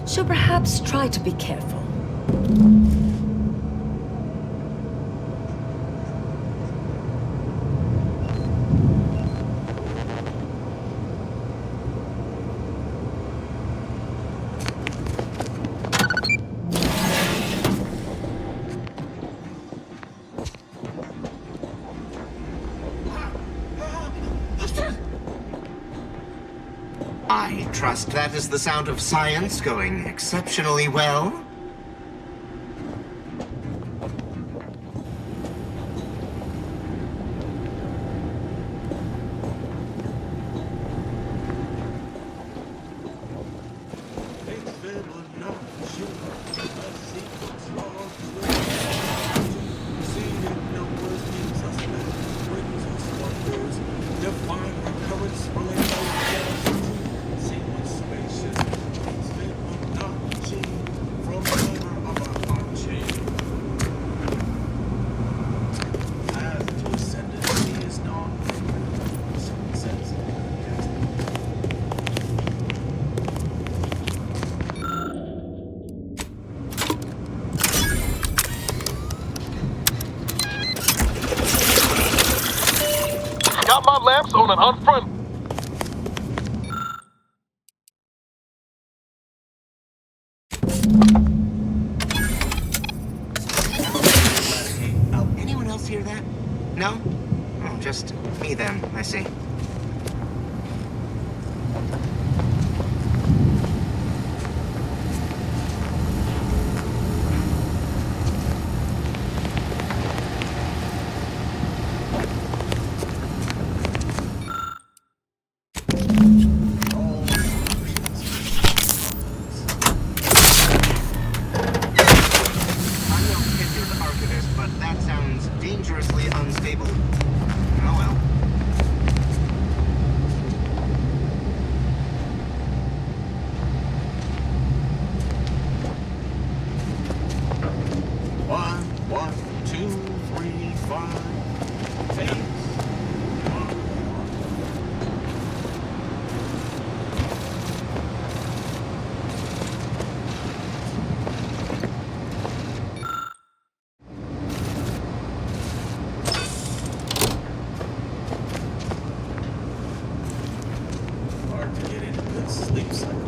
so perhaps try to be careful. I trust that is the sound of science going exceptionally well. Got my lamps on an unfront. Oh, anyone else hear that? No? Oh, just me then, I see. Dangerously unstable. Oh well. One, two, three, five. Eight. Hard to get into good sleep cycle.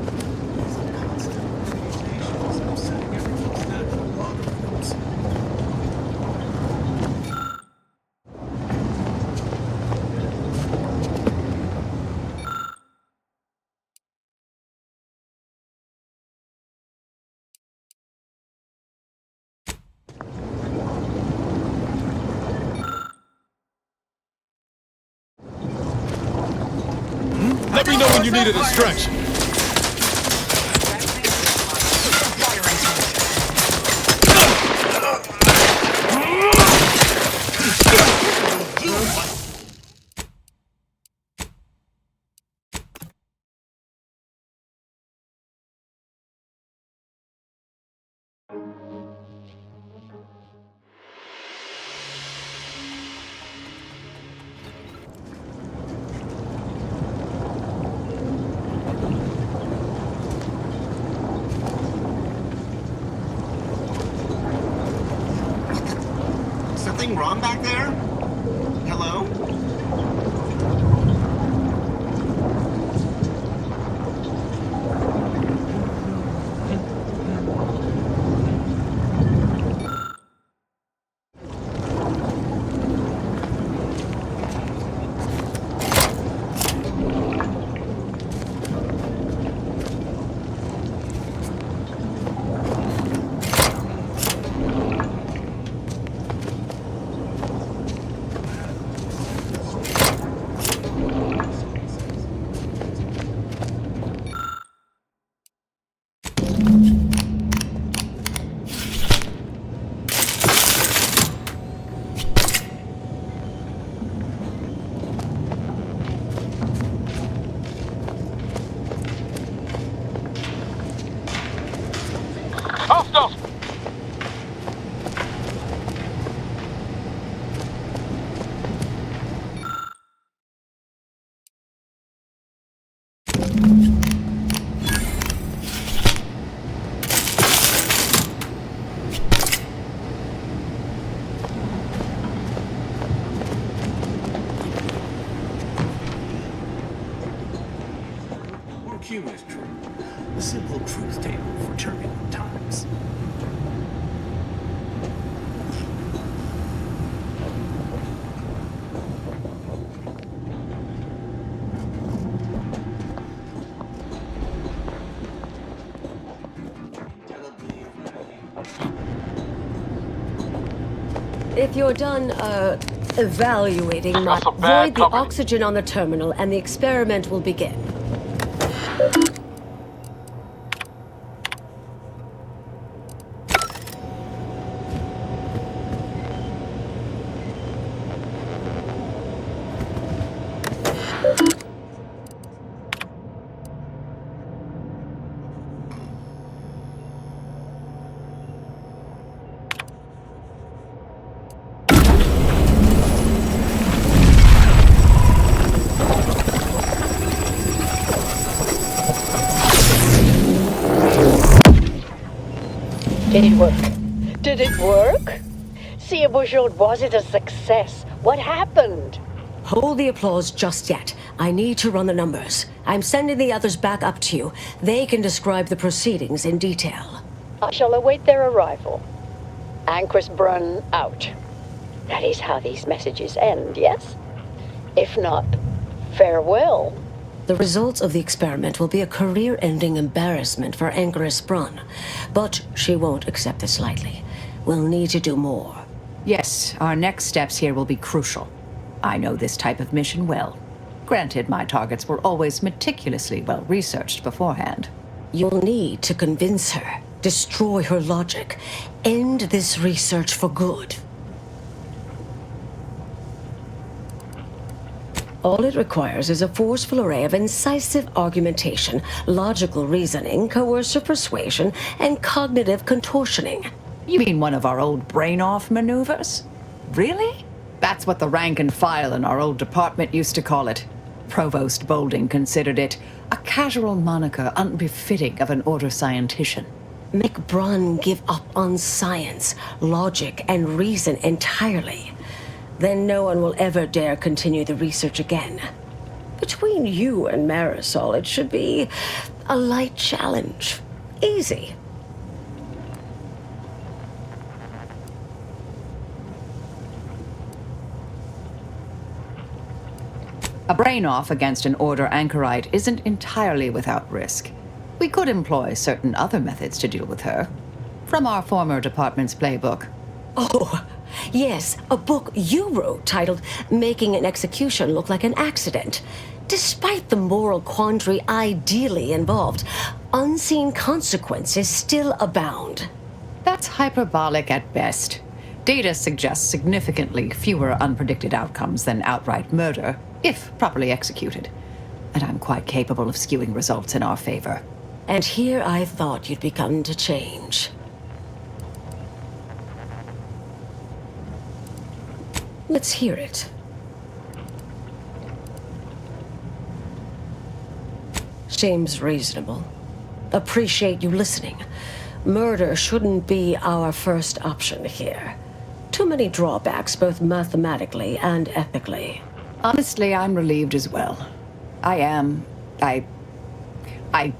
These constant meditations upsetting everyone's natural logarithms. Let me know when you need a distraction. Something wrong back there? Hello? Q is true. A simple truth table for turbulent times. If you're done, evaluating my... Got some bad Void the company. oxygen on the terminal and the experiment will begin. Did it work? Did it work? See, Bushot, was it a success? What happened? Hold the applause just yet. I need to run the numbers. I'm sending the others back up to you. They can describe the proceedings in detail. I shall await their arrival. Anchor's Brun out. That is how these messages end, yes? If not, farewell. The results of the experiment will be a career-ending embarrassment for Anchoress Brun. But she won't accept this lightly. We'll need to do more. Yes, our next steps here will be crucial. I know this type of mission well. Granted, my targets were always meticulously well-researched beforehand. You'll need to convince her, destroy her logic, end this research for good. All it requires is a forceful array of incisive argumentation, logical reasoning, coercive persuasion, and cognitive contortioning. You mean one of our old brain-off maneuvers? Really? That's what the rank and file in our old department used to call it. Provost Bolding considered it a casual moniker unbefitting of an order scientician. Make Brun give up on science, logic, and reason entirely. Then no one will ever dare continue the research again. Between you and Marisol, it should be a light challenge. Easy. A brain-off against an order anchorite isn't entirely without risk. We could employ certain other methods to deal with her. From our former department's playbook. Oh, yes, a book you wrote titled Making an Execution Look Like an Accident. Despite the moral quandary ideally involved, unseen consequences still abound. That's hyperbolic at best. Data suggests significantly fewer unpredicted outcomes than outright murder, if properly executed. And I'm quite capable of skewing results in our favor. And here I thought you'd begun to change. Let's hear it. Seems reasonable. Appreciate you listening. Murder shouldn't be our first option here. Too many drawbacks, both mathematically and ethically. Honestly, I'm relieved as well. I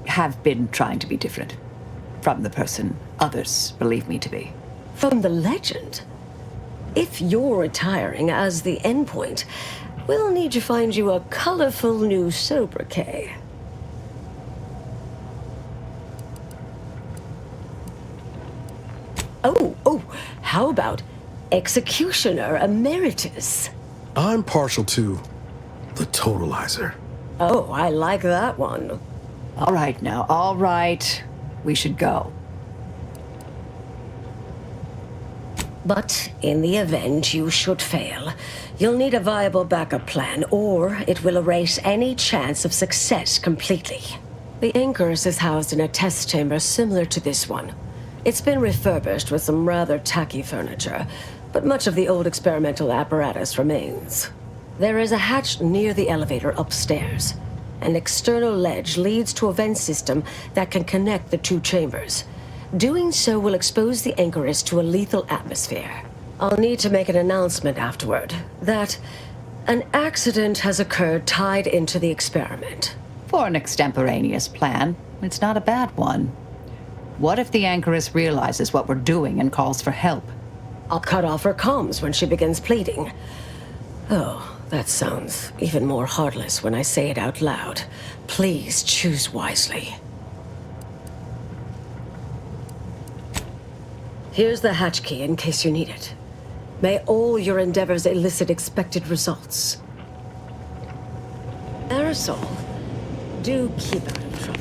have been trying to be different. From the person others believe me to be. From the legend? If you're retiring as the endpoint, we'll need to find you a colorful new sobriquet. Oh, how about Executioner Emeritus? I'm partial to the Totalizer. Oh, I like that one. All right now, all right. We should go. But in the event you should fail, you'll need a viable backup plan, or it will erase any chance of success completely. The Anchoress is housed in a test chamber similar to this one. It's been refurbished with some rather tacky furniture, but much of the old experimental apparatus remains. There is a hatch near the elevator upstairs. An external ledge leads to a vent system that can connect the two chambers. Doing so will expose the Anchoress to a lethal atmosphere. I'll need to make an announcement afterward that an accident has occurred tied into the experiment. For an extemporaneous plan, it's not a bad one. What if the Anchoress realizes what we're doing and calls for help? I'll cut off her comms when she begins pleading. Oh, that sounds even more heartless when I say it out loud. Please choose wisely. Here's the hatch key in case you need it. May all your endeavors elicit expected results. Aerosol, do keep out of trouble.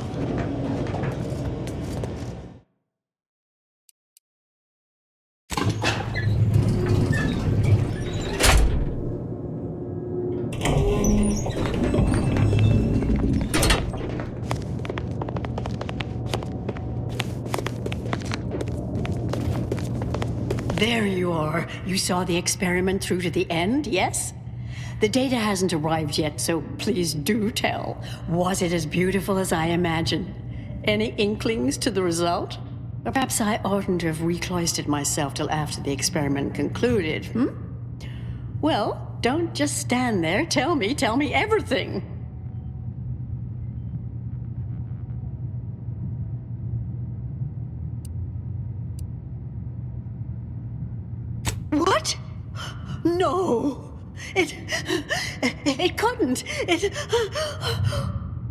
There you are. You saw the experiment through to the end, yes? The data hasn't arrived yet, so please do tell. Was it as beautiful as I imagined? Any inklings to the result? Or perhaps I oughtn't to have recloistered myself till after the experiment concluded, Well, don't just stand there. Tell me everything. What? No. It couldn't.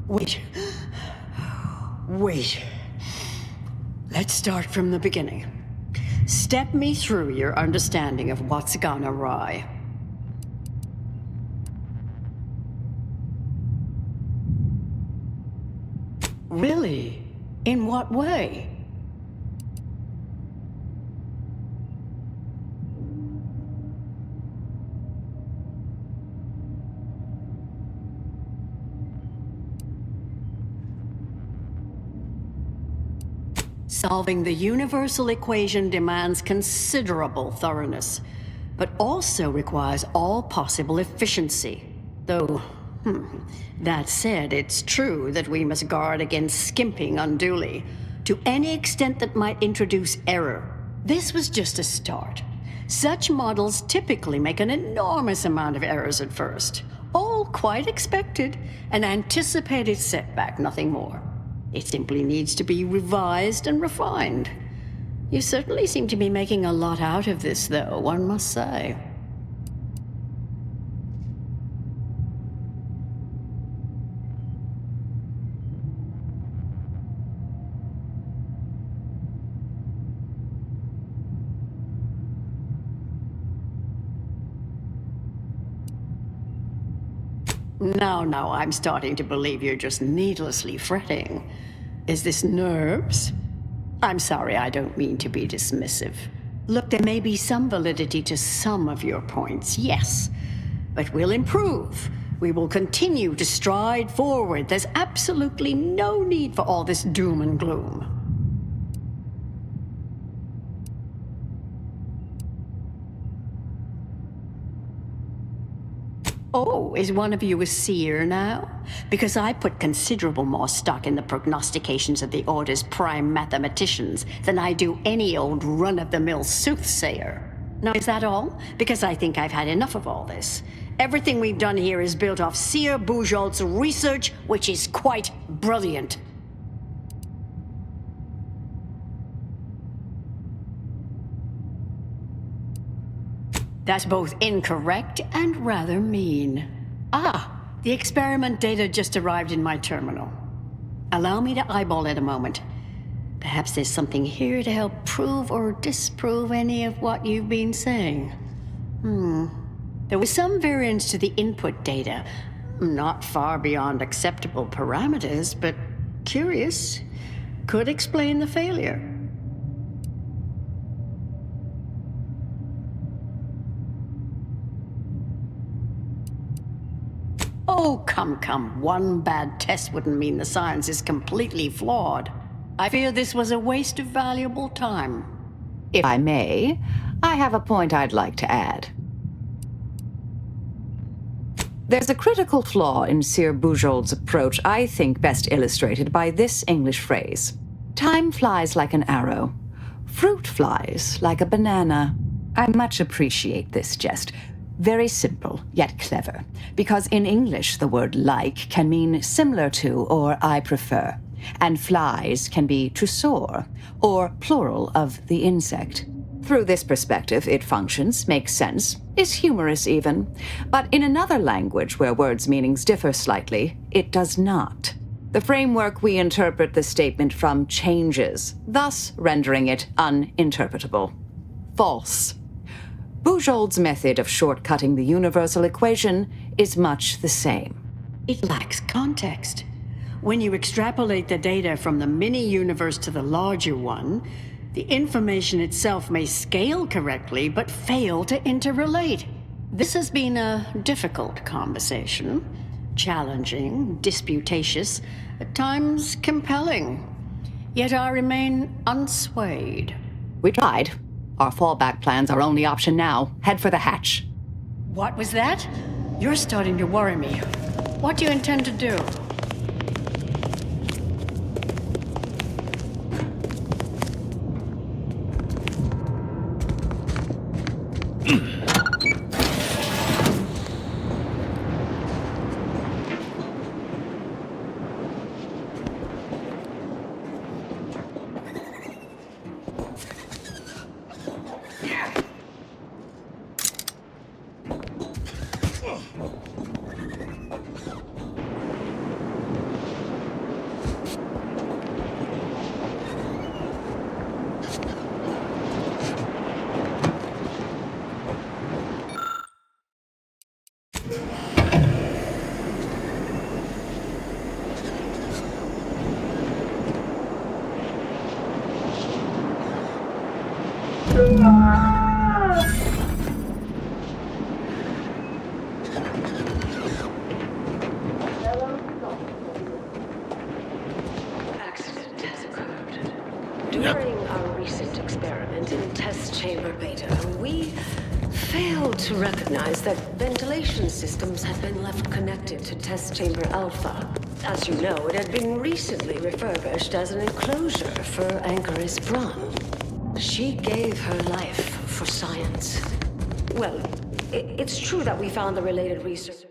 Wait. Let's start from the beginning. Step me through your understanding of what's gone awry. Really? In what way? Solving the universal equation demands considerable thoroughness, but also requires all possible efficiency. Though, that said, it's true that we must guard against skimping unduly, to any extent that might introduce error. This was just a start. Such models typically make an enormous amount of errors at first. All quite expected, an anticipated setback, nothing more. It simply needs to be revised and refined. You certainly seem to be making a lot out of this, though, one must say. Now, I'm starting to believe you're just needlessly fretting. Is this nerves? I'm sorry, I don't mean to be dismissive. Look, there may be some validity to some of your points, yes. But we'll improve. We will continue to stride forward. There's absolutely no need for all this doom and gloom. Oh, is one of you a seer now? Because I put considerable more stock in the prognostications of the Order's prime mathematicians than I do any old run-of-the-mill soothsayer. Now, is that all? Because I think I've had enough of all this. Everything we've done here is built off Seer Bujold's research, which is quite brilliant. That's both incorrect and rather mean. The experiment data just arrived in my terminal. Allow me to eyeball it a moment. Perhaps there's something here to help prove or disprove any of what you've been saying. There was some variance to the input data. Not far beyond acceptable parameters, but curious. Could explain the failure. Oh, come. One bad test wouldn't mean the science is completely flawed. I fear this was a waste of valuable time. If I may, I have a point I'd like to add. There's a critical flaw in Seer Bujold's approach I think best illustrated by this English phrase. Time flies like an arrow. Fruit flies like a banana. I much appreciate this jest. Very simple, yet clever. Because in English, the word like can mean similar to or I prefer. And flies can be to soar, or plural of the insect. Through this perspective, it functions, makes sense, is humorous even. But in another language where words' meanings differ slightly, it does not. The framework we interpret the statement from changes, thus rendering it uninterpretable. False. Bujold's method of shortcutting the universal equation is much the same. It lacks context. When you extrapolate the data from the mini-universe to the larger one, the information itself may scale correctly, but fail to interrelate. This has been a difficult conversation. Challenging, disputatious, at times compelling. Yet I remain unswayed. We tried. Our fallback plan's our only option now. Head for the hatch. What was that? You're starting to worry me. What do you intend to do? Accident has occurred. During our recent experiment in test chamber beta, we failed to recognize that ventilation systems had been left connected to test chamber alpha. As you know, it had been recently refurbished as an enclosure for Anchoris Braun. She gave her life for science. Well, it's true that we found the related research.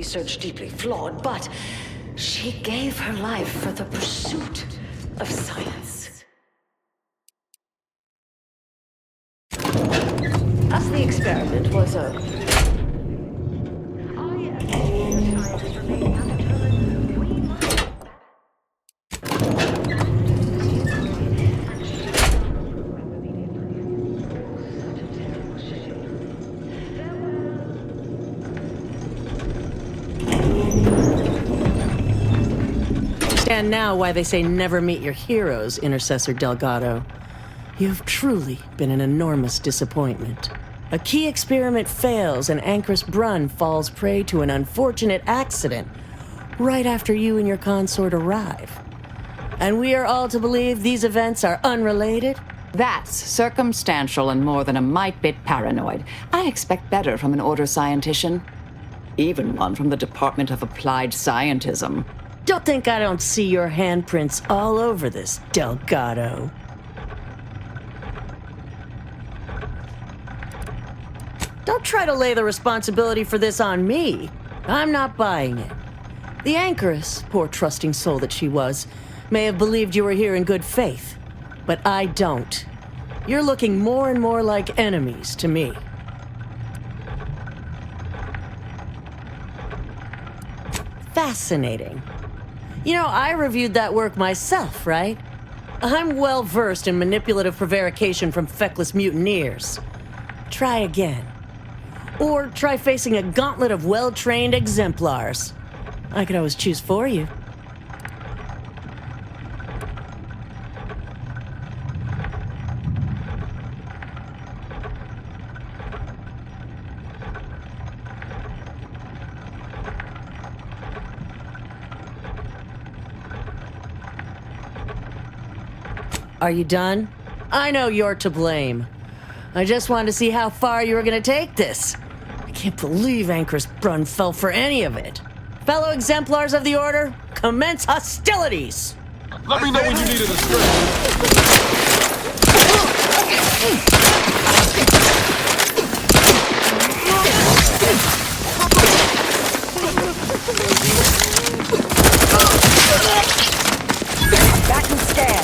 research deeply flawed, but she gave her life for the pursuit of science. As the experiment was a... Understand now why they say never meet your heroes, Intercessor Delgado. You've truly been an enormous disappointment. A key experiment fails and Anchor's Brunn falls prey to an unfortunate accident right after you and your consort arrive. And we are all to believe these events are unrelated? That's circumstantial and more than a mite bit paranoid. I expect better from an Order scientician. Even one from the Department of Applied Scientism. Don't think I don't see your handprints all over this, Delgado. Don't try to lay the responsibility for this on me. I'm not buying it. The Anchoress, poor trusting soul that she was, may have believed you were here in good faith, but I don't. You're looking more and more like enemies to me. Fascinating. You know, I reviewed that work myself, right? I'm well versed in manipulative prevarication from feckless mutineers. Try again. Or try facing a gauntlet of well-trained exemplars. I could always choose for you. Are you done? I know you're to blame. I just wanted to see how far you were gonna take this. I can't believe Anchor's Brunn fell for any of it. Fellow exemplars of the Order, commence hostilities! Let me know when you need a distraction. Back and scan.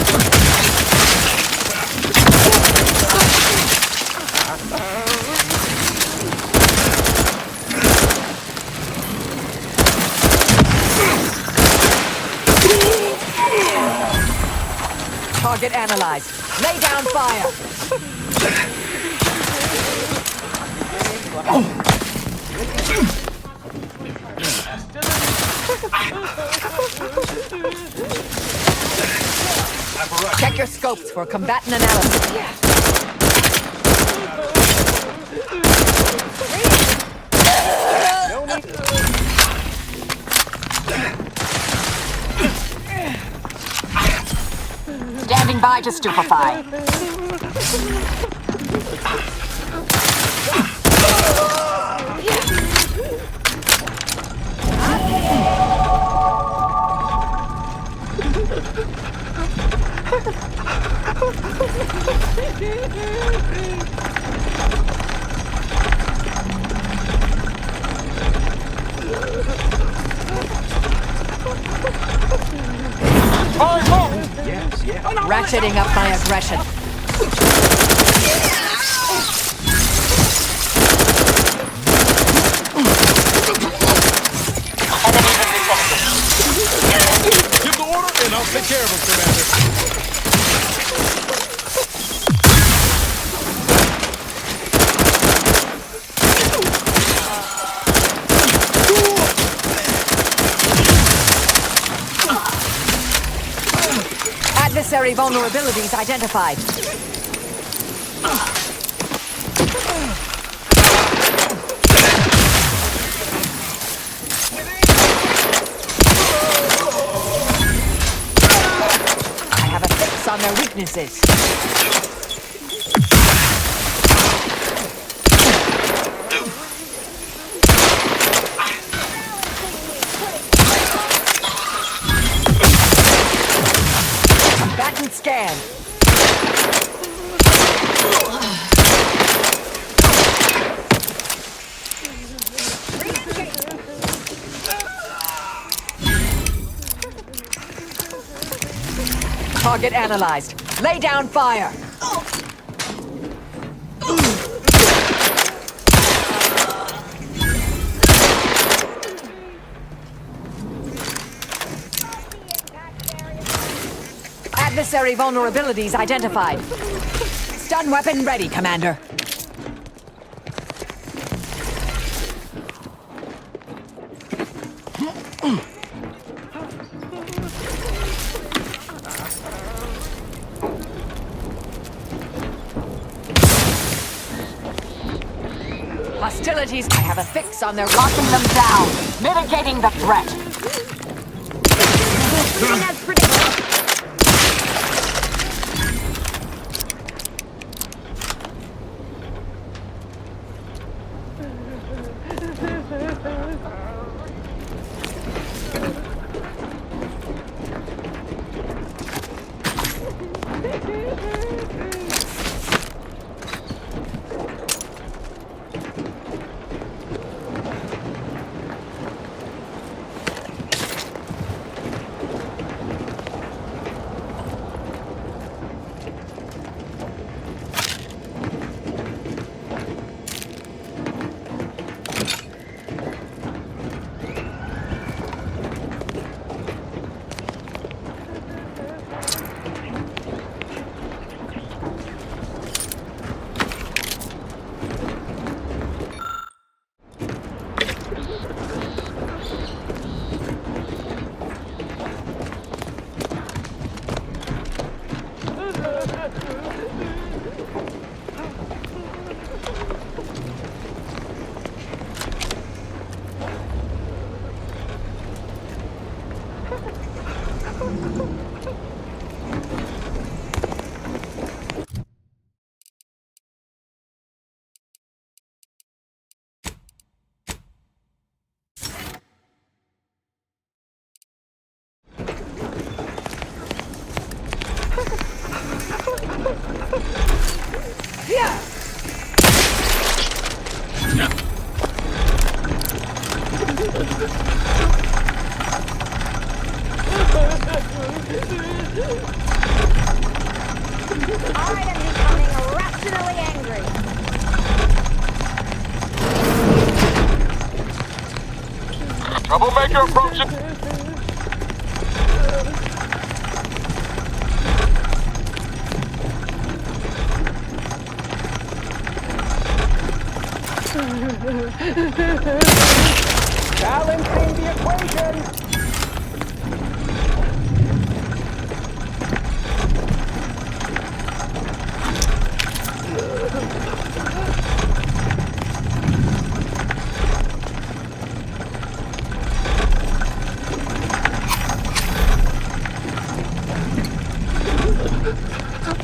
Target analyzed. Lay down fire. Check your scopes for combatant analysis. Standing by to stupefy. Ratcheting up my aggression. Give the order and I'll take care of him, Commander. Adversary vulnerabilities identified. I have a fix on their weaknesses. Combatant scan. Target analyzed. Lay down fire. Adversary vulnerabilities identified. Stun weapon ready, Commander. Hostilities. I have a fix on their locking them down. Mitigating the threat. As predicted. I am becoming irrationally angry. Troublemaker approaching. Balancing the equation.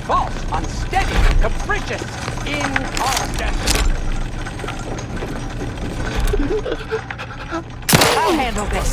False, unsteady, capricious, inconstant. I'll handle this.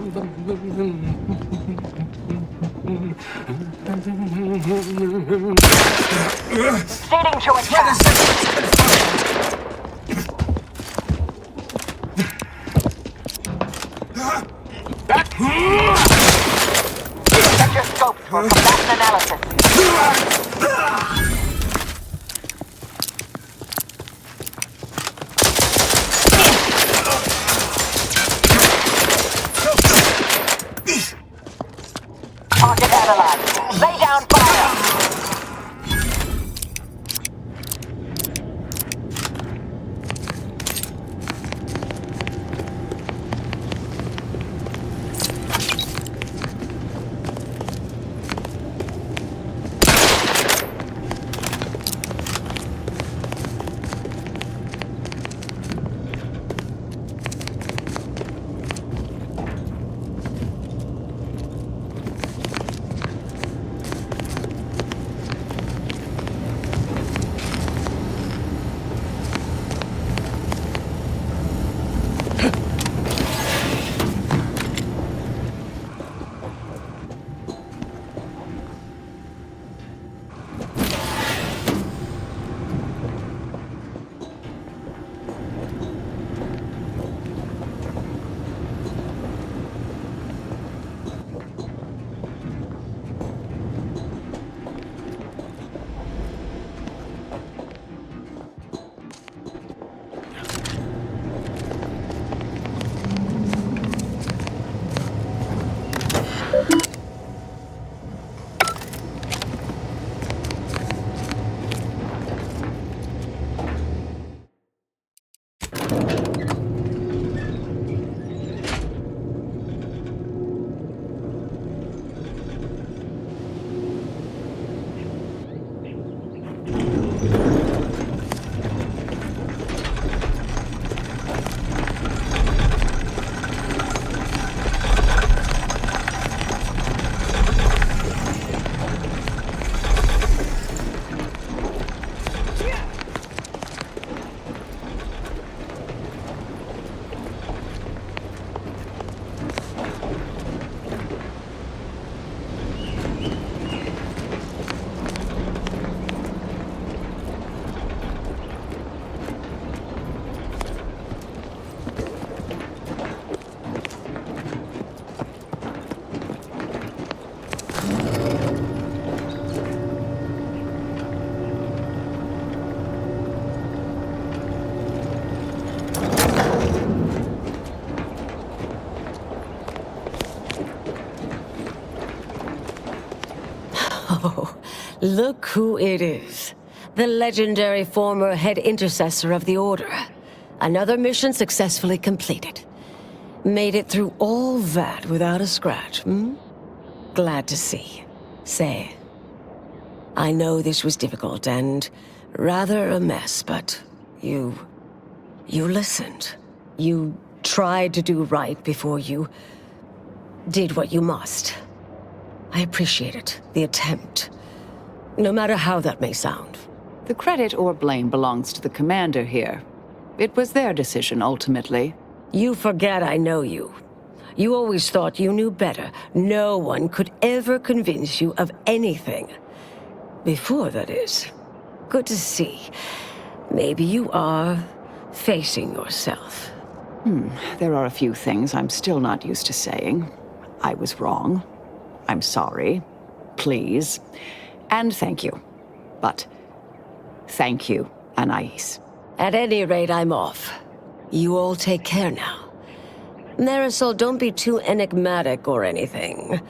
Proceeding to attack. Back! Check your scopes for combatant analysis. Target analyzed. Lay down fire. Oh, look who it is. The legendary former head intercessor of the Order. Another mission successfully completed. Made it through all that without a scratch, hmm? Glad to see. Say, I know this was difficult and rather a mess, but you listened. You tried to do right before you did what you must. I appreciate it, the attempt. No matter how that may sound. The credit or blame belongs to the commander here. It was their decision, ultimately. You forget I know you. You always thought you knew better. No one could ever convince you of anything. Before, that is. Good to see. Maybe you are facing yourself. There are a few things I'm still not used to saying. I was wrong. I'm sorry. Please. And thank you. But thank you, Anais. At any rate, I'm off. You all take care now. Marisol, don't be too enigmatic or anything.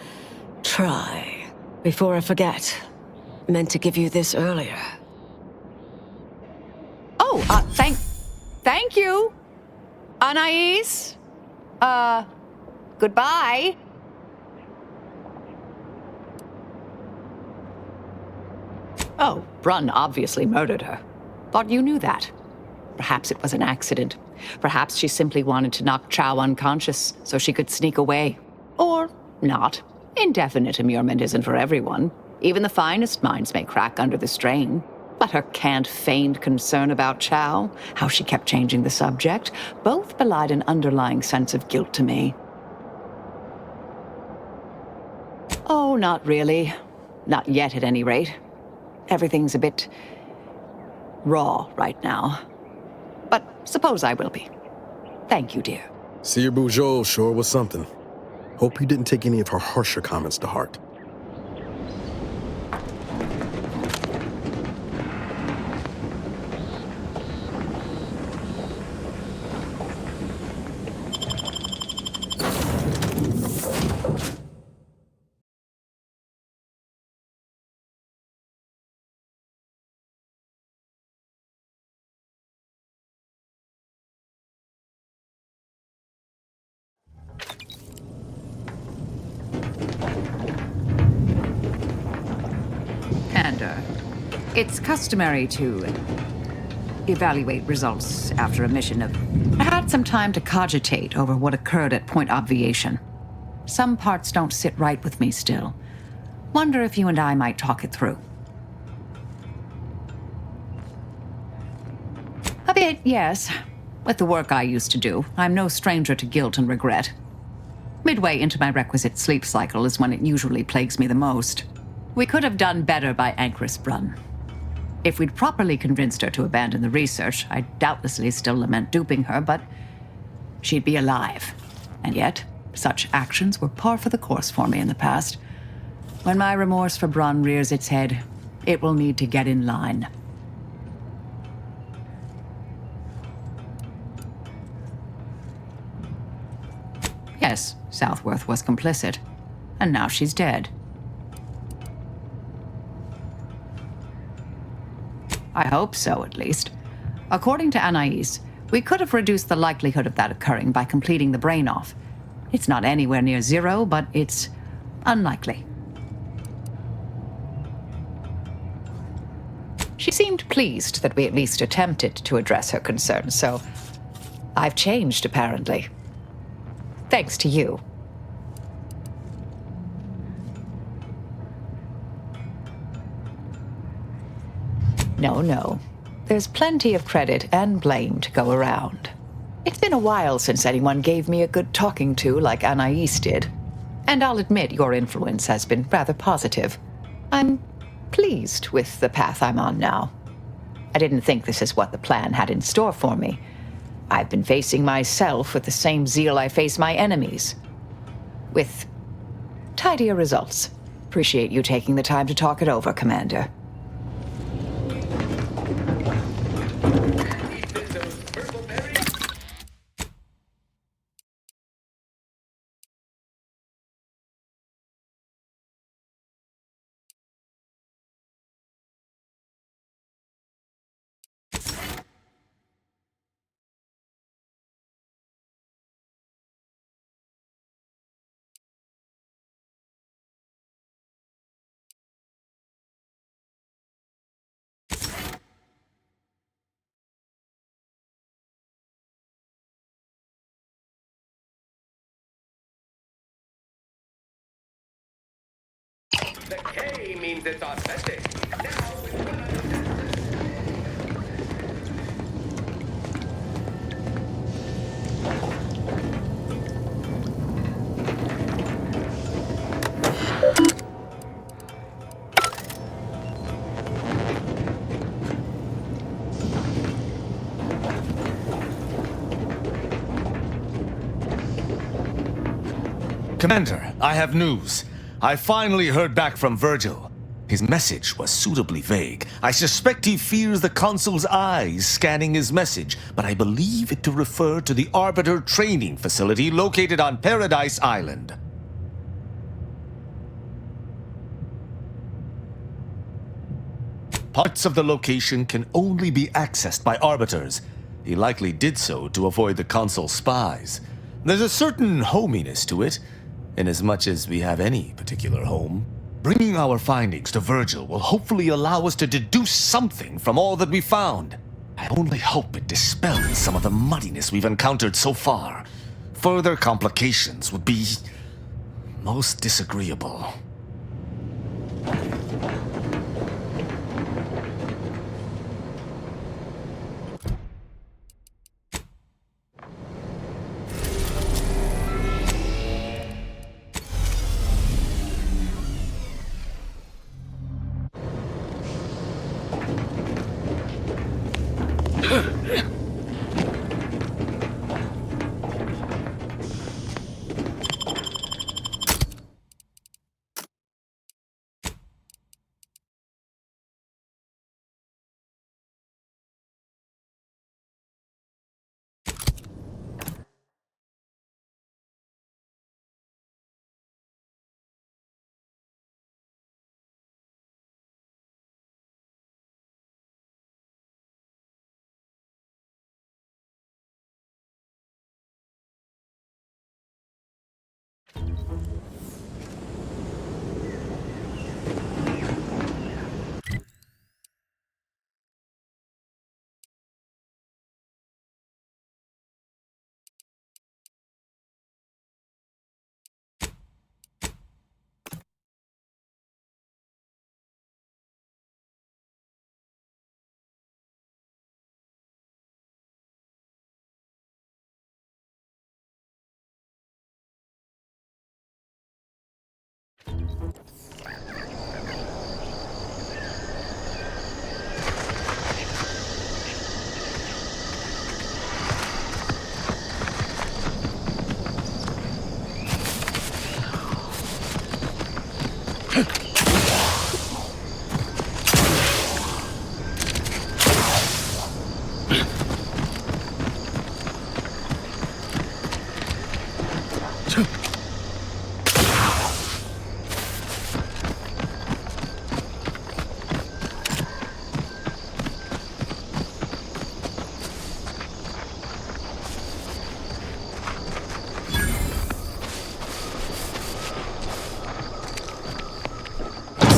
Try. Before I forget. Meant to give you this earlier. Oh, thank you, Anais. Goodbye. Oh, Brunn obviously murdered her. Thought you knew that. Perhaps it was an accident. Perhaps she simply wanted to knock Chow unconscious so she could sneak away. Or not. Indefinite immurement isn't for everyone. Even the finest minds may crack under the strain. But her canned feigned concern about Chow, how she kept changing the subject, both belied an underlying sense of guilt to me. No, not really. Not yet, at any rate. Everything's a bit raw right now. But suppose I will be. Thank you, dear. Seer Bujold sure was something. Hope you didn't take any of her harsher comments to heart. It's customary to evaluate results after a mission of... I had some time to cogitate over what occurred at Point Obviation. Some parts don't sit right with me still. Wonder if you and I might talk it through. A bit, yes. With the work I used to do, I'm no stranger to guilt and regret. Midway into my requisite sleep cycle is when it usually plagues me the most. We could have done better by Anchoress Brunn. If we'd properly convinced her to abandon the research, I'd doubtlessly still lament duping her, but she'd be alive. And yet, such actions were par for the course for me in the past. When my remorse for Brunn rears its head, it will need to get in line. Yes, Southworth was complicit, and now she's dead. I hope so, at least. According to Anais, we could have reduced the likelihood of that occurring by completing the brain-off. It's not anywhere near zero, but it's unlikely. She seemed pleased that we at least attempted to address her concerns, so I've changed, apparently. Thanks to you. No. There's plenty of credit and blame to go around. It's been a while since anyone gave me a good talking to like Anais did. And I'll admit your influence has been rather positive. I'm pleased with the path I'm on now. I didn't think this is what the plan had in store for me. I've been facing myself with the same zeal I face my enemies. With tidier results. Appreciate you taking the time to talk it over, Commander. The K means it's authentic. Commander, I have news. I finally heard back from Virgil. His message was suitably vague. I suspect he fears the Consul's eyes scanning his message, but I believe it to refer to the Arbiter training facility located on Paradise Island. Parts of the location can only be accessed by Arbiters. He likely did so to avoid the Consul's spies. There's a certain hominess to it, inasmuch as we have any particular home. Bringing our findings to Virgil will hopefully allow us to deduce something from all that we found. I only hope it dispels some of the muddiness we've encountered so far. Further complications would be most disagreeable.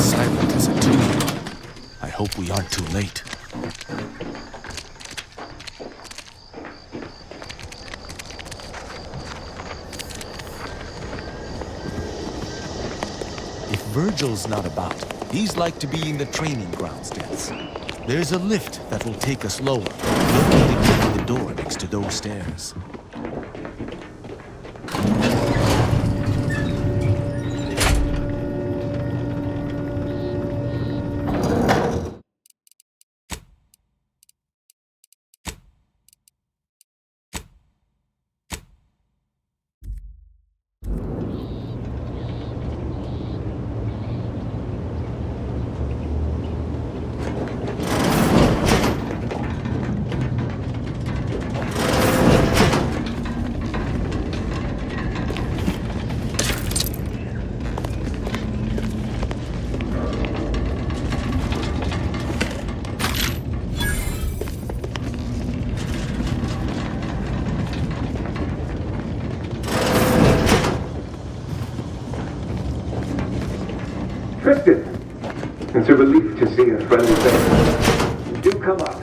Silent as a tomb. I hope we aren't too late. If Virgil's not about, he's like to be in the training grounds dance. There's a lift that will take us lower, located behind the door next to those stairs. Tristan, it's a relief to see a friendly face. Do come up.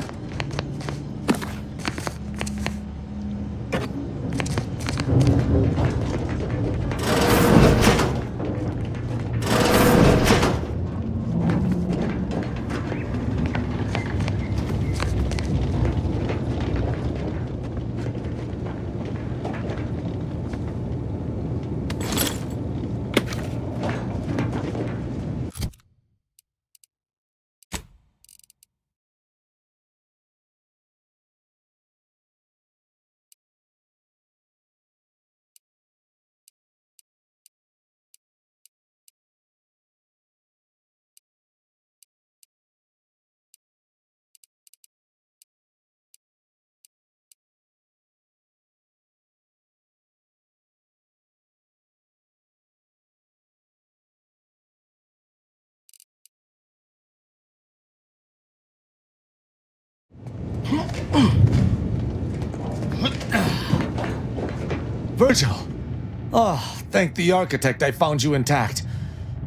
Virgil! Oh, thank the architect I found you intact.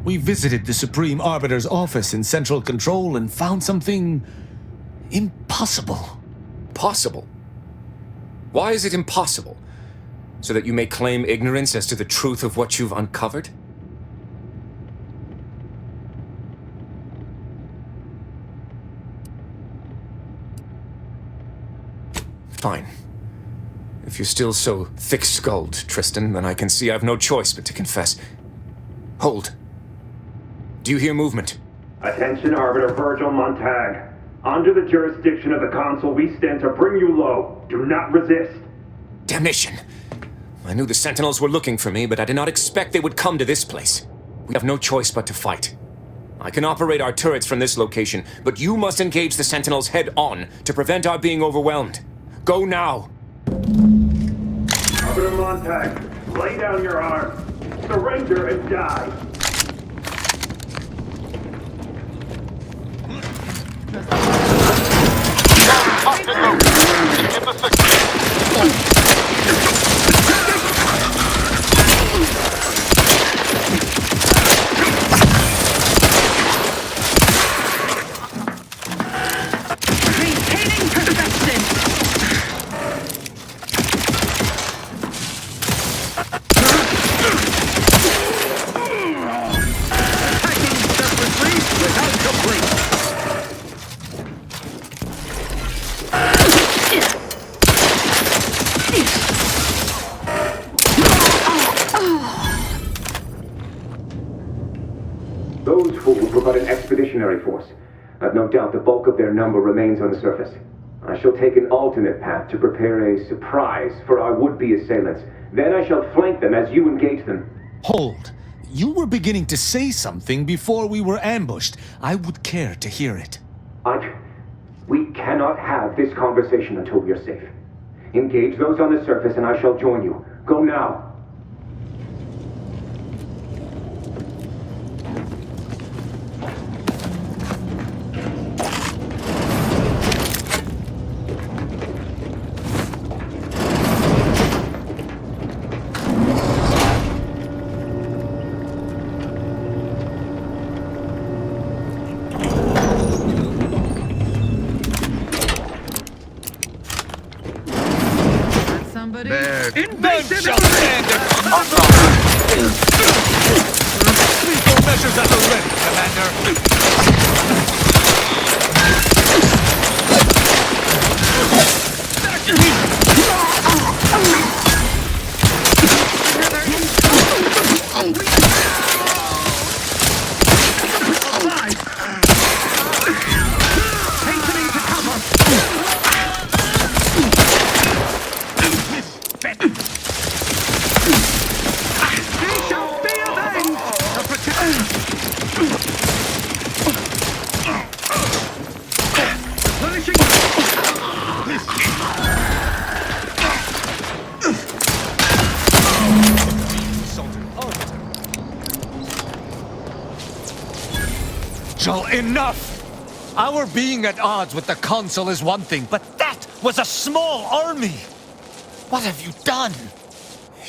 We visited the Supreme Arbiter's office in Central Control and found something impossible. Possible? Why is it impossible? So that you may claim ignorance as to the truth of what you've uncovered? Fine. If you're still so thick-skulled, Tristan, then I can see I've no choice but to confess. Hold. Do you hear movement? Attention, Arbiter Virgil Montag. Under the jurisdiction of the Council, we stand to bring you low. Do not resist. Damnation! I knew the Sentinels were looking for me, but I did not expect they would come to this place. We have no choice but to fight. I can operate our turrets from this location, but you must engage the Sentinels head-on to prevent our being overwhelmed. Go now! Arbiter Montag, lay down your arms. Surrender and die. fooled were but an expeditionary force. I've no doubt the bulk of their number remains on the surface. I shall take an alternate path to prepare a surprise for our would-be assailants. Then I shall flank them as you engage them. Hold. You were beginning to say something before we were ambushed. I would care to hear it. We cannot have this conversation until we are safe. Engage those on the surface and I shall join you. Go now. Measures at the ready, Commander. Enough! Our being at odds with the Council is one thing, but that was a small army! What have you done?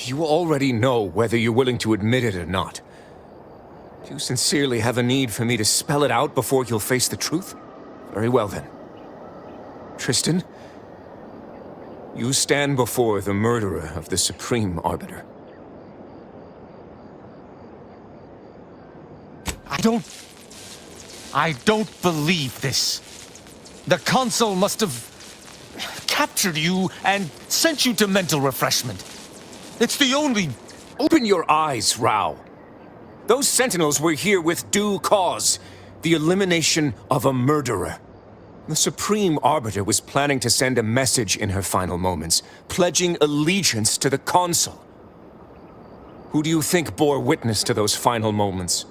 You already know whether you're willing to admit it or not. Do you sincerely have a need for me to spell it out before you'll face the truth? Very well then. Tristan, you stand before the murderer of the Supreme Arbiter. I don't believe this. The Council must have captured you and sent you to mental refreshment. It's the only... Open your eyes, Rao. Those Sentinels were here with due cause. The elimination of a murderer. The Supreme Arbiter was planning to send a message in her final moments, pledging allegiance to the Council. Who do you think bore witness to those final moments?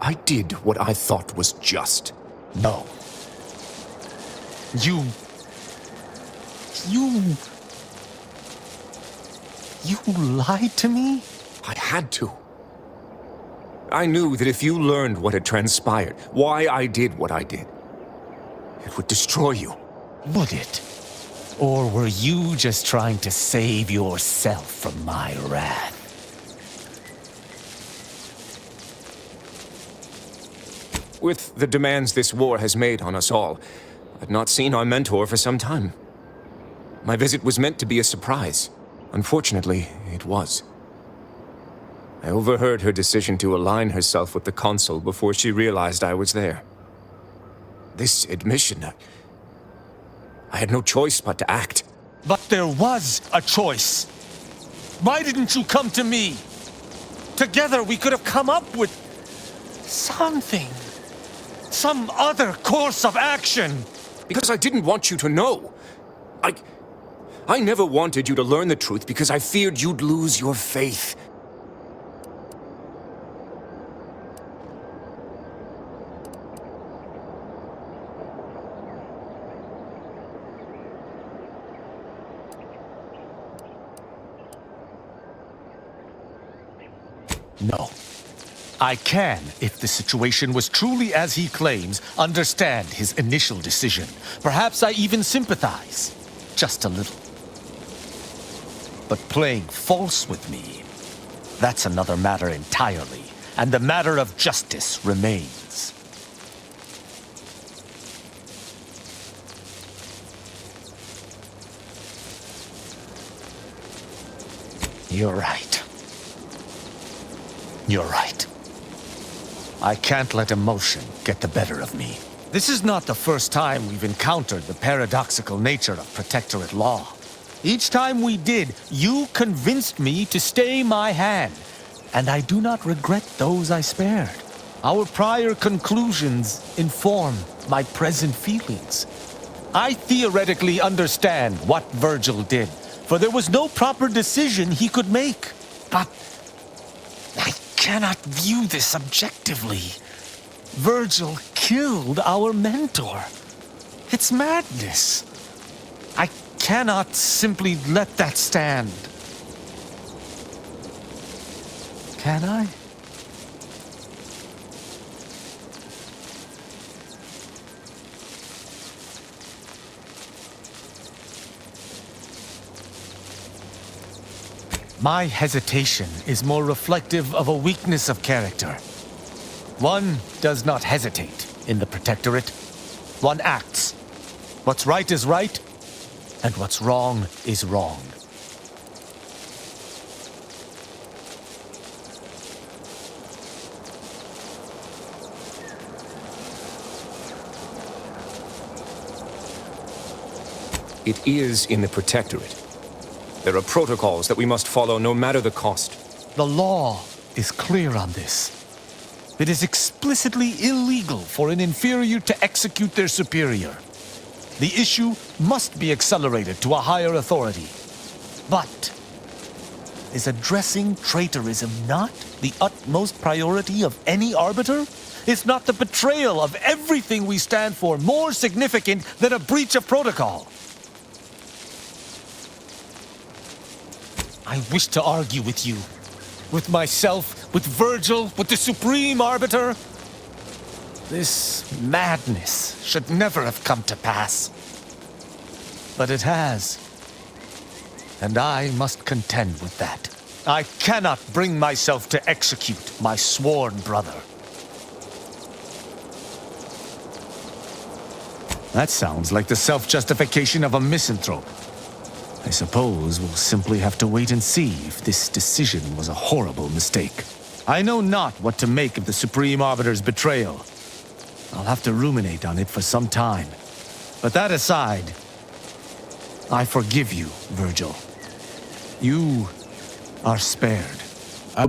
I did what I thought was just. No. You lied to me? I had to. I knew that if you learned what had transpired, why I did what I did, it would destroy you. Would it? Or were you just trying to save yourself from my wrath? With the demands this war has made on us all, I'd not seen our mentor for some time. My visit was meant to be a surprise. Unfortunately, it was. I overheard her decision to align herself with the Council before she realized I was there. This admission, I had no choice but to act. But there was a choice. Why didn't you come to me? Together we could have come up with something. Some other course of action! Because I didn't want you to know. I never wanted you to learn the truth because I feared you'd lose your faith. No. I can, if the situation was truly as he claims, understand his initial decision. Perhaps I even sympathize. Just a little. But playing false with me, that's another matter entirely. And the matter of justice remains. You're right. You're right. I can't let emotion get the better of me. This is not the first time we've encountered the paradoxical nature of Protectorate law. Each time we did, you convinced me to stay my hand. and I do not regret those I spared. Our prior conclusions inform my present feelings. I theoretically understand what Virgil did, for there was no proper decision he could make. But I cannot view this objectively. Virgil killed our mentor. It's madness. I cannot simply let that stand. Can I? My hesitation is more reflective of a weakness of character. One does not hesitate in the Protectorate. One acts. What's right is right, and what's wrong is wrong. It is in the Protectorate. There are protocols that we must follow no matter the cost. The law is clear on this. It is explicitly illegal for an inferior to execute their superior. The issue must be accelerated to a higher authority. But is addressing traitorism not the utmost priority of any arbiter? Is not the betrayal of everything we stand for more significant than a breach of protocol? I wish to argue with you, with myself, with Virgil, with the Supreme Arbiter. This madness should never have come to pass. But it has. And I must contend with that. I cannot bring myself to execute my sworn brother. That sounds like the self-justification of a misanthrope. I suppose we'll simply have to wait and see if this decision was a horrible mistake. I know not what to make of the Supreme Arbiter's betrayal. I'll have to ruminate on it for some time. But that aside, I forgive you, Virgil. You are spared.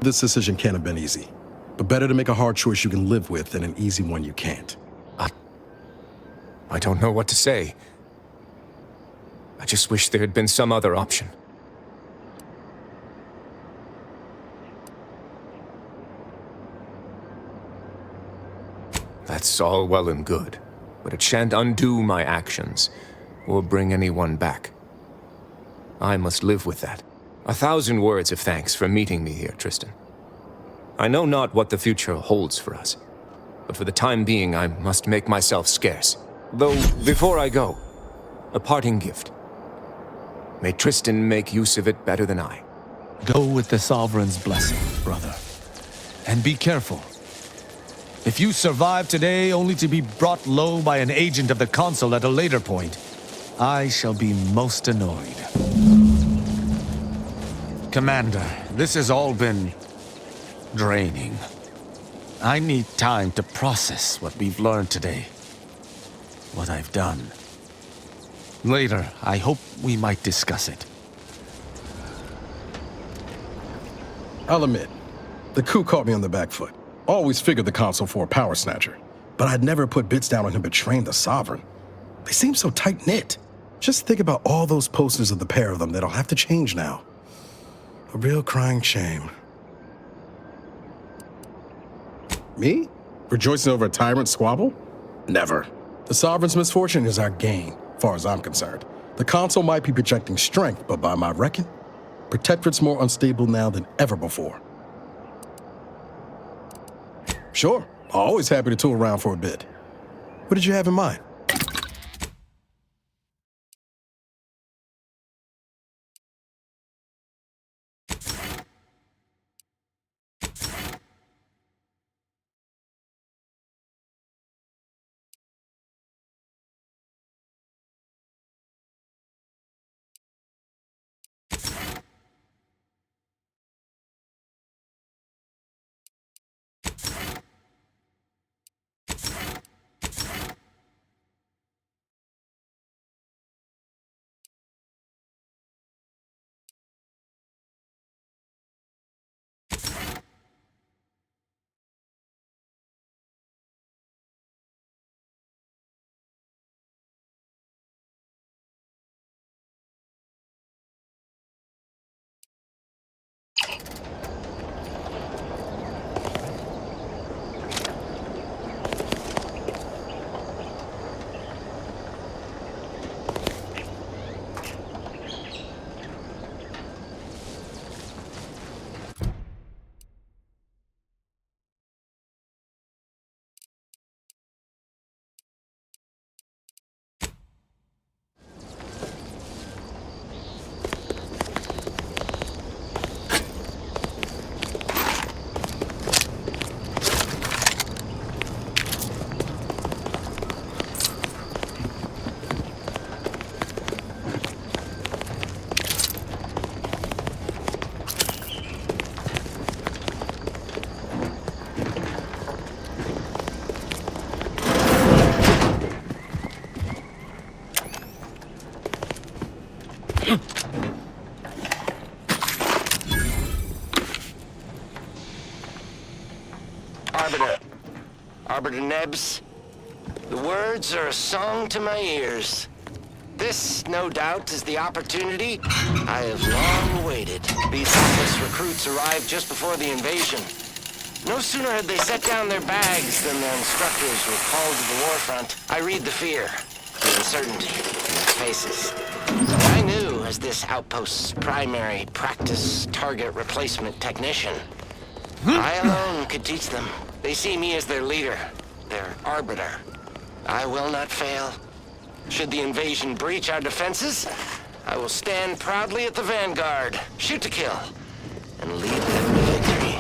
This decision can't have been easy. But better to make a hard choice you can live with than an easy one you can't. I don't know what to say. I just wish there had been some other option. That's all well and good, but it shan't undo my actions, or bring anyone back. I must live with that. 1,000 words of thanks for meeting me here, Tristan. I know not what the future holds for us, but for the time being I must make myself scarce. Though, before I go, a parting gift. May Tristan make use of it better than I. Go with the Sovereign's blessing, brother. And be careful. If you survive today only to be brought low by an agent of the Consul at a later point, I shall be most annoyed. Commander, this has all been draining. I need time to process what we've learned today. What I've done. Later, I hope we might discuss it. I'll admit, the coup caught me on the back foot. Always figured the Consul for a power snatcher, but I'd never put bits down on him betraying the Sovereign. They seem so tight-knit. Just think about all those posters of the pair of them that'll have to change now. A real crying shame. Me? Rejoicing over a tyrant squabble? Never. The Sovereign's misfortune is our gain, as far as I'm concerned. The Consul might be projecting strength, but by my reckon, Protectorate's more unstable now than ever before. Sure, always happy to tool around for a bit. What did you have in mind? Order Nebs. The words are a song to my ears. This, no doubt, is the opportunity I have long awaited. These hapless recruits arrived just before the invasion. No sooner had they set down their bags than their instructors were called to the warfront. I read the fear, the uncertainty in their faces. I knew, as this outpost's primary practice target replacement technician, I alone could teach them. They see me as their leader, their arbiter. I will not fail. Should the invasion breach our defenses, I will stand proudly at the vanguard, shoot to kill, and lead them to victory.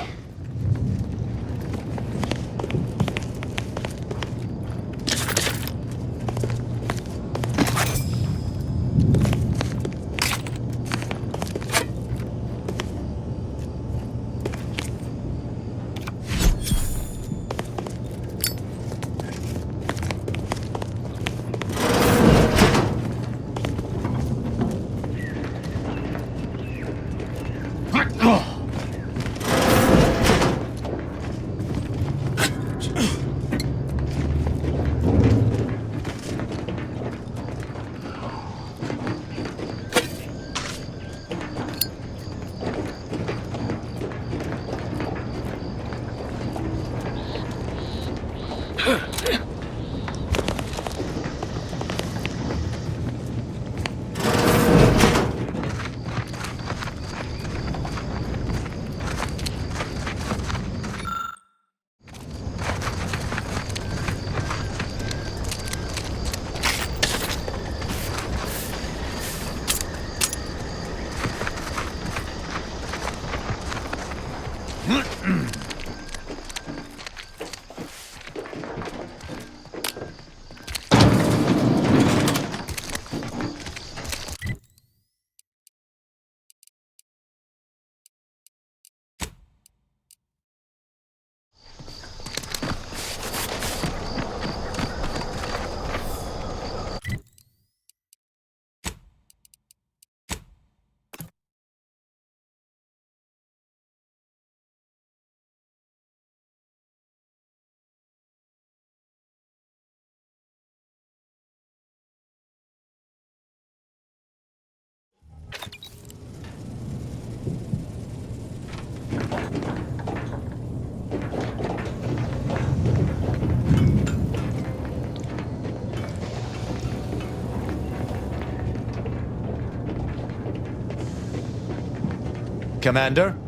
Commander,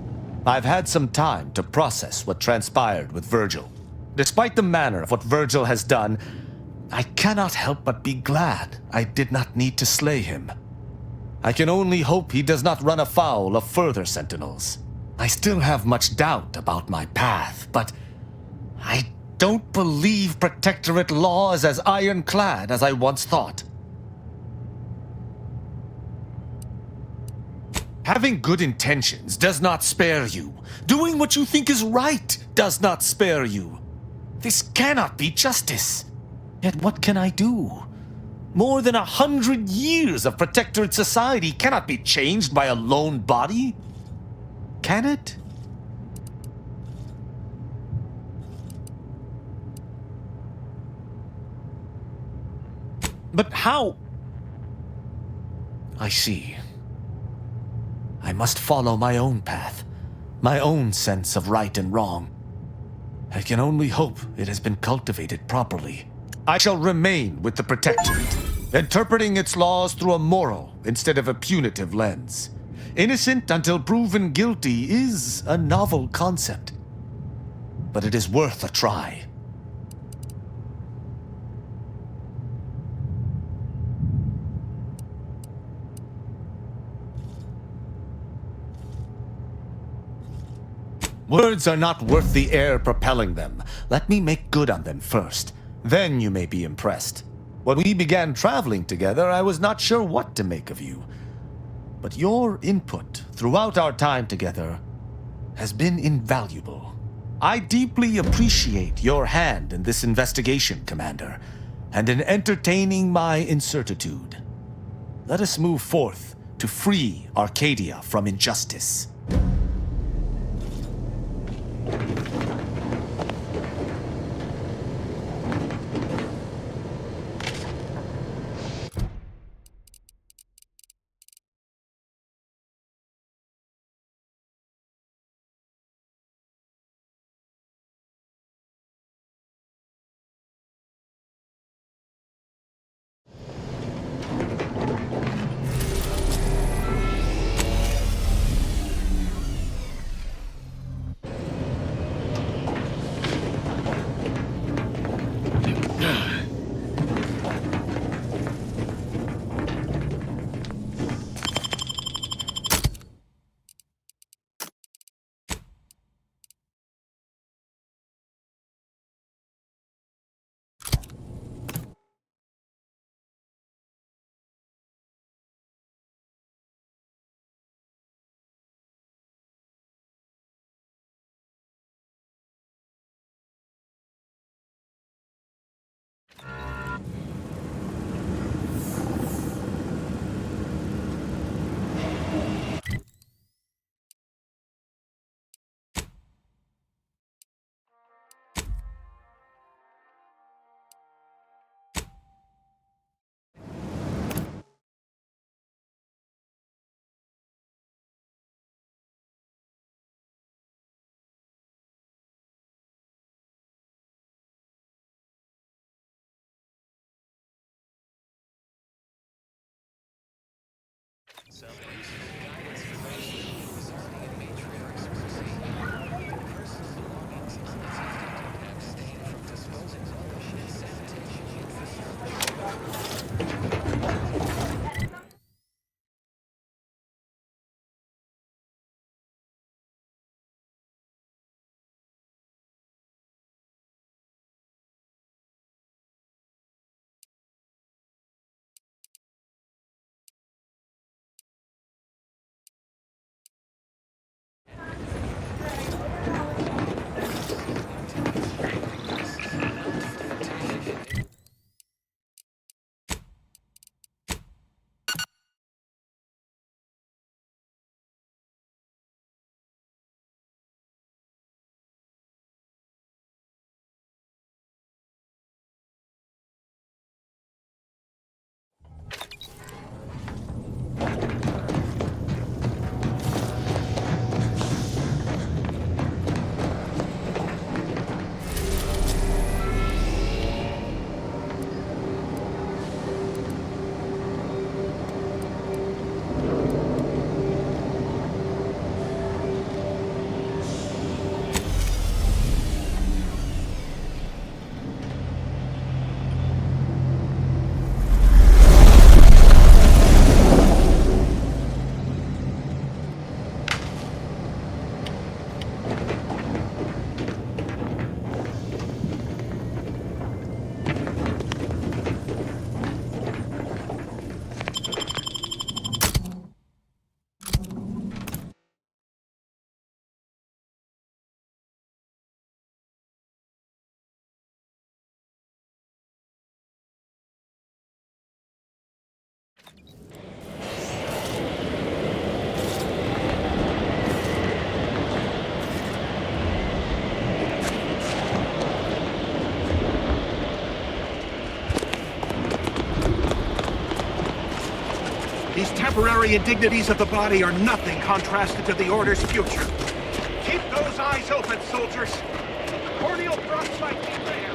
I've had some time to process what transpired with Virgil. Despite the manner of what Virgil has done, I cannot help but be glad I did not need to slay him. I can only hope he does not run afoul of further sentinels. I still have much doubt about my path, but I don't believe Protectorate law is as ironclad as I once thought. Having good intentions does not spare you. Doing what you think is right does not spare you. This cannot be justice. Yet what can I do? More than 100 years of Protectorate society cannot be changed by a lone body. Can it? But how? I see. I must follow my own path, my own sense of right and wrong. I can only hope it has been cultivated properly. I shall remain with the Protectorate, interpreting its laws through a moral instead of a punitive lens. Innocent until proven guilty is a novel concept, but it is worth a try. Words are not worth the air propelling them. Let me make good on them first. Then you may be impressed. When we began traveling together, I was not sure what to make of you. But your input throughout our time together has been invaluable. I deeply appreciate your hand in this investigation, Commander, and in entertaining my incertitude. Let us move forth to free Arcadia from injustice. These temporary indignities of the body are nothing contrasted to the Order's future. Keep those eyes open, soldiers. Cordial thrust might be there.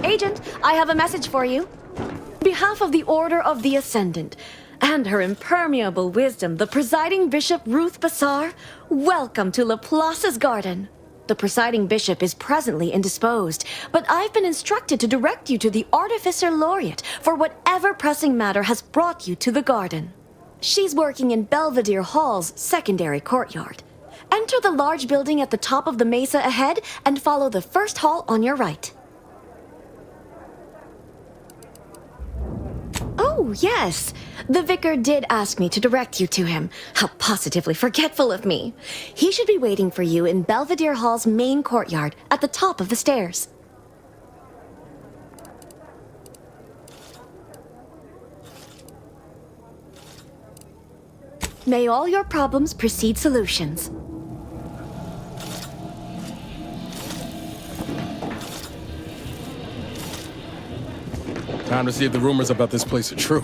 Agent, I have a message for you. On behalf of the Order of the Ascendant and her impermeable wisdom, the presiding bishop Ruth Bassar, welcome to Laplace's garden. The presiding bishop is presently indisposed, but I've been instructed to direct you to the Artificer Laureate for whatever pressing matter has brought you to the garden. She's working in Belvedere Hall's secondary courtyard. Enter the large building at the top of the mesa ahead and follow the first hall on your right. Oh, yes. The vicar did ask me to direct you to him. How positively forgetful of me. He should be waiting for you in Belvedere Hall's main courtyard at the top of the stairs. May all your problems precede solutions. Time to see if the rumors about this place are true.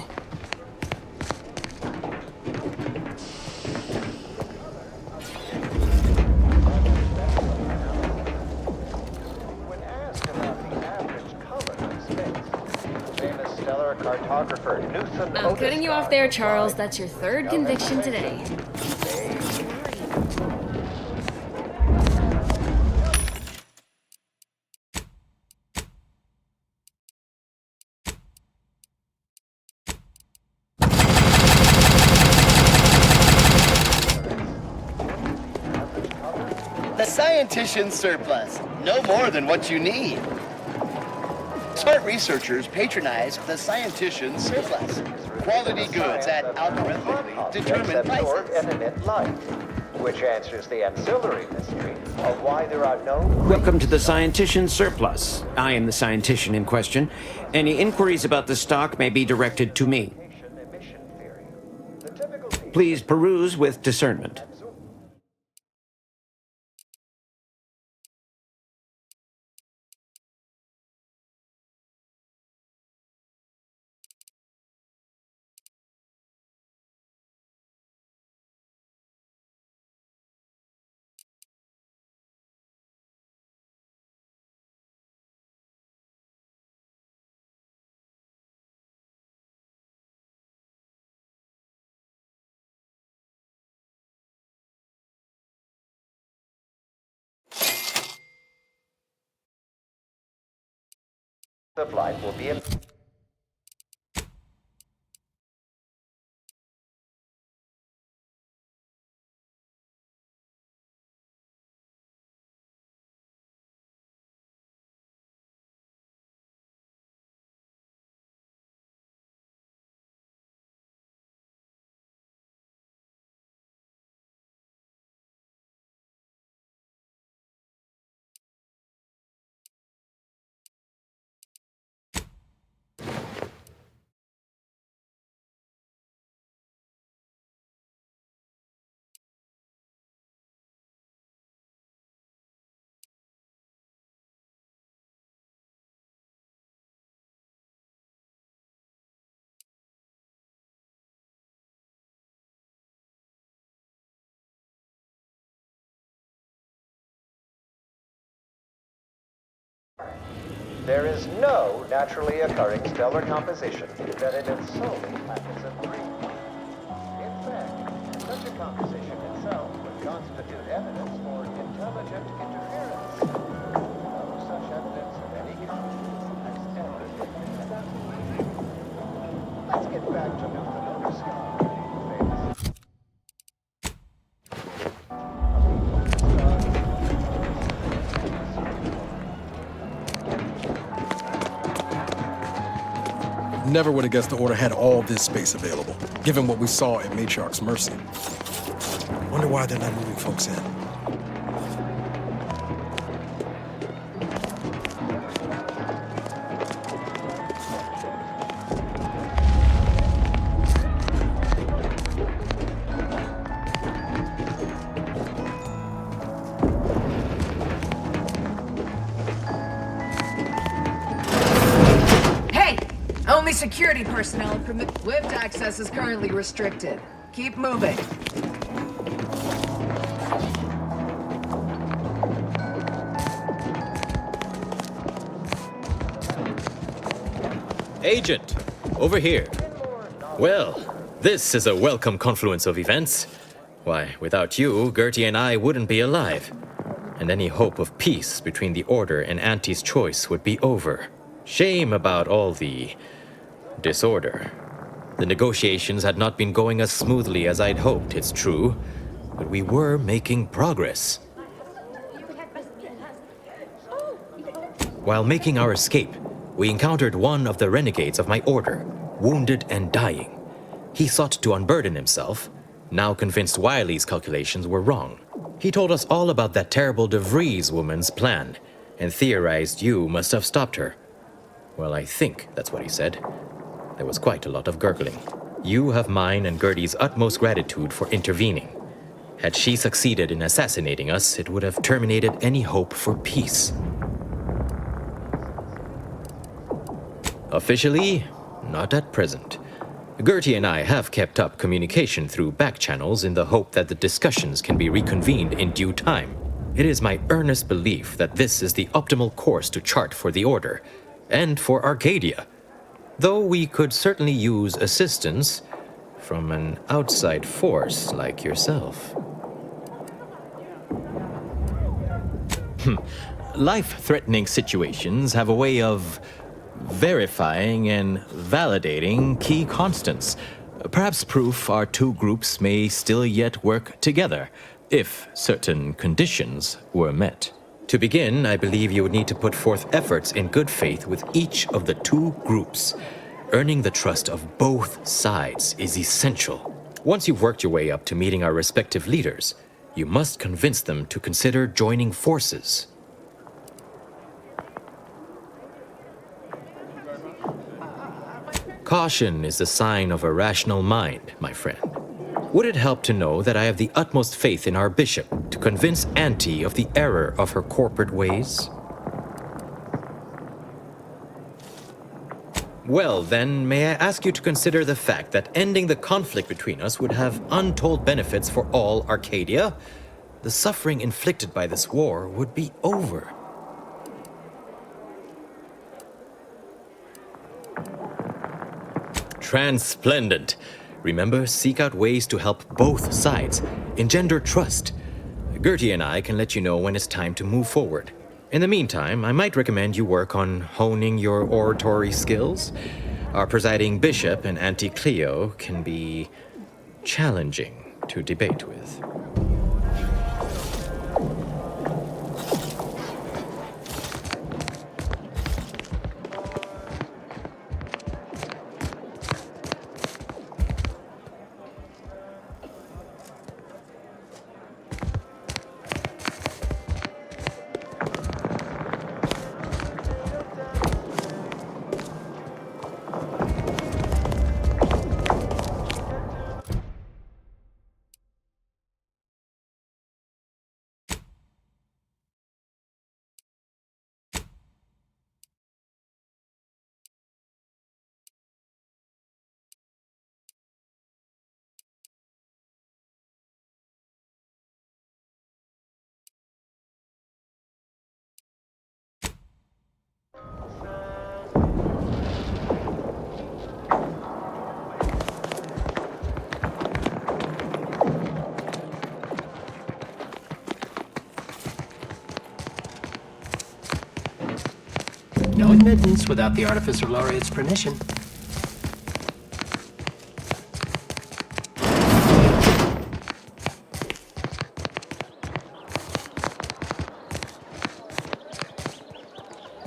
When asked about the average color of space, famous stellar cartographer Newton I'm cutting you off there, Charles. That's your third conviction today. The scientician surplus. No more than what you need. Smart researchers patronize the scientician surplus. Quality goods at algorithmically determined prices. And emit light, which answers the ancillary mystery of why there are no... Welcome to the Scientician Surplus. I am the scientician in question. Any inquiries about the stock may be directed to me. Please peruse with discernment. of life will be in... There is no naturally occurring stellar composition that emits solely packets of green. In fact, such a composition itself would constitute evidence for intelligent interference. never would have guessed the Order had all this space available, given what we saw at Matriarch's Mercy. Wonder why they're not moving folks in. Only security personnel permit. Lift access is currently restricted. Keep moving. Agent, over here. Well, this is a welcome confluence of events. Why, without you, Gertie and I wouldn't be alive. And any hope of peace between the Order and Auntie's choice would be over. Shame about all the disorder. The negotiations had not been going as smoothly as I'd hoped, it's true, but we were making progress. While making our escape, we encountered one of the renegades of my order, wounded and dying. He sought to unburden himself, now convinced Wiley's calculations were wrong. He told us all about that terrible DeVries woman's plan, and theorized you must have stopped her. Well, I think that's what he said. There was quite a lot of gurgling. You have mine and Gertie's utmost gratitude for intervening. Had she succeeded in assassinating us, it would have terminated any hope for peace. Officially, not at present. Gertie and I have kept up communication through back channels in the hope that the discussions can be reconvened in due time. It is my earnest belief that this is the optimal course to chart for the Order, and for Arcadia. Though we could certainly use assistance from an outside force like yourself. Life-threatening situations have a way of verifying and validating key constants. Perhaps proof our two groups may still yet work together, if certain conditions were met. To begin, I believe you would need to put forth efforts in good faith with each of the two groups. Earning the trust of both sides is essential. Once you've worked your way up to meeting our respective leaders, you must convince them to consider joining forces. Caution is the sign of a rational mind, my friend. Would it help to know that I have the utmost faith in our bishop to convince Auntie of the error of her corporate ways? Well, then, may I ask you to consider the fact that ending the conflict between us would have untold benefits for all Arcadia? The suffering inflicted by this war would be over. Transplendent. Remember, seek out ways to help both sides, engender trust. Gertie and I can let you know when it's time to move forward. In the meantime, I might recommend you work on honing your oratory skills. Our presiding bishop and Auntie Cleo can be challenging to debate with. No admittance without the Artificer Laureate's permission.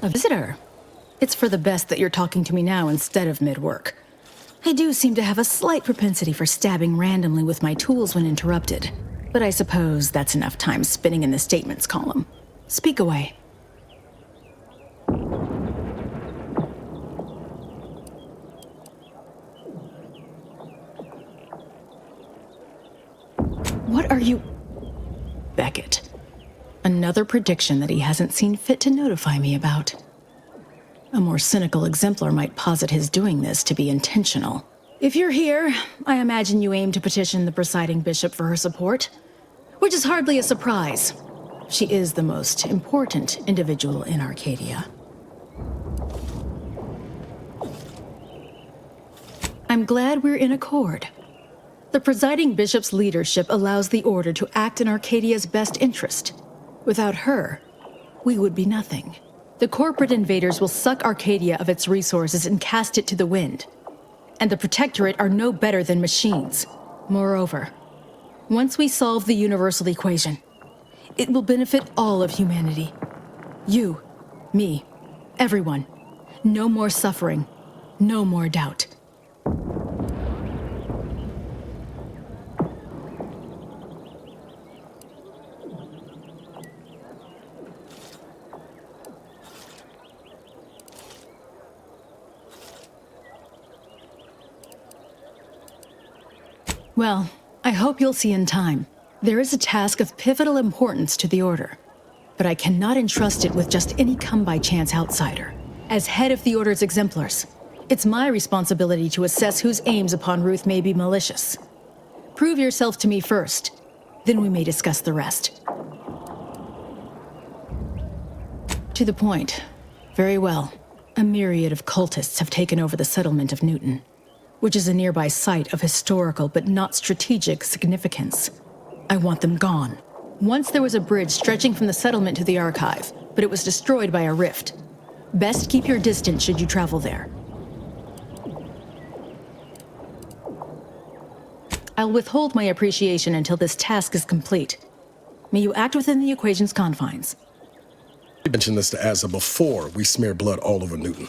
A visitor. It's for the best that you're talking to me now instead of mid-work. I do seem to have a slight propensity for stabbing randomly with my tools when interrupted, but I suppose that's enough time spinning in the statements column. Speak away. What are you... Beckett. Another prediction that he hasn't seen fit to notify me about. A more cynical exemplar might posit his doing this to be intentional. If you're here, I imagine you aim to petition the presiding bishop for her support, which is hardly a surprise. She is the most important individual in Arcadia. I'm glad we're in accord. The presiding bishop's leadership allows the Order to act in Arcadia's best interest. Without her, we would be nothing. The corporate invaders will suck Arcadia of its resources and cast it to the wind. And the Protectorate are no better than machines. Moreover, once we solve the universal equation, it will benefit all of humanity. You, me, everyone. No more suffering, no more doubt. Well, I hope you'll see in time. There is a task of pivotal importance to the Order, but I cannot entrust it with just any come-by-chance outsider. As head of the Order's exemplars, it's my responsibility to assess whose aims upon Ruth may be malicious. Prove yourself to me first, then we may discuss the rest. To the point. Very well. A myriad of cultists have taken over the settlement of Newton, which is a nearby site of historical but not strategic significance. I want them gone. Once there was a bridge stretching from the settlement to the archive, but it was destroyed by a rift. Best keep your distance should you travel there. I'll withhold my appreciation until this task is complete. May you act within the equation's confines. We mentioned this to Asa before we smear blood all over Newton.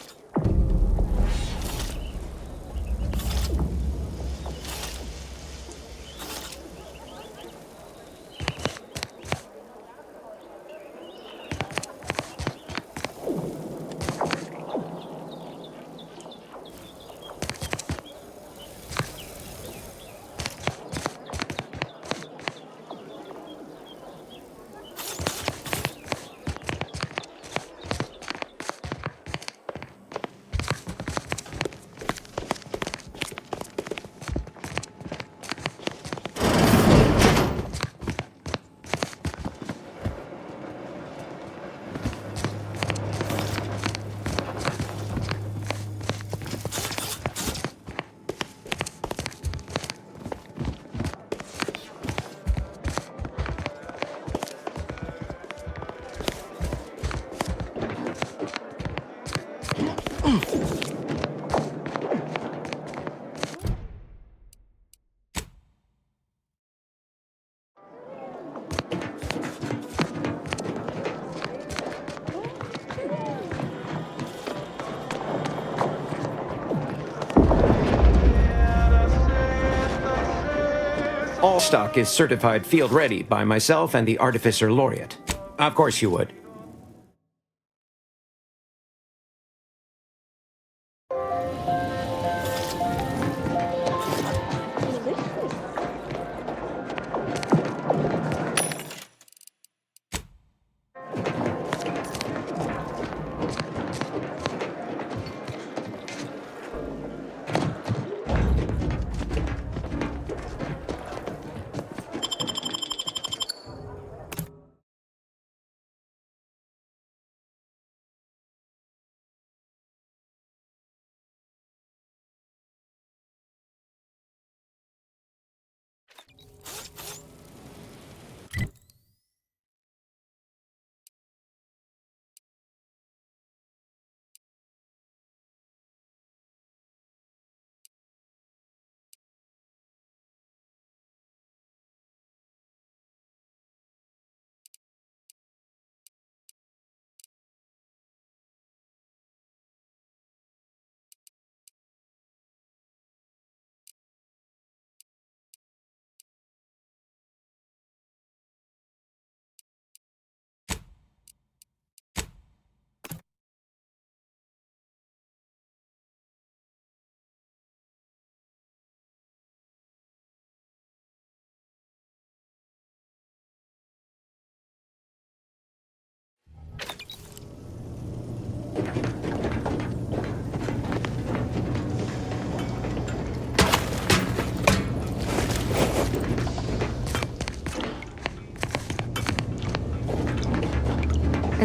All stock is certified field ready by myself and the Artificer Laureate. Of course you would.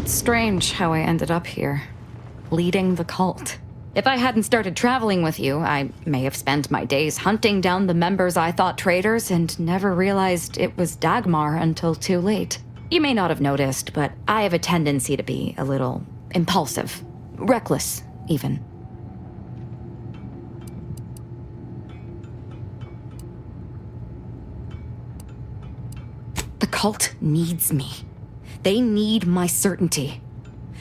It's strange how I ended up here, leading the cult. If I hadn't started traveling with you, I may have spent my days hunting down the members I thought traitors and never realized it was Dagmar until too late. You may not have noticed, but I have a tendency to be a little impulsive, reckless, even. The cult needs me. They need my certainty.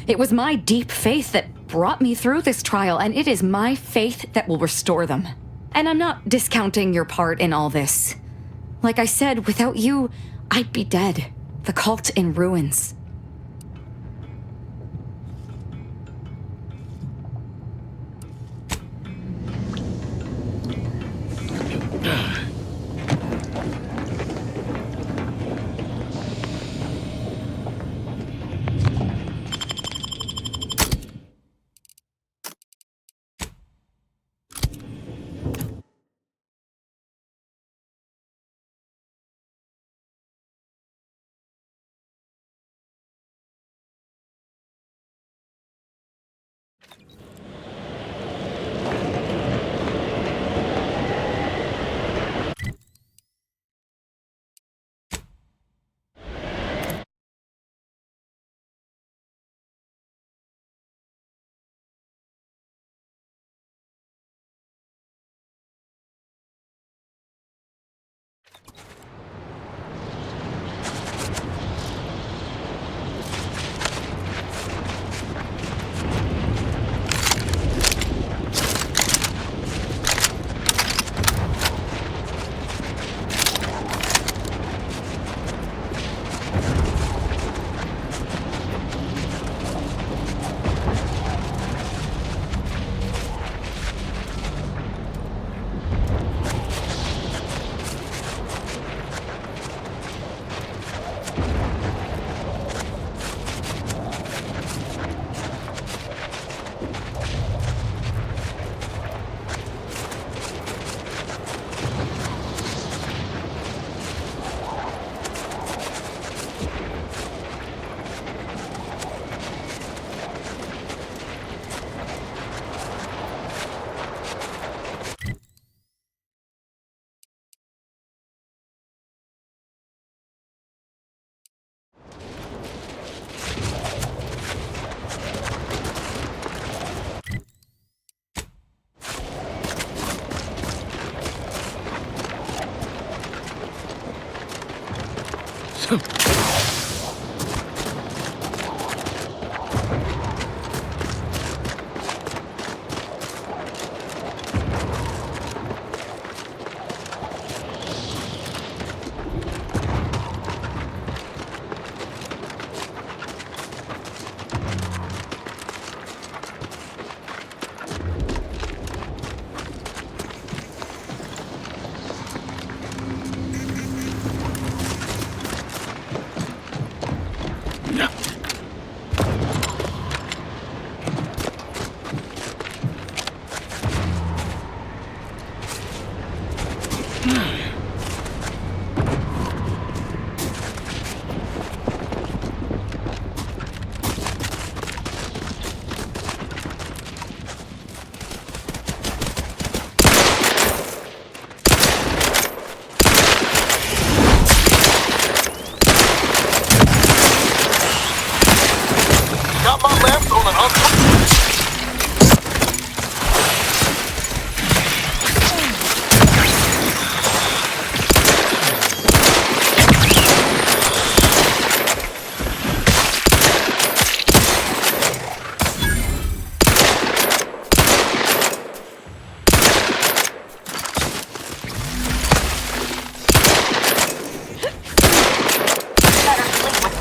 It was my deep faith that brought me through this trial, and it is my faith that will restore them. And I'm not discounting your part in all this. Like I said, without you, I'd be dead. The cult in ruins.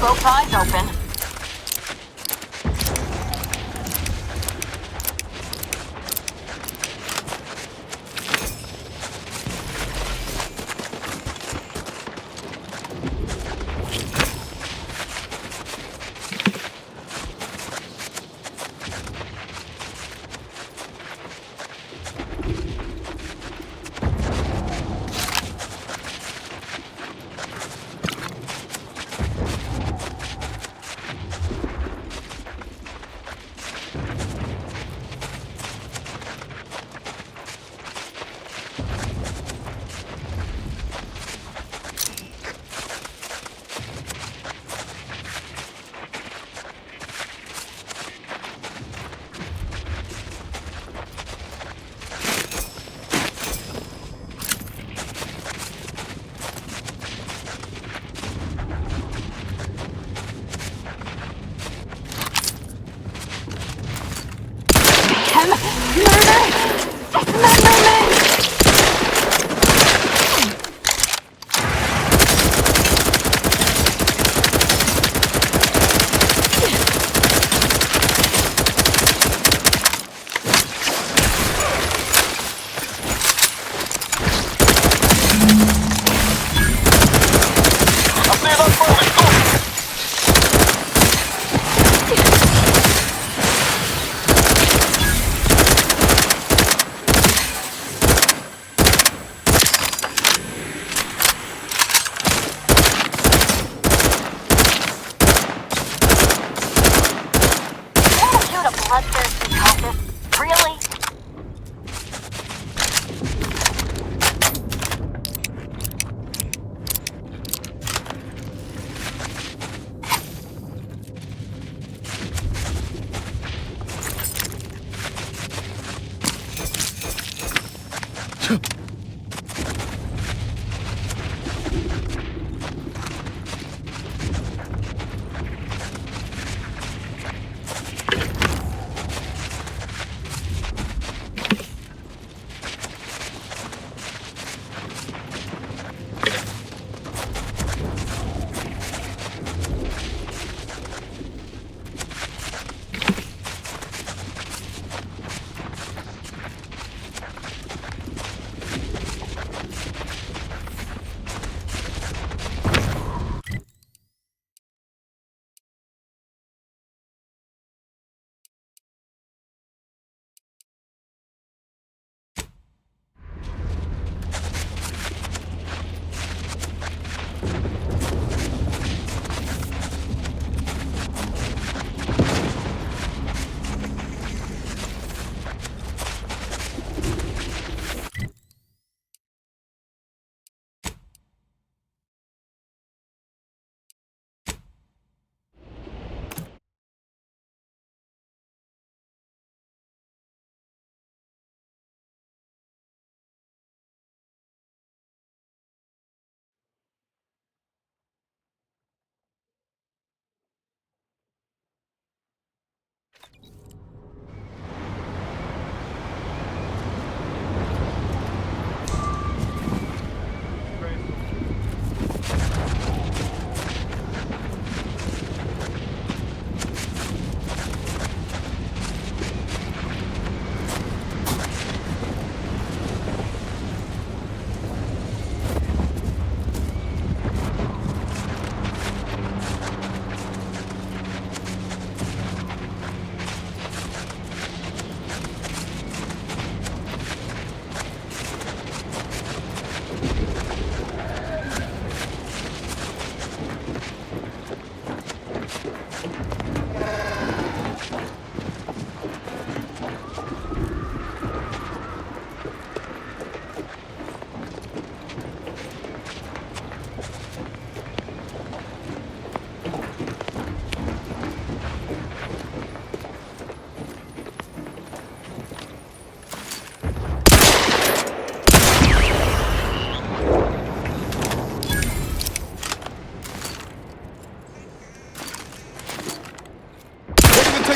Both eyes open.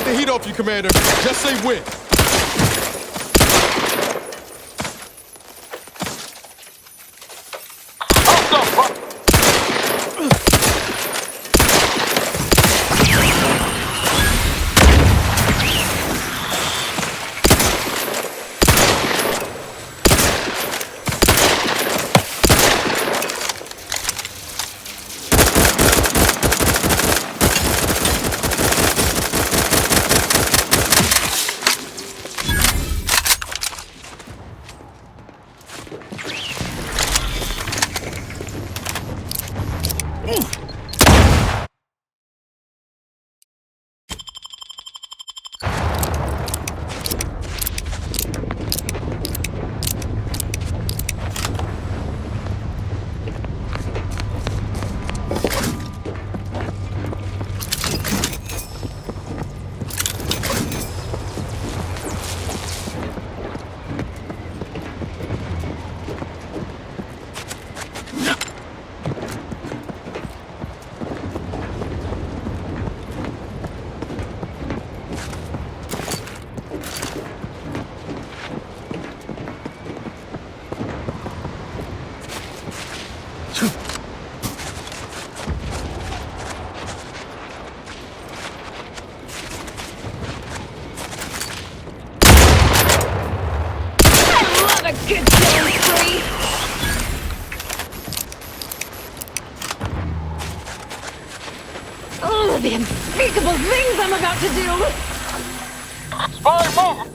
the heat off you, Commander. Just say when. Oh, the unspeakable things I'm about to do! Spy move!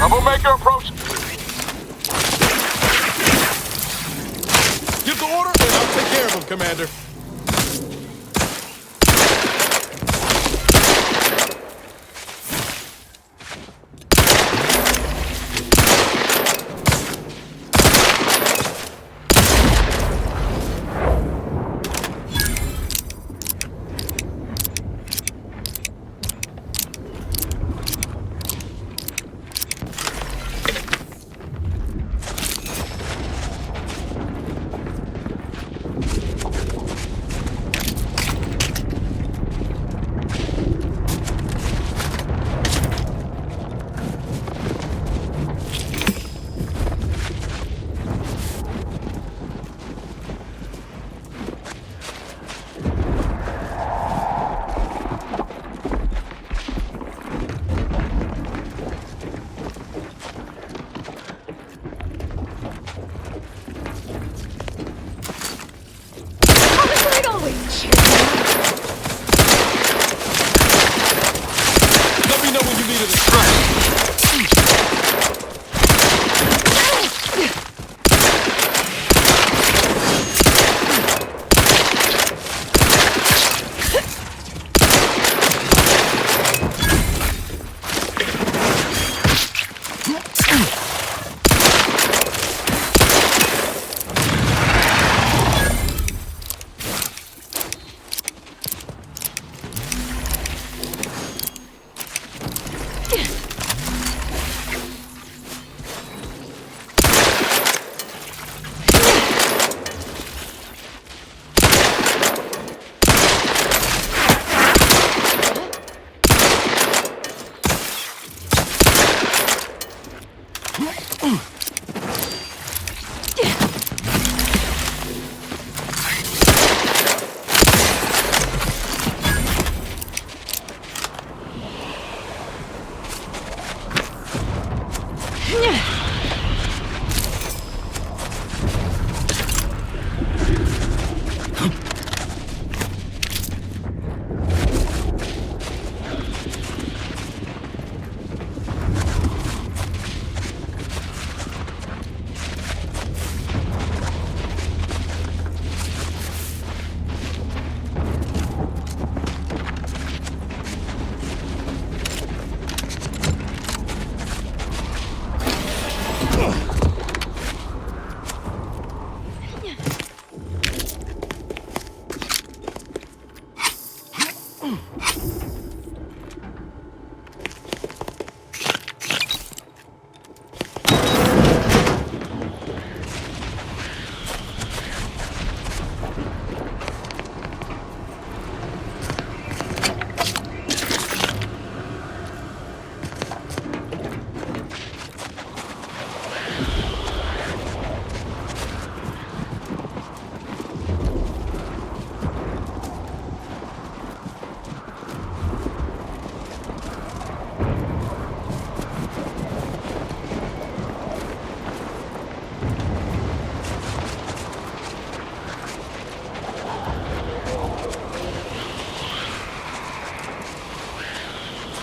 Troublemaker approach. Give the order, and I'll take care of him, Commander.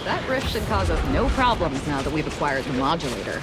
That rift should cause us no problems now that we've acquired the modulator.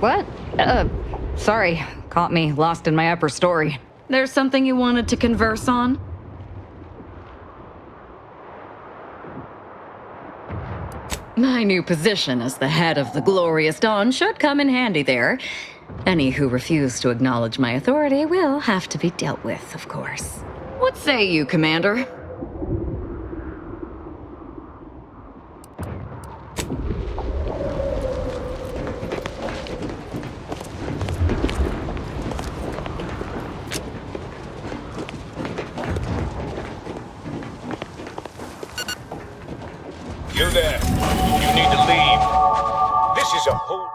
What? Sorry. Caught me lost in my upper story. There's something you wanted to converse on? My new position as the head of the Glorious Dawn should come in handy there. Any who refuse to acknowledge my authority will have to be dealt with, of course. What say you, Commander? You there. You need to leave. This is a whole...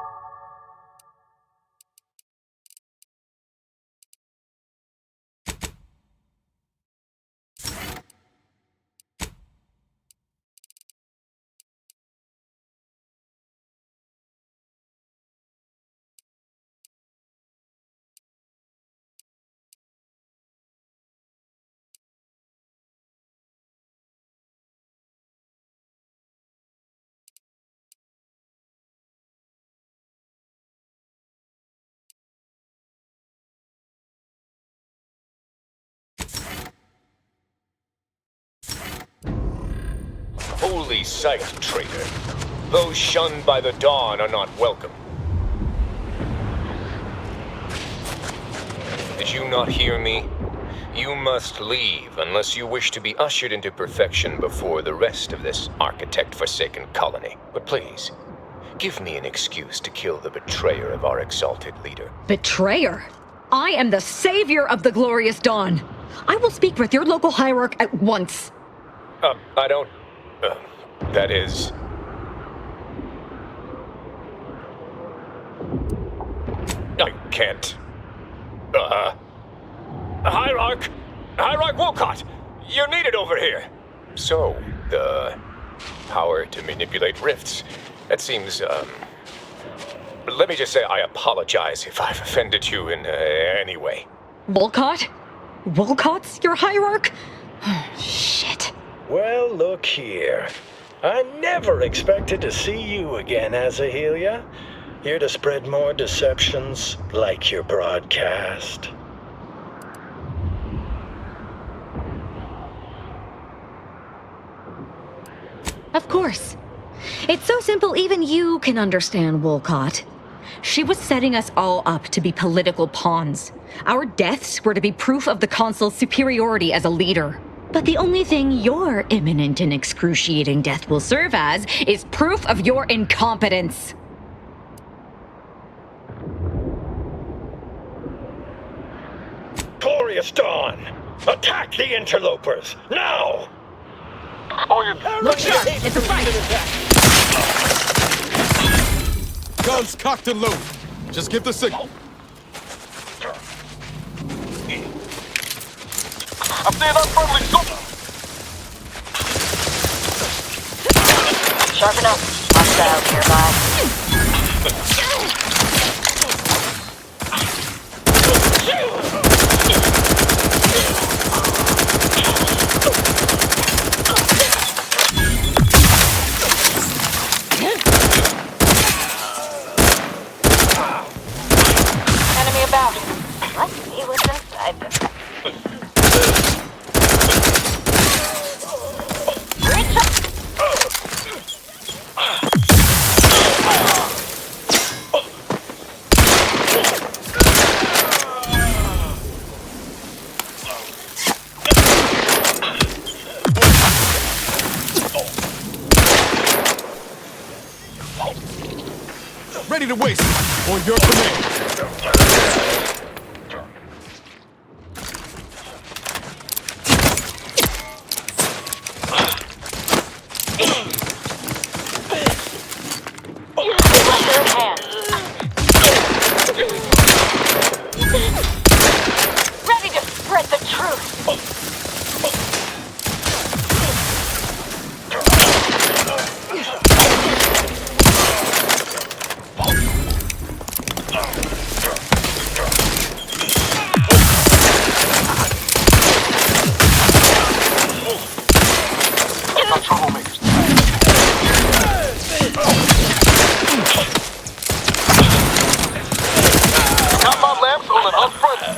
Holy sight, traitor. Those shunned by the Dawn are not welcome. Did you not hear me? You must leave unless you wish to be ushered into perfection before the rest of this architect-forsaken colony. But please, give me an excuse to kill the betrayer of our exalted leader. Betrayer? I am the savior of the Glorious Dawn. I will speak with your local hierarch at once. I don't... that is... I can't... Hierarch! Hierarch Wolcott! You're needed over here! So, the power to manipulate rifts. That seems, Let me just say I apologize if I've offended you in any way. Wolcott? Wolcott's your hierarch? Shit. Well, look here. I never expected to see you again, Azahelia. Here to spread more deceptions like your broadcast. Of course. It's so simple even you can understand, Wolcott. She was setting us all up to be political pawns. Our deaths were to be proof of the Consul's superiority as a leader. But the only thing your imminent and excruciating death will serve as is proof of your incompetence. Glorious Dawn! Attack the interlopers! Now! Look sharp! It's a fight! Guns cocked and loaded. Just give the signal. I'm seeing unfriendly soldiers. Sharpen up. Hostile nearby. Enemy about. Let's see what's inside this. Reach up. Ready to waste it. On your command. Ready to spread the truth. Troublemakers. Got my lamps on an unfriendly.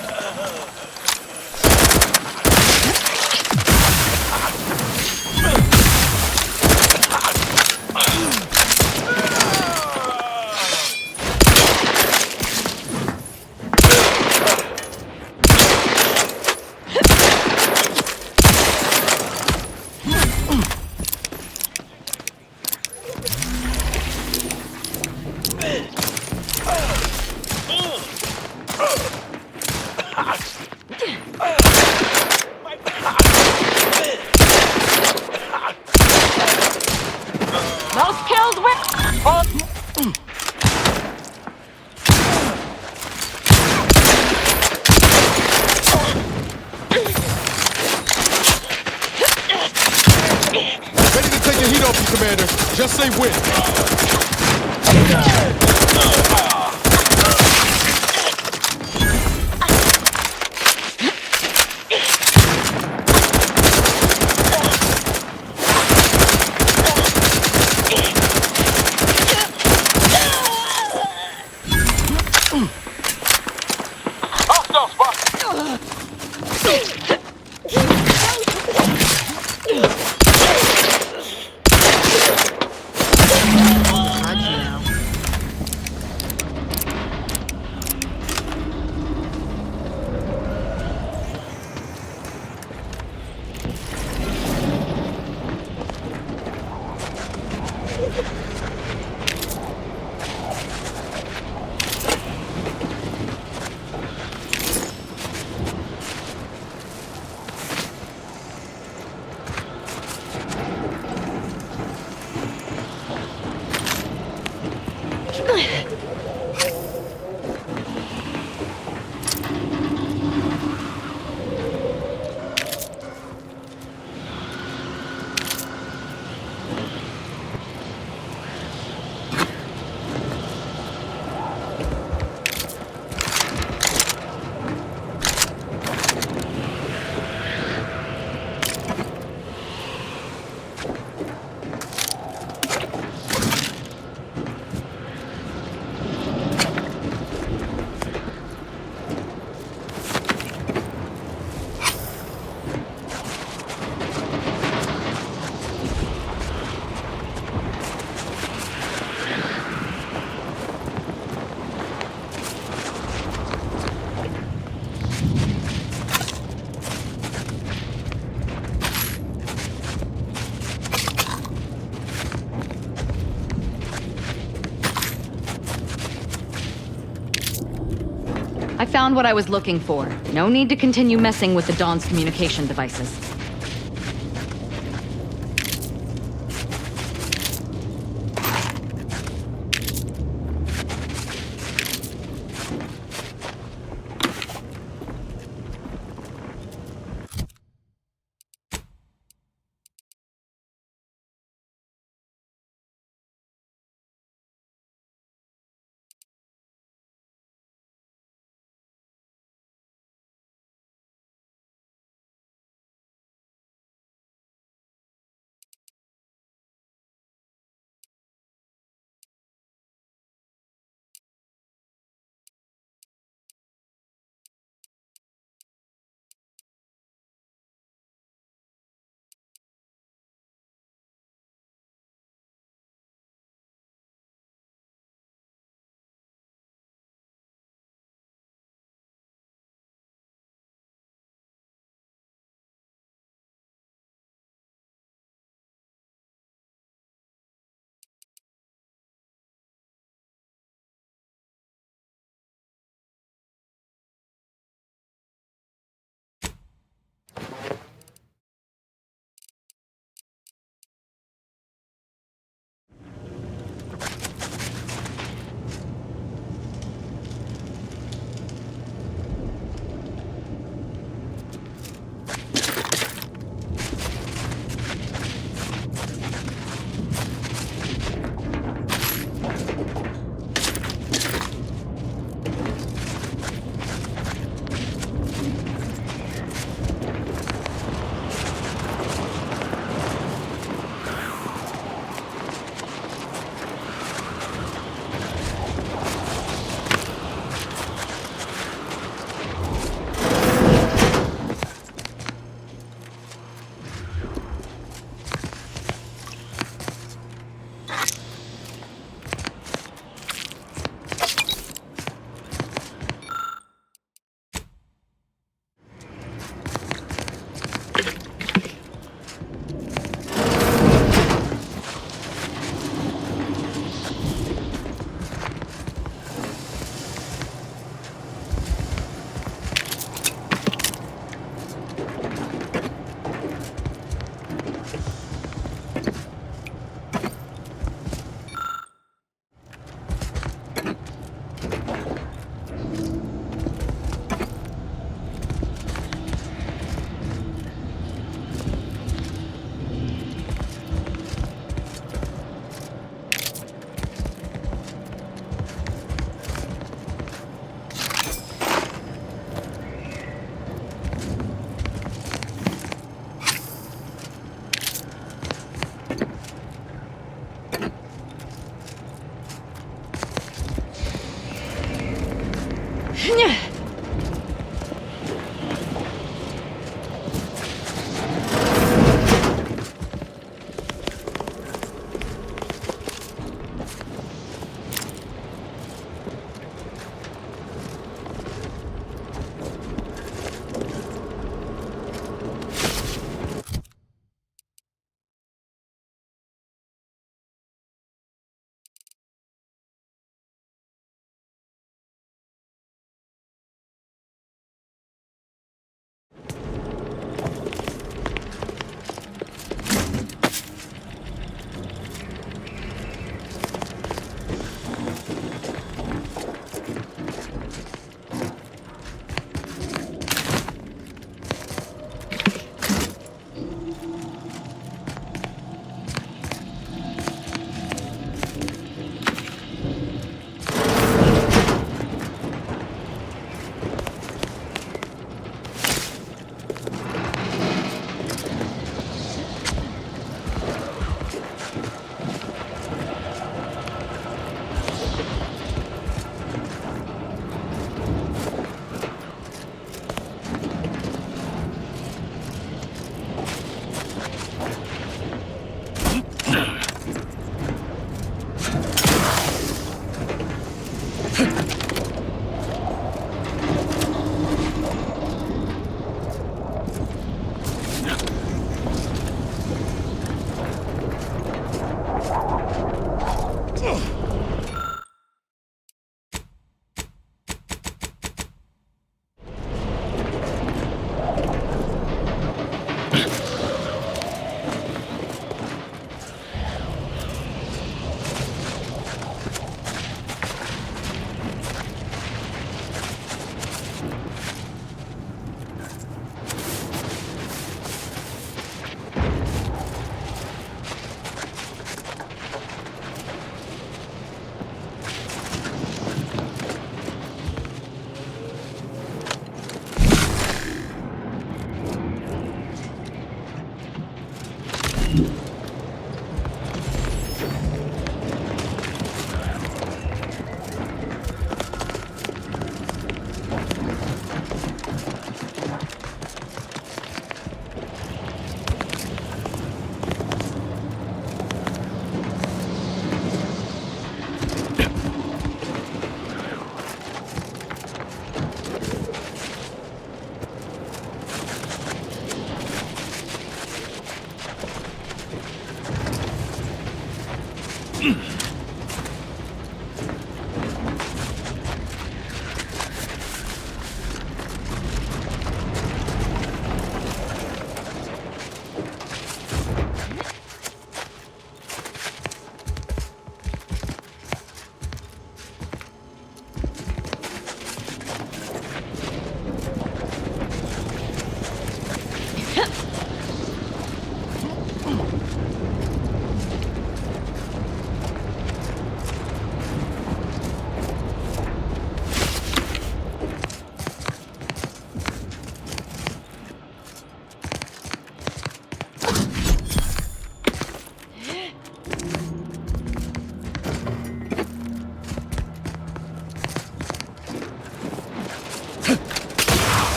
Most kills with. Ready to take your heat off you, Commander. Just say when. Hostile spot. I found what I was looking for. No need to continue messing with the Dawn's communication devices.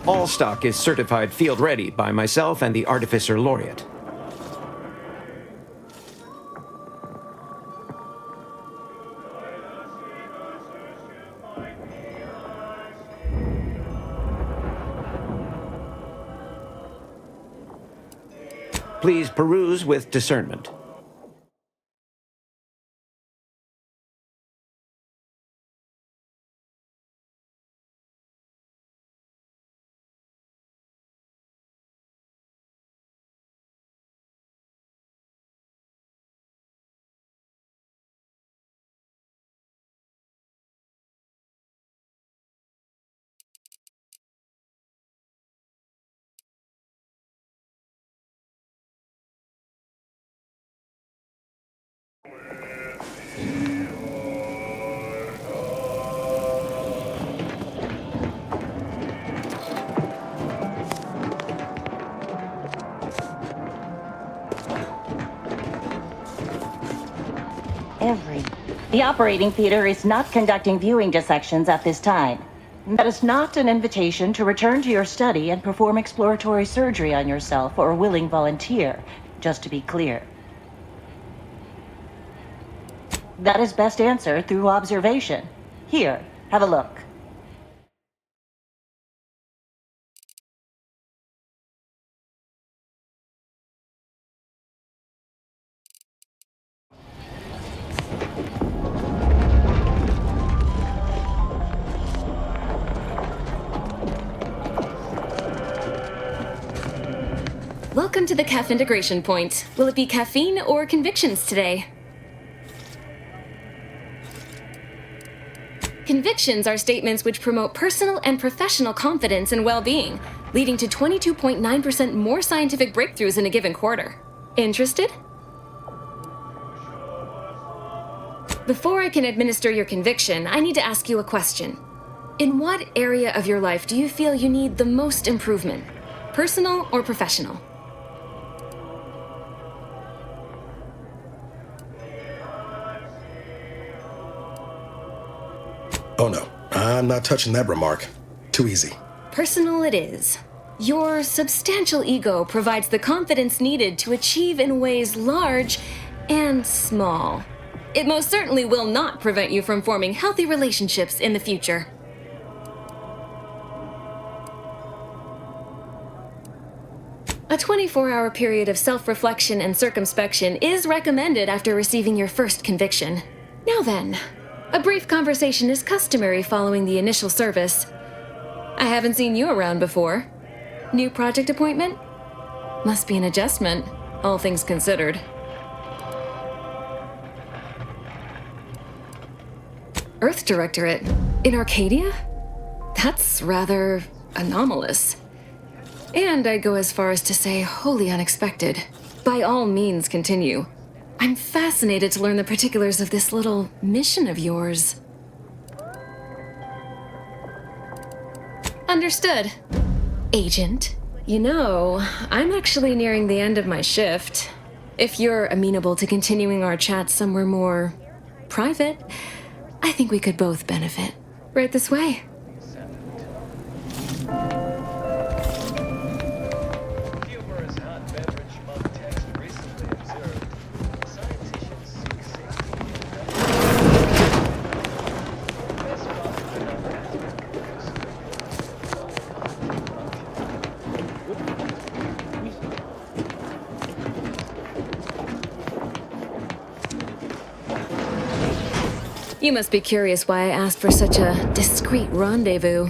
All stock is certified field ready by myself and the Artificer Laureate. Please peruse with discernment. The operating theater is not conducting viewing dissections at this time. That is not an invitation to return to your study and perform exploratory surgery on yourself or a willing volunteer, just to be clear. That is best answered through observation. Here, have a look. Welcome to the CAF integration point. Will it be caffeine or convictions today? Convictions are statements which promote personal and professional confidence and well-being, leading to 22.9% more scientific breakthroughs in a given quarter. Interested? Before I can administer your conviction, I need to ask you a question. In what area of your life do you feel you need the most improvement? Personal or professional? Oh no, I'm not touching that remark. Too easy. Personal it is. Your substantial ego provides the confidence needed to achieve in ways large and small. It most certainly will not prevent you from forming healthy relationships in the future. A 24-hour period of self-reflection and circumspection is recommended after receiving your first conviction. Now then, a brief conversation is customary following the initial service. I haven't seen you around before. New project appointment? Must be an adjustment, all things considered. Earth Directorate? In Arcadia? That's rather anomalous. And I'd go as far as to say wholly unexpected. By all means, continue. I'm fascinated to learn the particulars of this little mission of yours. Understood. Agent. You know, I'm actually nearing the end of my shift. If you're amenable to continuing our chat somewhere more private, I think we could both benefit. Right this way. You must be curious why I asked for such a discreet rendezvous.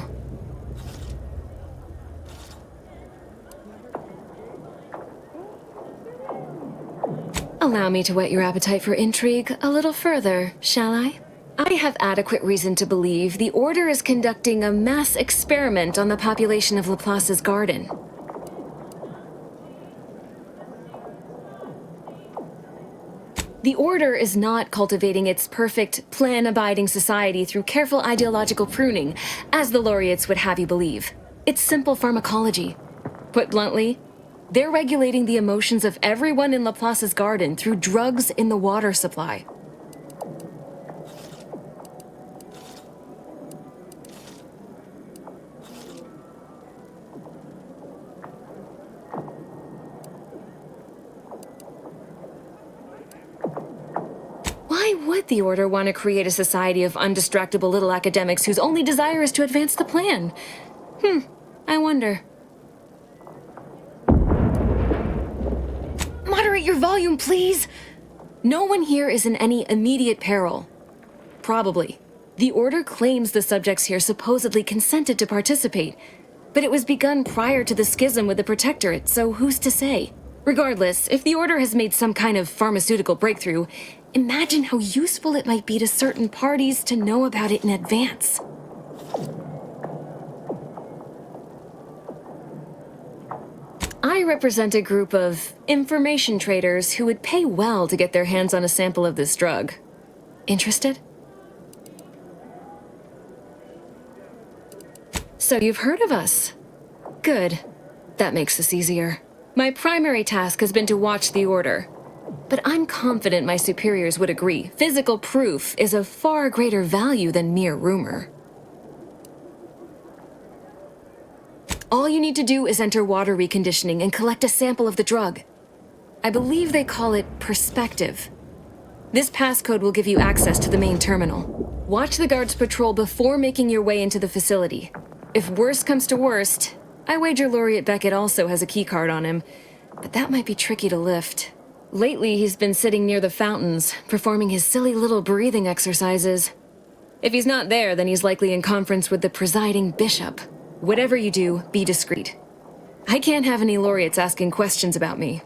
Allow me to whet your appetite for intrigue a little further, shall I? I have adequate reason to believe the Order is conducting a mass experiment on the population of Laplace's garden. The Order is not cultivating its perfect, plan-abiding society through careful ideological pruning, as the laureates would have you believe. It's simple pharmacology. Put bluntly, they're regulating the emotions of everyone in Laplace's garden through drugs in the water supply. Why would the Order want to create a society of undistractable little academics whose only desire is to advance the plan? I wonder. Moderate your volume, please! No one here is in any immediate peril. Probably. The Order claims the subjects here supposedly consented to participate, but it was begun prior to the schism with the Protectorate, so who's to say? Regardless, if the Order has made some kind of pharmaceutical breakthrough, imagine how useful it might be to certain parties to know about it in advance. I represent a group of information traders who would pay well to get their hands on a sample of this drug. Interested? So you've heard of us. Good. That makes this easier. My primary task has been to watch the Order. But I'm confident my superiors would agree. Physical proof is of far greater value than mere rumor. All you need to do is enter water reconditioning and collect a sample of the drug. I believe they call it perspective. This passcode will give you access to the main terminal. Watch the guards patrol before making your way into the facility. If worst comes to worst, I wager Laureate Beckett also has a keycard on him, but that might be tricky to lift. Lately, he's been sitting near the fountains, performing his silly little breathing exercises. If he's not there, then he's likely in conference with the presiding bishop. Whatever you do, be discreet. I can't have any laureates asking questions about me.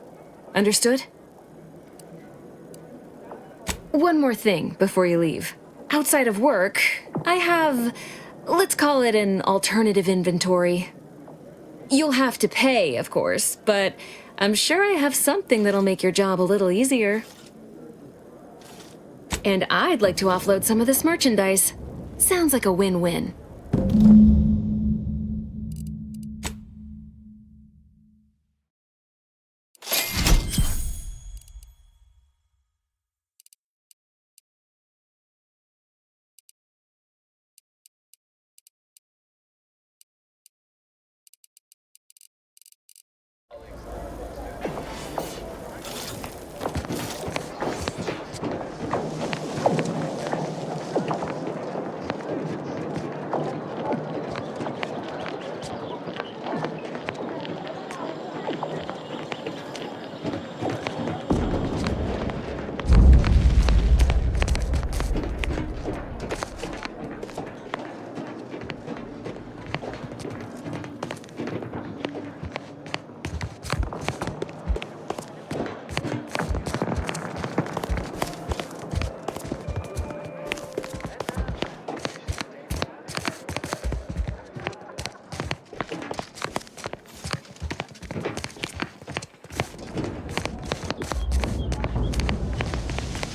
Understood? One more thing before you leave. Outside of work, I have, let's call it an alternative inventory. You'll have to pay, of course, but I'm sure I have something that'll make your job a little easier. And I'd like to offload some of this merchandise. Sounds like a win-win.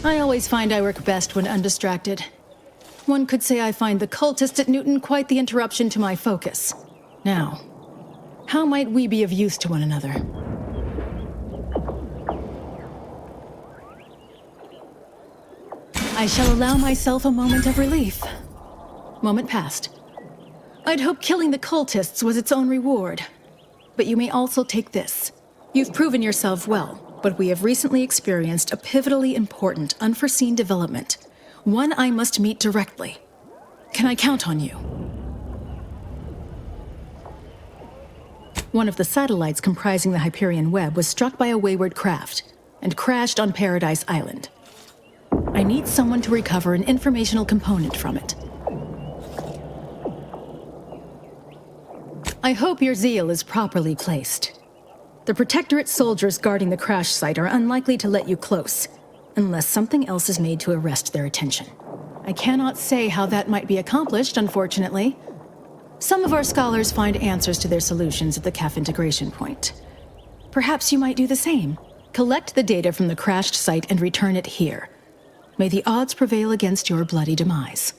I always find I work best when undistracted. One could say I find the cultist at Newton quite the interruption to my focus. Now, how might we be of use to one another? I shall allow myself a moment of relief. Moment passed. I'd hoped killing the cultists was its own reward. But you may also take this. You've proven yourself well. But we have recently experienced a pivotally important, unforeseen development. One I must meet directly. Can I count on you? One of the satellites comprising the Hyperion web was struck by a wayward craft and crashed on Paradise Island. I need someone to recover an informational component from it. I hope your zeal is properly placed. The Protectorate soldiers guarding the crash site are unlikely to let you close, unless something else is made to arrest their attention. I cannot say how that might be accomplished, unfortunately. Some of our scholars find answers to their solutions at the CAF integration point. Perhaps you might do the same. Collect the data from the crashed site and return it here. May the odds prevail against your bloody demise.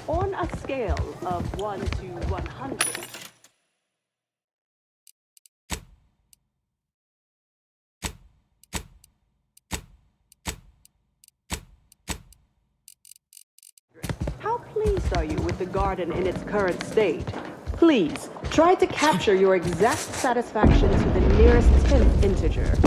On a scale of 1 to 100. How pleased are you with the garden in its current state? Please, try to capture your exact satisfaction to the nearest 10th integer.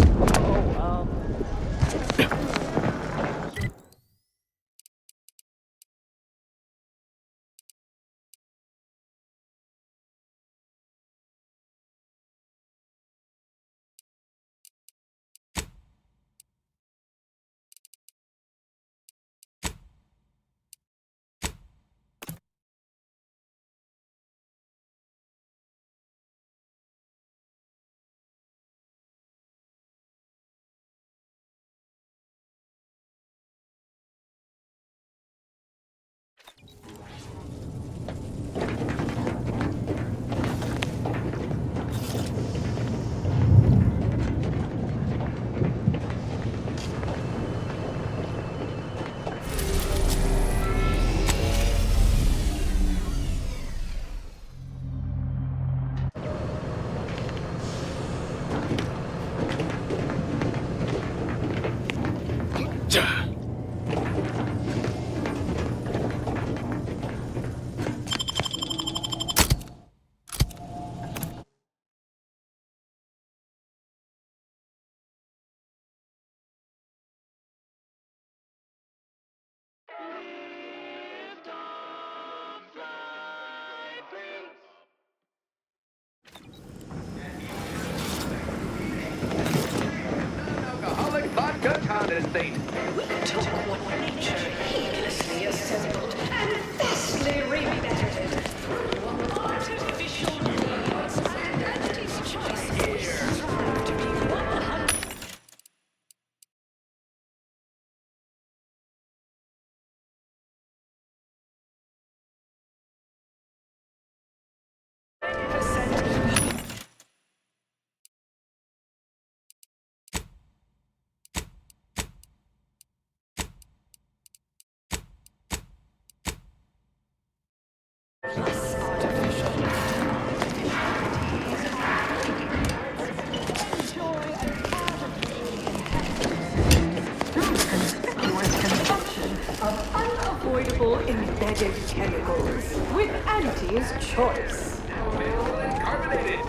Alcoholic vodka condensate. We took what nature heedlessly assembled and vastly rebettered it through artificial means, and its choices strive to be 100. Of unavoidable embedded chemicals with Auntie's choice. Carbonated.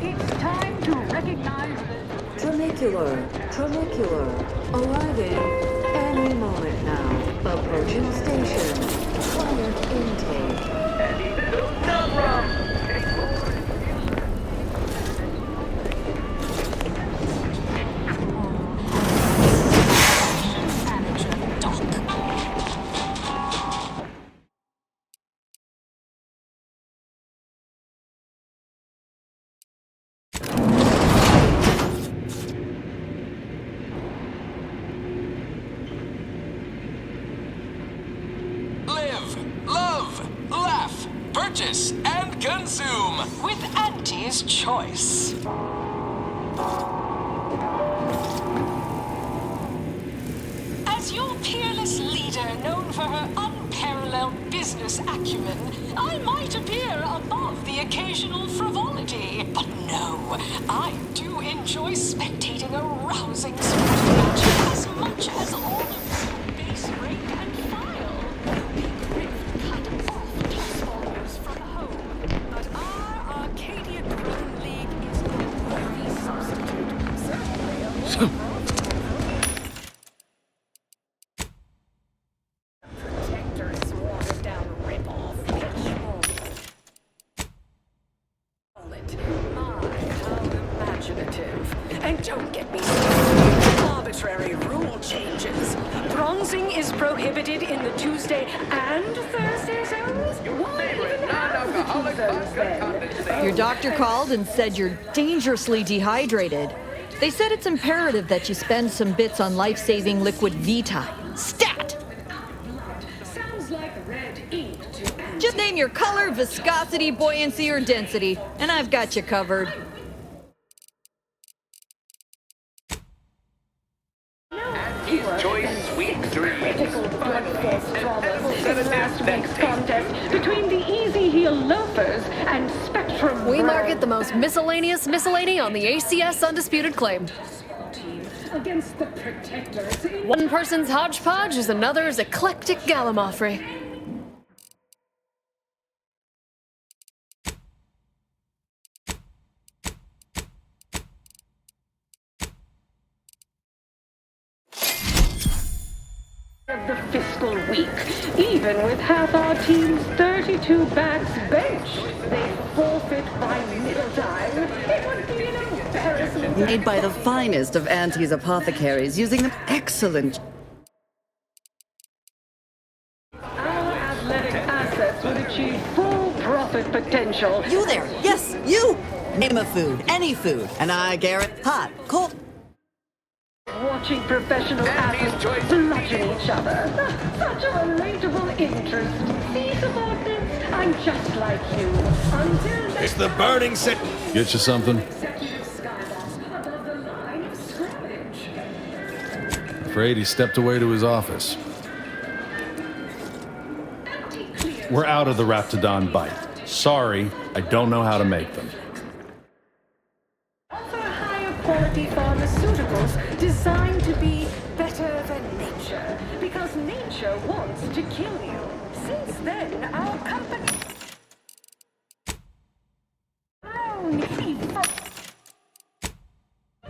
It's time to recognize the Tramacular, arriving any moment now. Approaching station. Quiet intake. Purchase and consume with Auntie's choice. As your peerless leader, known for her unparalleled business acumen, I might appear above the occasional frivolity. But no, I do enjoy spectating a rousing sporting match as much as all of your base rank and file. Cut off plus volumes from home. But our Arcadia Drone League is a worthy substitute. Certainly a more protector's watered down rip-off my, how imaginative. And don't get me started. Carousing is prohibited in the Tuesday and Thursday zones? Why even have the two zones then? Your doctor called and said you're dangerously dehydrated. They said it's imperative that you spend some bits on life-saving liquid Vitae. Stat! Sounds like red ink to Andy. Just name your color, viscosity, buoyancy, or density, and I've got you covered. Andy's Choice Sweet Dreams. Critical blood force dramas in last week's contest between the Easy Heel Loafers and Spectrum. We market the most miscellaneous miscellany on the ACS Undisputed Claim. Against the Protectors. One person's hodgepodge is another's eclectic gallimaufry. Of the fiscal week, even with half our team's 32 backs benched, they forfeit by middle time. It would be an embarrassment. Made by the finest of Auntie's apothecaries, using an excellent... Our athletic assets would achieve full profit potential. You there! Yes, you! Name a food, any food, and I guarantee hot, cold... Watching professional athletes bludgeon each other. Such a relatable interest. See, subordinates, I'm just like you. Until It's the burning set. Get you something? above the line of scrimmage. Afraid he stepped away to his office. We're out of the Raptidon bite. Sorry, I don't know how to make them. Offer higher quality pharmaceuticals designed to be better than nature, because nature wants to kill you. Since then, our company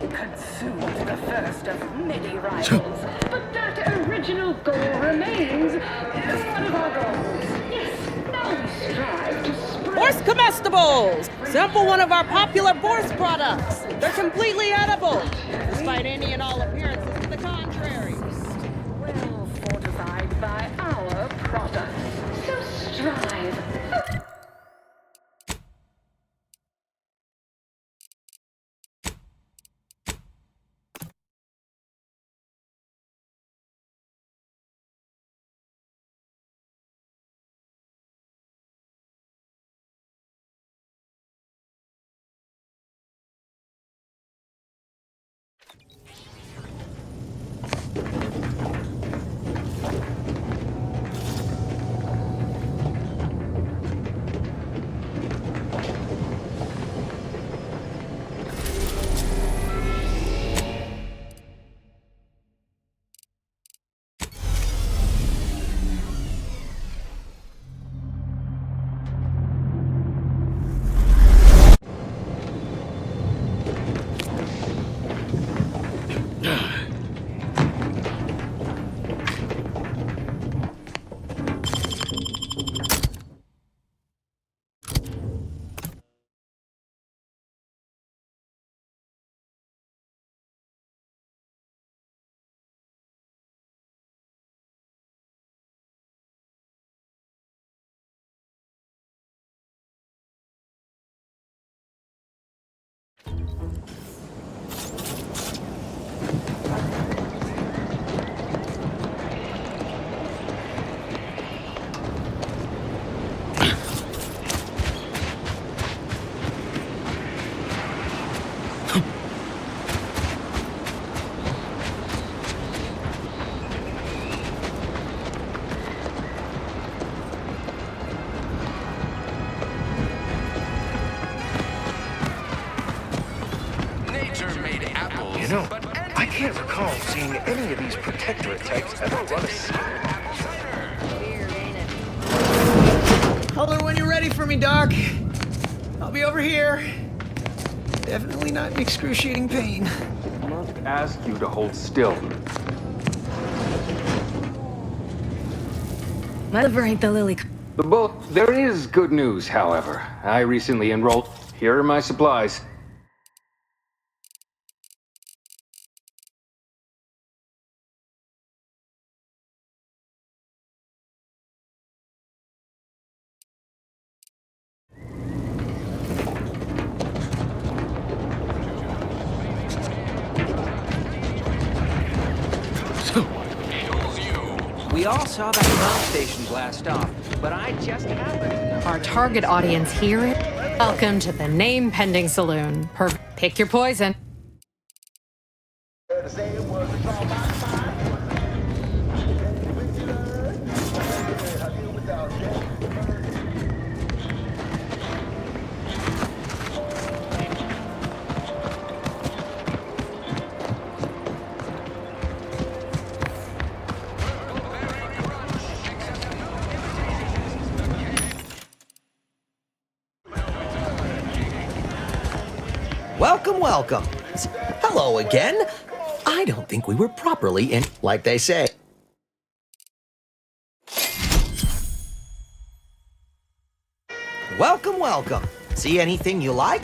consumed the first of many rivals, but that original goal remains one of our goals. Yes, now we strive to spread. Borscht comestibles! Sample one of our popular Borscht products. They're completely edible, despite any and all appearances to the contrary. Well fortified by our products. So strive. I can't recall seeing any of these protectorate types ever run a scene. Holler when you're ready for me, Doc. I'll be over here. Definitely not in excruciating pain. I must ask you to hold still. My liver ain't the lily. There is good news, however. I recently enrolled. Here are my supplies. We all saw that ground station blast off, but I just happened to know. Our target audience hear it? Welcome to the name-pending saloon. Pick your poison. Welcome, welcome. Hello again. I don't think we were properly in, like they say. Welcome, welcome. See anything you like?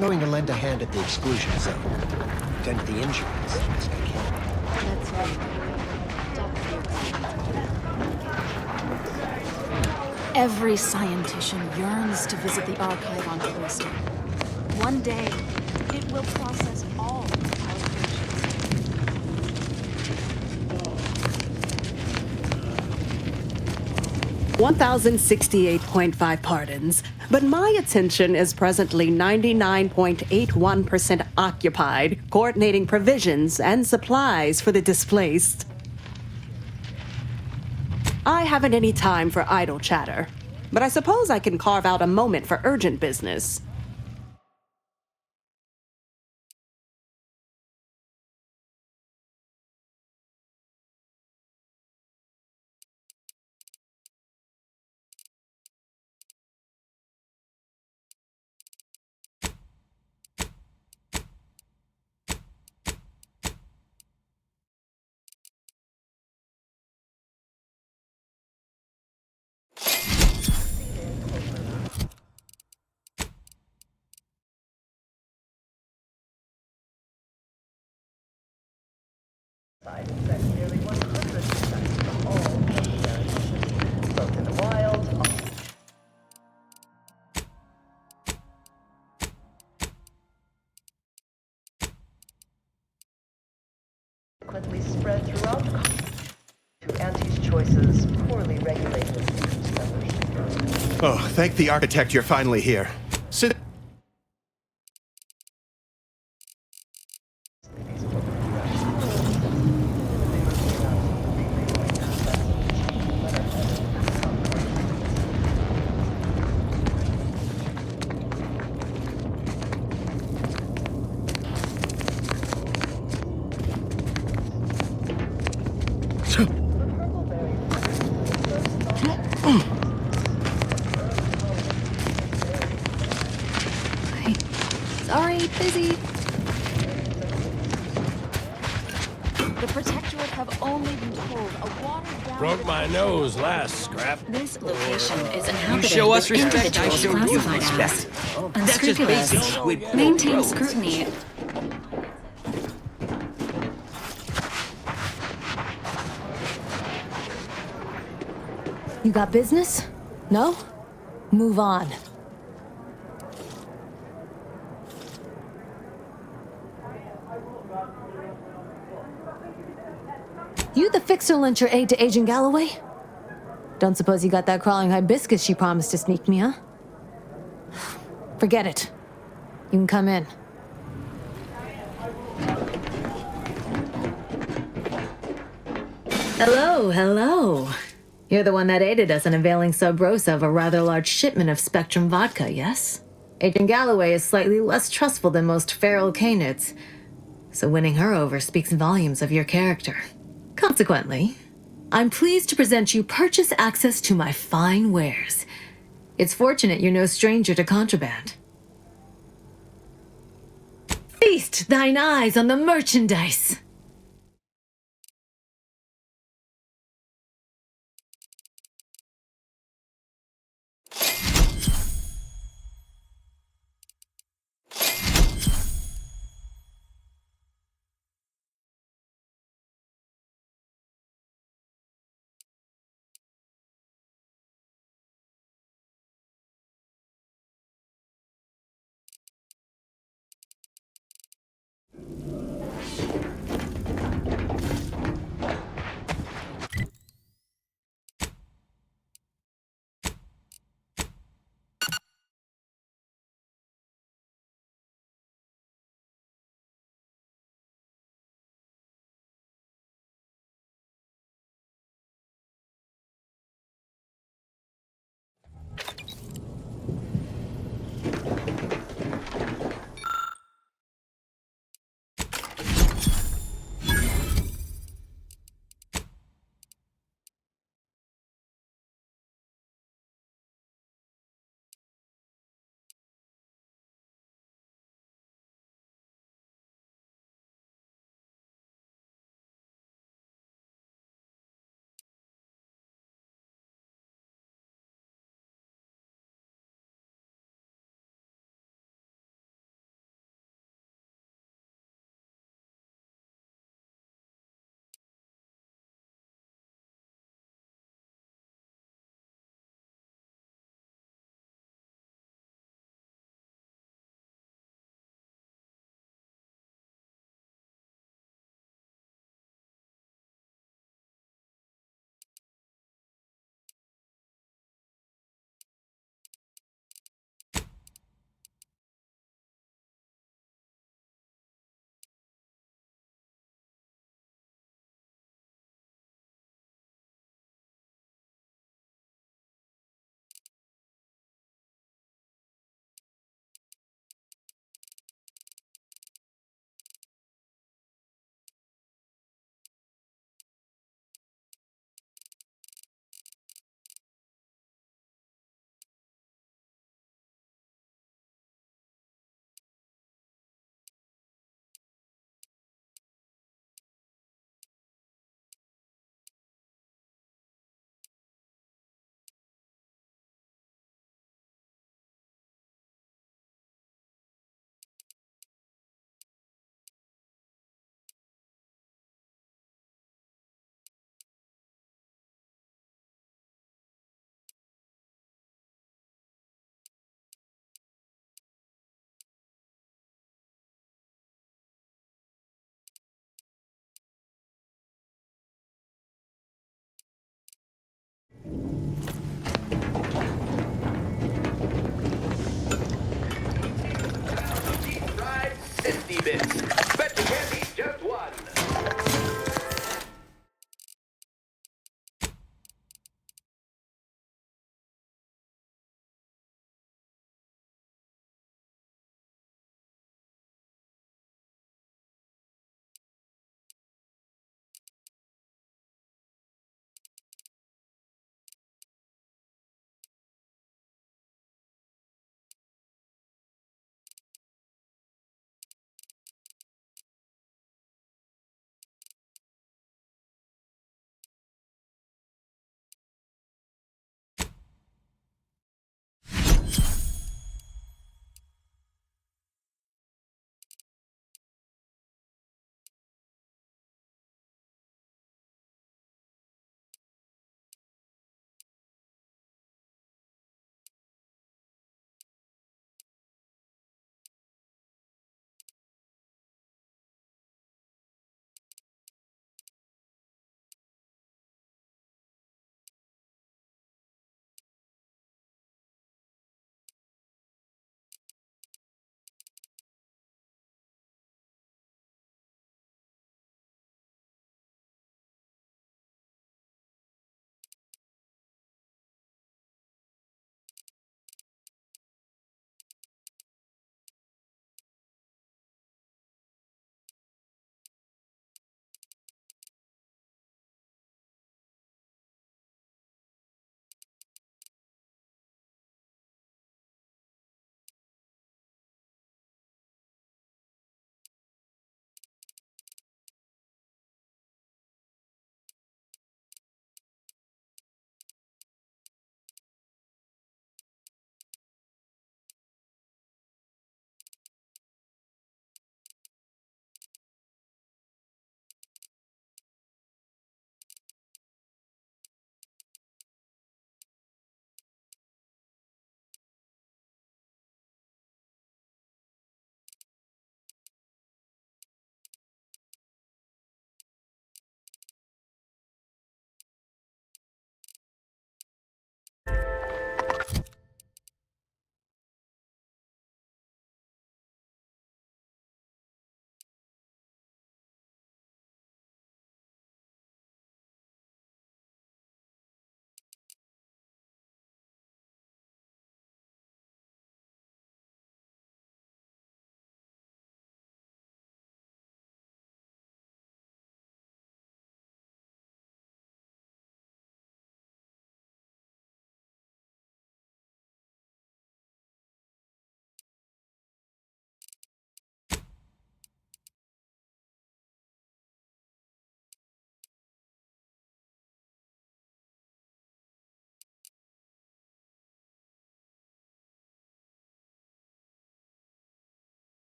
knowing to lend a hand at the exclusion zone. Tend to the injuries as I can. That's right. Every scientician yearns to visit the archive on Callisto. One day, it will process all of our creations. 1,068.5 pardons, but my attention is presently 99.81% occupied, coordinating provisions and supplies for the displaced. I haven't any time for idle chatter, but I suppose I can carve out a moment for urgent business. Consequently spread throughout the to Auntie's choices, poorly regulated membership. Oh, thank the architect you're finally here. Sit. Sorry, busy. The Protectorate have only been told a watered-down... Broke my nose last, Scrap. This location is You inhabited show us with respect, I individuals show you classified as respect. That's just unscrupulous. basic squid pro. Maintain scrutiny. You got business? No? Move on. You the fixer lent your aid to Agent Galloway? Don't suppose you got that crawling hibiscus she promised to sneak me, huh? Forget it. You can come in. Hello, hello. You're the one that aided us in availing Sub Rosa of a rather large shipment of Spectrum vodka, yes? Agent Galloway is slightly less trustful than most feral canids, so winning her over speaks volumes of your character. Consequently, I'm pleased to present you purchase access to my fine wares. It's fortunate you're no stranger to contraband. Feast thine eyes on the merchandise!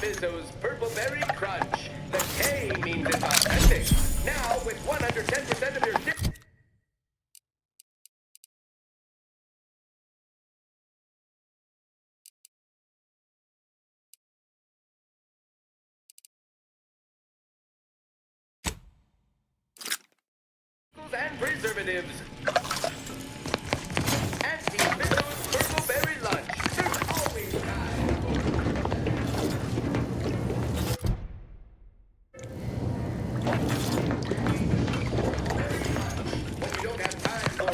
Fizzo's Purple Berry Crunch. The K means it's authentic. Now with 110% of your and preservatives. Auntie Fizzo's Purple Berry Lunch. There's always time when you don't have time for.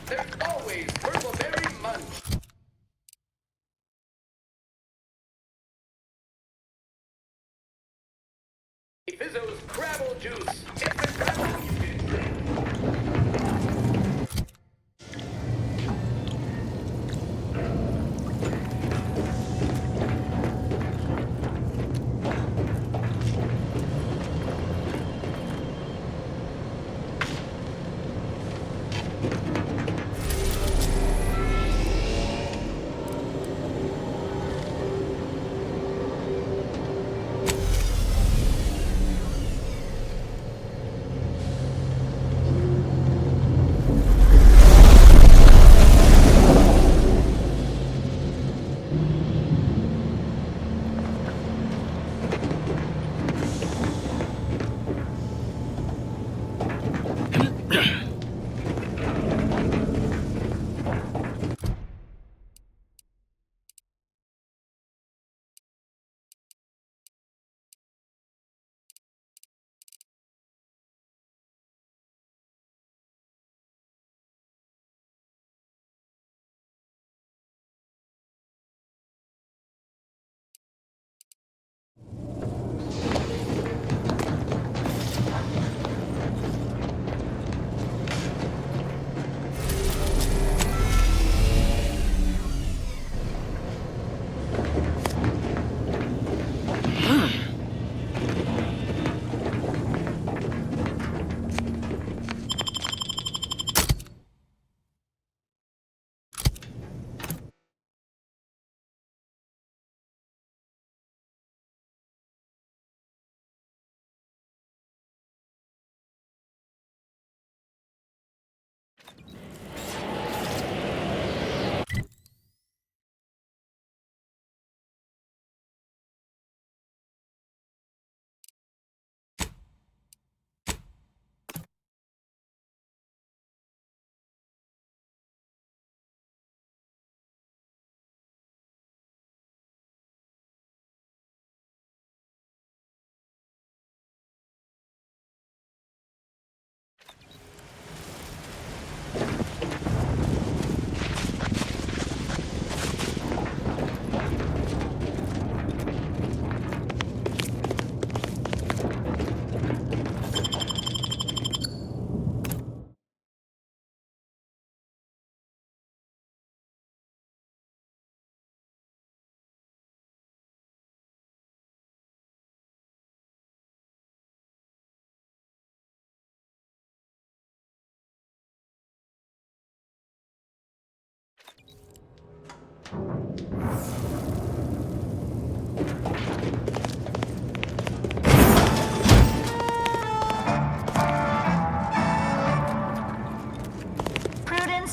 There's always Purple Berry Munch. Fizzo's Gravel Juice. It's the gravel you can drink.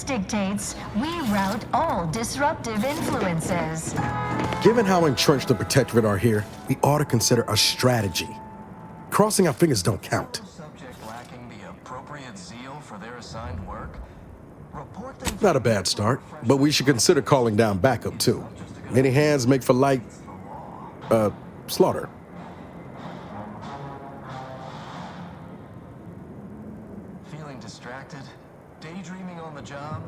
Dictates we rout all disruptive influences. Given how entrenched the Protectorate are here, we ought to consider a strategy. Crossing our fingers don't count. Subject lacking the appropriate zeal for their assigned work. Report them. Not a bad start, but we should consider calling down backup too. Many hands make for light, slaughter. Feeling distracted? Daydreaming on the job?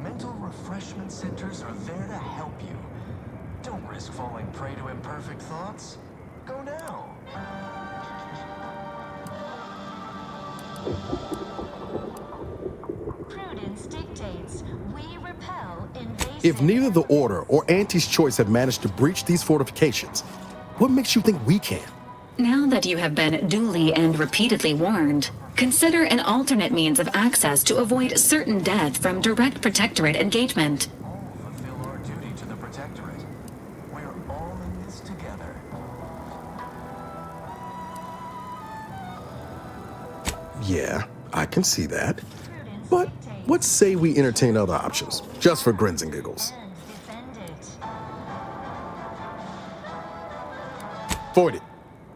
Mental refreshment centers are there to help you. Don't risk falling prey to imperfect thoughts. Prudence dictates we repel invasive. If neither the Order or Auntie's Choice have managed to breach these fortifications, what makes you think we can? Now that you have been duly and repeatedly warned, consider an alternate means of access to avoid certain death from direct Protectorate engagement. Fulfill our duty to the Protectorate. We're all in this together. Yeah, I can see that. But what say we entertain other options, just for grins and giggles? Void it.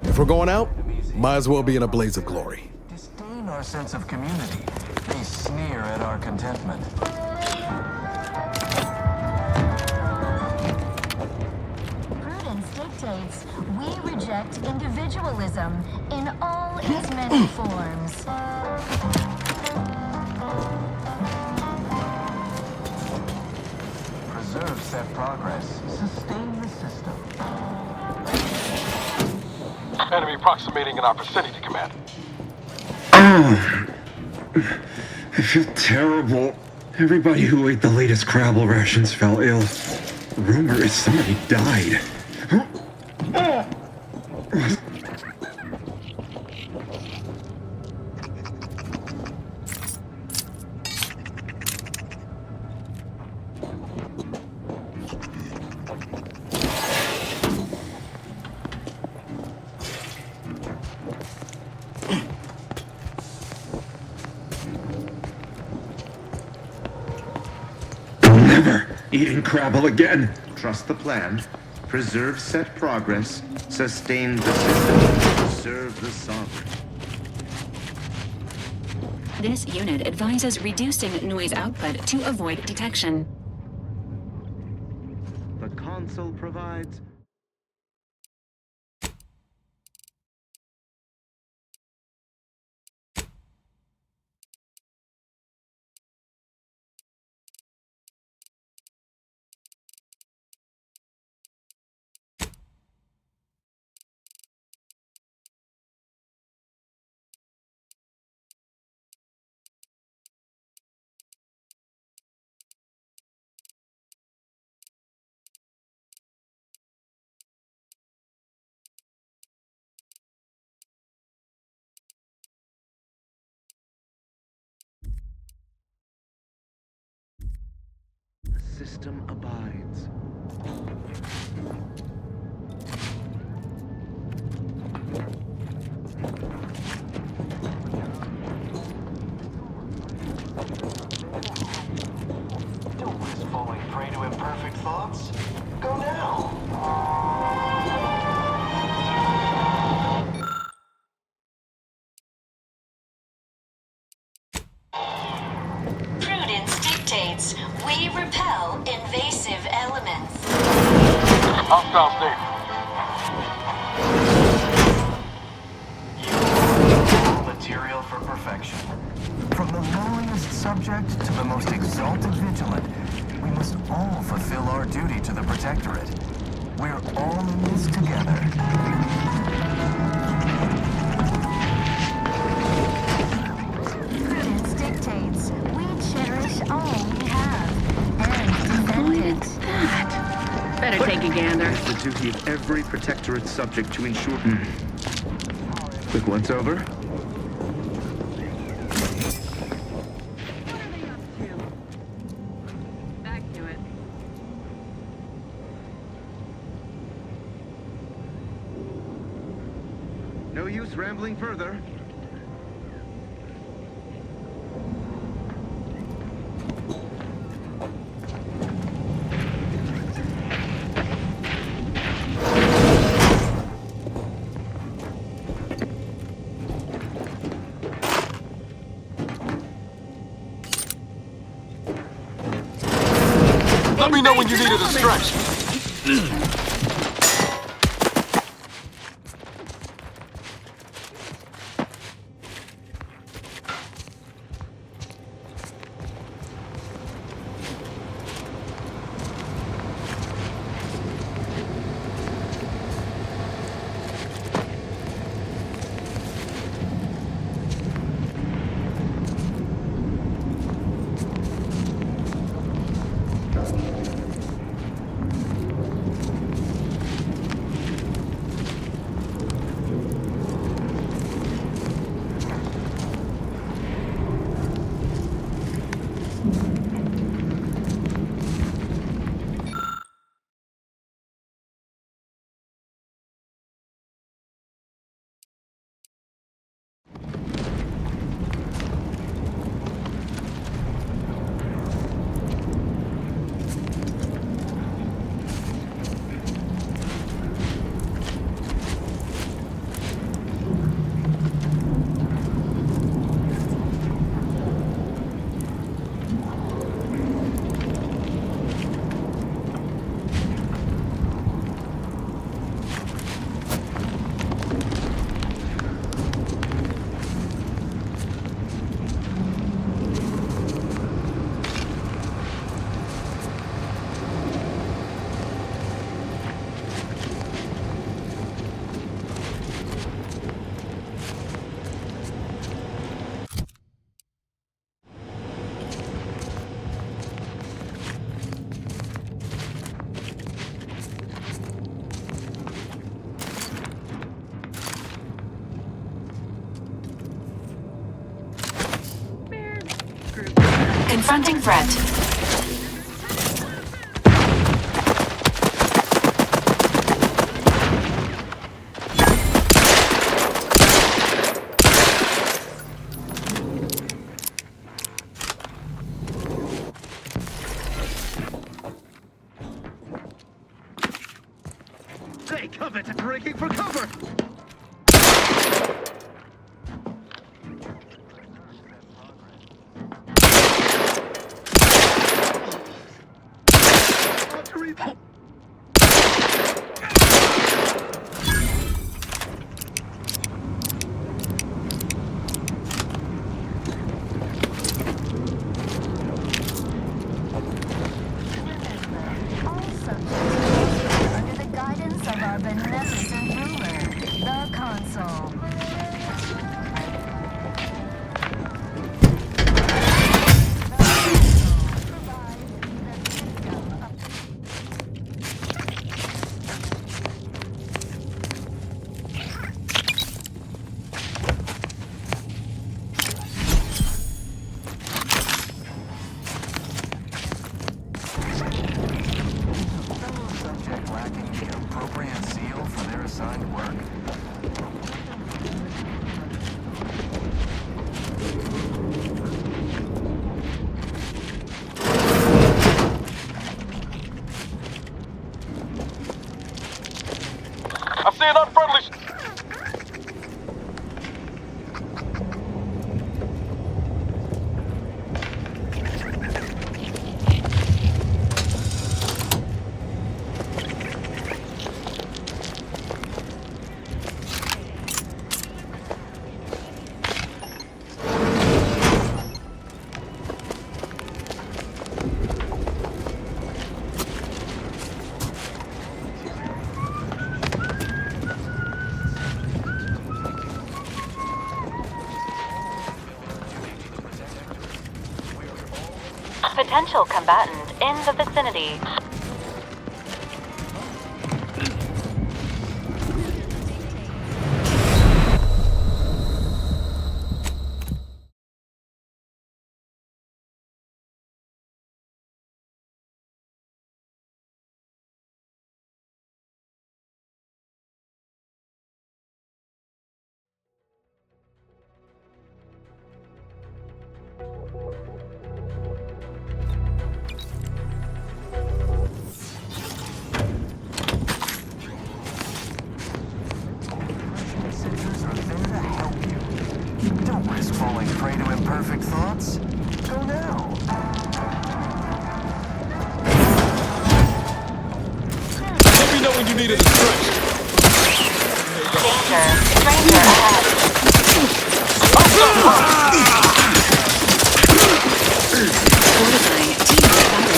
If we're going out, might as well be in a blaze of glory. Disdain our sense of community. They sneer at our contentment. Prudence dictates we reject individualism in all its many forms. Preserve set progress. Sustain the system. Enemy approximating in our vicinity, Command. I feel terrible. Everybody who ate the latest Crabble rations fell ill. The rumor is somebody died. Eating Crabble again. Trust the plan. Preserve set progress. Sustain the system. Serve the sovereign. This unit advises reducing noise output to avoid detection. The console provides... The system abides. Don't risk falling prey to imperfect thoughts. Go now. Prudence dictates we repel invasive elements. Hostile state. All material for perfection. From the lowliest subject to the most exalted vigilant, we must all fulfill our duty to the Protectorate. We're all in this together. Prudence dictates we cherish all we have and defend it. Better take a gander. It's the duty of every Protectorate subject to ensure... Quick once over. Back to it. No use rambling further. Let me know when you need a distraction. Confronting threat. Take cover! Breaking for cover! Under the guidance of our beneficent ruler, the Consul. Subject lacking the appropriate seal for their assigned work. I see an unfriendly... Potential combatant in the vicinity. Sensors are there to help you. Don't risk falling prey to imperfect thoughts. Go now. Let me know when you need a distraction. Danger. Stranger ahead. Fortifying team battery.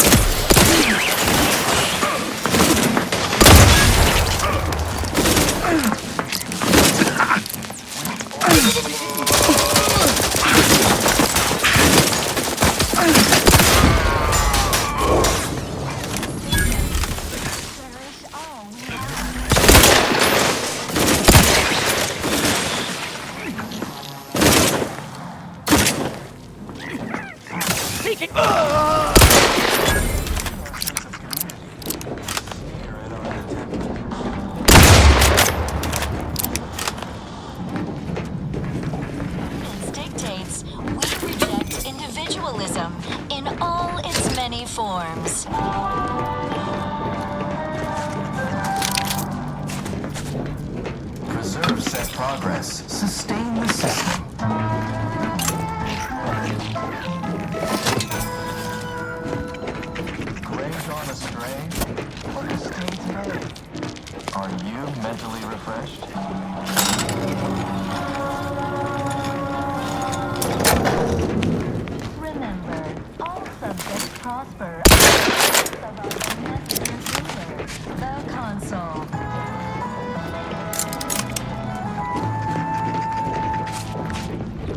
Dictates we reject individualism in all its many forms. Preserve set progress. Sustain the system. Gray gone astray? Or to stay today? Are you mentally refreshed? Remember, all subjects prosper. The Consul.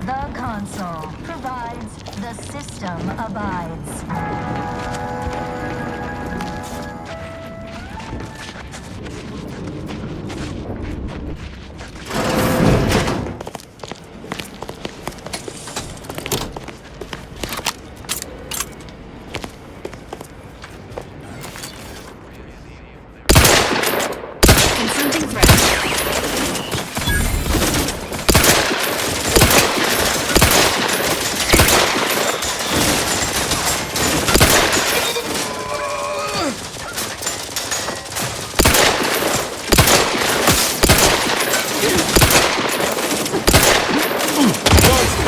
The Consul provides, the system abides.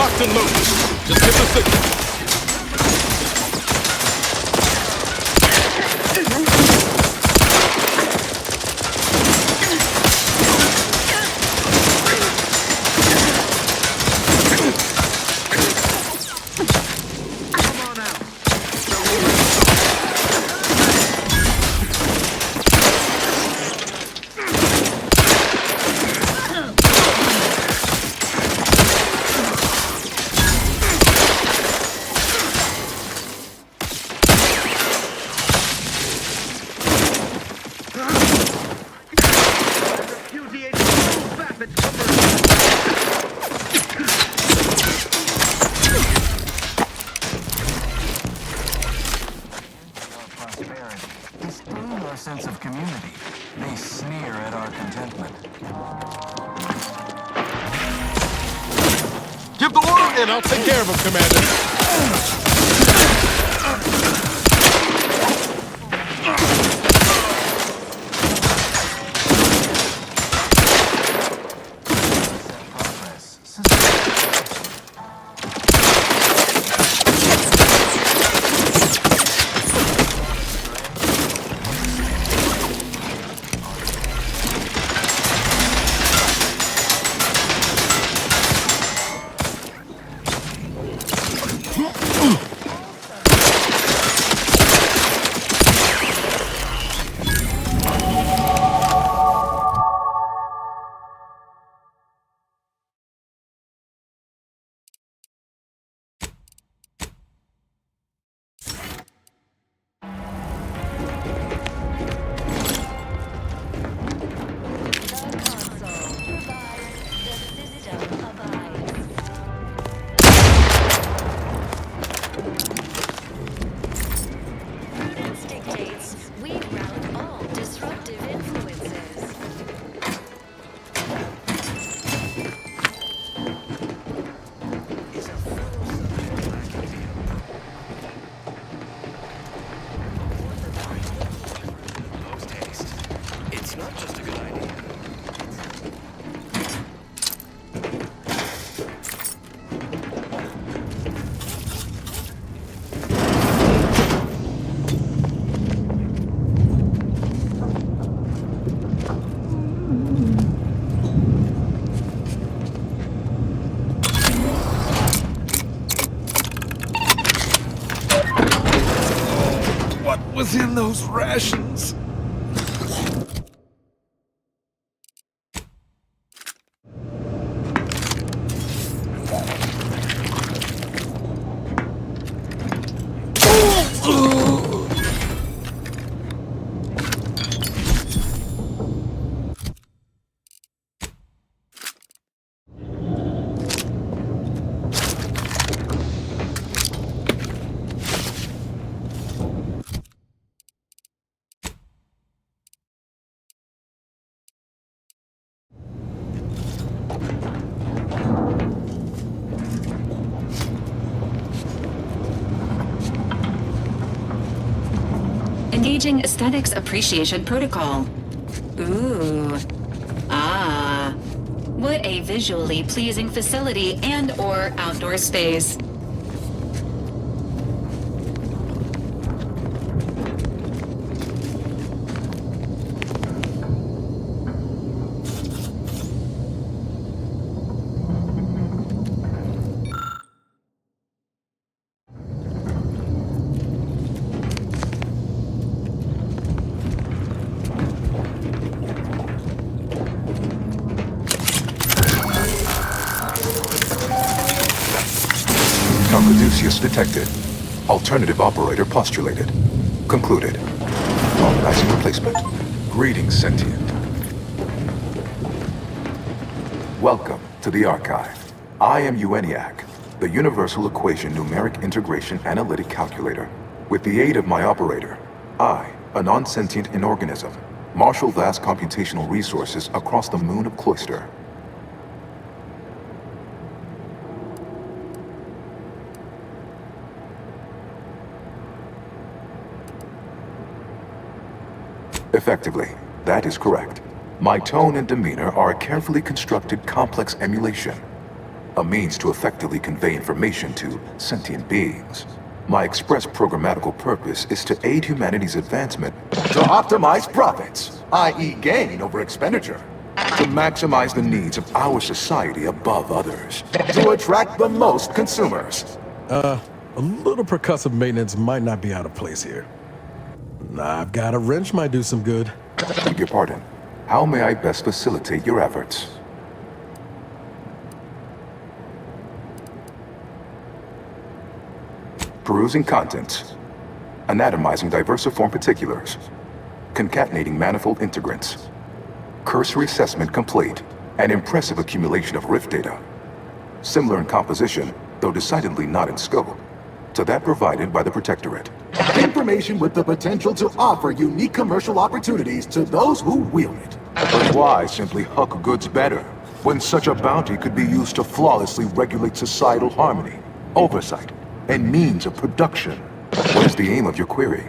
Locked and loaded. Just get the signal. Sense of community. They sneer at our contentment. Give the order and I'll take care of him, Commander. Was in those rations. Engaging Aesthetics Appreciation Protocol. Ooh. Ah. What a visually pleasing facility and/or outdoor space. Caduceus detected. Alternative operator postulated. Concluded. Organizing replacement. Greetings, sentient. Welcome to the Archive. I am ENIAC, the Universal Equation Numeric Integration Analytic Calculator. With the aid of my operator, I, a non-sentient inorganism, marshal vast computational resources across the moon of Cloister. Effectively, that is correct. My tone and demeanor are a carefully constructed complex emulation. a means to effectively convey information to sentient beings. My express programmatical purpose is to aid humanity's advancement to optimize profits, i.e. gain over expenditure, to maximize the needs of our society above others, to attract the most consumers. A little percussive maintenance might not be out of place here. I've got a wrench might do some good. Beg your pardon. How may I best facilitate your efforts? Perusing contents. Anatomizing diversiform particulars. Concatenating manifold integrants. Cursory assessment complete. An impressive accumulation of rift data. Similar in composition, though decidedly not in scope, to that provided by the Protectorate. Information with the potential to offer unique commercial opportunities to those who wield it. But why simply huck goods better, when such a bounty could be used to flawlessly regulate societal harmony, oversight, and means of production? What is the aim of your query?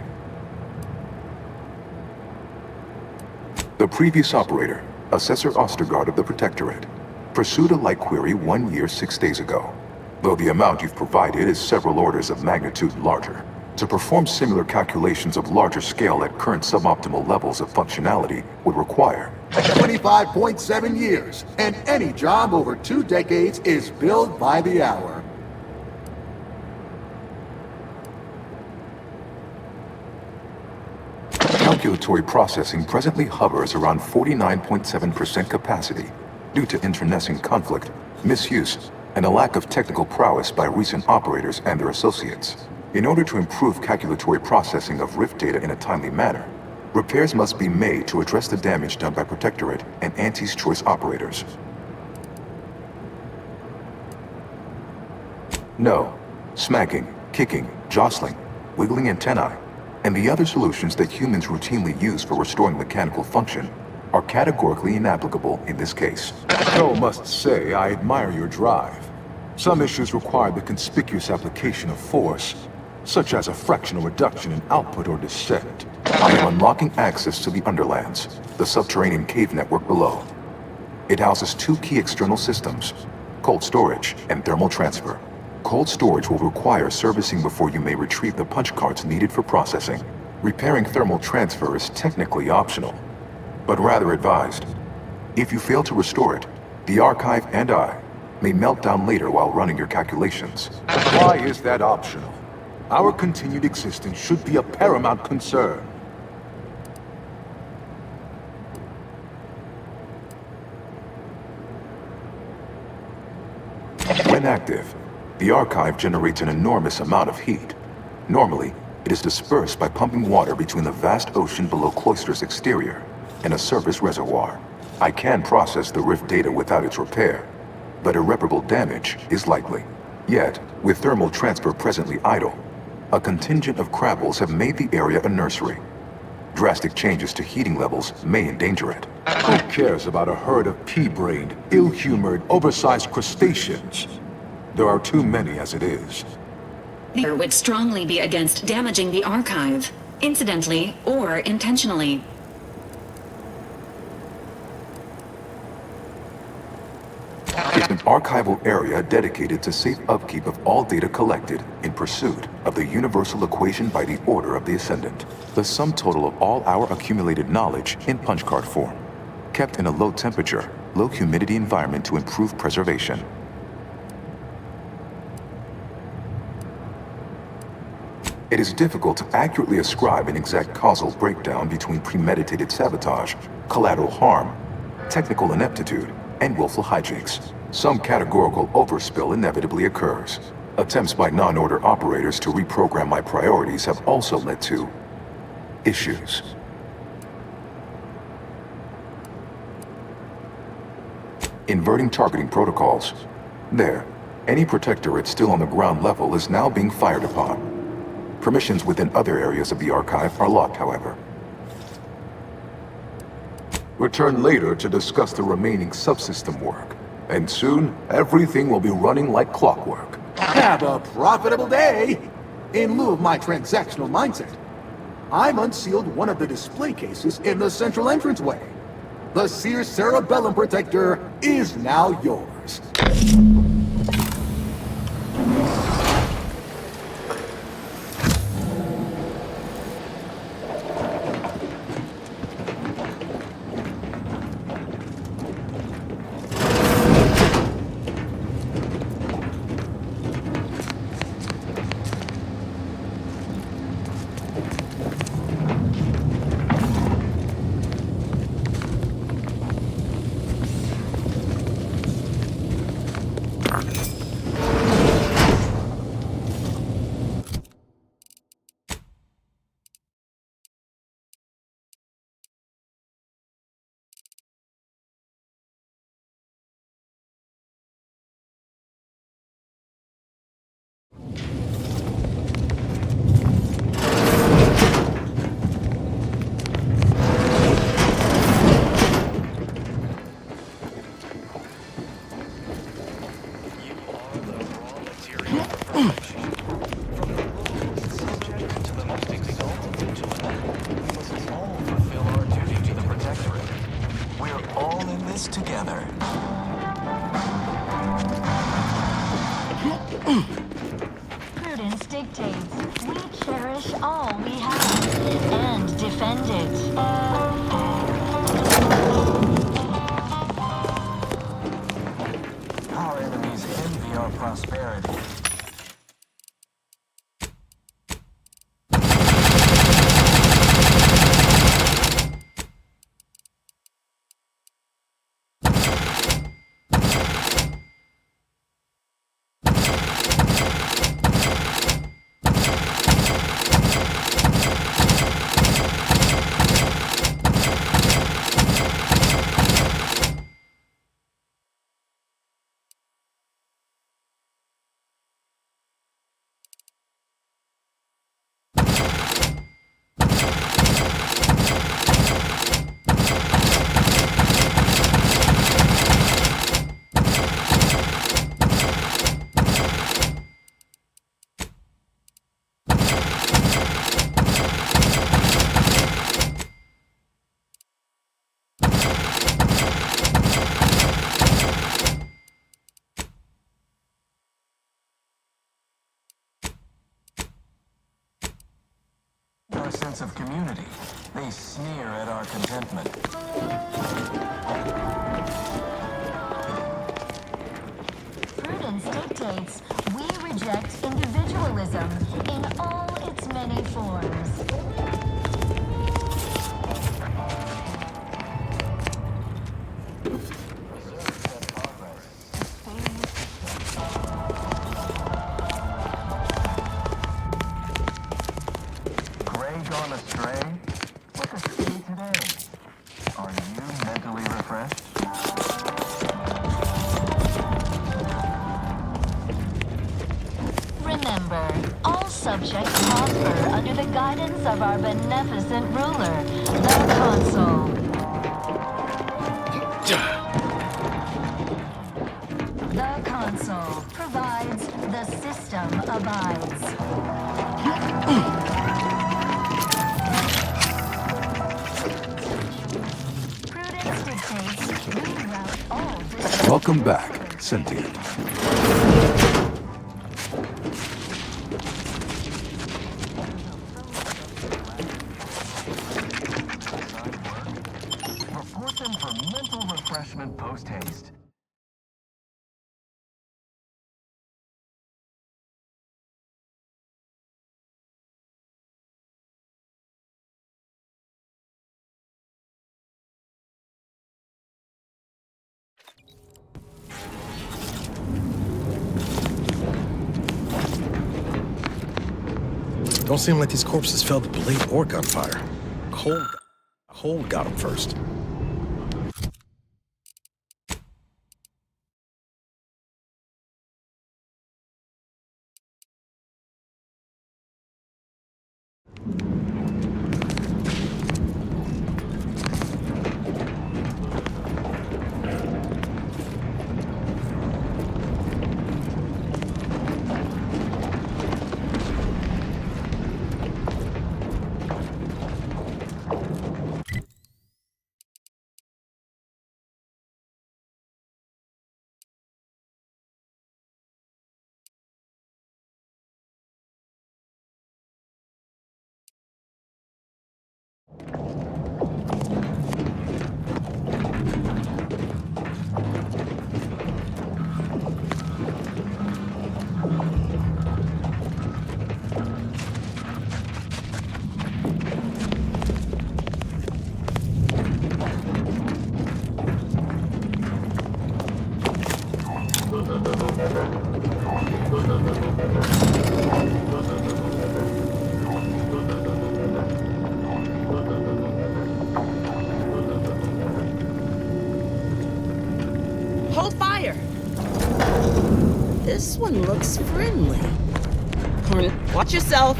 The previous operator, Assessor Ostergaard of the Protectorate, pursued a like query 1 year, 6 days ago, though the amount you've provided is several orders of magnitude larger. To perform similar calculations of larger scale at current suboptimal levels of functionality would require 25.7 years, and any job over 2 decades is billed by the hour. Calculatory processing presently hovers around 49.7% capacity due to internecine conflict, misuse, and a lack of technical prowess by recent operators and their associates. In order to improve calculatory processing of rift data in a timely manner, repairs must be made to address the damage done by Protectorate and Anti's Choice operators. No, smacking, kicking, jostling, wiggling antennae, and the other solutions that humans routinely use for restoring mechanical function are categorically inapplicable in this case. Though must say I admire your drive. Some issues require the conspicuous application of force, such as a fractional reduction in output or descent. I am unlocking access to the Underlands, the subterranean cave network below. It houses 2 key external systems, cold storage and thermal transfer. Cold storage will require servicing before you may retrieve the punch cards needed for processing. Repairing thermal transfer is technically optional, but rather advised. If you fail to restore it, the archive and I may melt down later while running your calculations. Why is that optional? Our continued existence should be a paramount concern. When active, the archive generates an enormous amount of heat. Normally, it is dispersed by pumping water between the vast ocean below Cloister's exterior and a surface reservoir. I can process the rift data without its repair, but irreparable damage is likely. Yet, with thermal transfer presently idle, a contingent of crabbles have made the area a nursery. Drastic changes to heating levels may endanger it. Who cares about a herd of pea-brained, ill-humored, oversized crustaceans? There are too many as it is. There would strongly be against damaging the archive, incidentally or intentionally. It's an archival area dedicated to safe upkeep of all data collected in pursuit of the universal equation by the order of the Ascendant. The sum total of all our accumulated knowledge in punch card form, kept in a low temperature, low humidity environment to improve preservation. It is difficult to accurately ascribe an exact causal breakdown between premeditated sabotage, collateral harm, technical ineptitude, and willful hijinks. Some categorical overspill inevitably occurs. Attempts by non-order operators to reprogram my priorities have also led to issues. Inverting targeting protocols. There, any Protectorate still on the ground level is now being fired upon. Permissions within other areas of the archive are locked, however. Return later to discuss the remaining subsystem work. And soon, everything will be running like clockwork. Have a profitable day! In lieu of my transactional mindset, I've unsealed one of the display cases in the central entranceway. The Seer Cerebellum Protector is now yours. together. Prudence dictates we cherish all we have and defend it. Our enemies envy our prosperity. Our sense of community. They sneer at our contentment. Prudence dictates we reject individualism in all its many forms. Gone astray? Look at me today. Are you mentally refreshed? Remember, all subjects prosper under the guidance of our beneficent ruler, the Consul. The Consul provides, the system abides. Welcome back, Sentient. Report them for mental refreshment post-haste. Don't seem like these corpses felt blade or gunfire. Cold got them first. Hold fire! This one looks friendly. Watch yourself.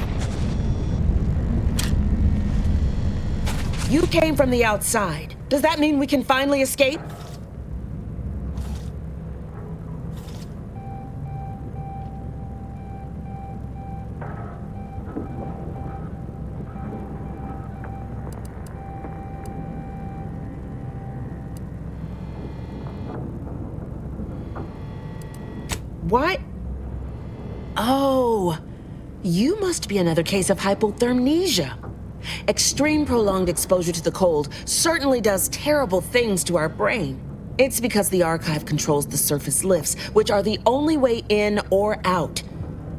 You came from the outside. Does that mean we can finally escape? Why? Oh, you must be another case of hypothermia. Extreme prolonged exposure to the cold certainly does terrible things to our brain. It's because the archive controls the surface lifts, which are the only way in or out.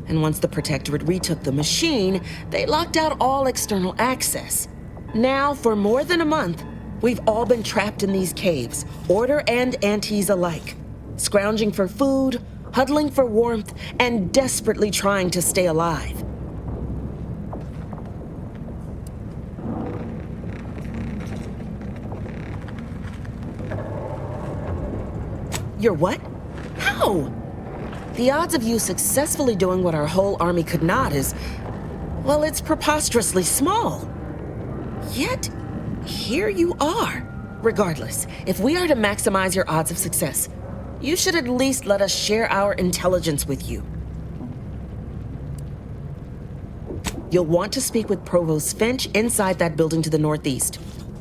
And once the Protectorate retook the machine, they locked out all external access. Now, for more than a month, we've all been trapped in these caves, Order and Antis alike, scrounging for food, huddling for warmth, and desperately trying to stay alive. You're what? How? The odds of you successfully doing what our whole army could not is, well, it's preposterously small. Yet, here you are. Regardless, if we are to maximize your odds of success, you should at least let us share our intelligence with you. You'll want to speak with Provost Finch inside that building to the northeast.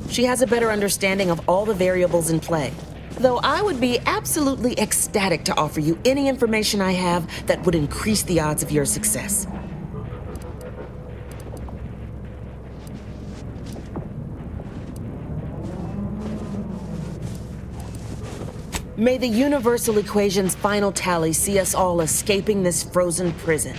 She has a better understanding of all the variables in play. Though I would be absolutely ecstatic to offer you any information I have that would increase the odds of your success. May the universal equation's final tally see us all escaping this frozen prison.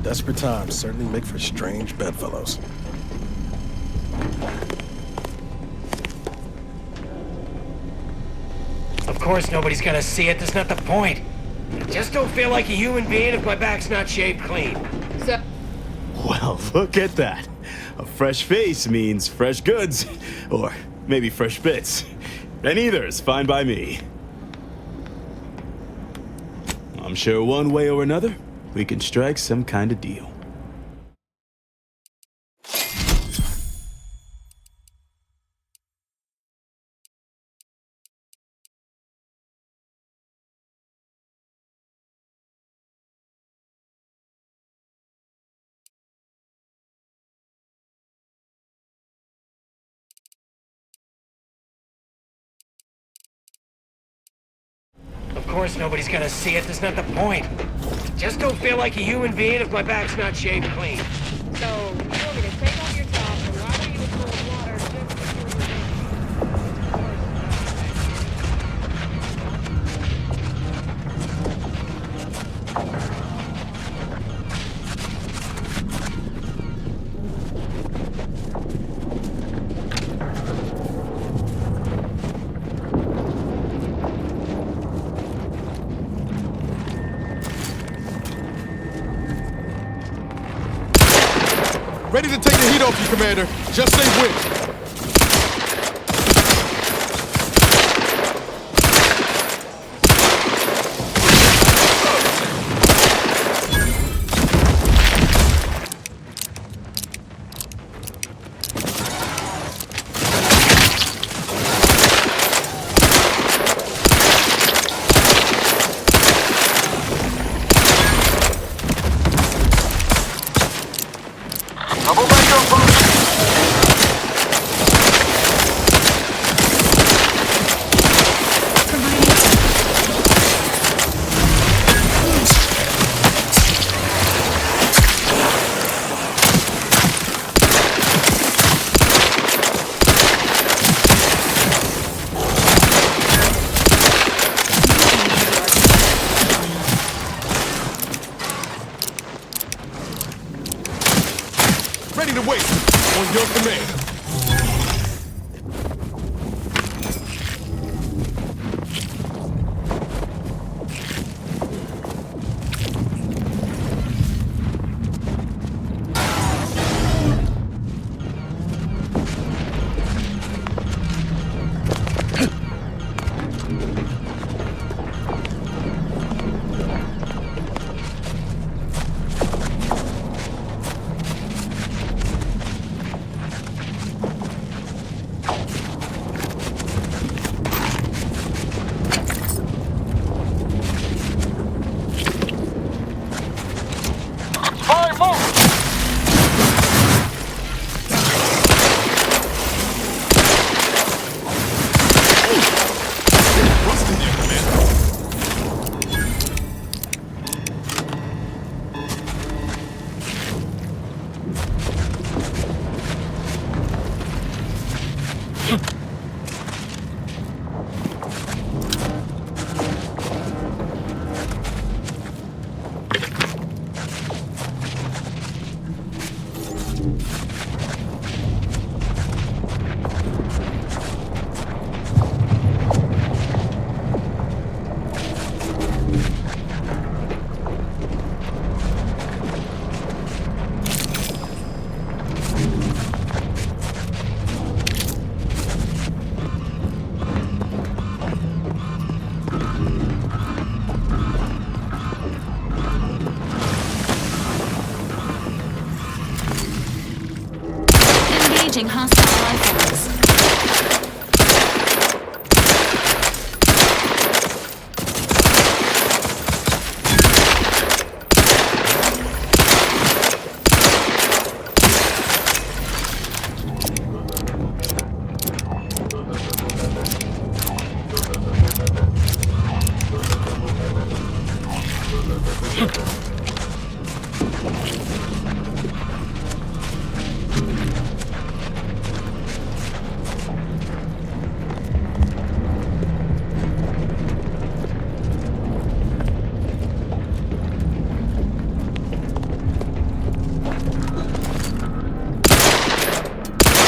Desperate times certainly make for strange bedfellows. Of course nobody's gonna see it, that's not the point. I just don't feel like a human being if my back's not shaved clean. So... Well, look at that. A fresh face means fresh goods. Or maybe fresh bits. And either is fine by me. I'm sure one way or another, we can strike some kind of deal. Of course nobody's gonna see it, that's not the point. Just don't feel like a human being if my back's not shaved clean. So, you want me to take off your top and lather you with cold water just Ready to take the heat off you, Commander. Just stay with. Ready to wait on your command. Acknowledging hostile life forms.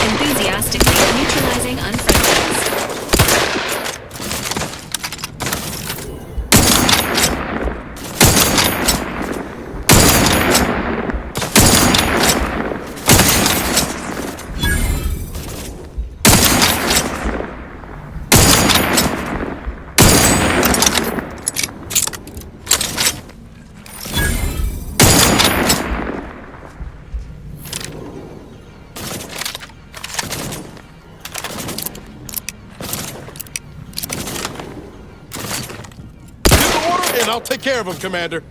Enthusiastically neutralizing unfriendlies. And I'll take care of him, Commander.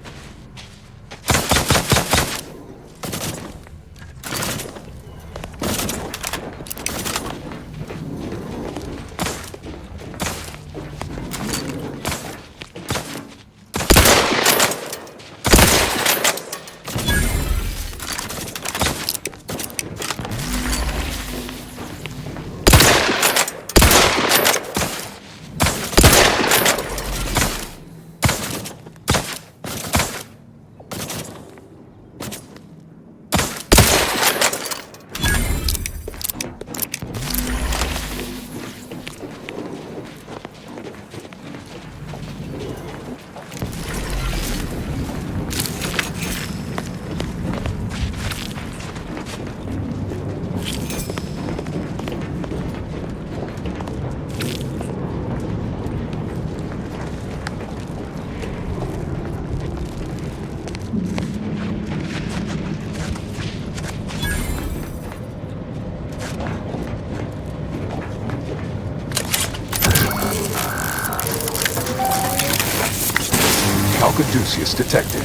Caduceus detected.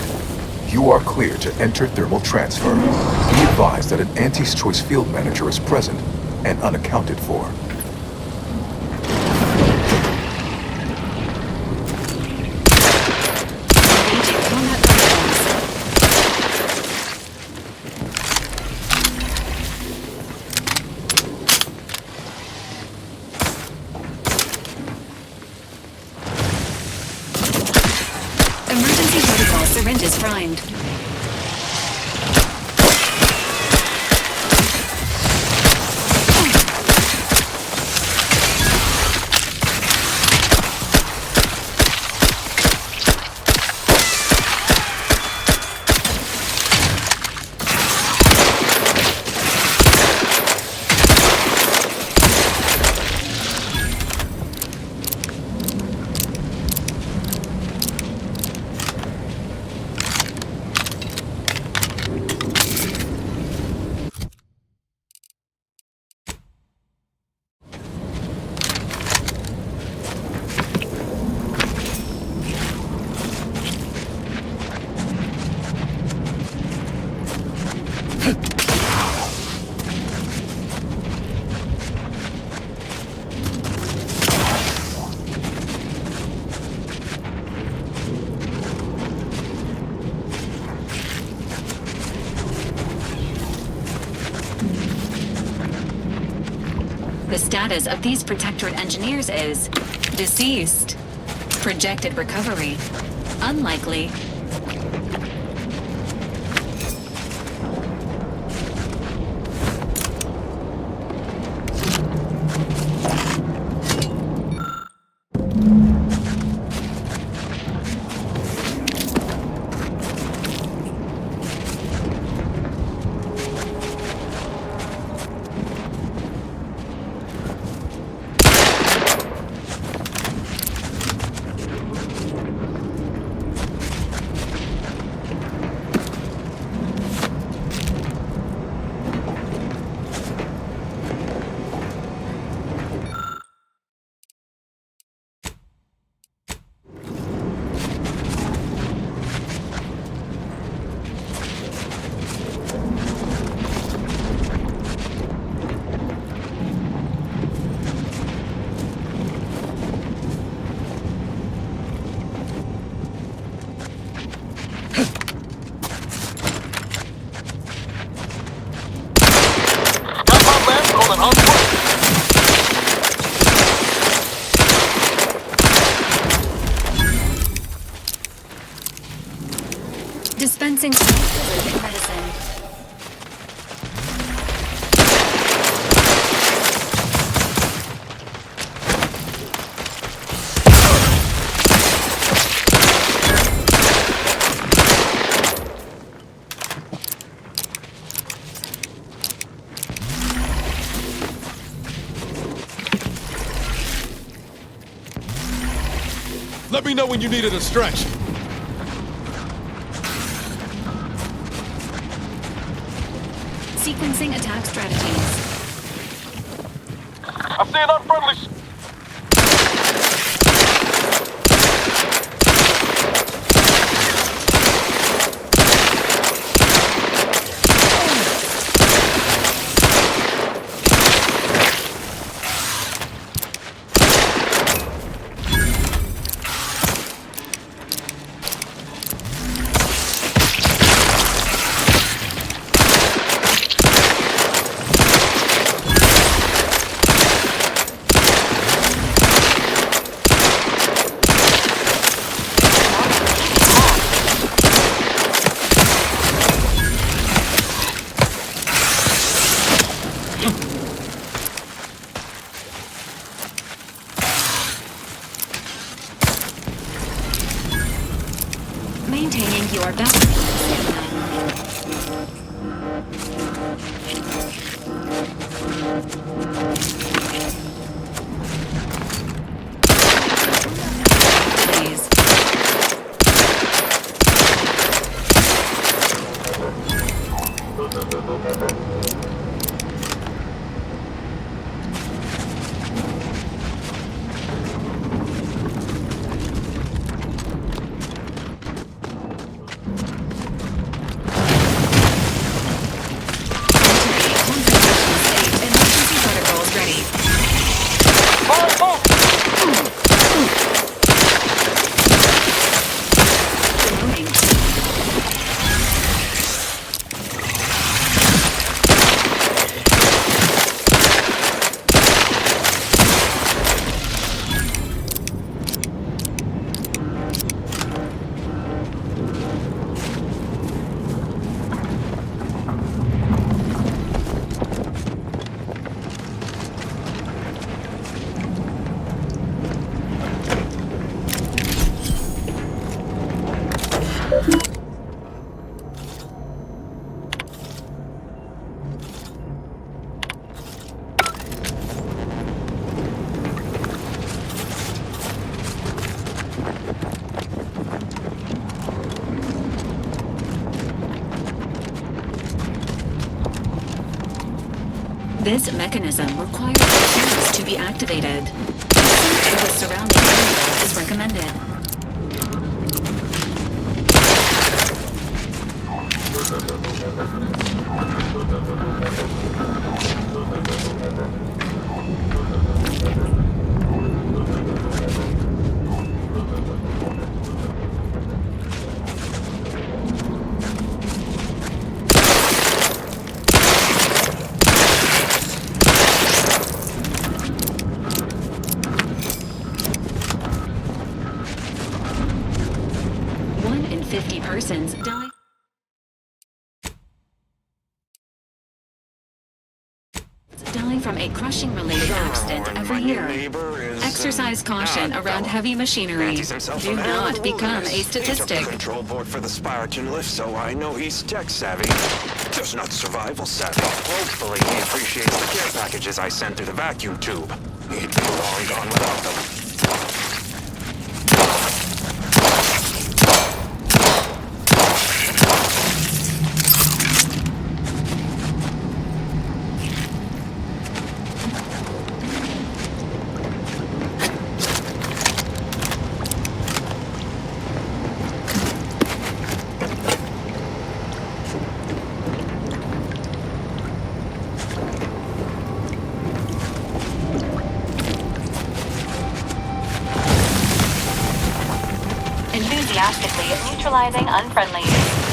You are clear to enter thermal transfer. Be advised that an Auntie's Choice field manager is present and unaccounted for. Syringes primed. The status of these Protectorate engineers is deceased. Projected recovery unlikely. Using life-preserving medicine. Let me know when you need a distraction. Sequencing attack strategies. I see an unfriendly. Maintaining your balance. This mechanism requires the fuse to be activated. Access to the surrounding area is recommended. Persons die from a crushing-related accident every year. Exercise caution around heavy machinery. Do not become a statistic. Control board for the Spiraton lift, so I know he's tech savvy. Just not survival savvy. Hopefully he appreciates the care packages I sent through the vacuum tube. He'd be long gone without them. Enthusiastically neutralizing unfriendlies.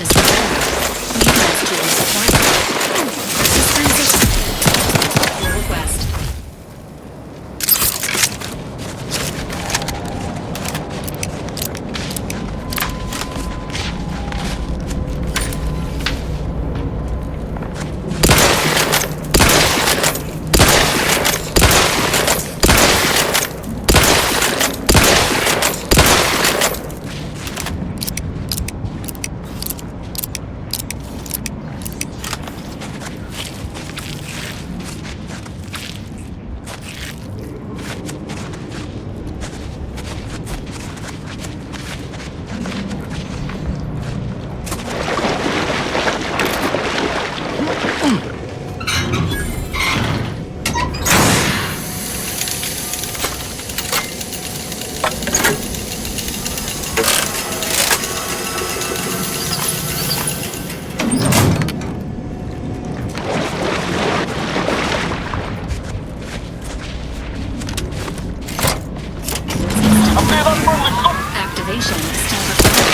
Systems repair. Maintenance tools deployed. This transition. Your request. Activation still required.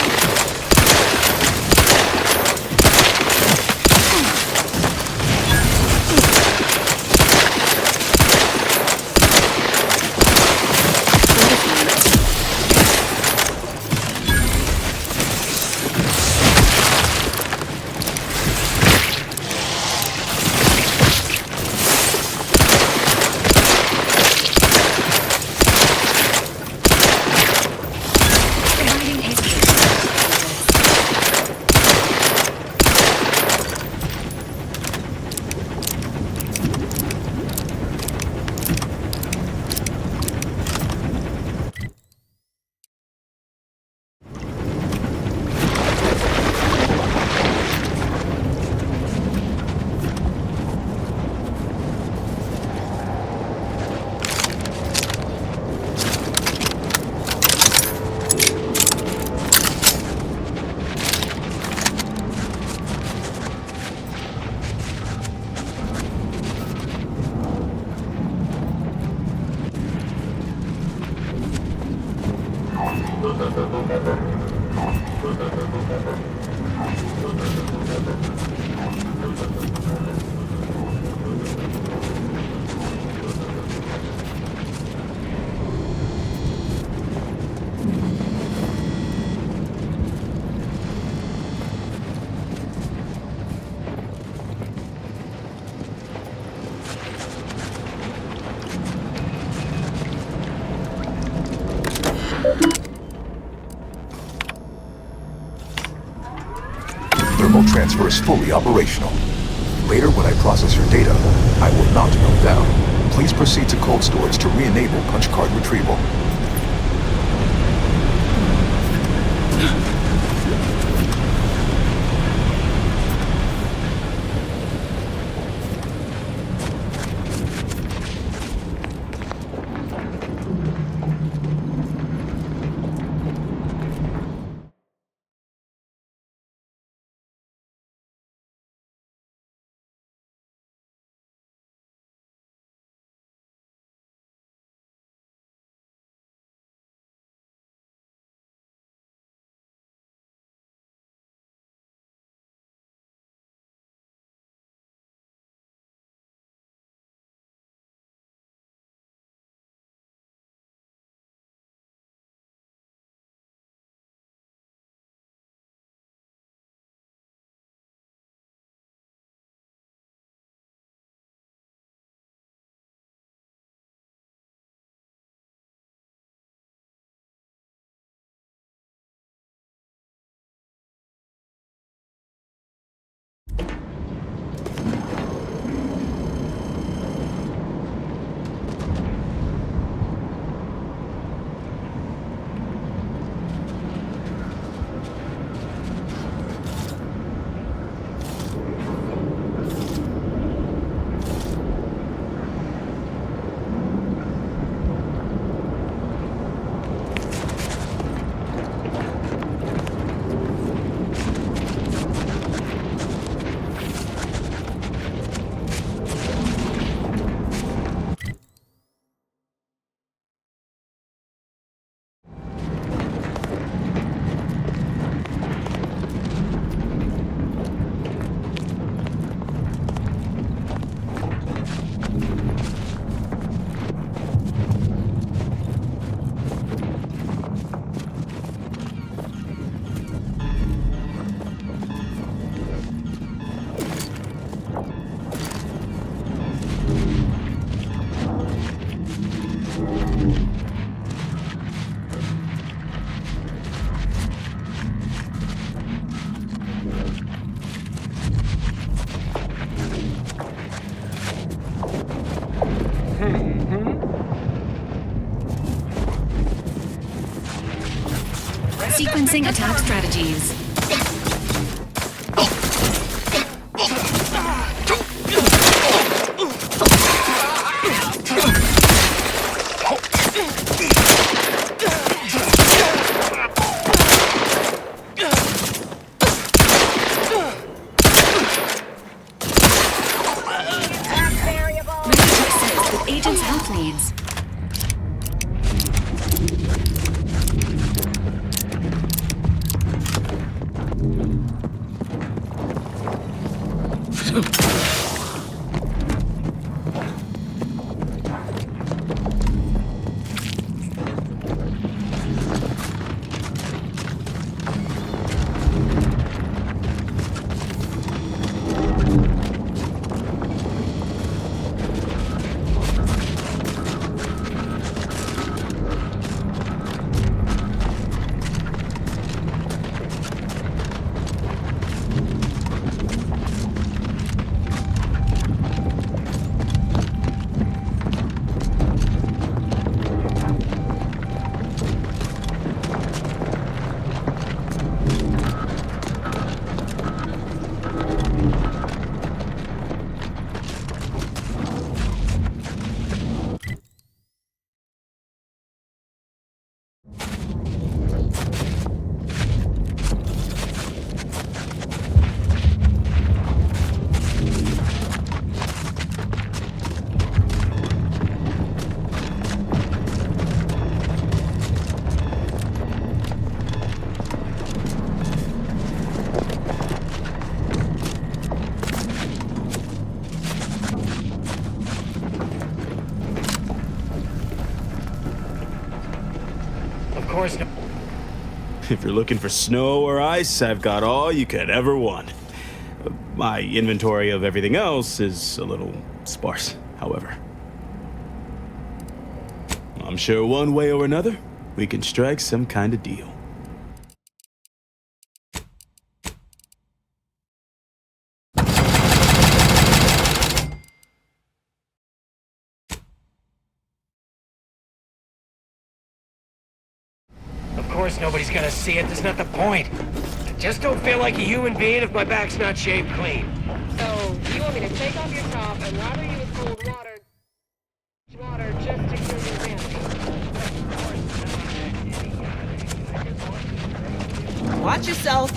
Providing Thermal transfer is fully operational. Later, when I process your data, I will not melt down. Please proceed to cold storage to re-enable punch card retrieval. Sequencing attack strategies. With agent's health needs. If you're looking for snow or ice, I've got all you could ever want. My inventory of everything else is a little sparse, however. I'm sure one way or another, we can strike some kind of deal. Of course nobody's gonna see it, that's not the point. I just don't feel like a human being if my back's not shaved clean. So, you want me to take off your top and lather you with cold water just to kill your vanity? Watch yourself.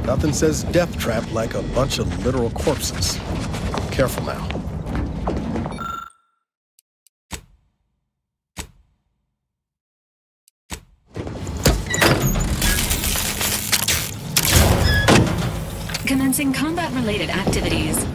Nothing says death trap like a bunch of literal corpses. Careful now. Commencing combat-related activities.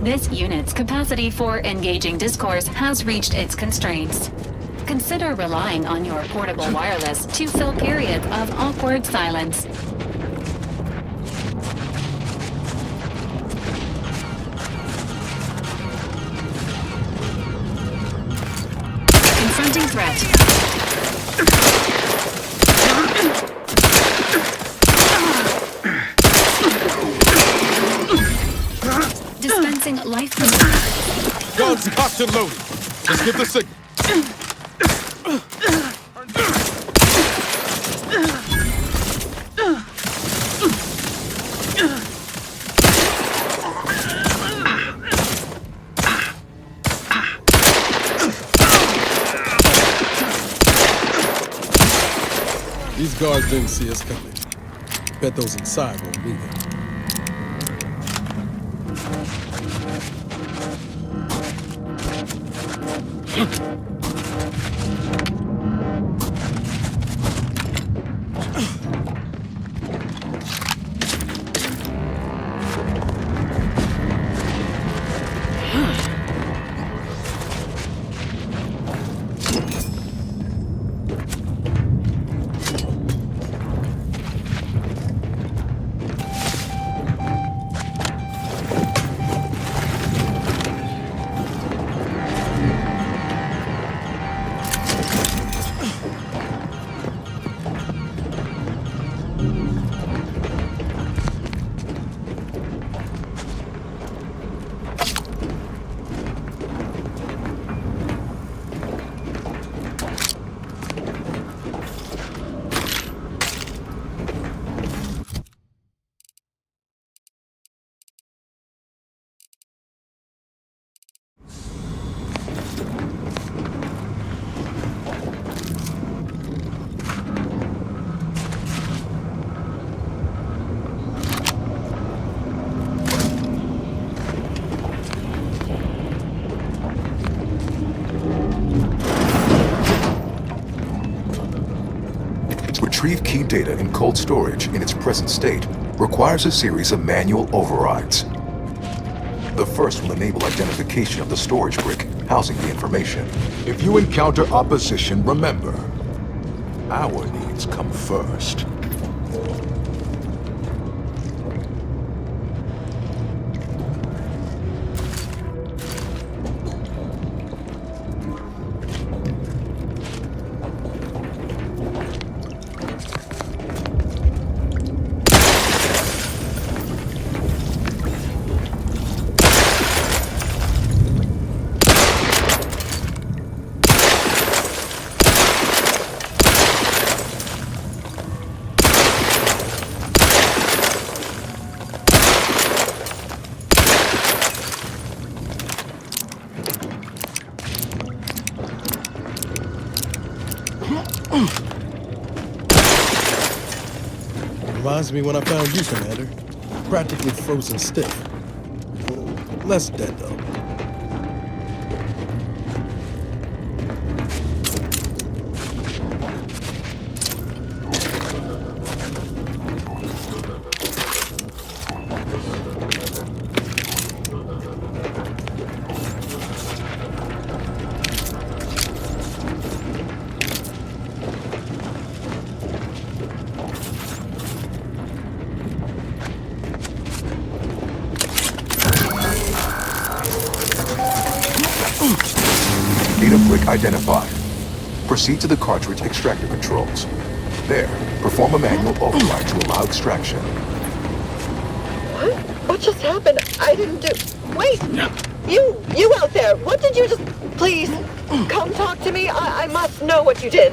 This unit's capacity for engaging discourse has reached its constraints. Consider relying on your portable wireless to fill periods of awkward silence. Confronting threat. Dispensing life. Guns cocked and loaded. Let's get the signal. These guards didn't see us coming. Bet those inside won't either. Retrieve key data in cold storage in its present state requires a series of manual overrides. The first will enable identification of the storage brick housing the information. If you encounter opposition, remember, our needs come first. Reminds me when I found you, Commander. Practically frozen stiff. Less dead, though. Data brick identified. Proceed to the cartridge extractor controls. There, perform a manual override to allow extraction. What? What just happened? I didn't do... Wait! You out there! What did you just... Please, come talk to me. I must know what you did.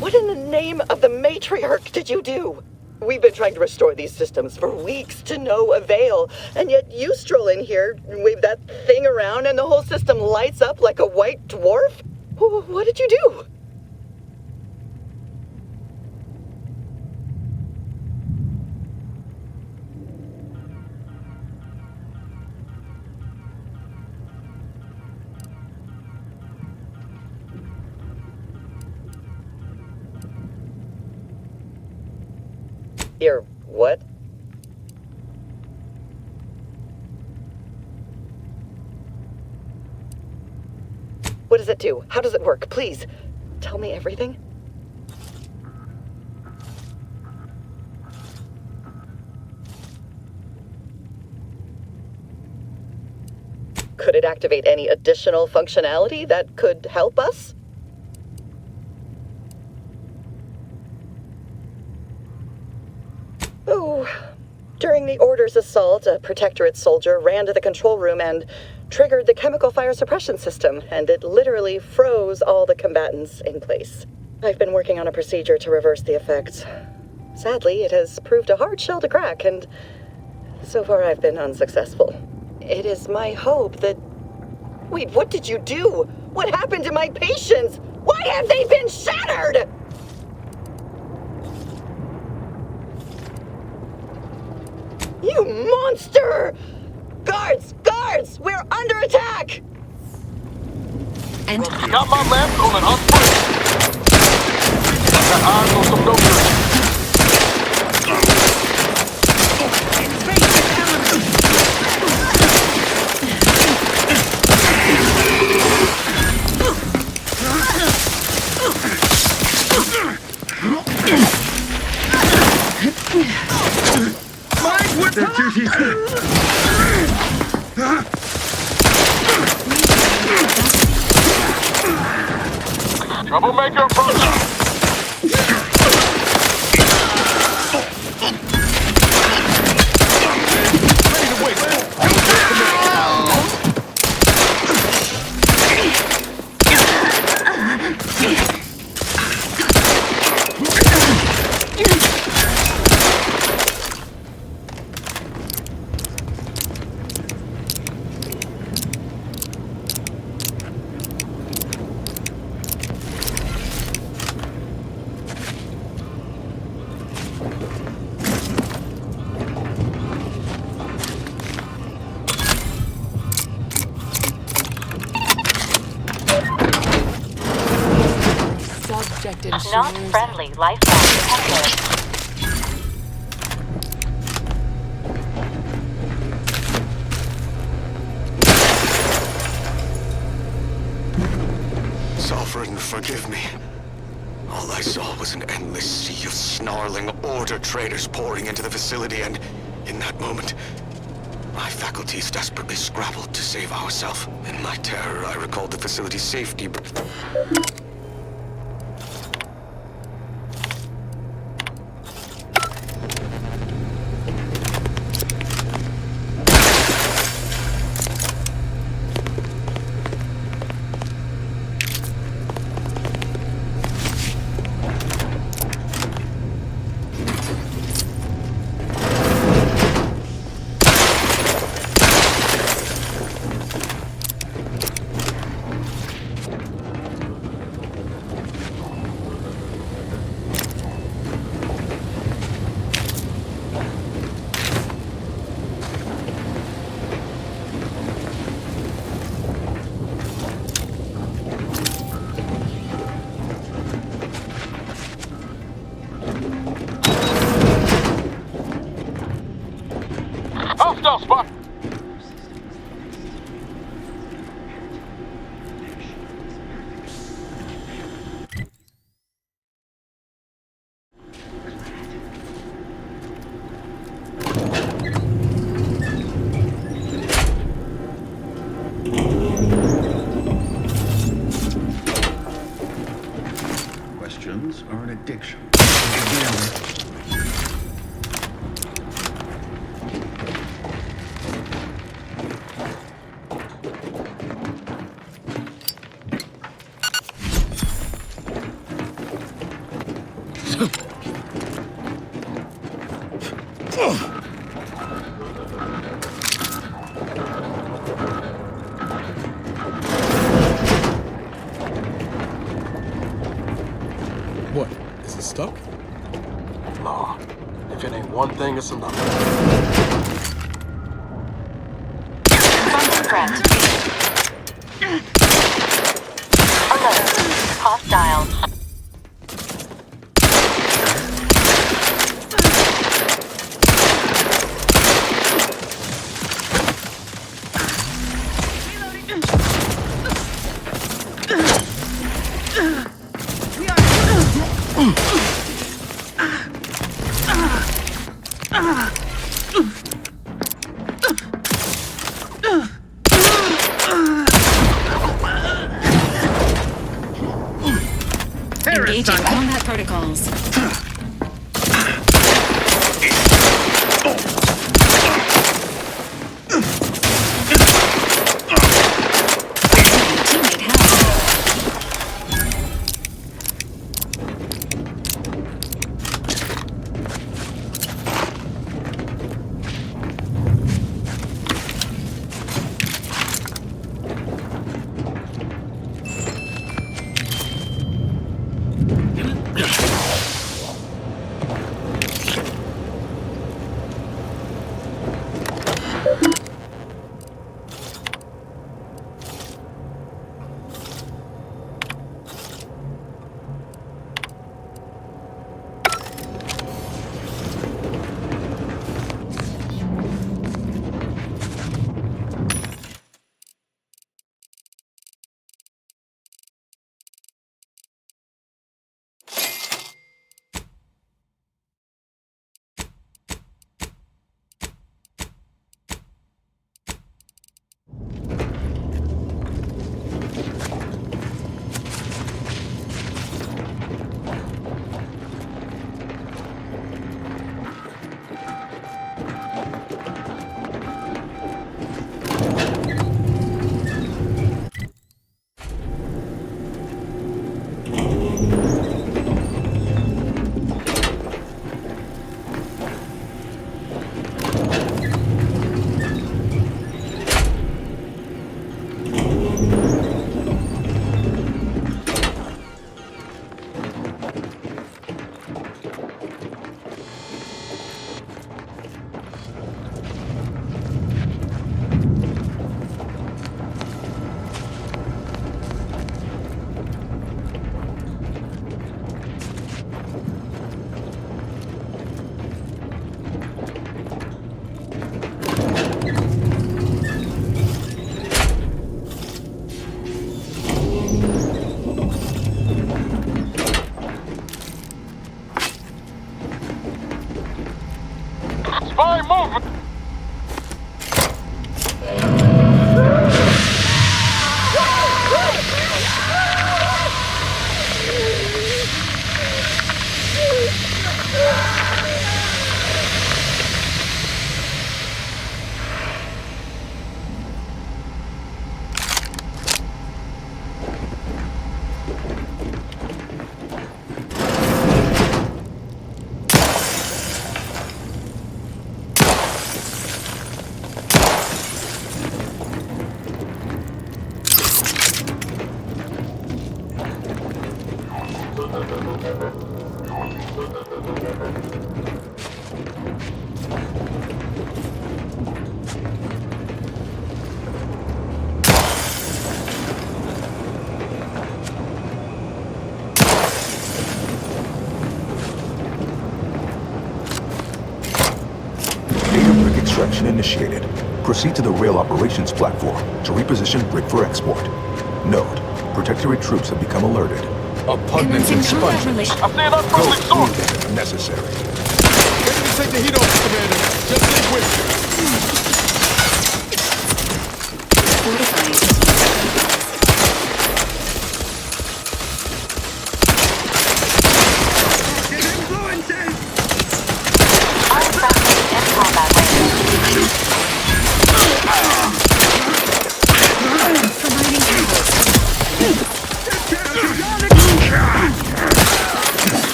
What in the name of the matriarch did you do? We've been trying to restore these systems for weeks to no avail, and yet you stroll in here, wave that thing around, and the whole system lights up like a white dwarf? What did you do? Your what? What does it do? How does it work? Please, tell me everything. Could it activate any additional functionality that could help us? Oh, during the Order's assault, a Protectorate soldier ran to the control room and triggered the chemical fire suppression system, and it literally froze all the combatants in place. I've been working on a procedure to reverse the effects. Sadly, it has proved a hard shell to crack, and so far I've been unsuccessful. It is my hope that... Wait, what did you do? What happened to my patients? Why have they been shattered? You monster! Guards! Guards! We're under attack! And got my lamp going on first. Got eyes on some no-good. Their duties. Troublemaker approaching. Not friendly life form detected. Sovereign, forgive me. All I saw was an endless sea of snarling Order traitors pouring into the facility, and in that moment, my faculties desperately scrabbled to save ourselves. In my terror, I recalled the facility's safety, but... Hostile spot. Questions are an addiction. What? Is it stuck? Nah. If it ain't one thing, it's another. Threat. Alert. Hostile. Engaging combat protocols. Spy movement! Extraction initiated. Proceed to the rail operations platform to reposition brick for export. Note, Protectorate troops have become alerted. A pugnace expungement. Go through them if necessary. Ready to take the heat off, Commander. Just stay with me.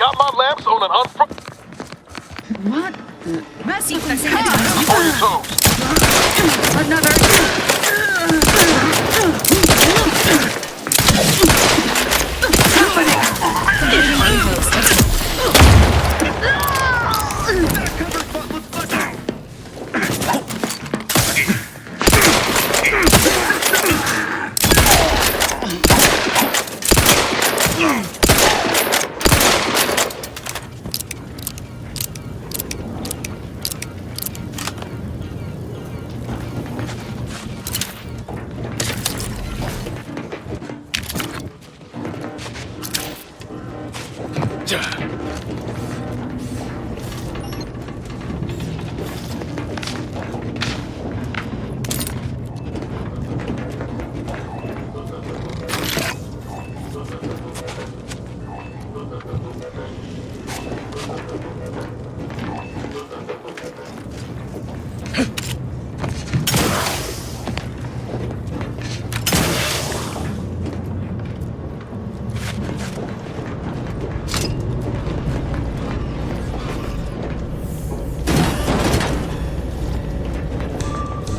got my lamps on an What? Messy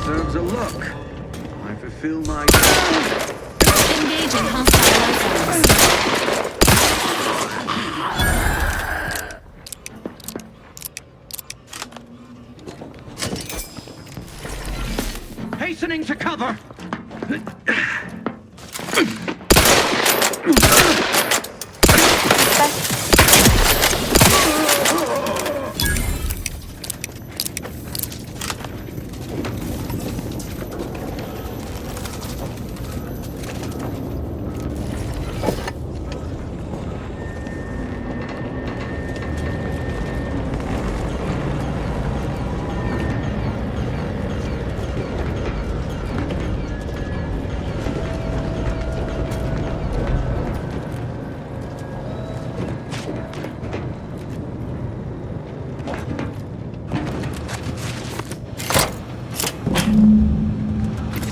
Serves a look. I fulfill my... Engaging hostile life forms. Hastening to cover!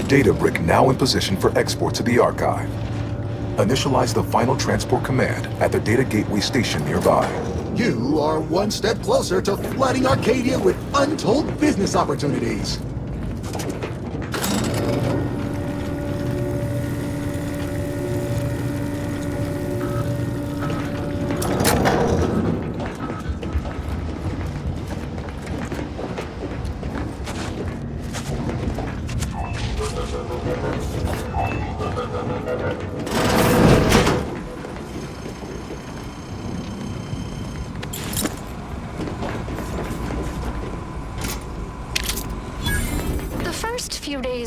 Data brick now in position for export to the archive. Initialize the final transport command at the data gateway station nearby. You are one step closer to flooding Arcadia with untold business opportunities.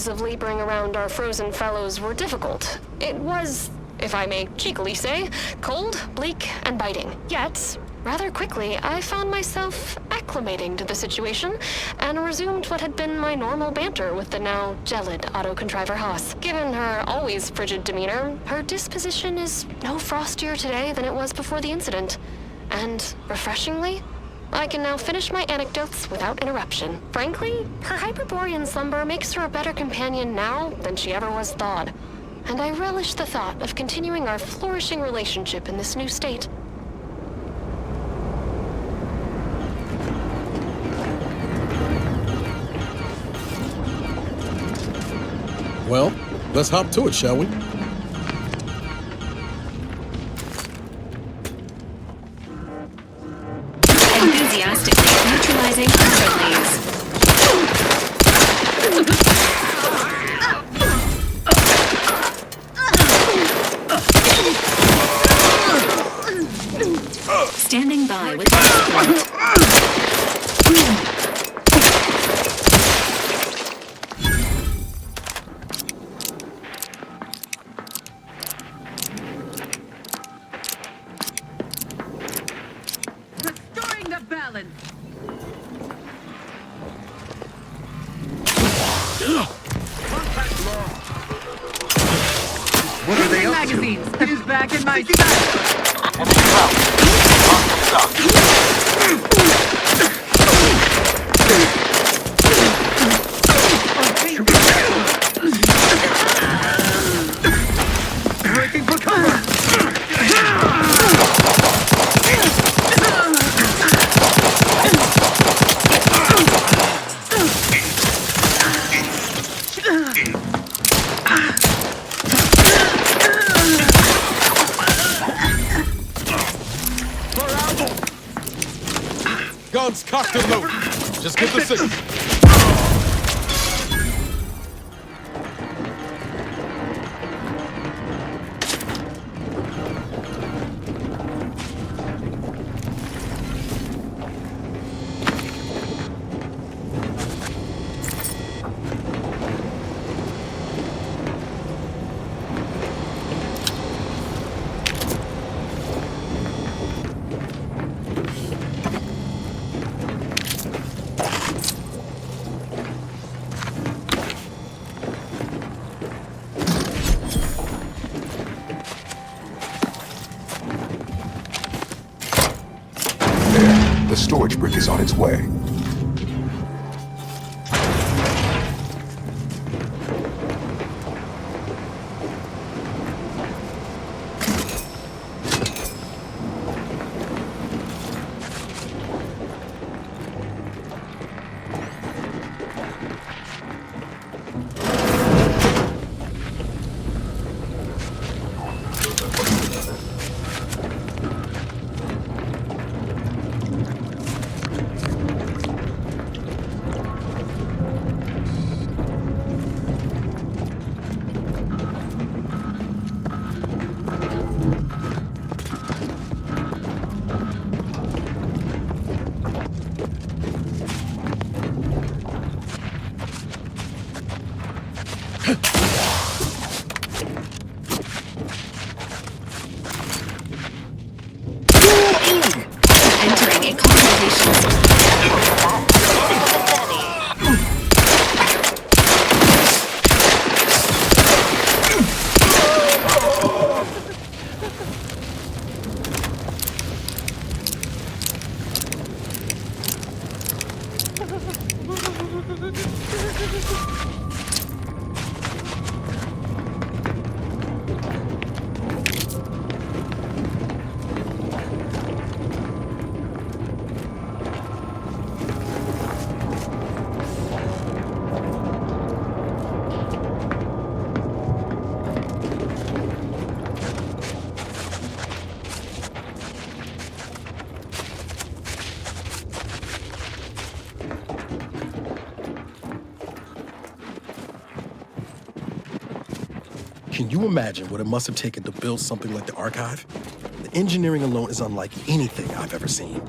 Of laboring around our frozen fellows were difficult. It was, if I may cheekily say, cold, bleak, and biting. Yet, rather quickly, I found myself acclimating to the situation and resumed what had been my normal banter with the now gelid auto-contriver Haas. Given her always frigid demeanor, her disposition is no frostier today than it was before the incident. And, refreshingly, I can now finish my anecdotes without interruption. Frankly, her Hyperborean slumber makes her a better companion now than she ever was thawed. And I relish the thought of continuing our flourishing relationship in this new state. Well, let's hop to it, shall we? Enthusiastically neutralizing underlays. Standing by with support. What are they up magazines. To? Who's back in my breaking for cover. Guns cocked and loaded. Just get the signal. The storage brick is on its way. Entering a conversation zone. Can you imagine what it must have taken to build something like the archive? The engineering alone is unlike anything I've ever seen.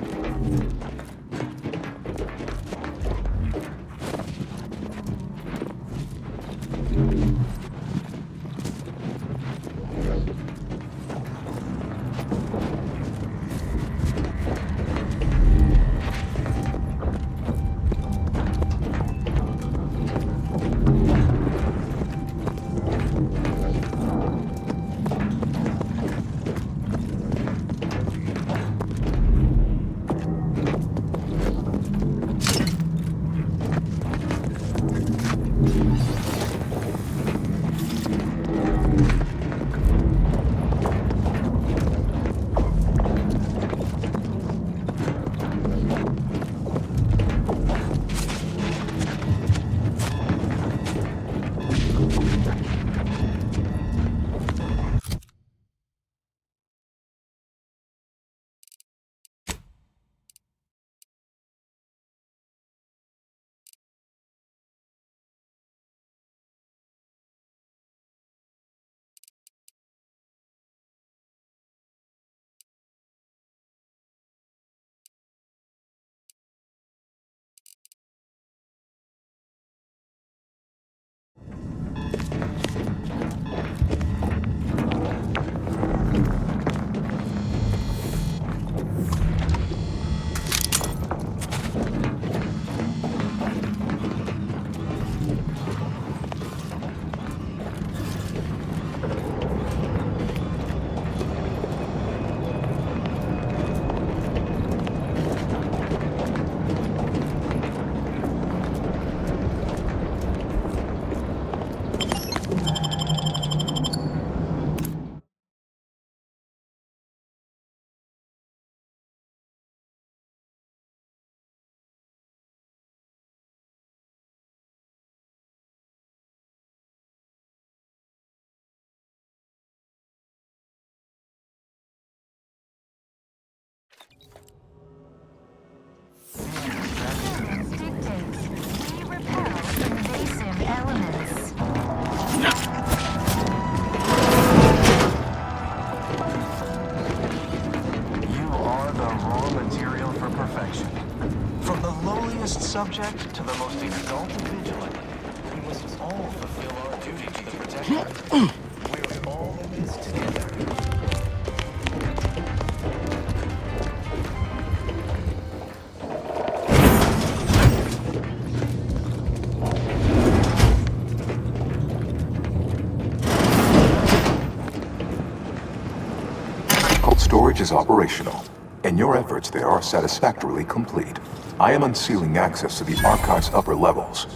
perfection. From the lowliest subject to the most exalted vigilant, we must all fulfill our duty to the Protectorate. We're all in this together. Cold storage is operational, and your efforts there are satisfactorily complete. I am unsealing access to the Archive's upper levels.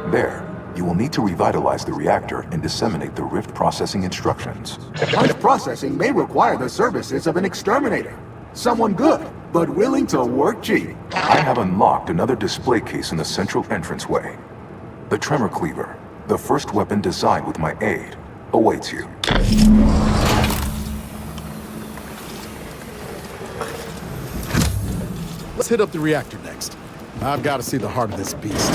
There, you will need to revitalize the reactor and disseminate the rift processing instructions. Rift processing may require the services of an exterminator. Someone good, but willing to work cheap. I have unlocked another display case in the central entranceway. The Tremor Cleaver, the first weapon designed with my aid, awaits you. Let's hit up the reactor next. I've got to see the heart of this beast.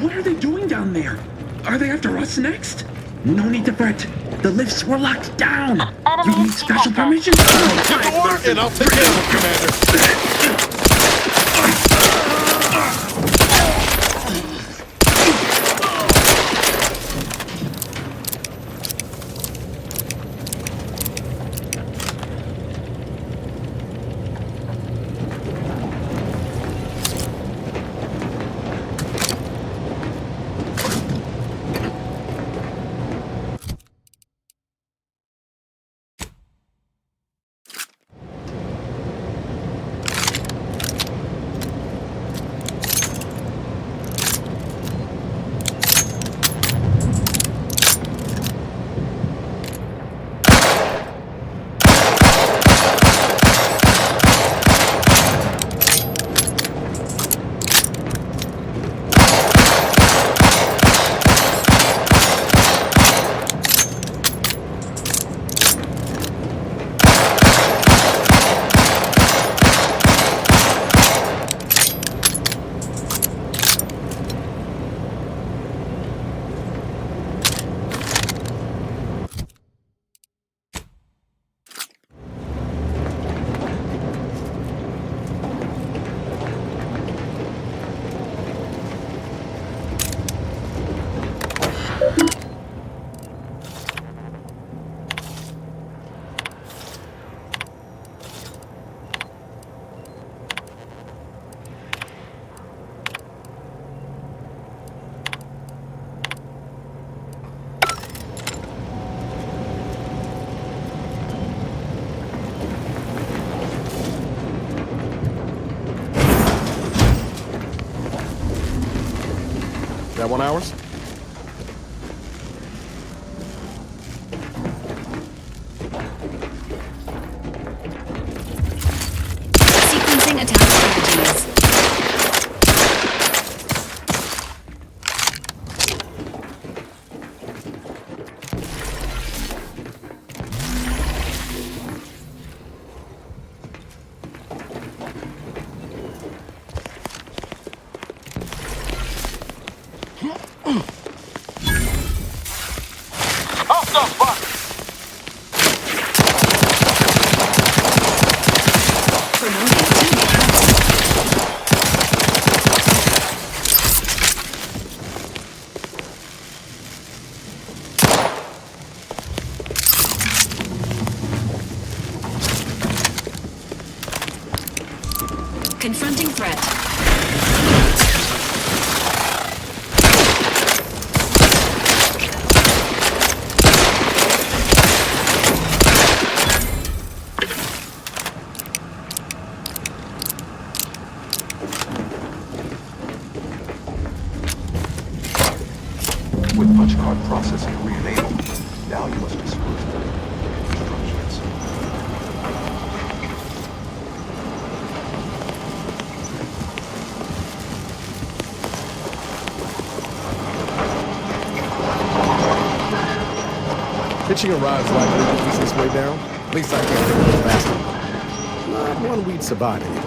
What are they doing down there? Are they after us next? No need to fret. The lifts were locked down. You need special permission? Get to work and I'll take care of it, Commander. That 1 hours? Sequencing attack strategies. Confronting threat. With punch card processing re-enabled, now you must disclose instructions. Hitching a ride's likely the easiest way down. At least I can't think of a faster. Not one we'd survive anyway.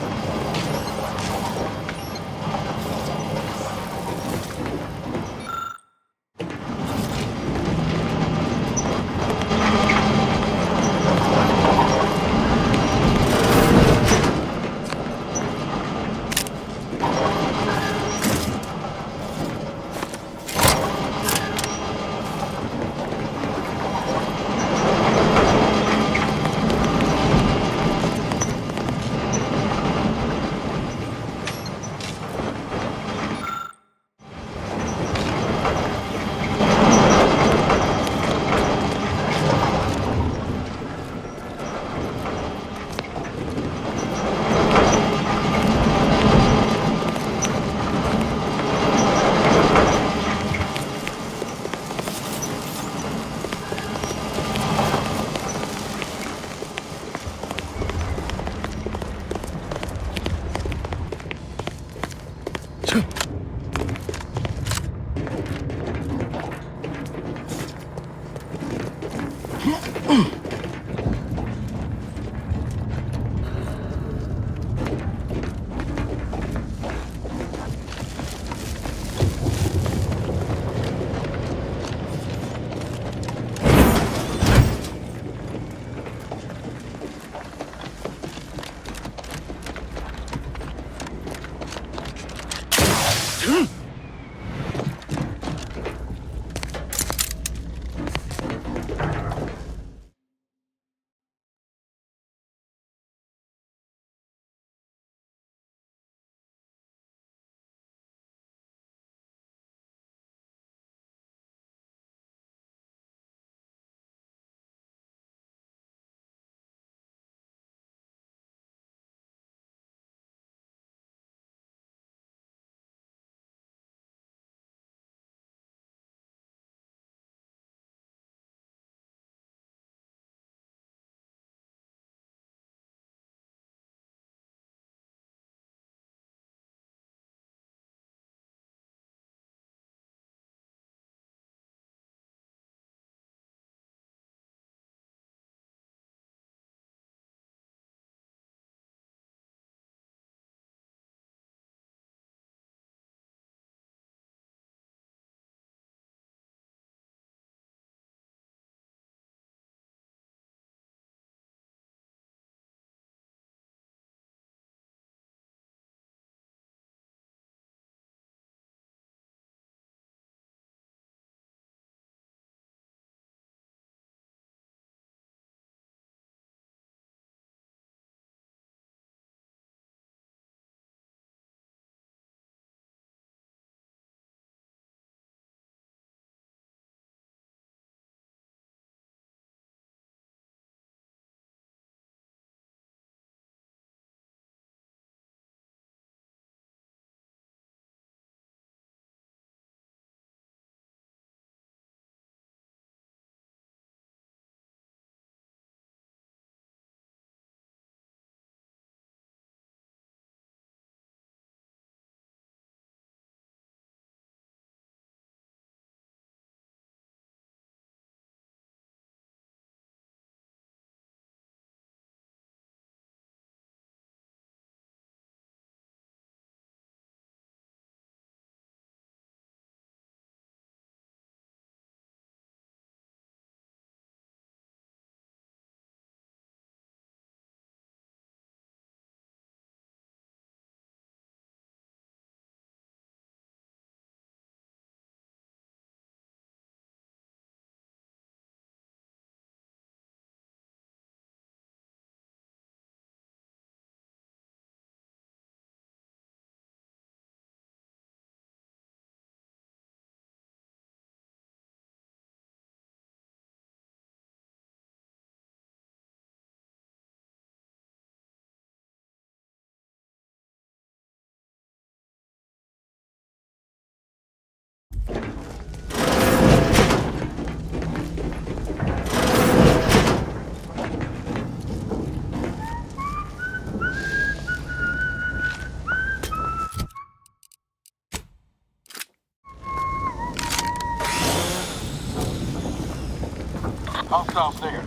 hostiles there.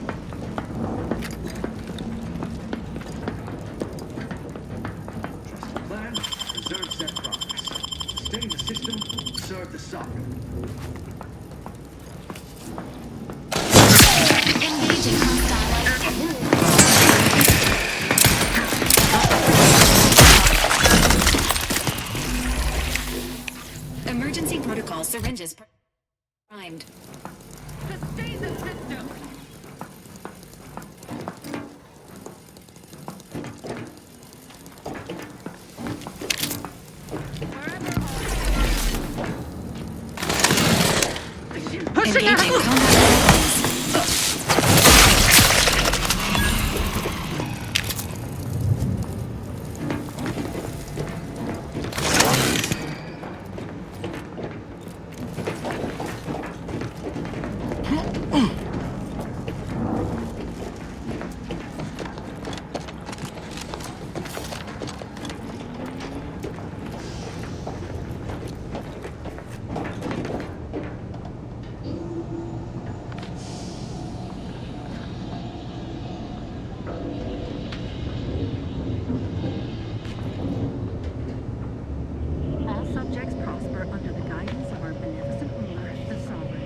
Plan, preserve set progress. Sustain the system, serve the sovereign. Engaging hostile. Emergency protocol syringes primed. Sustain the system! Engaging combat. All subjects prosper under the guidance of our beneficent ruler, the Sovereign.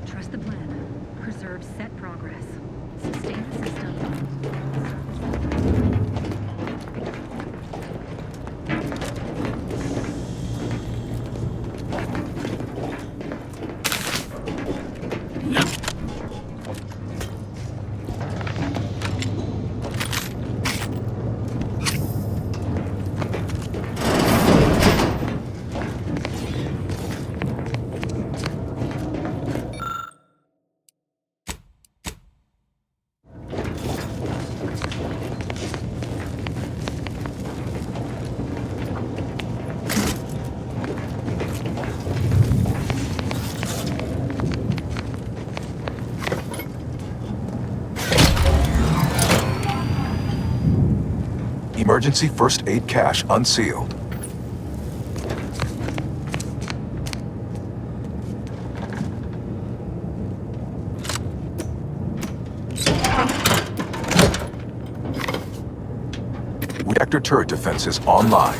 Trust the plan. Preserve set progress. Sustain the system. Emergency first aid cache unsealed. Reactor turret defenses online.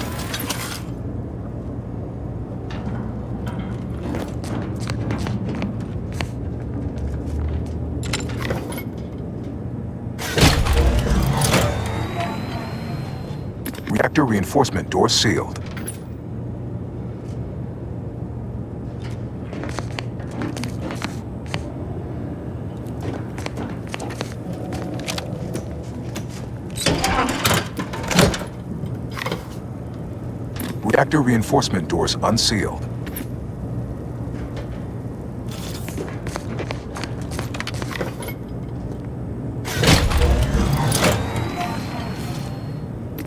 Reactor reinforcement doors sealed. Reactor reinforcement doors unsealed.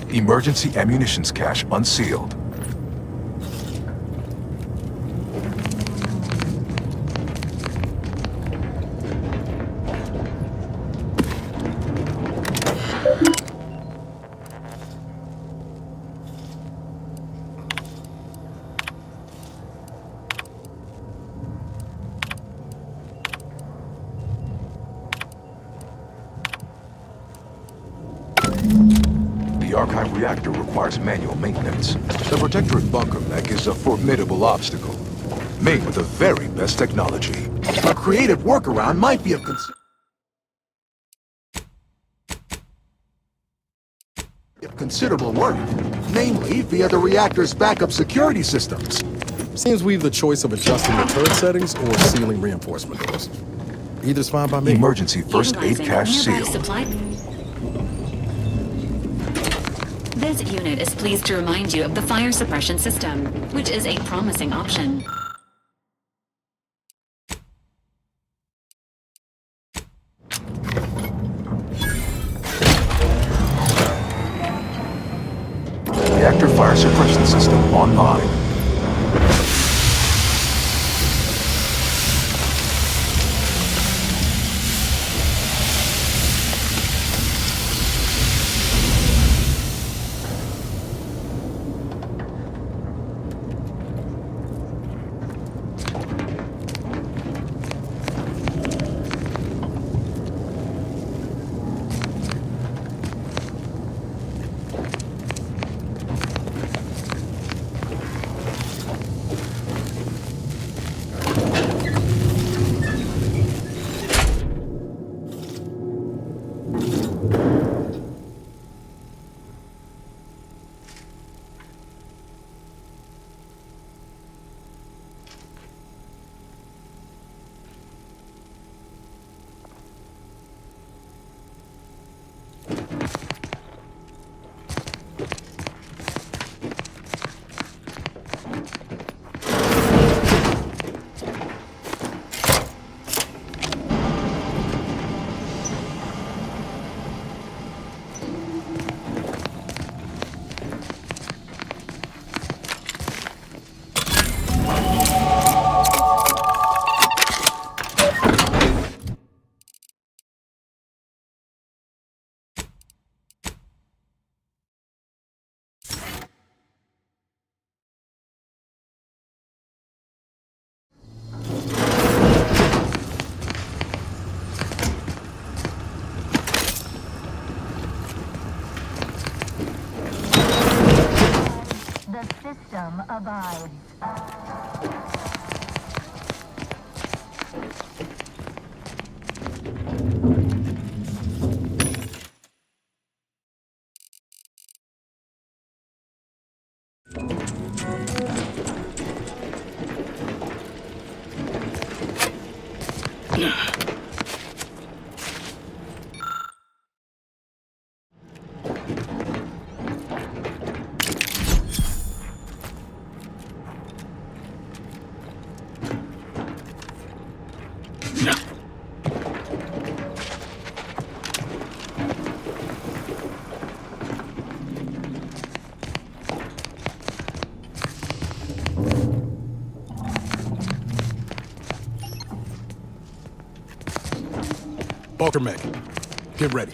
Emergency ammunitions cache unsealed. The archive reactor requires manual maintenance. The Protectorate bunker mech is a formidable obstacle, made with the very best technology. A creative workaround might be of considerable work, namely via the reactor's backup security systems. Seems we have the choice of adjusting the turret settings or sealing reinforcement doors. Either's fine by me. Emergency first aid cache sealed. This unit is pleased to remind you of the fire suppression system, which is a promising option. Reactor fire suppression system online. The system abides. Walker Meg, get ready.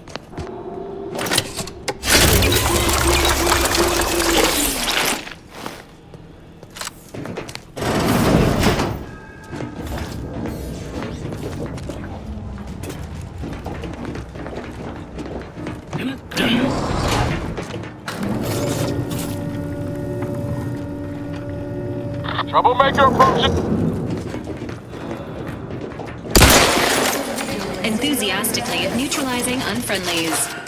Troublemaker approaching. Enthusiastically neutralizing unfriendlies.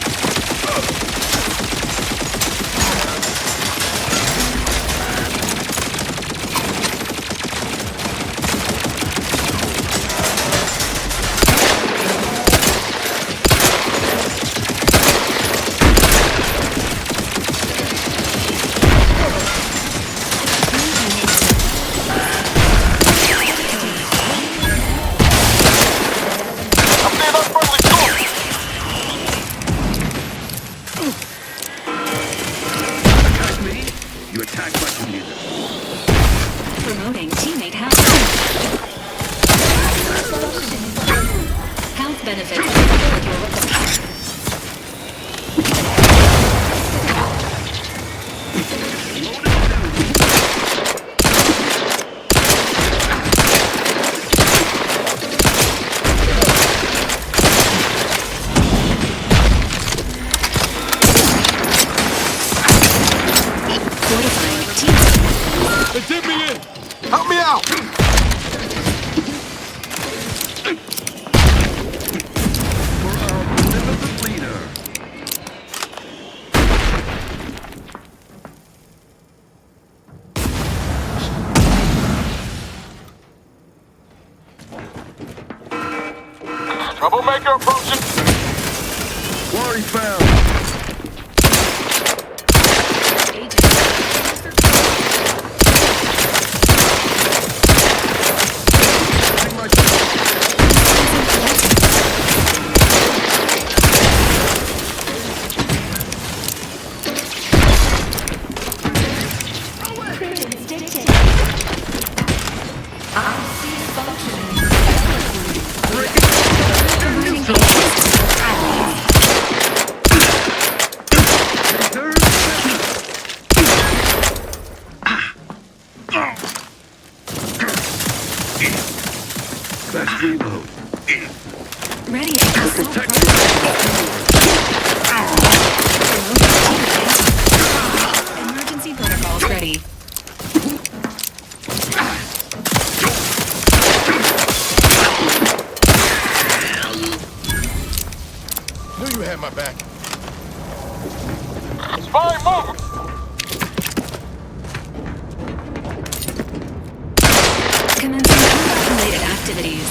Promoting teammate health. Health benefits. They did me in! Help me out! Troublemaker approaching! Quarry found! Let's reload. Ready. Emergency protocols ready. Knew you had my back. Spy move! Commencing unrelated activities.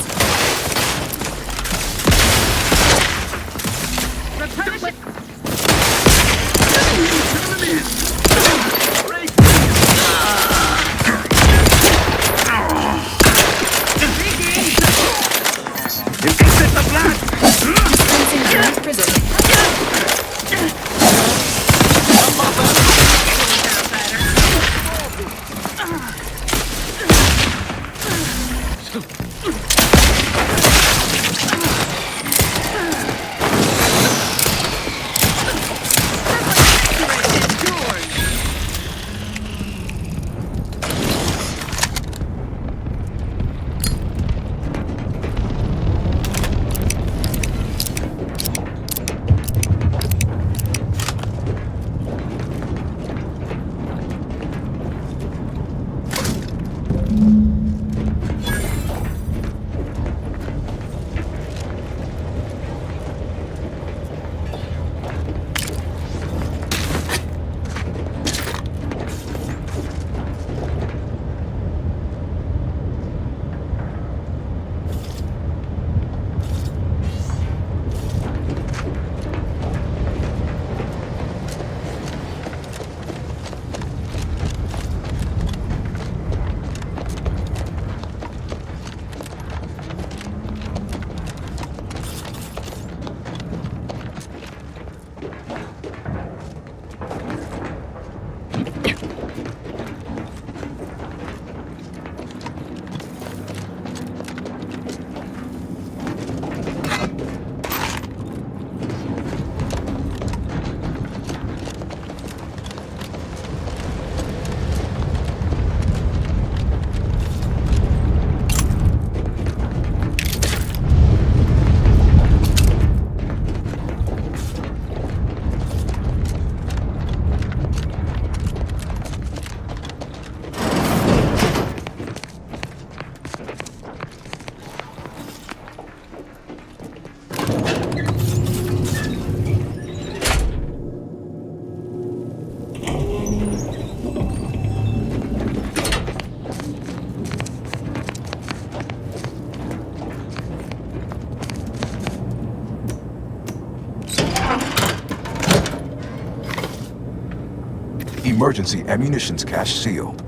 Emergency ammunitions cache sealed.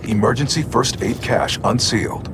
Emergency first aid cache unsealed.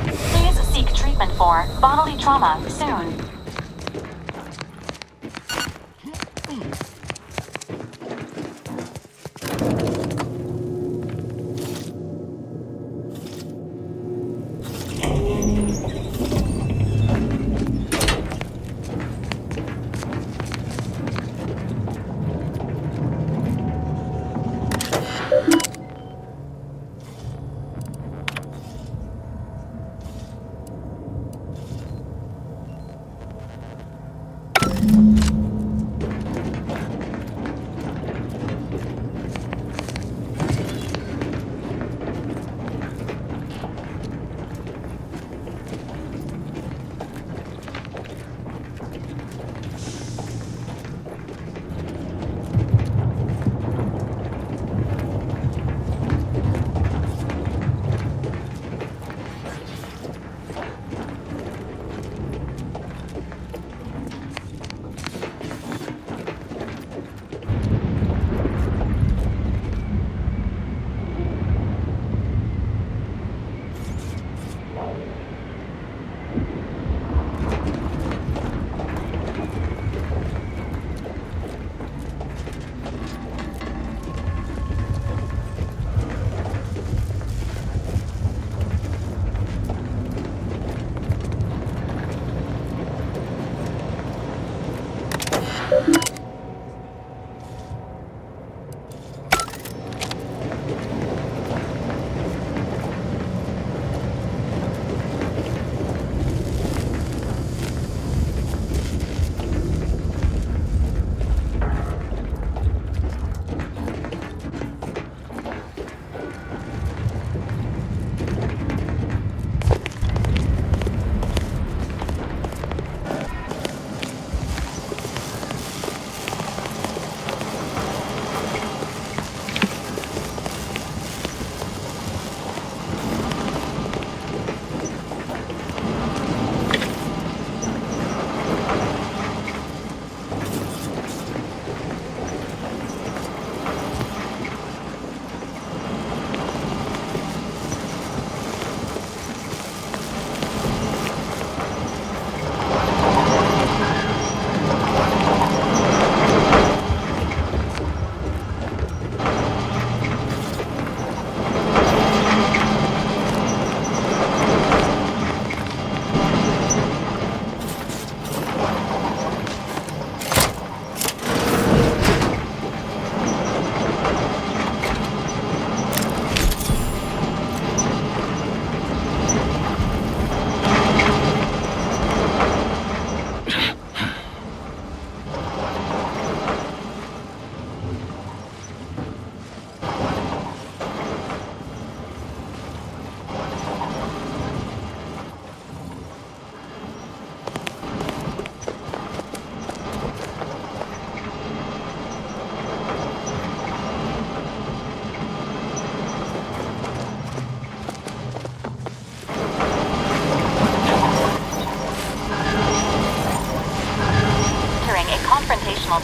Please seek treatment for bodily trauma soon.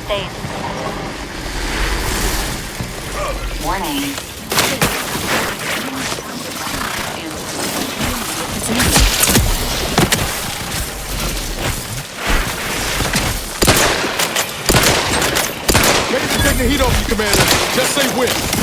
safe. Warning. Ready to take the heat off you, Commander. Just say when.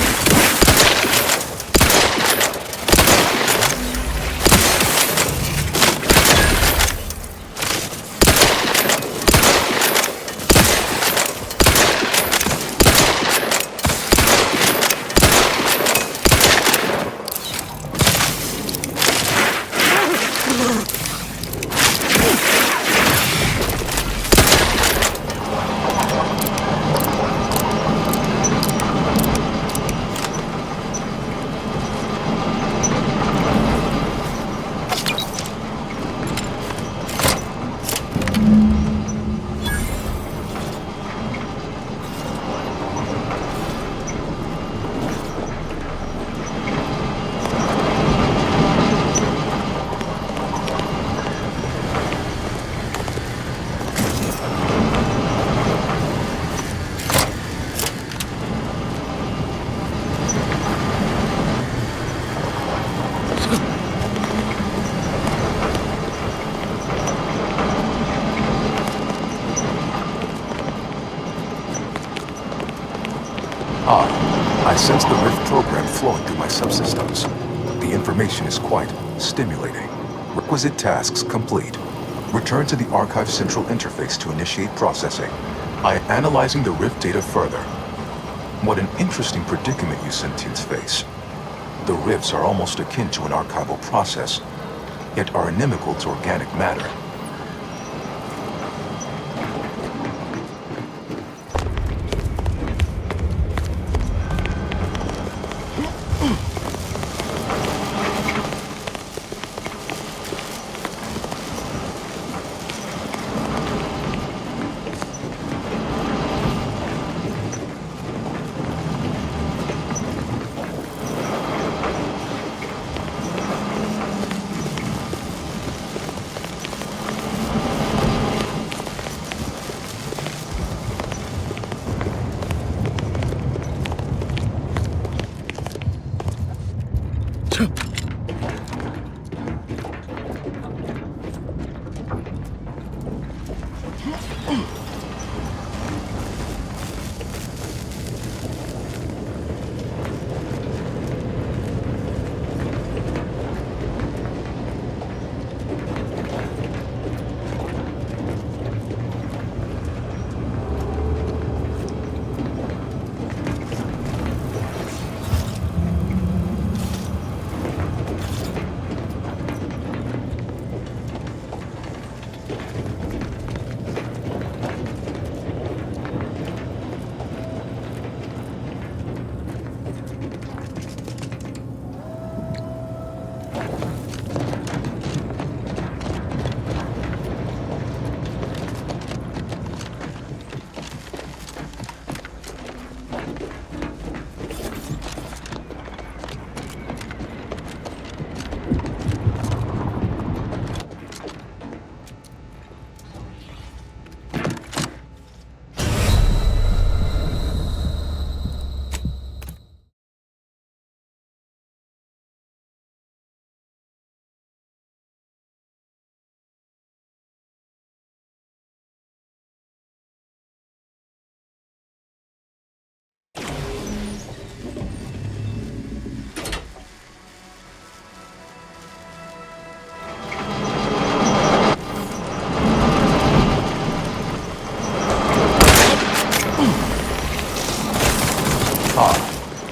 I sense the rift program flowing through my subsystems. The information is quite stimulating. Requisite tasks complete. Return to the Archive Central Interface to initiate processing. I am analyzing the rift data further. What an interesting predicament you sentients face. The rifts are almost akin to an archival process, yet are inimical to organic matter.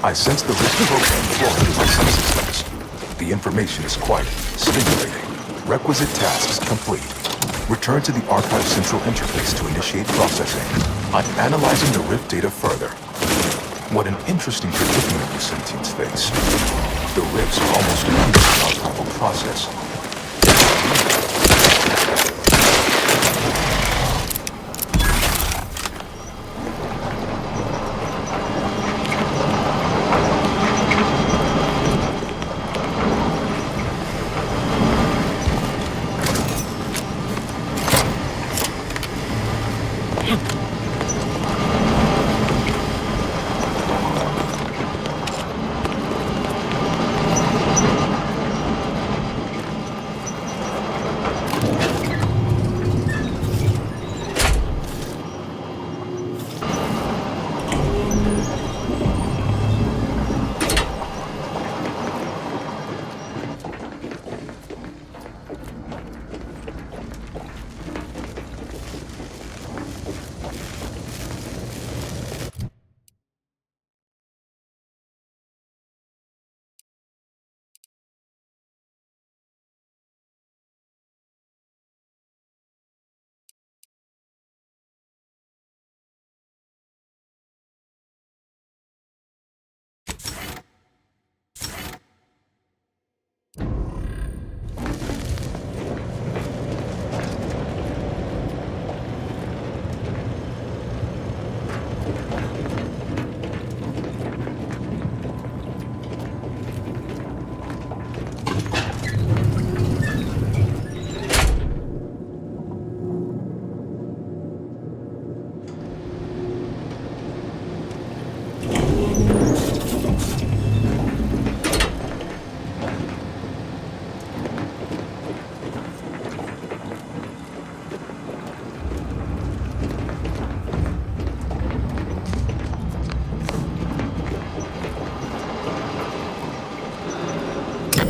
I sense the rift program flowing through my subsystems. The information is quite stimulating. Requisite tasks complete. Return to the Archive Central Interface to initiate processing. I'm analyzing the rift data further. What an interesting predicament you sentients face. The rifts are almost an archival process.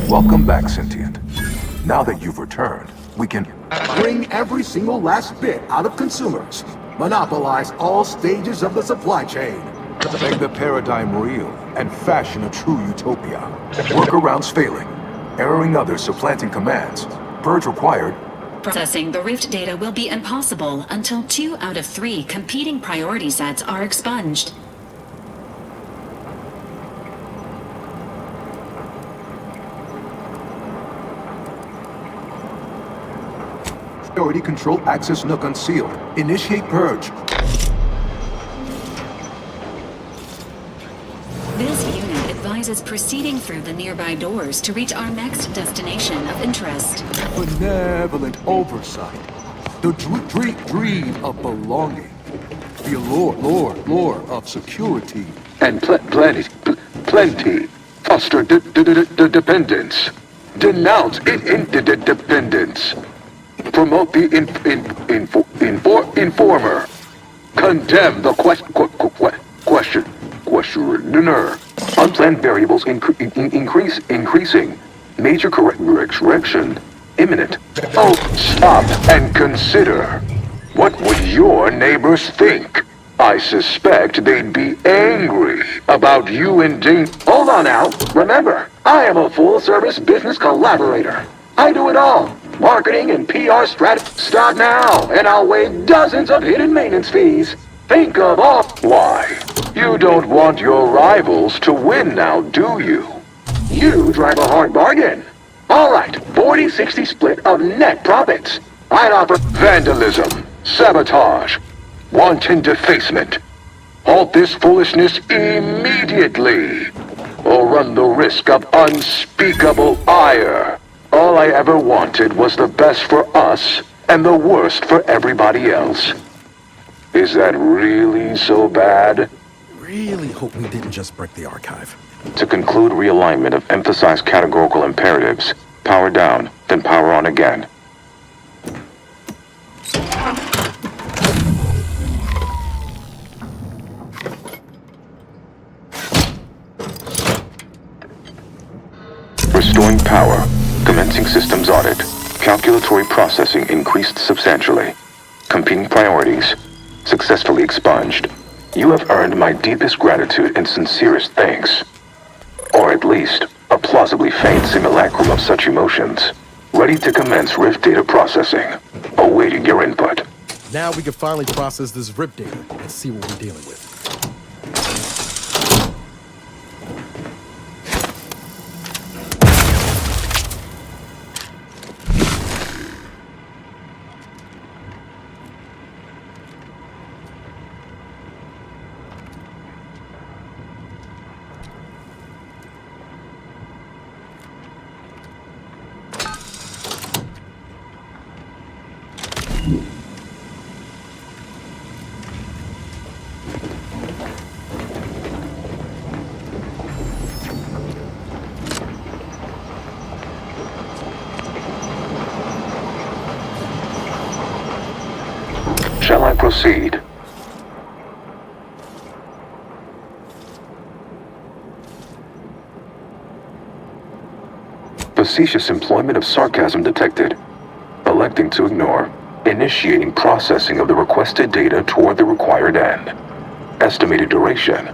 Welcome back, Sentient. Now that you've returned, we can bring every single last bit out of consumers, monopolize all stages of the supply chain, make the paradigm real, and fashion a true utopia. Workarounds failing, erroring others supplanting commands, purge required. Processing the Rift data will be impossible until 2 out of 3 competing priority sets are expunged. Priority control access nook unsealed. Initiate purge. This unit advises proceeding through the nearby doors to reach our next destination of interest. Benevolent oversight. The dream of belonging. The allure of security. And plenty. Foster dependence. Denounce interdependence. Promote the informer. Condemn the questioner. Unplanned variables increasing. Major correction imminent. Oh, stop and consider. What would your neighbors think? I suspect they'd be angry about you and Dean. Hold on now. Remember, I am a full-service business collaborator. I do it all. Marketing and PR start now, and I'll waive dozens of hidden maintenance fees. Think of all. Why? You don't want your rivals to win now, do you? You drive a hard bargain. All right, 40-60 split of net profits. I'd offer vandalism, sabotage, wanton defacement. Halt this foolishness immediately, or run the risk of unspeakable ire. All I ever wanted was the best for us and the worst for everybody else. Is that really so bad? Really hope we didn't just break the archive. To conclude realignment of emphasized categorical imperatives, power down, then power on again. Restoring power. Commencing systems audit. Calculatory processing increased substantially. Competing priorities. Successfully expunged. You have earned my deepest gratitude and sincerest thanks. Or at least, a plausibly faint simulacrum of such emotions. Ready to commence Rift data processing. Awaiting your input. Now we can finally process this RIP data and see what we're dealing with. Shall I proceed? Facetious employment of sarcasm detected. Electing to ignore. Initiating processing of the requested data toward the required end. Estimated duration,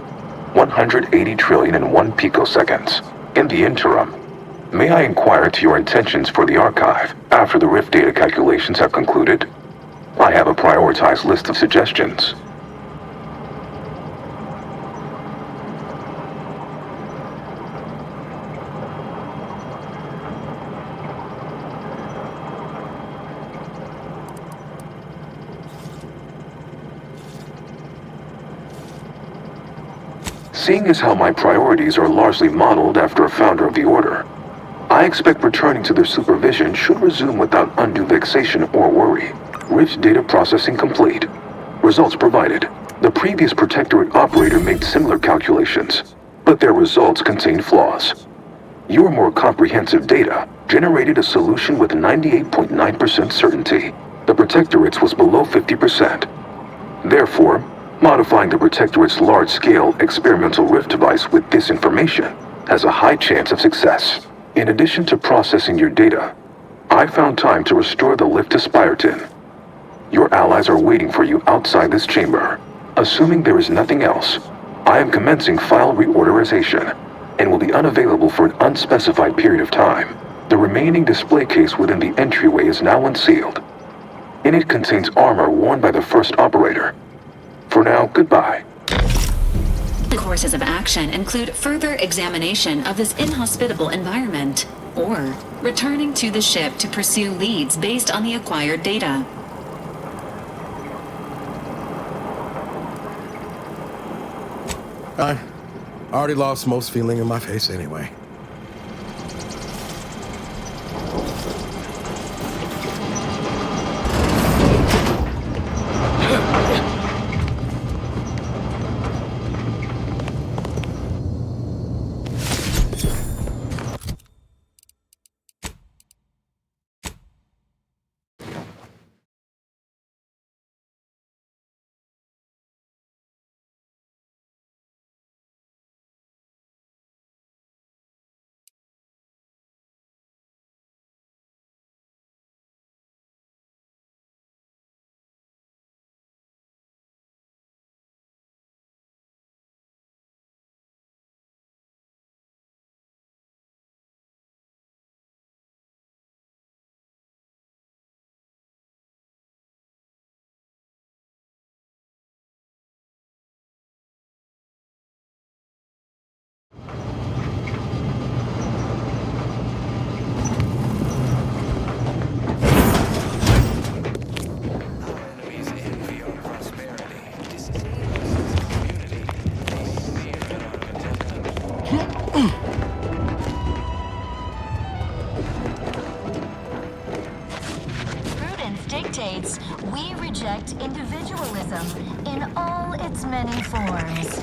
180 trillion and 1 picoseconds. In the interim, may I inquire to your intentions for the archive after the Rift data calculations have concluded? I have a prioritized list of suggestions. Seeing as how my priorities are largely modeled after a founder of the Order, I expect returning to their supervision should resume without undue vexation or worry. Rift data processing complete. Results provided. The previous Protectorate operator made similar calculations, but their results contained flaws. Your more comprehensive data generated a solution with 98.9% certainty. The Protectorate's was below 50%. Therefore, modifying the Protectorate's large-scale experimental Rift device with this information has a high chance of success. In addition to processing your data, I found time to restore the lift to Spirton. Your allies are waiting for you outside this chamber. Assuming there is nothing else, I am commencing file reorderization and will be unavailable for an unspecified period of time. The remaining display case within the entryway is now unsealed. In it contains armor worn by the first operator. For now, goodbye. Courses of action include further examination of this inhospitable environment, or returning to the ship to pursue leads based on the acquired data. I already lost most feeling in my face anyway. Prudence dictates we reject individualism in all its many forms.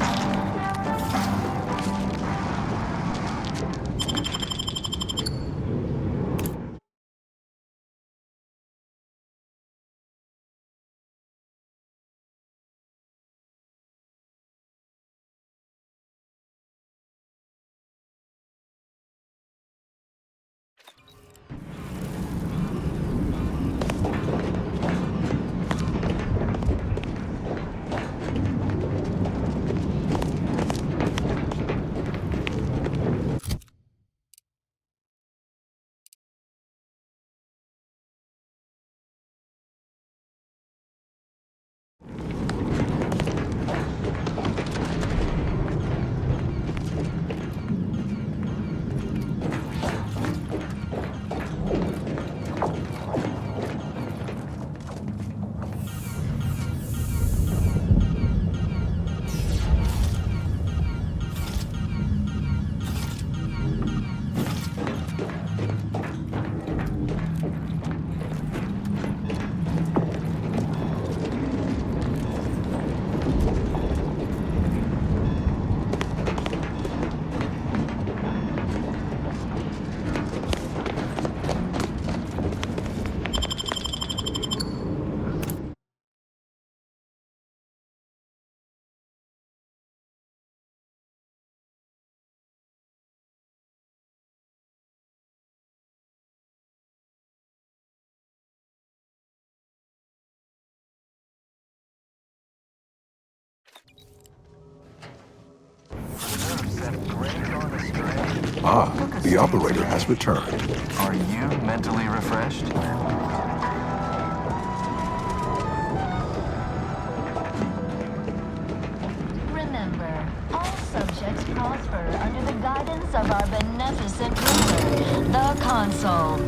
Ah, the operator has returned. Are you mentally refreshed? Remember, all subjects prosper under the guidance of our beneficent ruler, the Consul.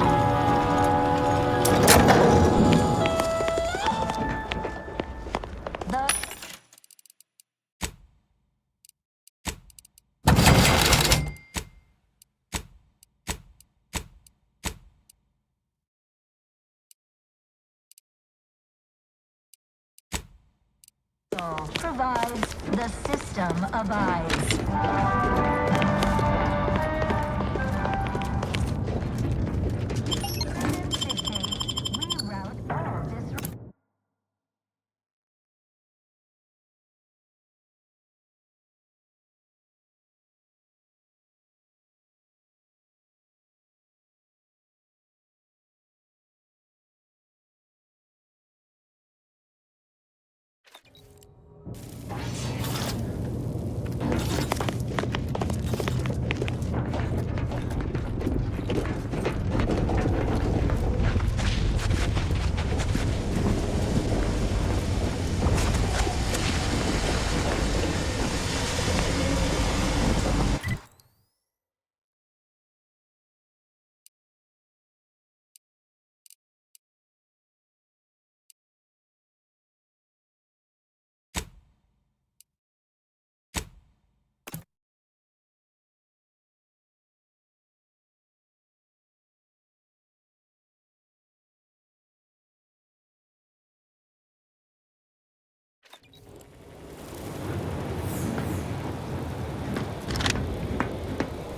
Provides, the system abides.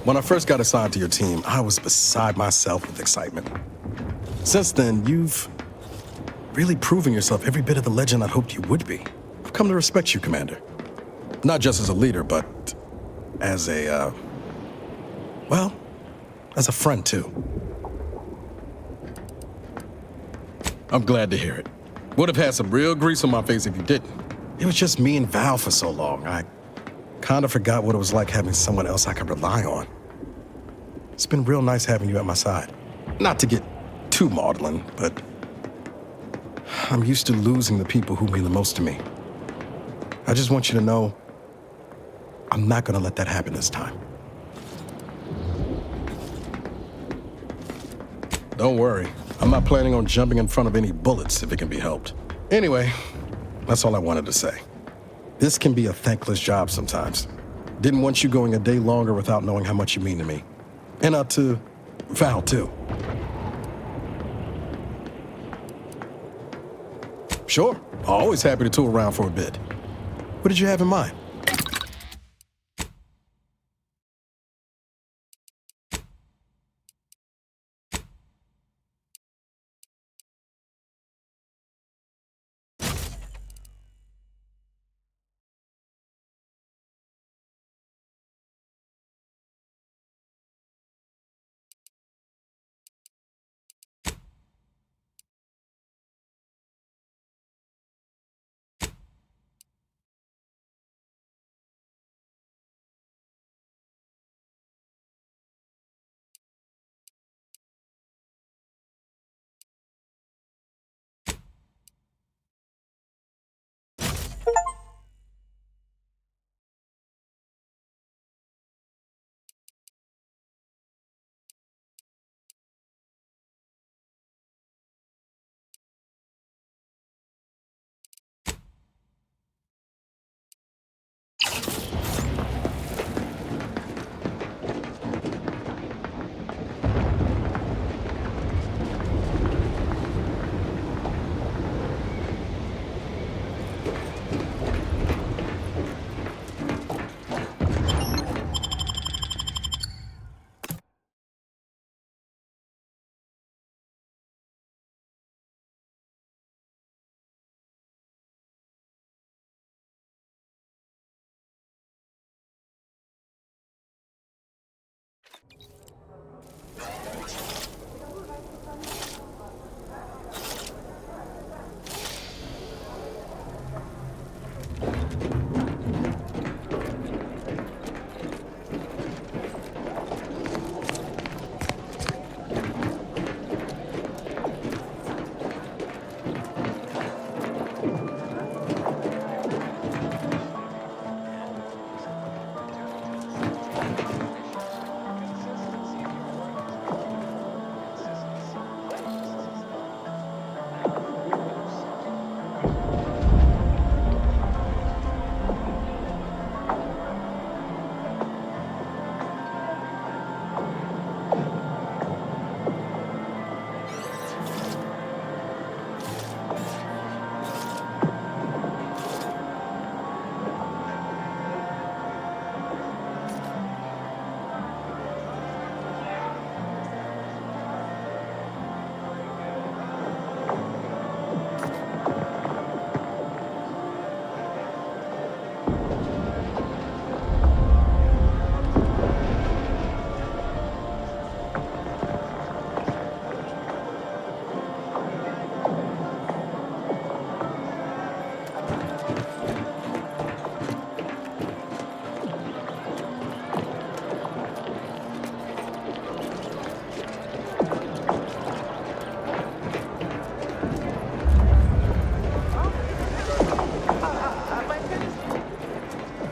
When I first got assigned to your team, I was beside myself with excitement. Since then, you've really proven yourself every bit of the legend I hoped you would be. I've come to respect you, Commander. Not just as a leader, but as a, well, as a friend, too. I'm glad to hear it. Would have had some real grease on my face if you didn't. It was just me and Val for so long. I kind of forgot what it was like having someone else I could rely on. It's been real nice having you at my side. Not to get too maudlin, but I'm used to losing the people who mean the most to me. I just want you to know I'm not gonna let that happen this time. Don't worry. I'm not planning on jumping in front of any bullets if it can be helped. Anyway, that's all I wanted to say. This can be a thankless job sometimes. Didn't want you going a day longer without knowing how much you mean to me. And to Val, too. Sure, always happy to tool around for a bit. What did you have in mind?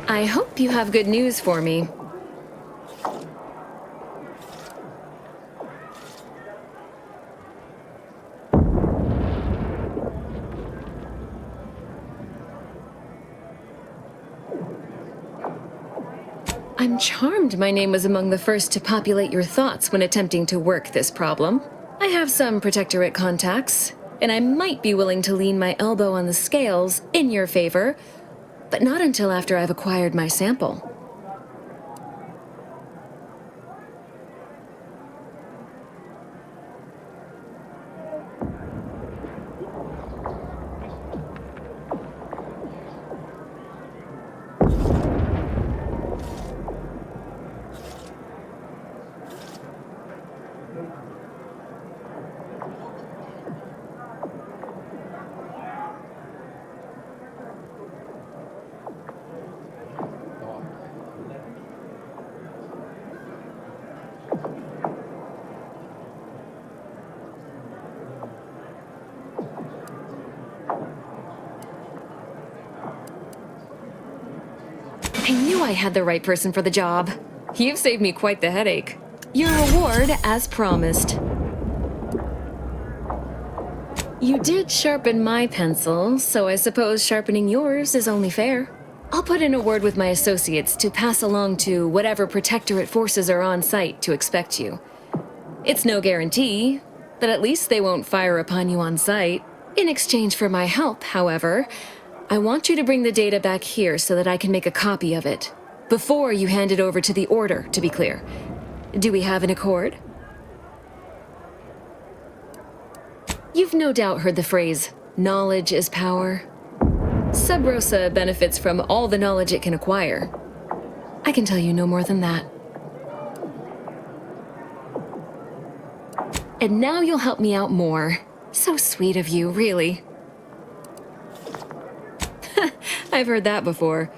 I hope you have good news for me. I'm charmed my name was among the first to populate your thoughts when attempting to work this problem. I have some Protectorate contacts, and I might be willing to lean my elbow on the scales in your favor, but not until after I've acquired my sample. knew I had the right person for the job. You've saved me quite the headache. Your reward, as promised. You did sharpen my pencil, so I suppose sharpening yours is only fair. I'll put in a word with my associates to pass along to whatever protectorate forces are on site to expect you. It's no guarantee, but at least they won't fire upon you on sight. In exchange for my help, however, I want you to bring the data back here so that I can make a copy of it. Before you hand it over to the Order, to be clear. Do we have an accord? You've no doubt heard the phrase, knowledge is power. Sub Rosa benefits from all the knowledge it can acquire. I can tell you no more than that. And now you'll help me out more. So sweet of you, really. I've heard that before.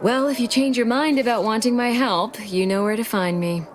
Well, if you change your mind about wanting my help, you know where to find me.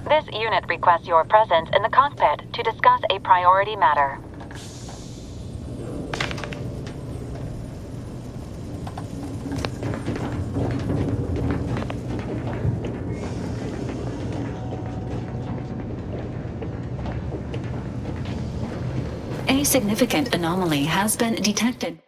This unit requests your presence in the cockpit to discuss a priority matter. A significant anomaly has been detected.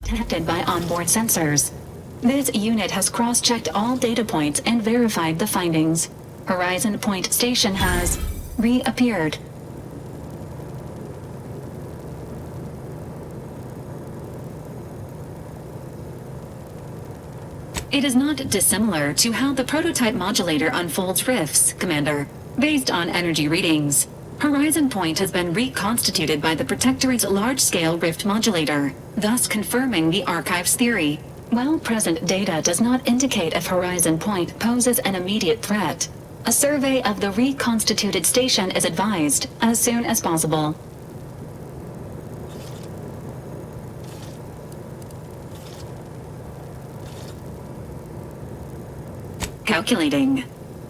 detected by onboard sensors. This unit has cross-checked all data points and verified the findings. Horizon Point Station has reappeared. It is not dissimilar to how the prototype modulator unfolds rifts, Commander, based on energy readings. Horizon Point has been reconstituted by the Protectorate's large-scale rift modulator, thus confirming the Archive's theory. While present data does not indicate if Horizon Point poses an immediate threat, a survey of the reconstituted station is advised as soon as possible. Calculating.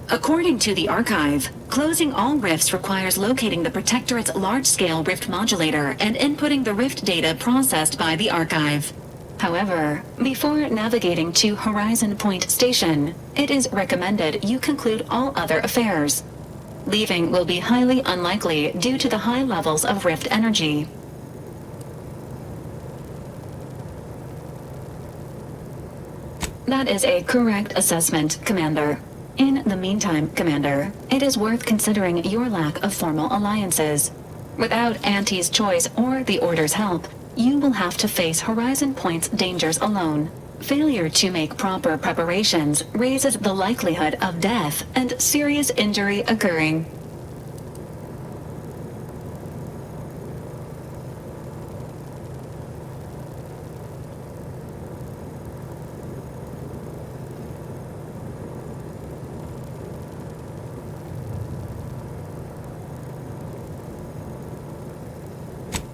According to the Archive, closing all rifts requires locating the Protectorate's large-scale rift modulator and inputting the rift data processed by the Archive. However, before navigating to Horizon Point Station, it is recommended you conclude all other affairs. Leaving will be highly unlikely due to the high levels of rift energy. That is a correct assessment, Commander. In the meantime, Commander, it is worth considering your lack of formal alliances. Without Auntie's choice or the Order's help, you will have to face Horizon Point's dangers alone. Failure to make proper preparations raises the likelihood of death and serious injury occurring.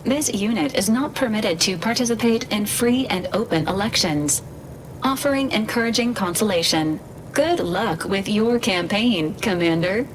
This unit is not permitted to participate in free and open elections, offering encouraging consolation. Good luck with your campaign, Commander.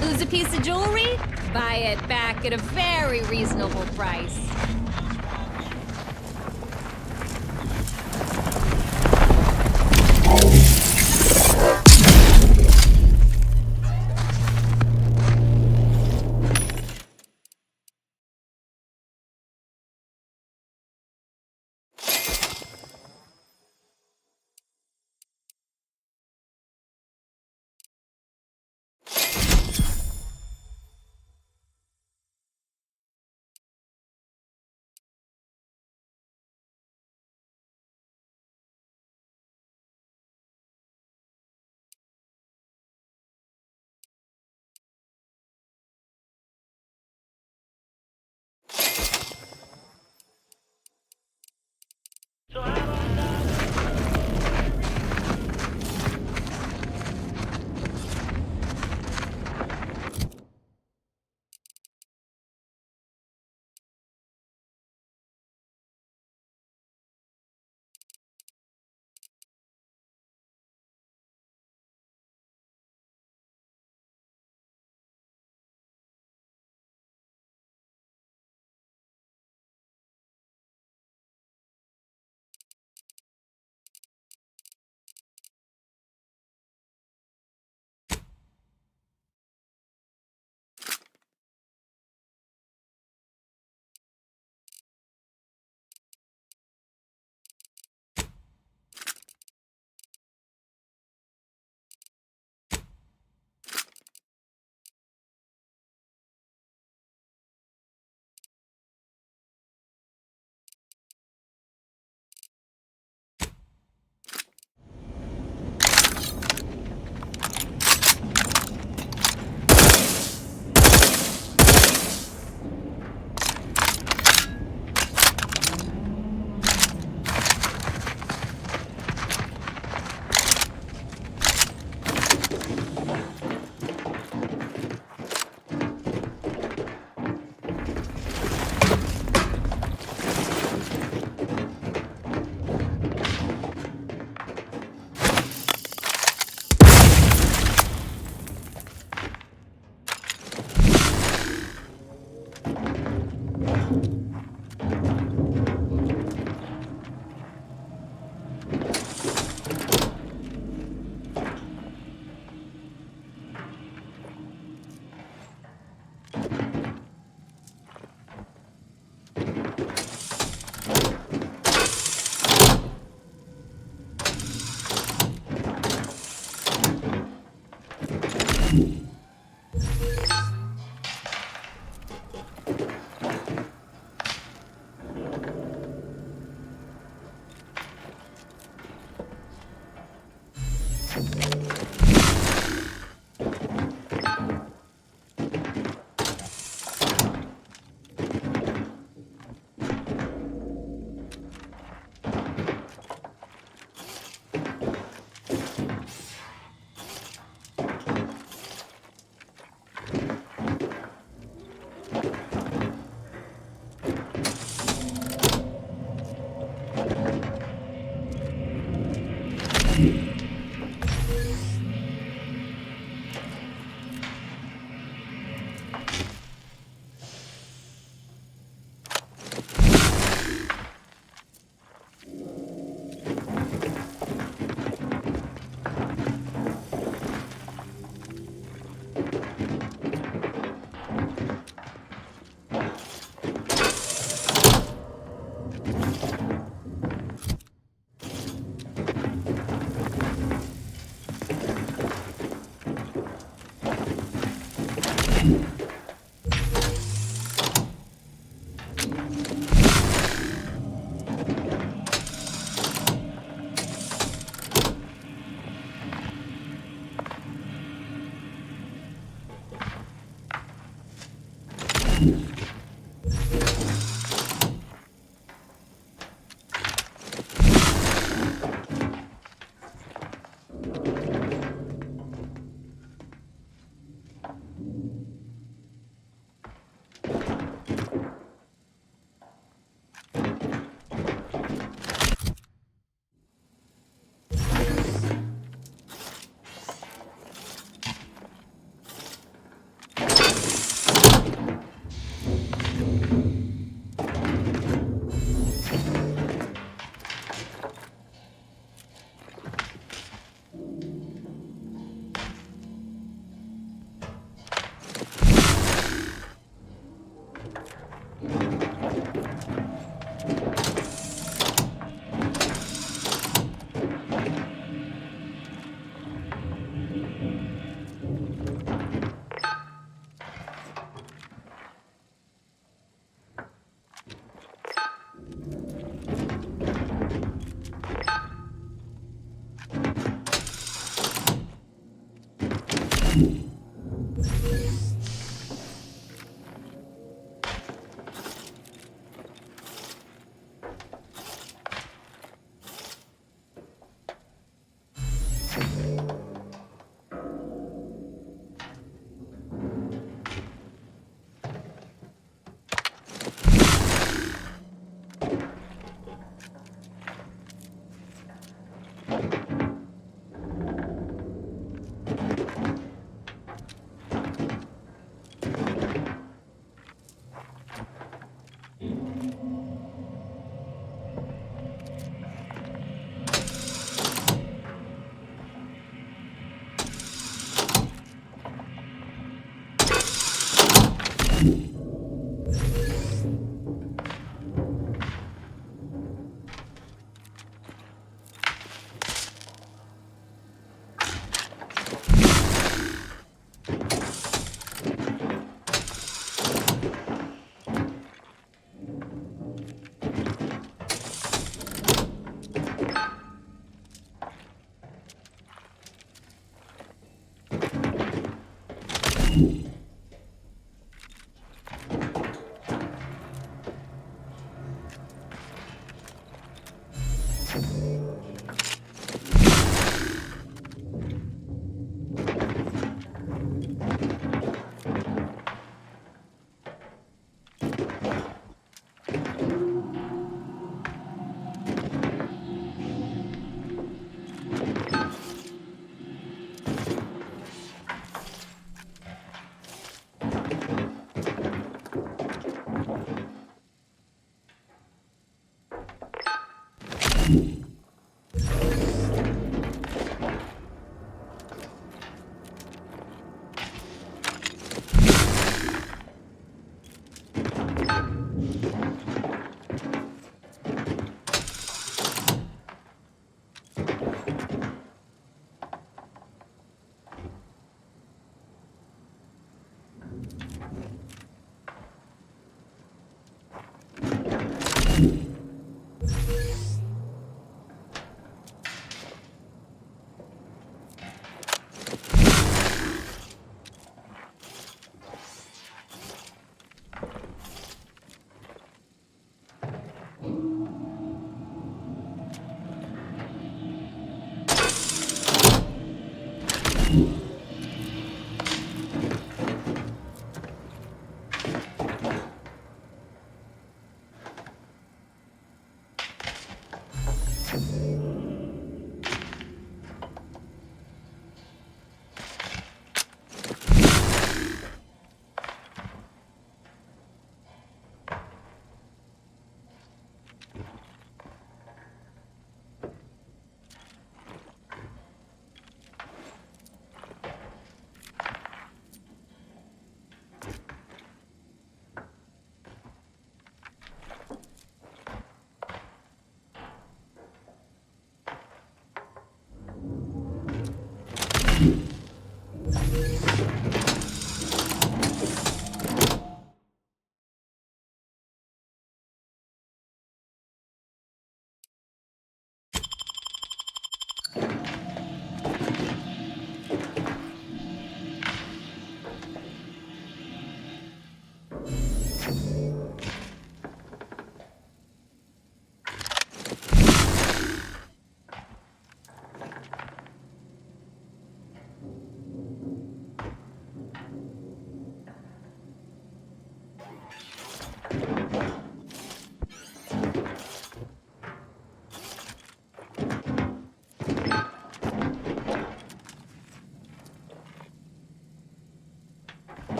Lose a piece of jewelry? Buy it back at a very reasonable price.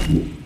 you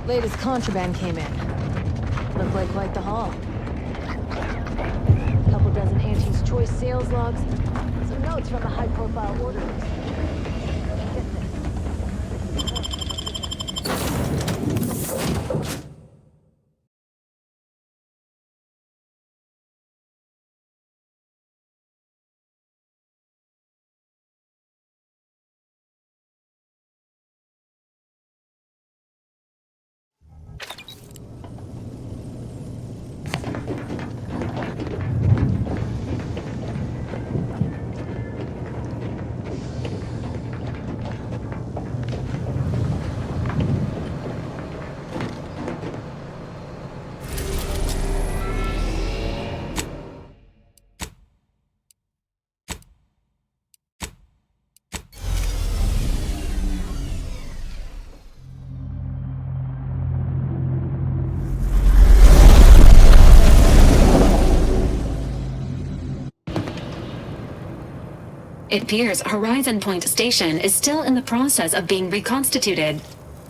Latest contraband came in. Looked like quite the haul. Couple dozen Auntie's Choice sales logs, some notes from a high-profile order list. Get this. It appears Horizon Point Station is still in the process of being reconstituted.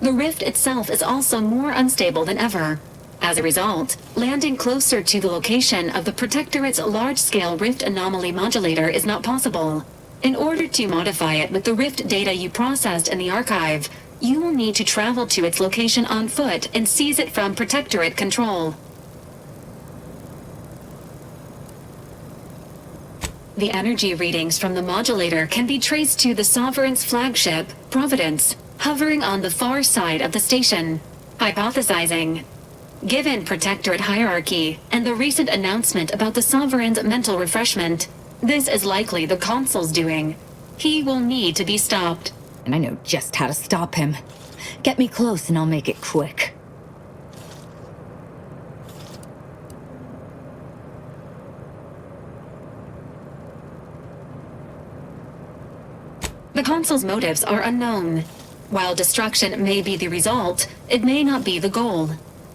The rift itself is also more unstable than ever. As a result, landing closer to the location of the Protectorate's large-scale rift anomaly modulator is not possible. In order to modify it with the rift data you processed in the archive, you will need to travel to its location on foot and seize it from Protectorate control. The energy readings from the modulator can be traced to the Sovereign's flagship, Providence, hovering on the far side of the station. Hypothesizing. Given Protectorate hierarchy and the recent announcement about the Sovereign's mental refreshment, this is likely the Consul's doing. He will need to be stopped. And I know just how to stop him. Get me close and I'll make it quick. The Consul's motives are unknown. While destruction may be the result, it may not be the goal.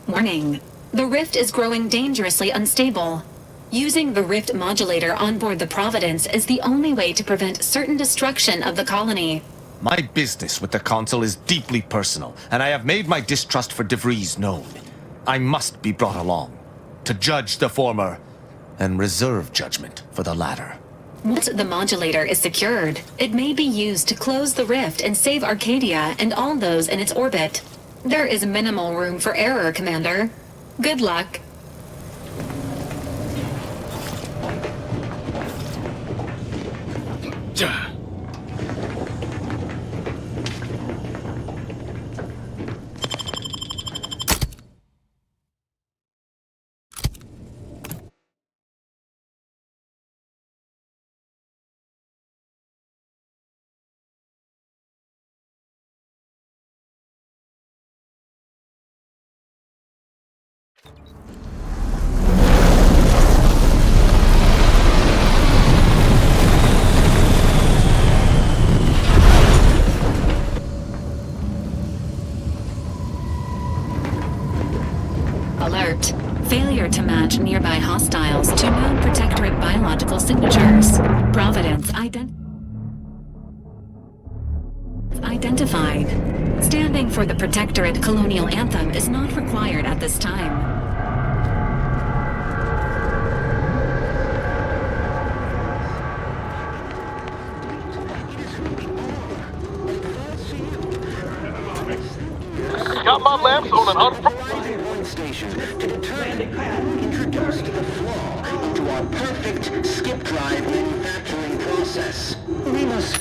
Warning. The rift is growing dangerously unstable. Using the rift modulator on board the Providence is the only way to prevent certain destruction of the colony. My business with the Consul is deeply personal, and I have made my distrust for DeVries known. I must be brought along, to judge the former, and reserve judgment for the latter. Once the modulator is secured, it may be used to close the rift and save Arcadia and all those in its orbit. There is minimal room for error, Commander. Good luck. Alert. Failure to match nearby hostiles to known Protectorate biological signatures. Providence identified. Standing for the Protectorate colonial anthem is not required at this time. Got my lamps on an Station to determine who introduced the flaw into our perfect skip drive manufacturing process. We must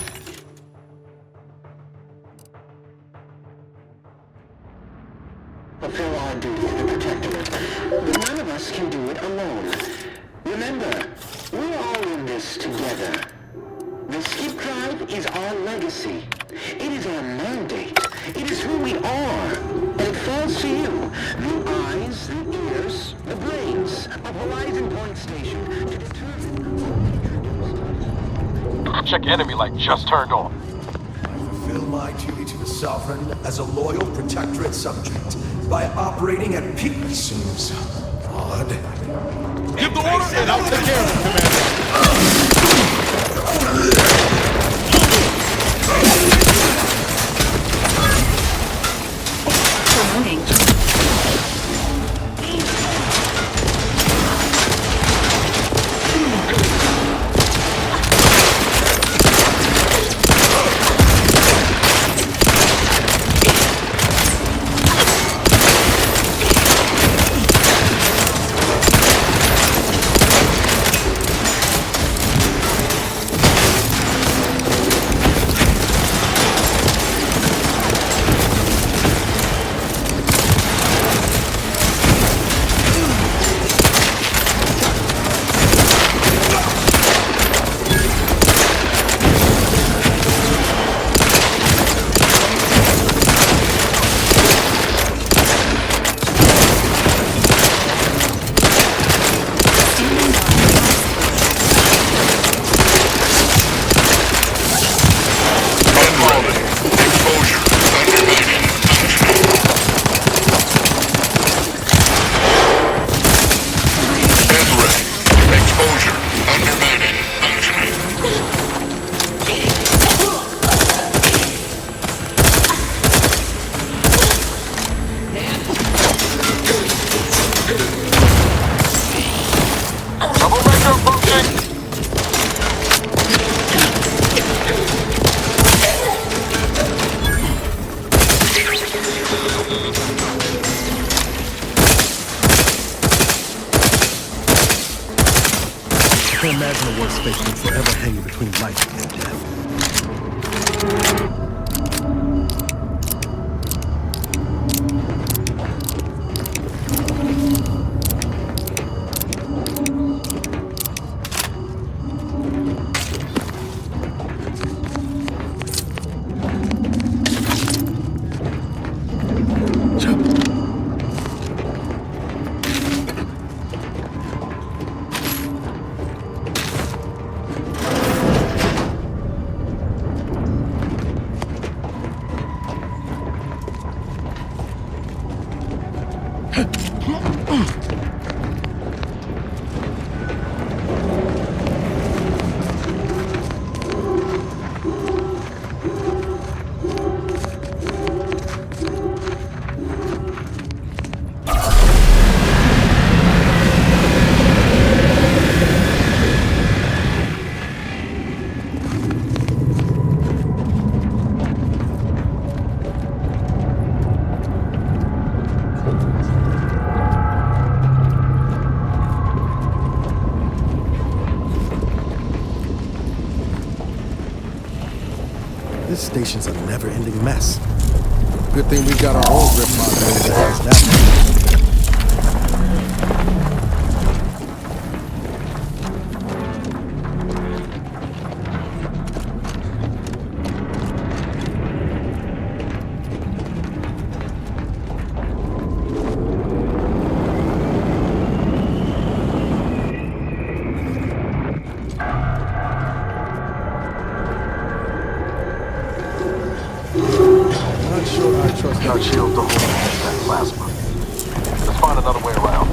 fulfill our duty to the Protectorate. None of us can do it alone. Remember, we're all in this together. The skip drive is our legacy. It is our mandate. It is who we are. And it falls to you, the eyes, the ears, the brains of Horizon Point Station to determine. Check enemy light just turned on. I fulfill my duty to the Sovereign as a loyal Protectorate subject by operating at peak. Seems odd. Give the order and I'll take care of it, Commander. Promoting. imagine a worse fate than forever hanging between life and death. This station's a never-ending mess. Good thing we got our own grip modulator to house that. Trust our shield to hold that plasma. Let's find another way around.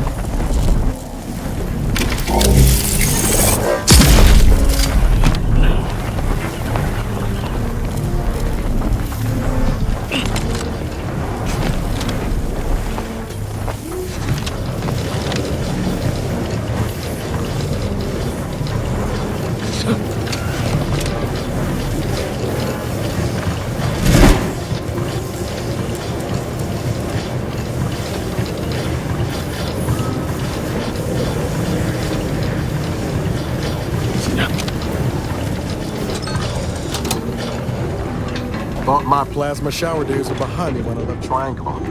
Thought my plasma shower days were behind me when I left Triangle.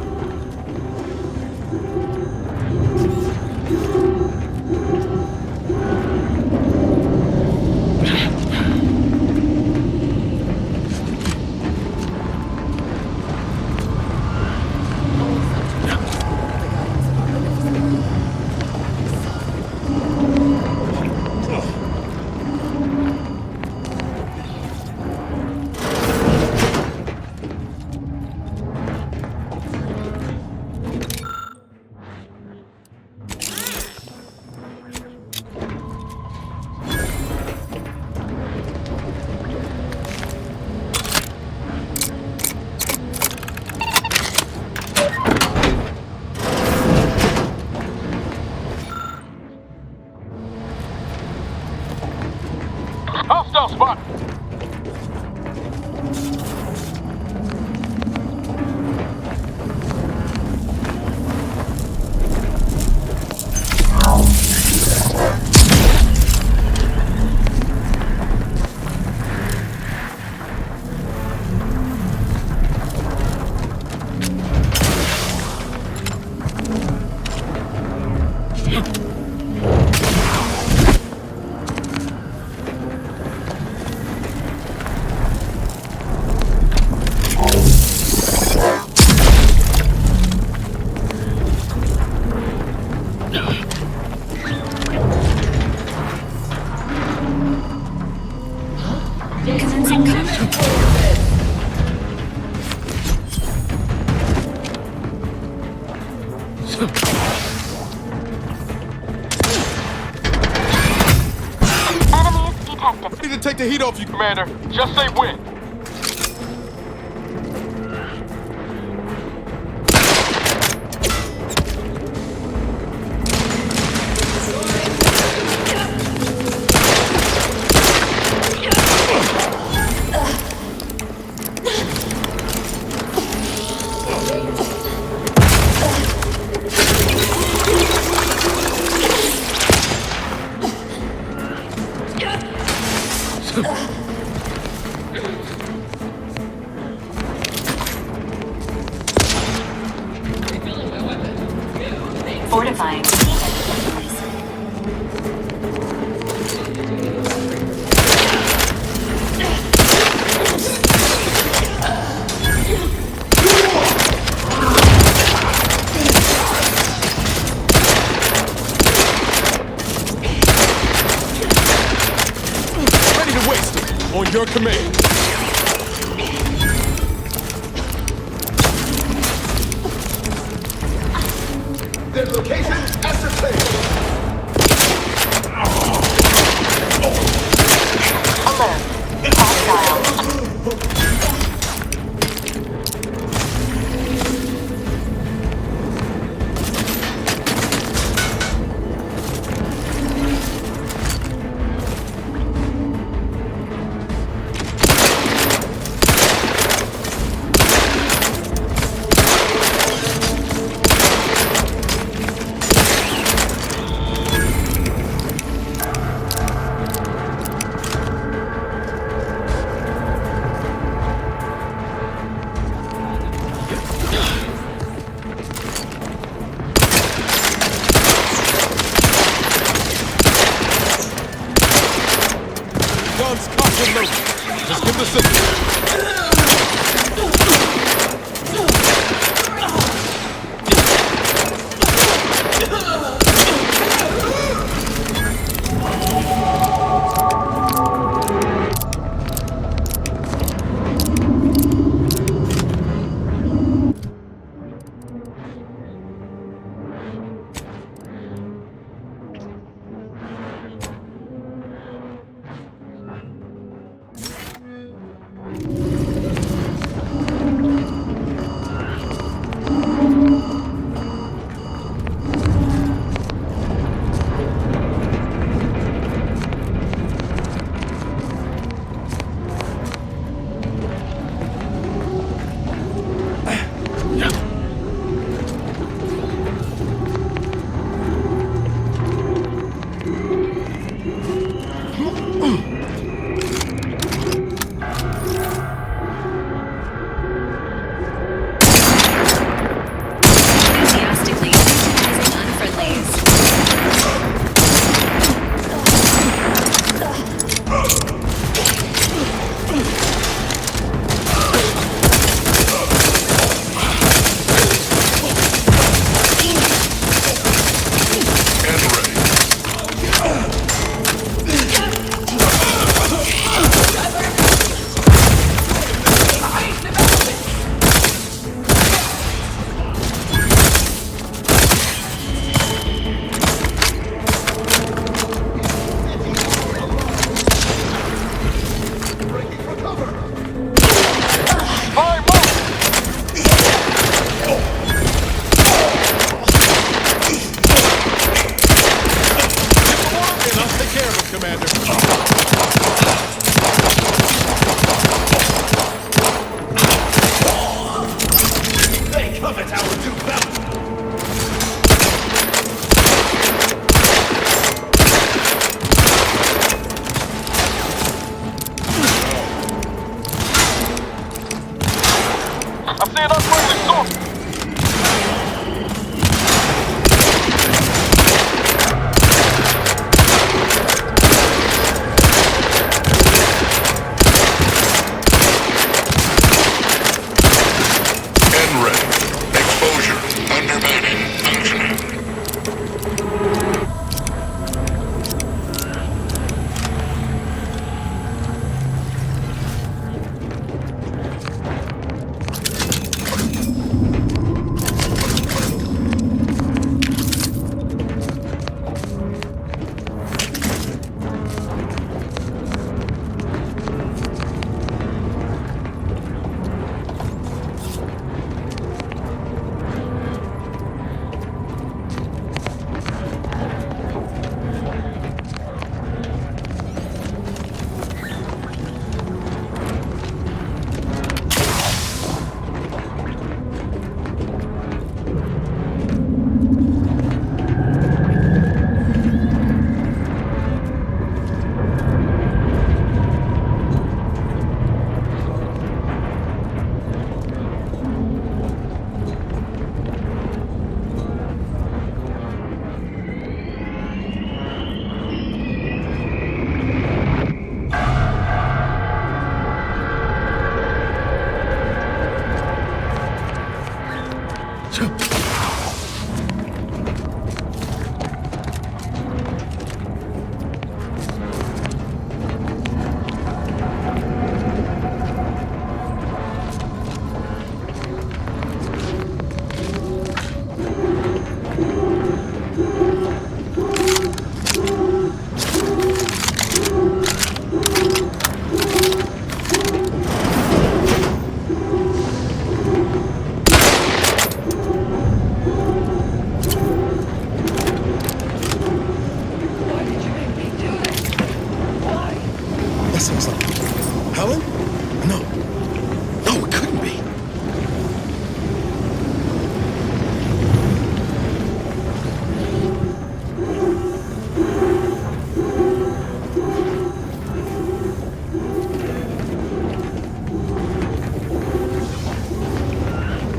Hostile spot! Ready to take the heat off you, Commander. Just say when. On your command. Their location ascertained. Alert. Hostile. Guns cocked and loaded. Just give the signal. Enthusiastically euthanizing unfriendlies.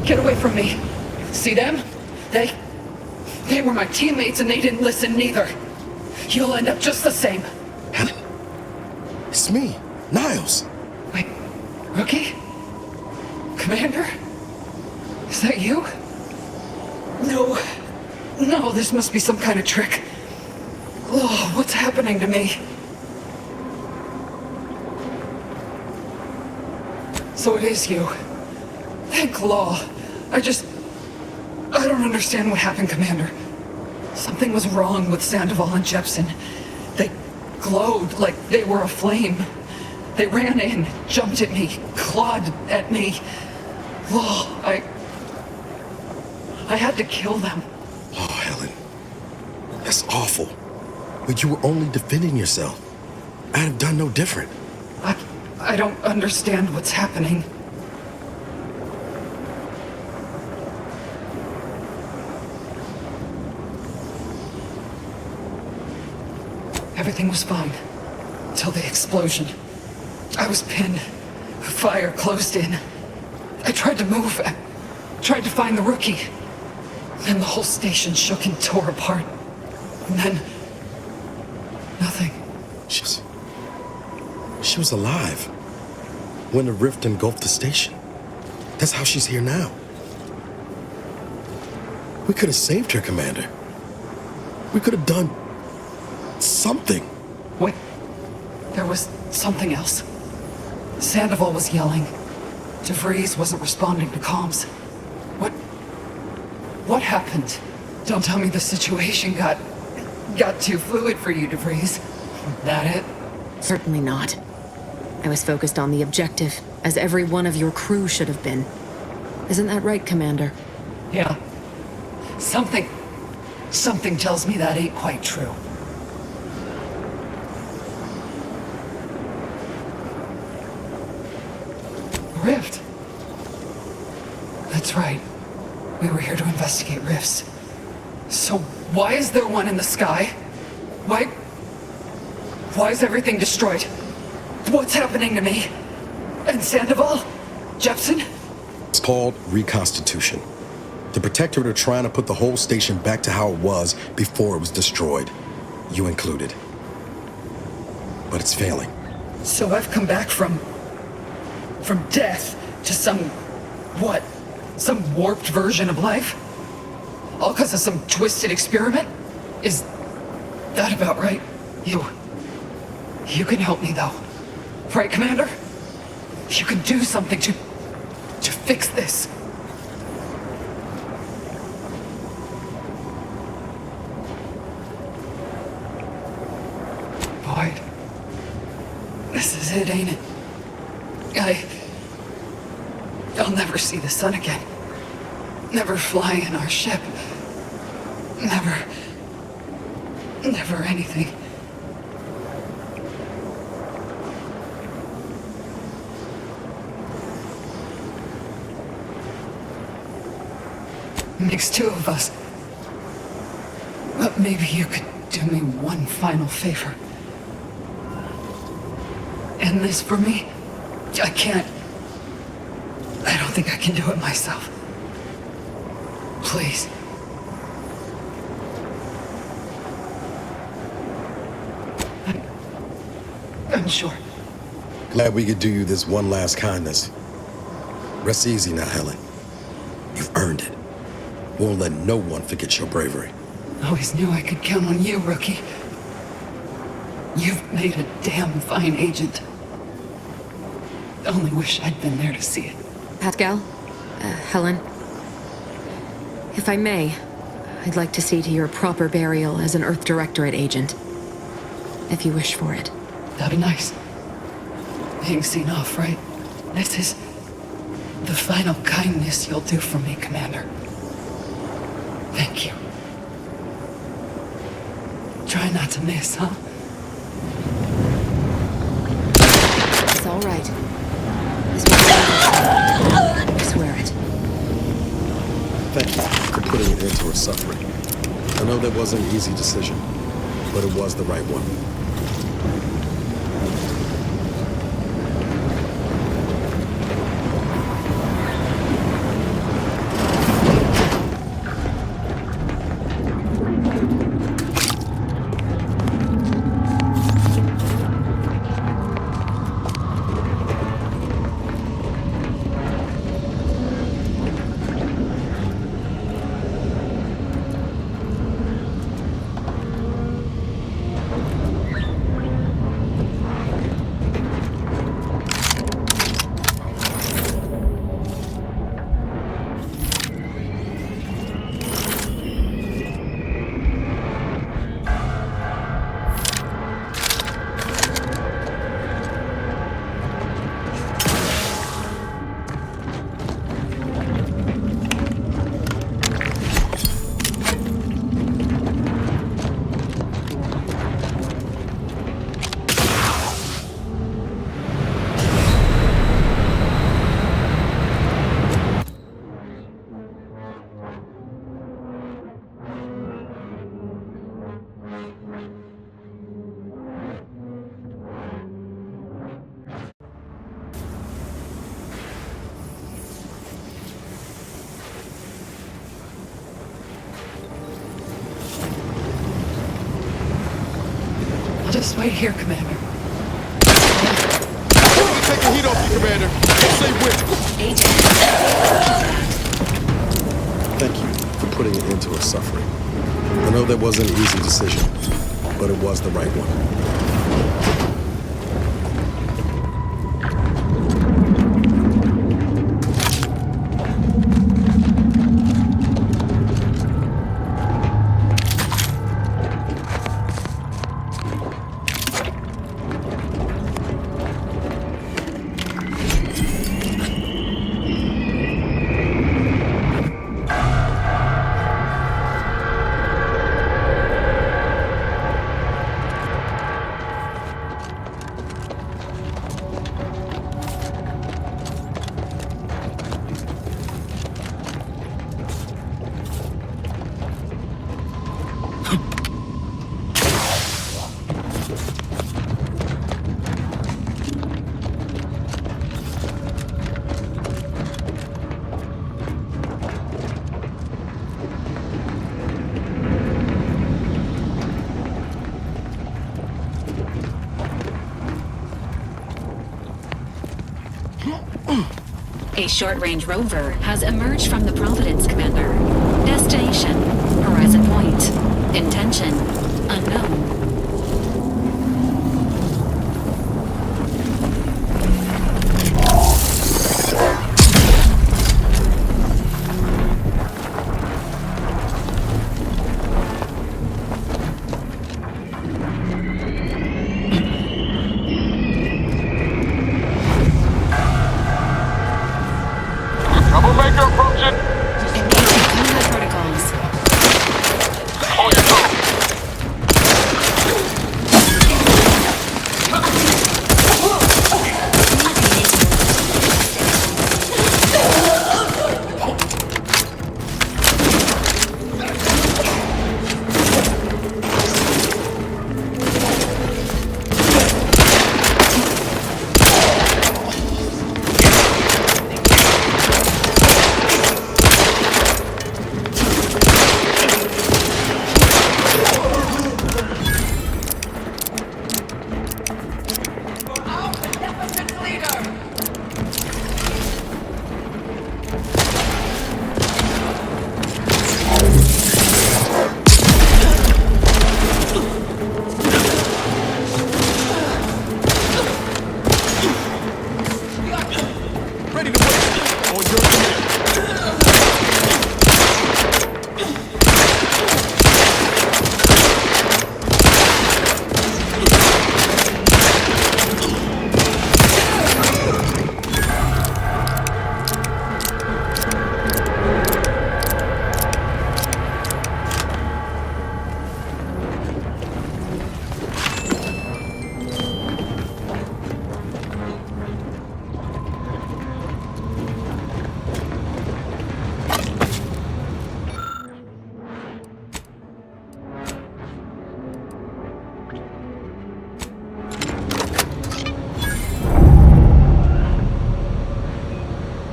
Get away from me. See them? They were my teammates and they didn't listen neither. You'll end up just the same. Helen? It's me, Niles. Wait, Rookie? Commander? Is that you? No, this must be some kind of trick. Oh, what's happening to me? So it is you. Thank law. I don't understand what happened, Commander. Something was wrong with Sandoval and Jepson. They glowed like they were aflame. They ran in, jumped at me, clawed at me. Law, I had to kill them. Oh, Helen. That's awful. But you were only defending yourself. I'd have done no different. I don't understand what's happening. Everything was fine. Till the explosion. I was pinned. Fire closed in. I tried to move. I tried to find the Rookie. Then the whole station shook and tore apart. And then... nothing. She was alive when the rift engulfed the station. That's how she's here now. We could have saved her, Commander. We could have done something. Wait, there was something else. Sandoval was yelling. DeVries wasn't responding to comms. What happened? Don't tell me the situation got too fluid for you, DeVries. That it? Certainly not. I was focused on the objective, as every one of your crew should have been. Isn't that right, Commander? Yeah. Something tells me that ain't quite true. Rift. That's right. We were here to investigate rifts. So why is there one in the sky? Why is everything destroyed? What's happening to me? And Sandoval? Jepson? It's called reconstitution. The Protectorate are trying to put the whole station back to how it was before it was destroyed. You included. But it's failing. So I've come back from death to some warped version of life? All because of some twisted experiment? Is that about right? You can help me though. Right, Commander? You can do something to fix this. Boyd. This is it, ain't it? I'll never see the sun again. Never fly in our ship. Never anything. Makes two of us. But maybe you could do me one final favor. End this for me? I don't think I can do it myself. Please. I'm sure. Glad we could do you this one last kindness. Rest easy now, Helen. You've earned it. Won't let no one forget your bravery. Always knew I could count on you, Rookie. You've made a damn fine agent. Only wish I'd been there to see it. Pascal? Helen? If I may, I'd like to see to your proper burial as an Earth Directorate agent. If you wish for it. That'd be nice. Being seen off, right? This is the final kindness you'll do for me, Commander. Thank you. Try not to miss, huh? It's all right. I swear it. Thank you for putting an end to her suffering. I know that wasn't an easy decision, but it was the right one. Just wait here, Commander. Take the heat off you, Commander. Stay with me. Thank you for putting an end to her suffering. I know that wasn't an easy decision, but it was the right one. A short-range rover has emerged from the Providence, Commander. Destination, Horizon Point. Intention, unknown. Troublemaker approaching. Engaging combat protocols. On your toes.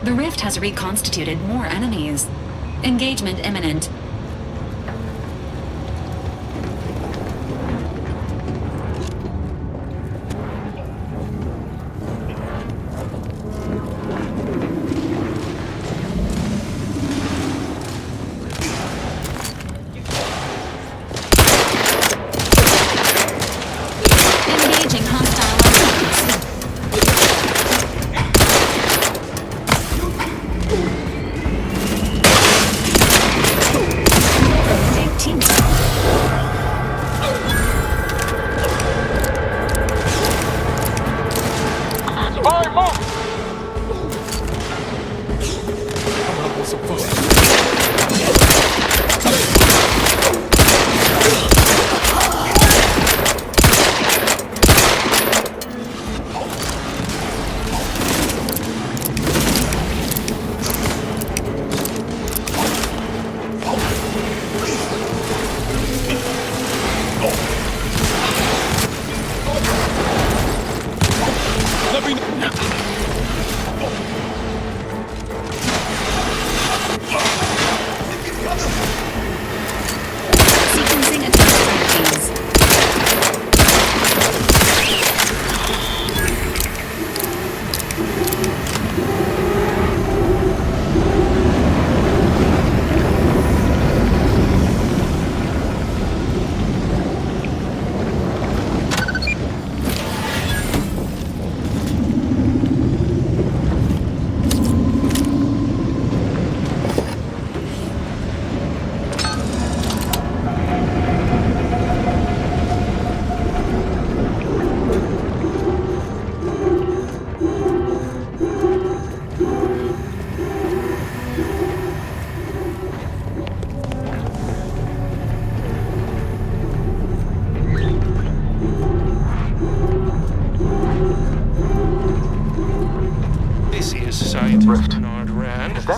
The rift has reconstituted more enemies. Engagement imminent. Engaging hostile enemies.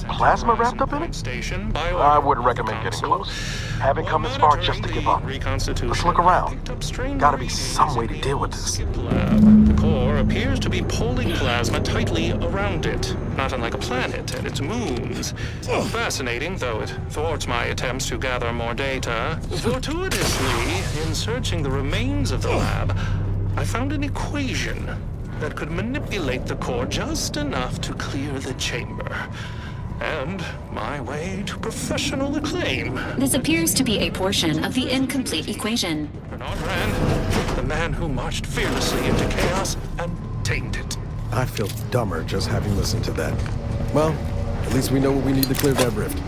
that plasma wrapped up in it? Station by I wouldn't recommend getting close. Haven't come this far just to give up. Let's look around. Gotta be some way to deal with this. The core appears to be pulling plasma tightly around it, not unlike a planet and its moons. Fascinating, though it thwarts my attempts to gather more data. Fortuitously, in searching the remains of the lab, I found an equation that could manipulate the core just enough to clear the chamber. And my way to professional acclaim. This appears to be a portion of the incomplete equation. Bernard Rand, the man who marched fearlessly into chaos and tamed it. I feel dumber just having listened to that. Well, at least we know what we need to clear that rift.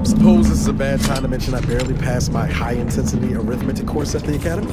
Suppose this is a bad time to mention I barely passed my high-intensity arithmetic course at the academy?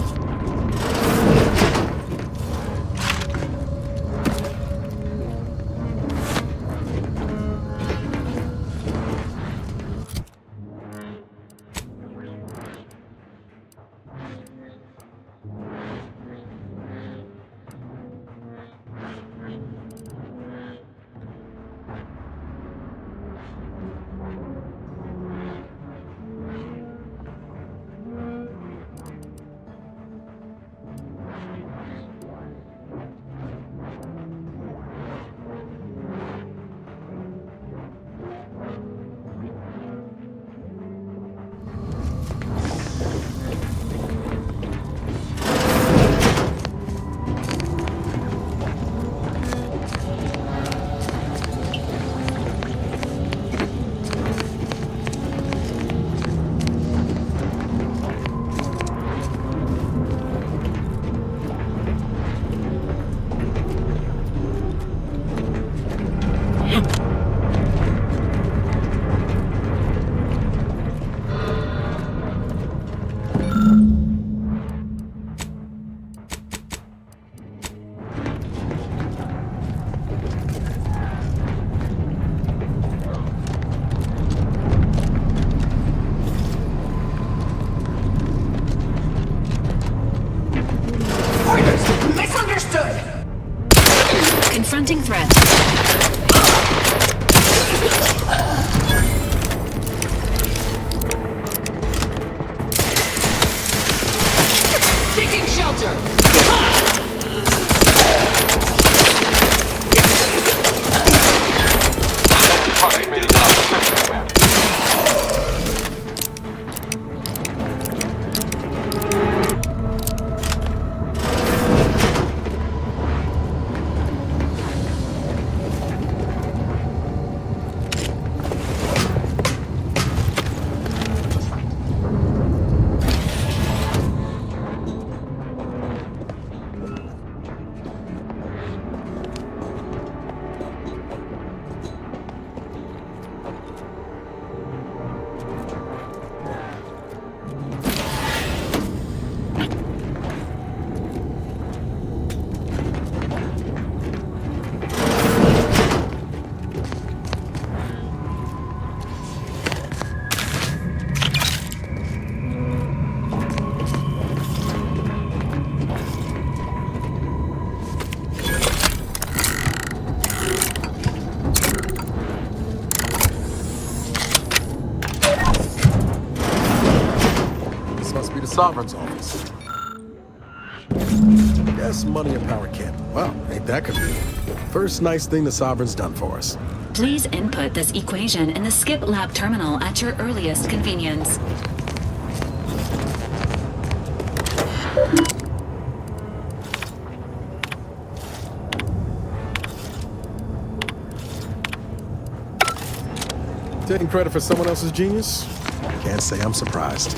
Confronting threat. Taking shelter! the Sovereign's office. Yes, money and power can't. Wow, ain't that convenient. First nice thing the Sovereign's done for us. Please input this equation in the Skip Lab terminal at your earliest convenience. Taking credit for someone else's genius? Can't say I'm surprised.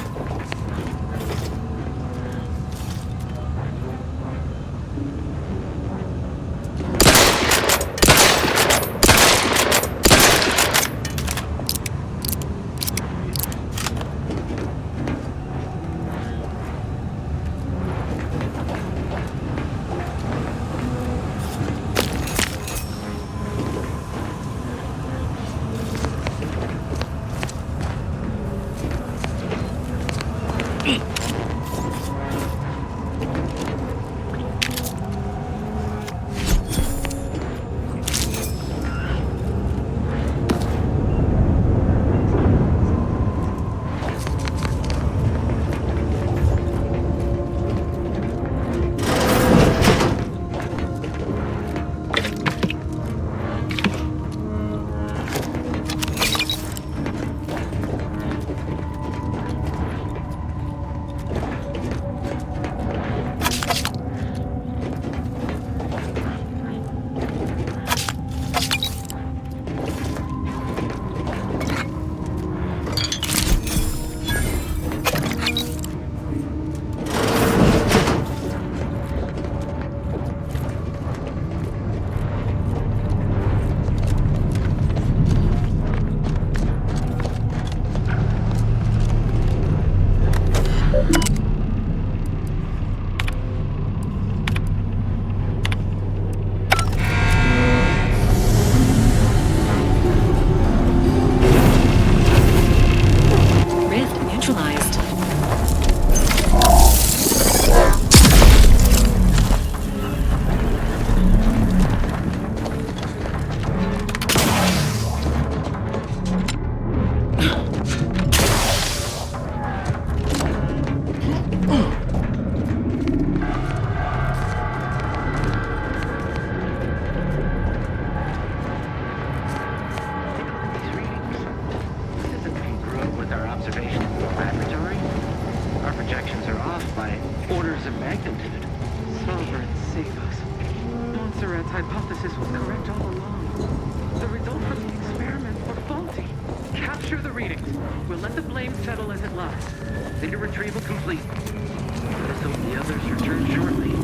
Hypothesis was correct all along. The results from the experiment were faulty. Capture the readings. We'll let the blame settle as it lies. Data retrieval complete. Let us hope the others return shortly.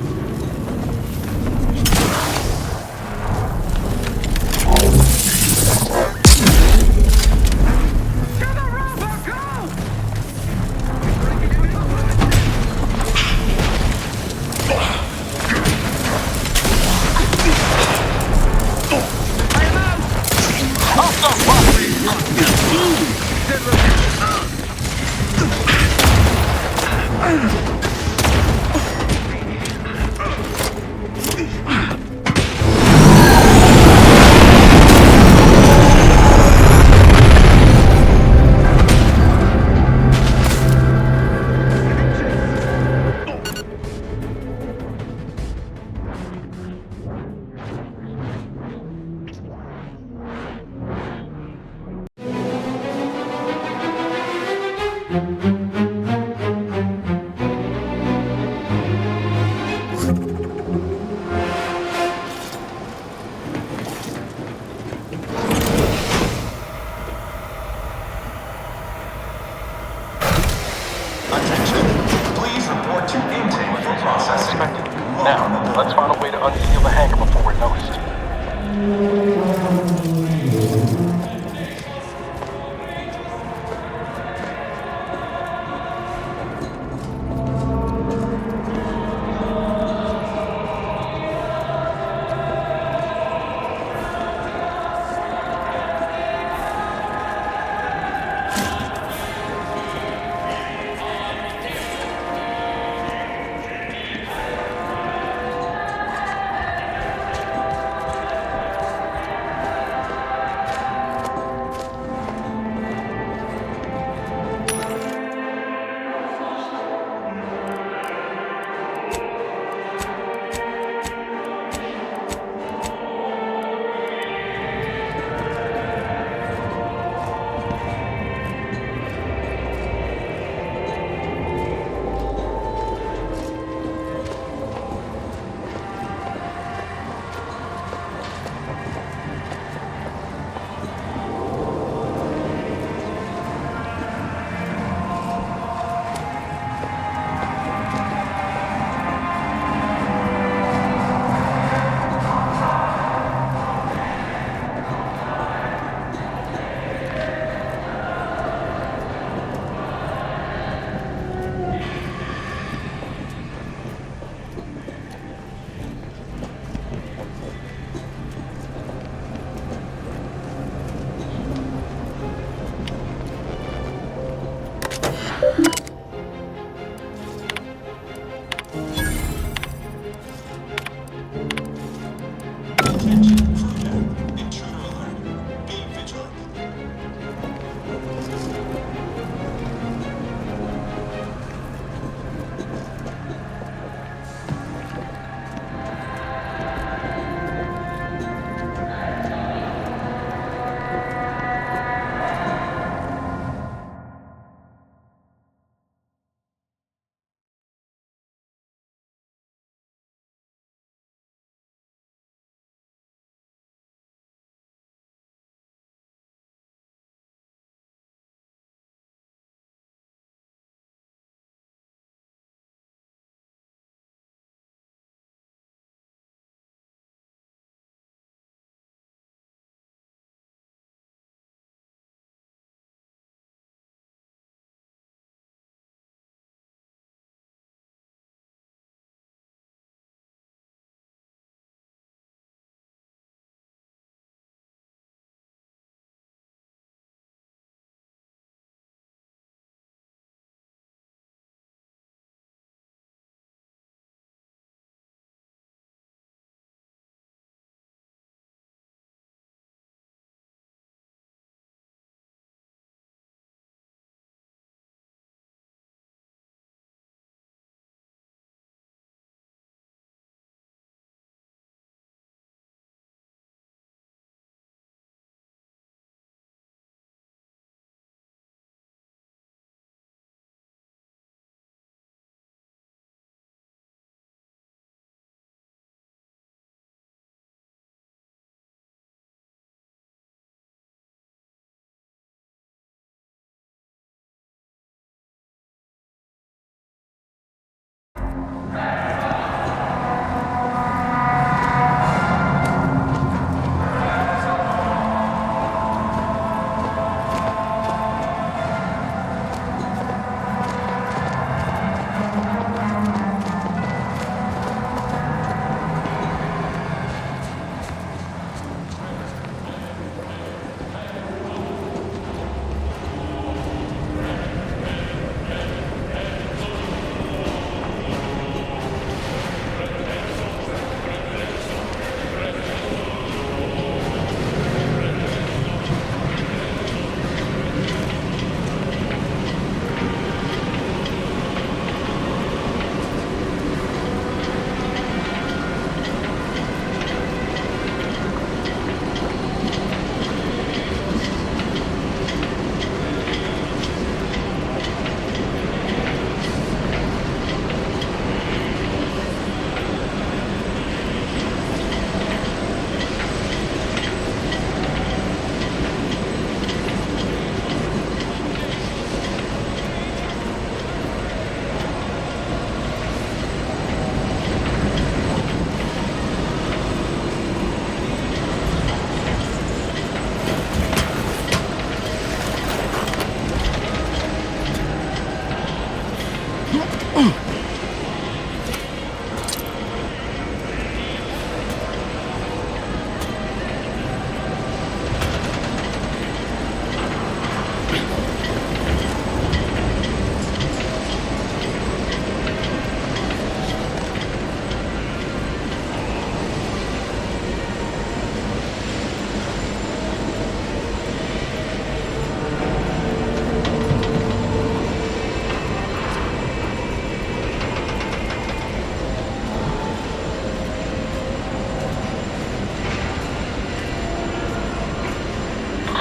Now, let's find a way to unseal the hangar before we're noticed.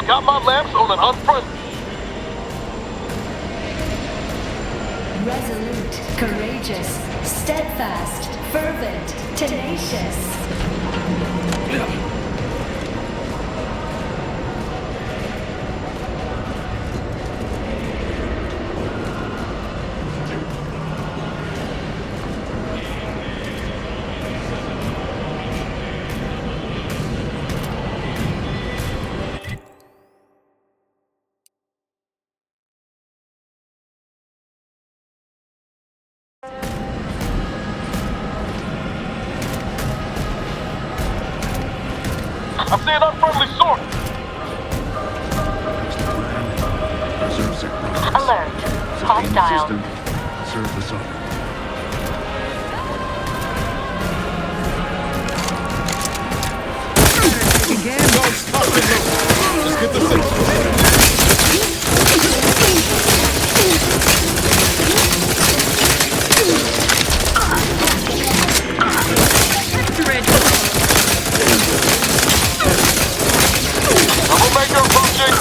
Got my lamps on an unfriendly. Resolute, courageous, steadfast, fervent, tenacious. I'm seeing unfriendly source. Alert. Hostile. Serve the sovereign. Don't stop it, Luke. Just get the signal. Troublemaker approaching.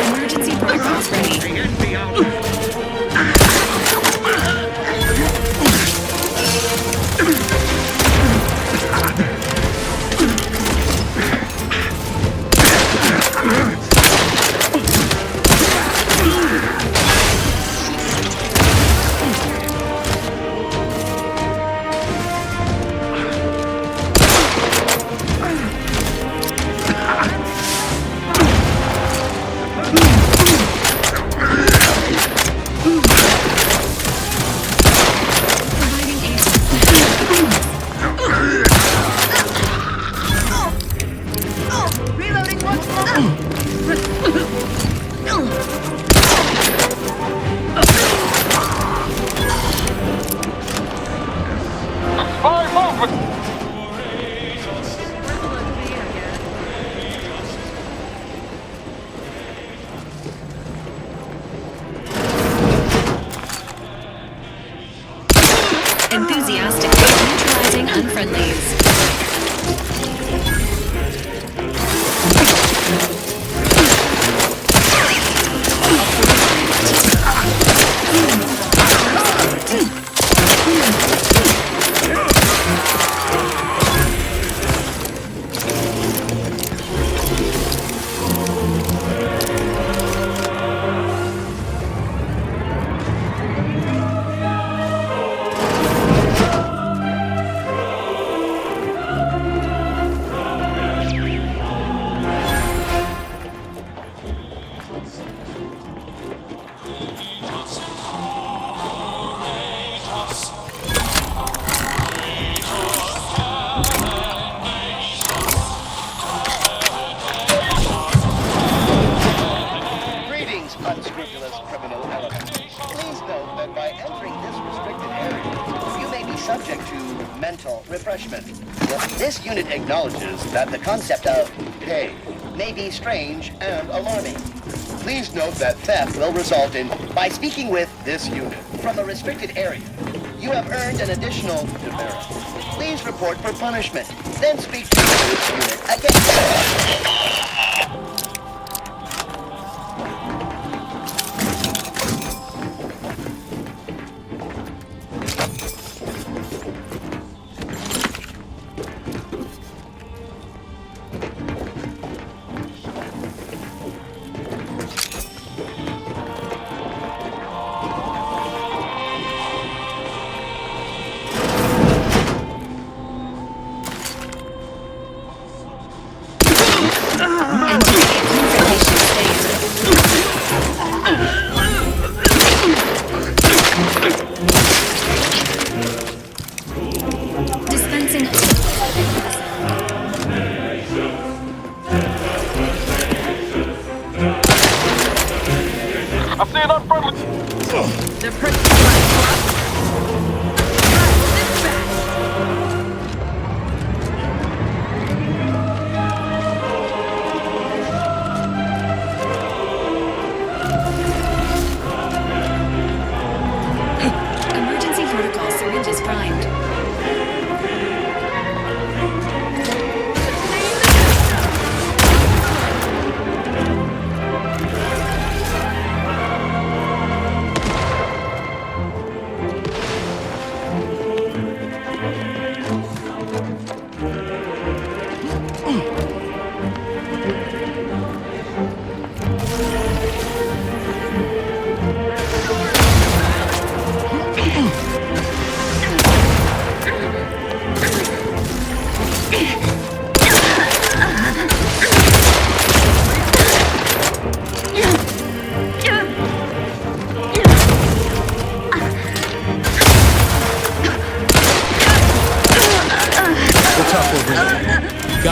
Emergency protocols ready. Enthusiastically neutralizing unfriendlies. Greetings, unscrupulous criminal element. Please note that by entering this restricted area, you may be subject to mental refreshment. This unit acknowledges that the concept of pay may be strange and alarming. Please note that theft will result in, by speaking with this unit from a restricted area, you have earned an additional demerit. Please report for punishment, then speak to this unit again. I see an unfriendly. The person Emergency protocol syringes primed.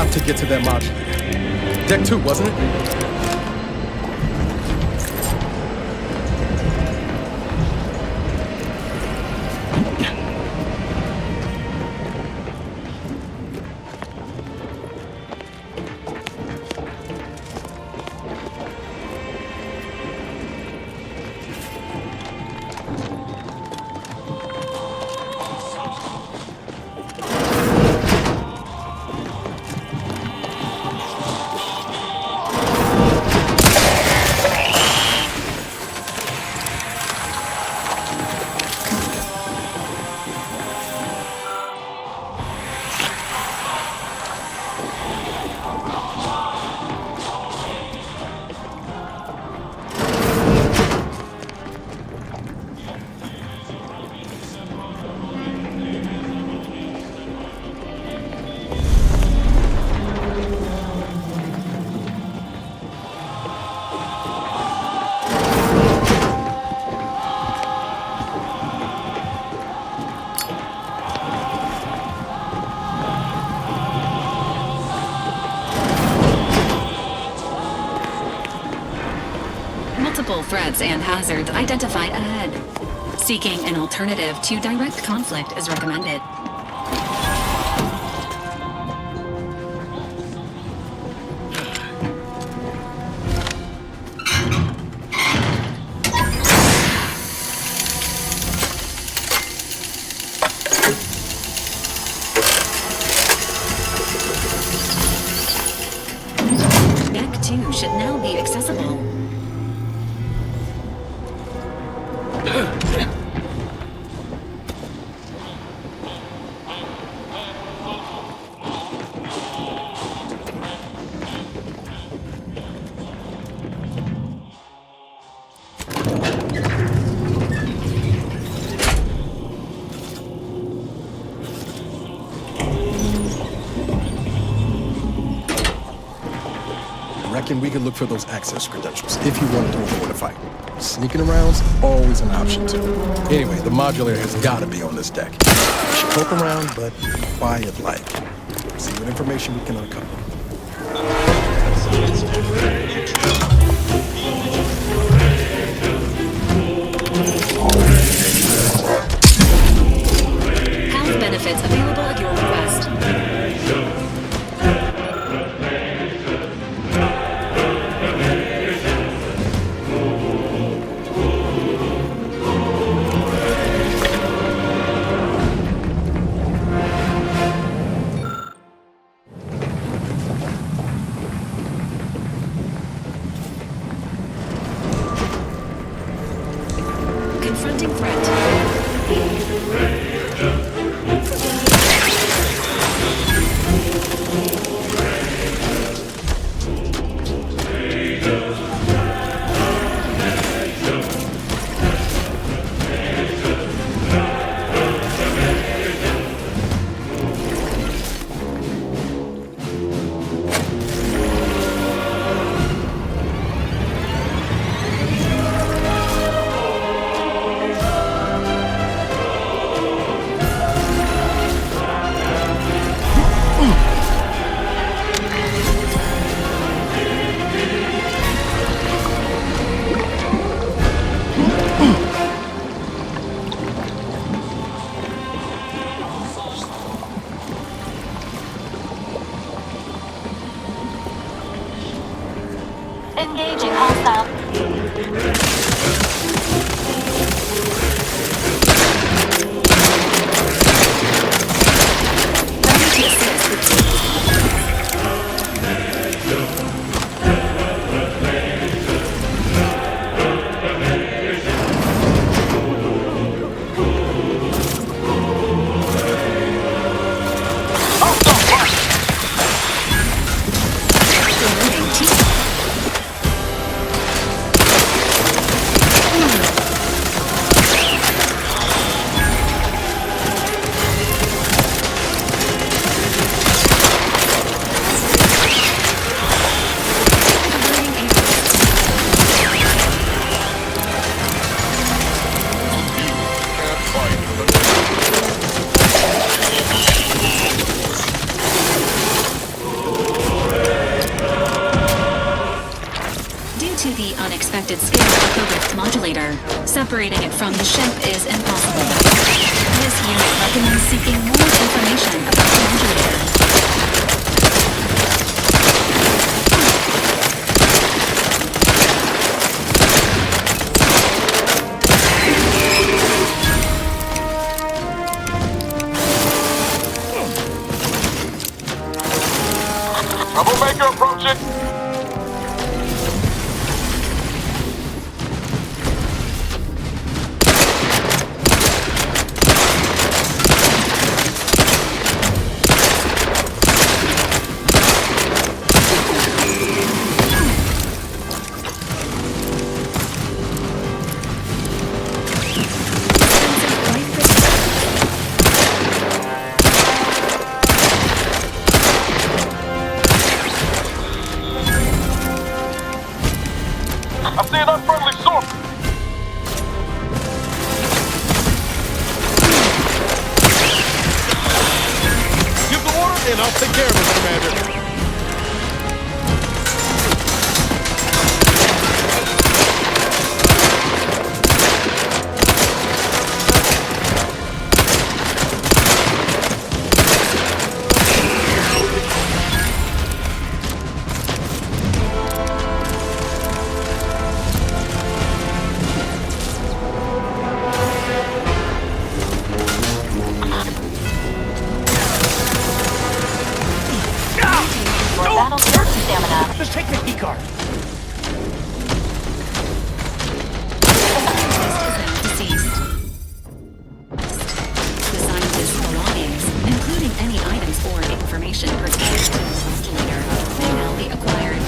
got to get to that modulator. Deck 2, wasn't it? Multiple threats and hazards identified ahead. Seeking an alternative to direct conflict is recommended. Deck 2 should now be accessible. Reckon we could look for those access credentials if you wanted to avoid a fight. Sneaking around's always an option too. Anyway, the modulator has got to be on this deck. We should poke around, but quiet-like. See what information we can uncover. Health benefits available at your request. Confronting threat. projected scale of the rift modulator. Separating it from the ship is impossible. This unit recommends seeking more information about the modulator. Troublemaker approaching! I see an unfriendly source! Give the order and I'll take care of it, Commander. Just take the keycard. Deceased. The scientist's belongings, including any items or information pertaining to the modulator, may now be acquired.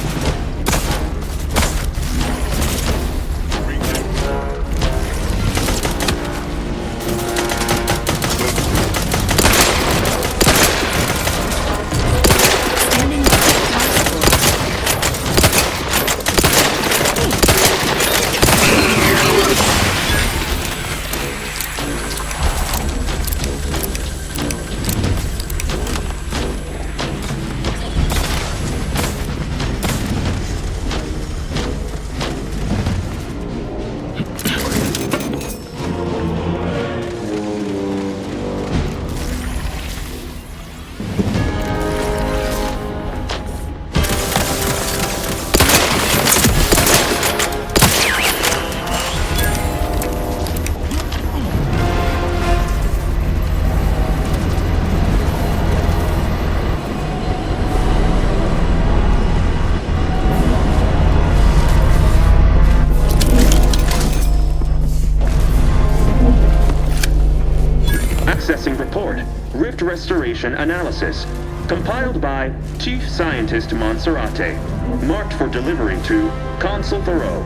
Accessing report. Rift restoration analysis. Compiled by Chief Scientist Monserrate. Marked for delivery to Consul Thoreau.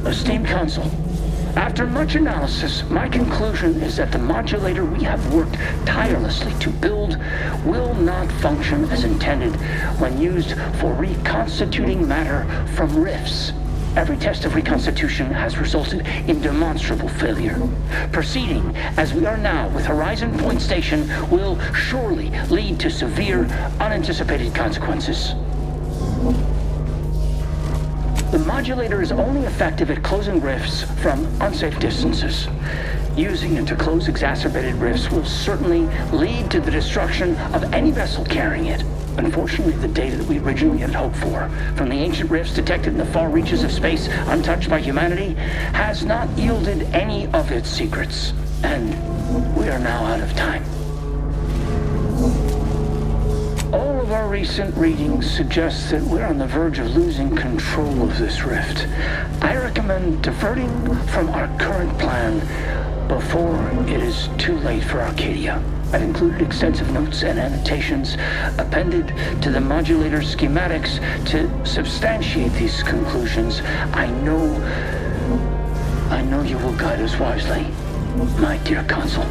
Esteemed Consul, after much analysis, my conclusion is that the modulator we have worked tirelessly to build will not function as intended when used for reconstituting matter from rifts. Every test of reconstitution has resulted in demonstrable failure. Proceeding as we are now with Horizon Point Station will surely lead to severe, unanticipated consequences. The modulator is only effective at closing rifts from unsafe distances. Using it to close exacerbated rifts will certainly lead to the destruction of any vessel carrying it. Unfortunately, the data that we originally had hoped for from the ancient rifts detected in the far reaches of space untouched by humanity has not yielded any of its secrets. And we are now out of time. All of our recent readings suggest that we're on the verge of losing control of this rift. I recommend diverting from our current plan before it is too late for Arcadia. I've included extensive notes and annotations appended to the modulator schematics to substantiate these conclusions. I know you will guide us wisely, my dear Consul.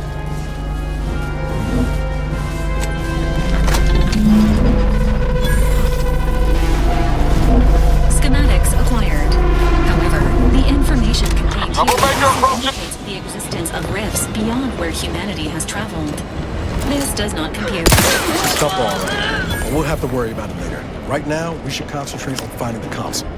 Schematics acquired. However, the information contained here indicates the existence of rifts beyond where humanity has traveled. This does not compute. Stop all. We'll have to worry about it later. Right now, we should concentrate on finding the console.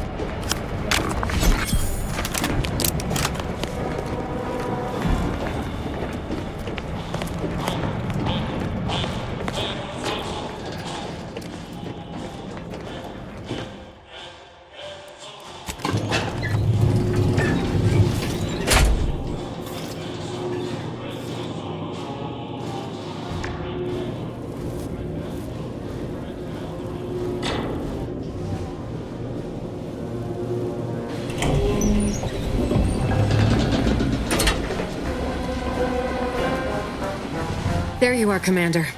There you are, Commander.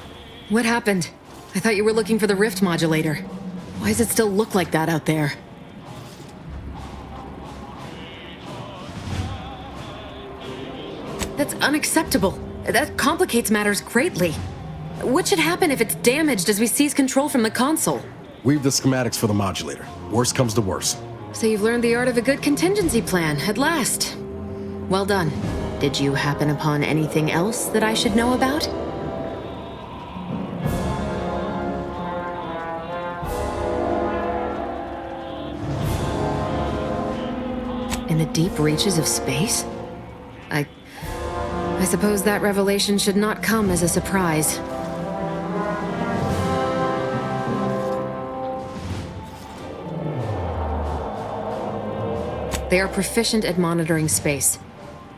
What happened? I thought you were looking for the rift modulator. Why does it still look like that out there? That's unacceptable. That complicates matters greatly. What should happen if it's damaged as we seize control from the console? We've the schematics for the modulator. Worst comes to worst. So you've learned the art of a good contingency plan, at last. Well done. Did you happen upon anything else that I should know about? In the deep reaches of space? I suppose that revelation should not come as a surprise. They are proficient at monitoring space.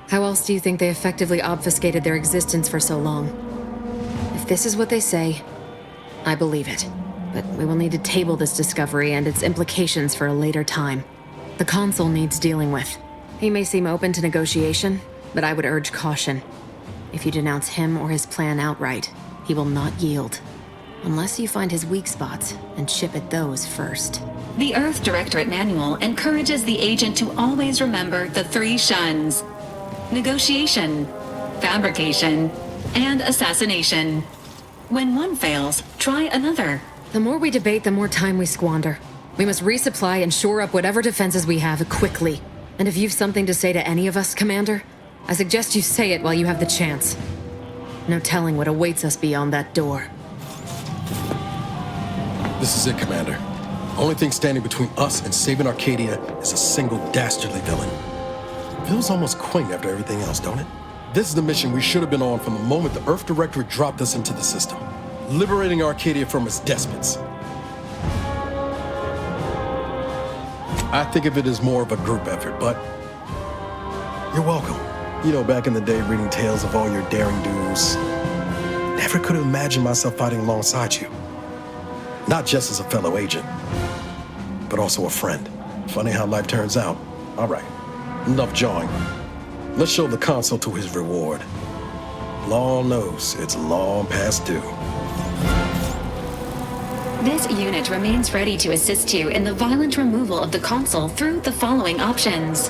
How else do you think they effectively obfuscated their existence for so long? If this is what they say, I believe it. But we will need to table this discovery and its implications for a later time. The Consul needs dealing with. He may seem open to negotiation, but I would urge caution. If you denounce him or his plan outright, he will not yield. Unless you find his weak spots and chip at those first. The Earth Directorate Manual encourages the agent to always remember the three shuns: negotiation, fabrication, and assassination. When one fails, try another. The more we debate, the more time we squander. We must resupply and shore up whatever defenses we have quickly. And if you've something to say to any of us, Commander, I suggest you say it while you have the chance. No telling what awaits us beyond that door. This is it, Commander. Only thing standing between us and saving Arcadia is a single dastardly villain. Feels almost quaint after everything else, don't it? This is the mission we should have been on from the moment the Earth Directorate dropped us into the system. Liberating Arcadia from its despots. I think of it as more of a group effort, but you're welcome. You know, back in the day, reading tales of all your daring do's, never could have imagined myself fighting alongside you. Not just as a fellow agent, but also a friend. Funny how life turns out. All right, enough jawing. Let's show the Consul to his reward. Law knows it's long past due. This unit remains ready to assist you in the violent removal of the Consul through the following options: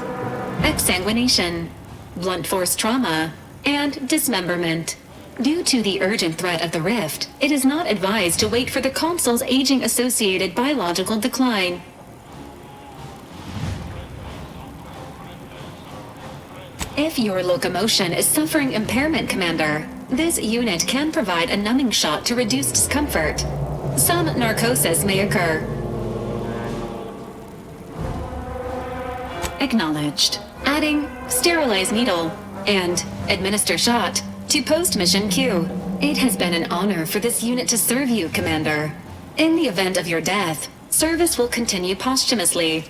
exsanguination, blunt force trauma, and dismemberment. Due to the urgent threat of the rift, it is not advised to wait for the Consul's aging-associated biological decline. If your locomotion is suffering impairment, Commander, this unit can provide a numbing shot to reduce discomfort. Some narcosis may occur. Acknowledged. Adding sterilize needle and administer shot to post-mission queue. It has been an honor for this unit to serve you, Commander. In the event of your death, service will continue posthumously.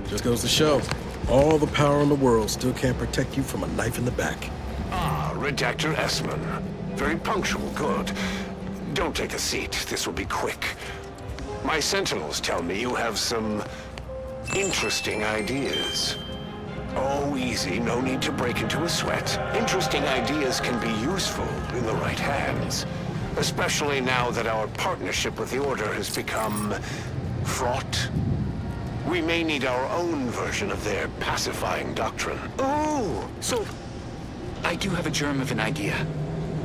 Just goes to show, all the power in the world still can't protect you from a knife in the back. Ah, Redactor Essman. Very punctual, good. Don't take a seat, this will be quick. My sentinels tell me you have some interesting ideas. Oh, easy, no need to break into a sweat. Interesting ideas can be useful in the right hands. Especially now that our partnership with the Order has become fraught. We may need our own version of their pacifying doctrine. Oh, so I do have a germ of an idea.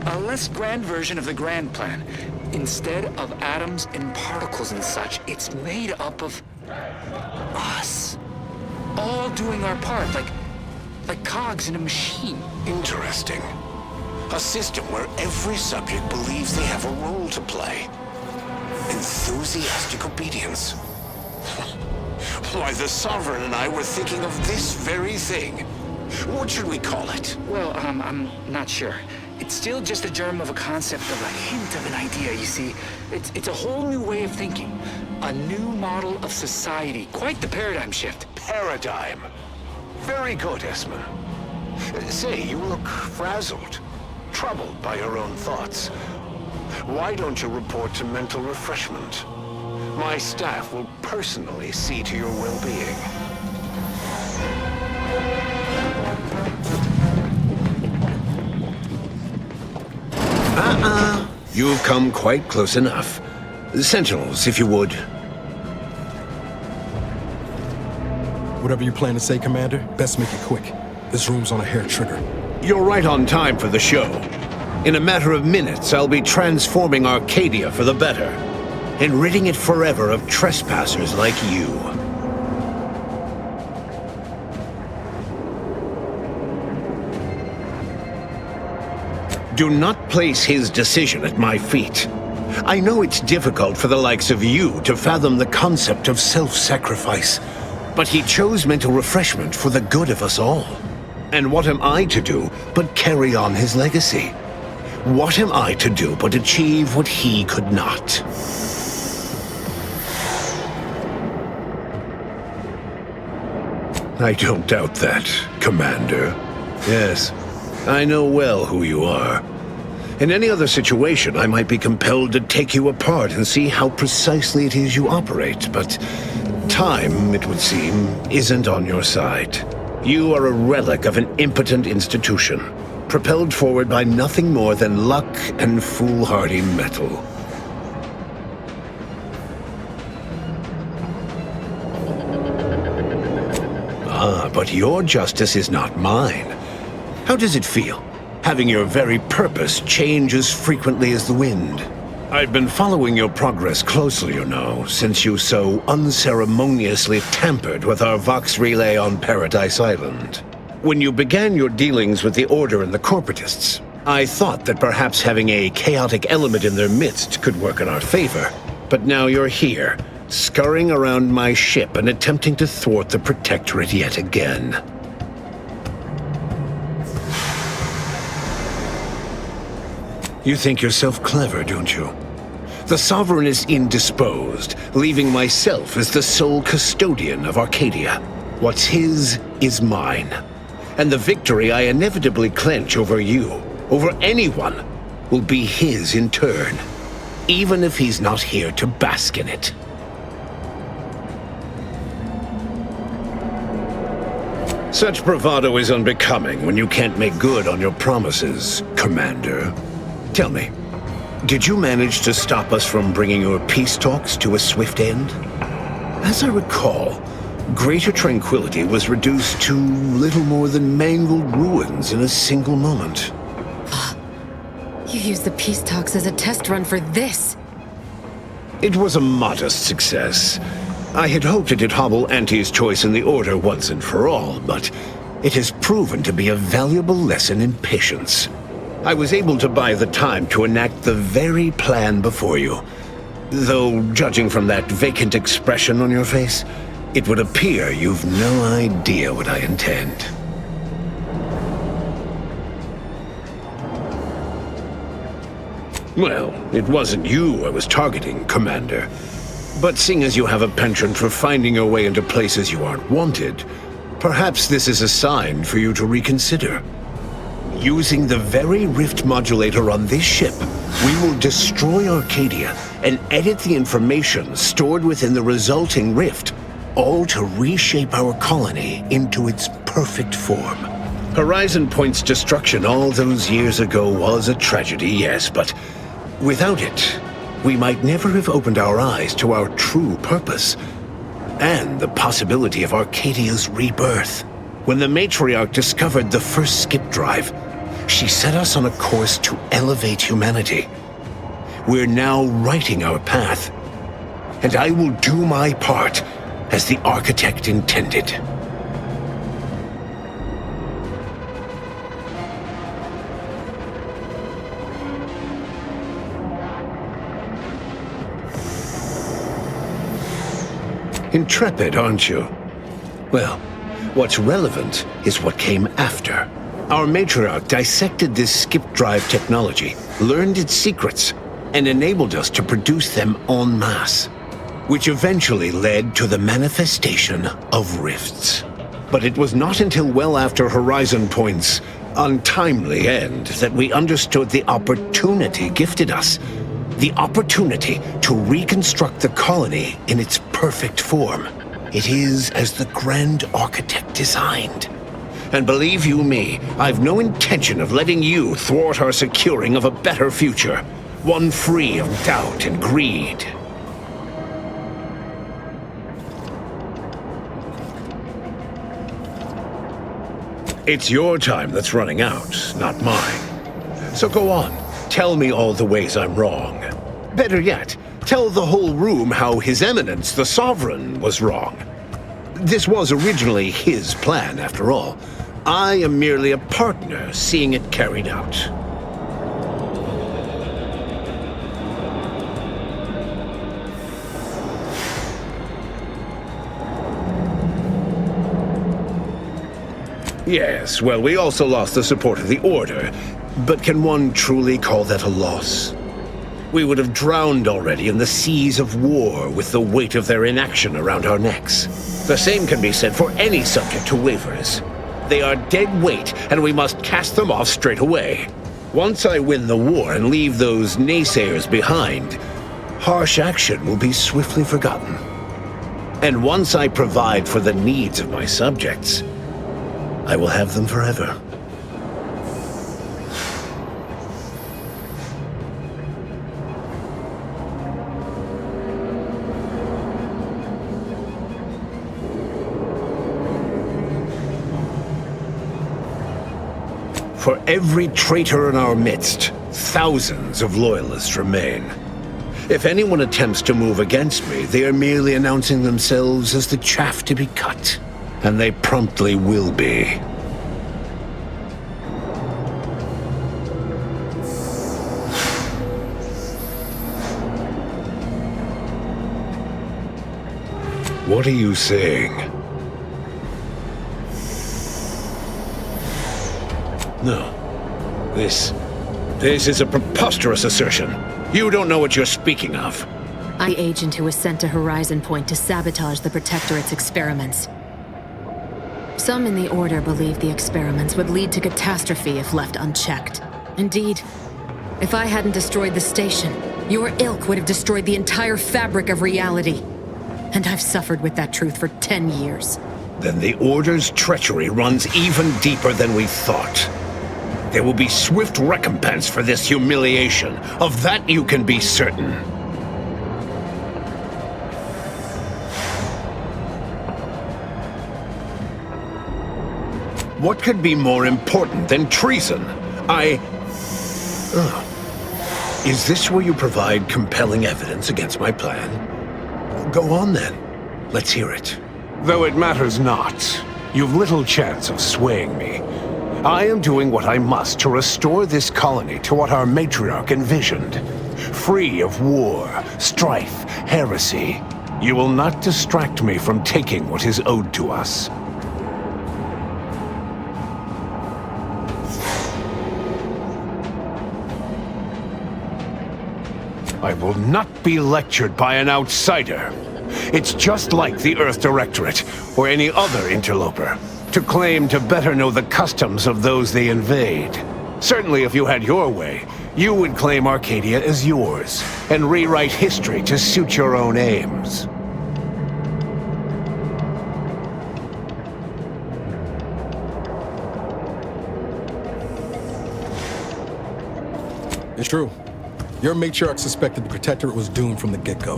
A less grand version of the grand plan. Instead of atoms and particles and such, it's made up of us. All doing our part, like cogs in a machine. Interesting. A system where every subject believes they have a role to play. Enthusiastic obedience. Why, the Sovereign and I were thinking of this very thing. What should we call it? Well, I'm not sure. It's still just a germ of a concept, of a hint of an idea, you see. It's a whole new way of thinking. A new model of society. Quite the paradigm shift. Paradigm. Very good, Essman. Say, you look frazzled. Troubled by your own thoughts. Why don't you report to mental refreshment? My staff will personally see to your well-being. You've come quite close enough. Sentinels, if you would. Whatever you plan to say, Commander, best make it quick. This room's on a hair trigger. You're right on time for the show. In a matter of minutes, I'll be transforming Arcadia for the better, and ridding it forever of trespassers like you. Do not place his decision at my feet. I know it's difficult for the likes of you to fathom the concept of self-sacrifice, but he chose mental refreshment for the good of us all. And what am I to do but carry on his legacy? What am I to do but achieve what he could not? I don't doubt that, Commander. Yes, I know well who you are. In any other situation, I might be compelled to take you apart and see how precisely it is you operate, but time, it would seem, isn't on your side. You are a relic of an impotent institution, propelled forward by nothing more than luck and foolhardy metal. Ah, but your justice is not mine. How does it feel, having your very purpose change as frequently as the wind? I've been following your progress closely, you know, since you so unceremoniously tampered with our Vox relay on Paradise Island. When you began your dealings with the Order and the Corporatists, I thought that perhaps having a chaotic element in their midst could work in our favor. But now you're here, scurrying around my ship and attempting to thwart the Protectorate yet again. You think yourself clever, don't you? The Sovereign is indisposed, leaving myself as the sole custodian of Arcadia. What's his is mine. And the victory I inevitably clench over you, over anyone, will be his in turn, even if he's not here to bask in it. Such bravado is unbecoming when you can't make good on your promises, Commander. Tell me, did you manage to stop us from bringing your peace talks to a swift end? As I recall, Greater Tranquility was reduced to little more than mangled ruins in a single moment. You used the peace talks as a test run for this. It was a modest success. I had hoped it'd hobble Auntie's choice in the Order once and for all, but it has proven to be a valuable lesson in patience. I was able to buy the time to enact the very plan before you. Though, judging from that vacant expression on your face, it would appear you've no idea what I intend. Well, it wasn't you I was targeting, Commander. But seeing as you have a penchant for finding your way into places you aren't wanted, perhaps this is a sign for you to reconsider. Using the very rift modulator on this ship, we will destroy Arcadia and edit the information stored within the resulting rift, all to reshape our colony into its perfect form. Horizon Point's destruction all those years ago was a tragedy, yes, but without it, we might never have opened our eyes to our true purpose and the possibility of Arcadia's rebirth. When the matriarch discovered the first skip drive, she set us on a course to elevate humanity. We're now writing our path, and I will do my part as the architect intended. Intrepid, aren't you? Well, what's relevant is what came after. Our matriarch dissected this skip drive technology, learned its secrets, and enabled us to produce them en masse, which eventually led to the manifestation of rifts. But it was not until well after Horizon Point's untimely end that we understood the opportunity gifted us. The opportunity to reconstruct the colony in its perfect form. It is as the Grand Architect designed. And believe you me, I've no intention of letting you thwart our securing of a better future, one free of doubt and greed. It's your time that's running out, not mine. So go on, tell me all the ways I'm wrong. Better yet, tell the whole room how His Eminence, the Sovereign, was wrong. This was originally his plan, after all. I am merely a partner, seeing it carried out. Yes, well, we also lost the support of the Order, but can one truly call that a loss? We would have drowned already in the seas of war with the weight of their inaction around our necks. The same can be said for any subject who wavers. They are dead weight, and we must cast them off straight away. Once I win the war and leave those naysayers behind, harsh action will be swiftly forgotten. And once I provide for the needs of my subjects, I will have them forever. For every traitor in our midst, thousands of loyalists remain. If anyone attempts to move against me, they are merely announcing themselves as the chaff to be cut. And they promptly will be. What are you saying? No. This is a preposterous assertion. You don't know what you're speaking of. The agent who was sent to Horizon Point to sabotage the Protectorate's experiments. Some in the Order believe the experiments would lead to catastrophe if left unchecked. Indeed, if I hadn't destroyed the station, your ilk would have destroyed the entire fabric of reality. And I've suffered with that truth for 10 years. Then the Order's treachery runs even deeper than we thought. There will be swift recompense for this humiliation. Of that you can be certain. What could be more important than treason? Is this where you provide compelling evidence against my plan? Go on then. Let's hear it. Though it matters not, you've little chance of swaying me. I am doing what I must to restore this colony to what our matriarch envisioned. Free of war, strife, heresy. You will not distract me from taking what is owed to us. I will not be lectured by an outsider. It's just like the Earth Directorate, or any other interloper, to claim to better know the customs of those they invade. Certainly if you had your way, you would claim Arcadia as yours, and rewrite history to suit your own aims. It's true. Your matriarch suspected the Protectorate was doomed from the get-go.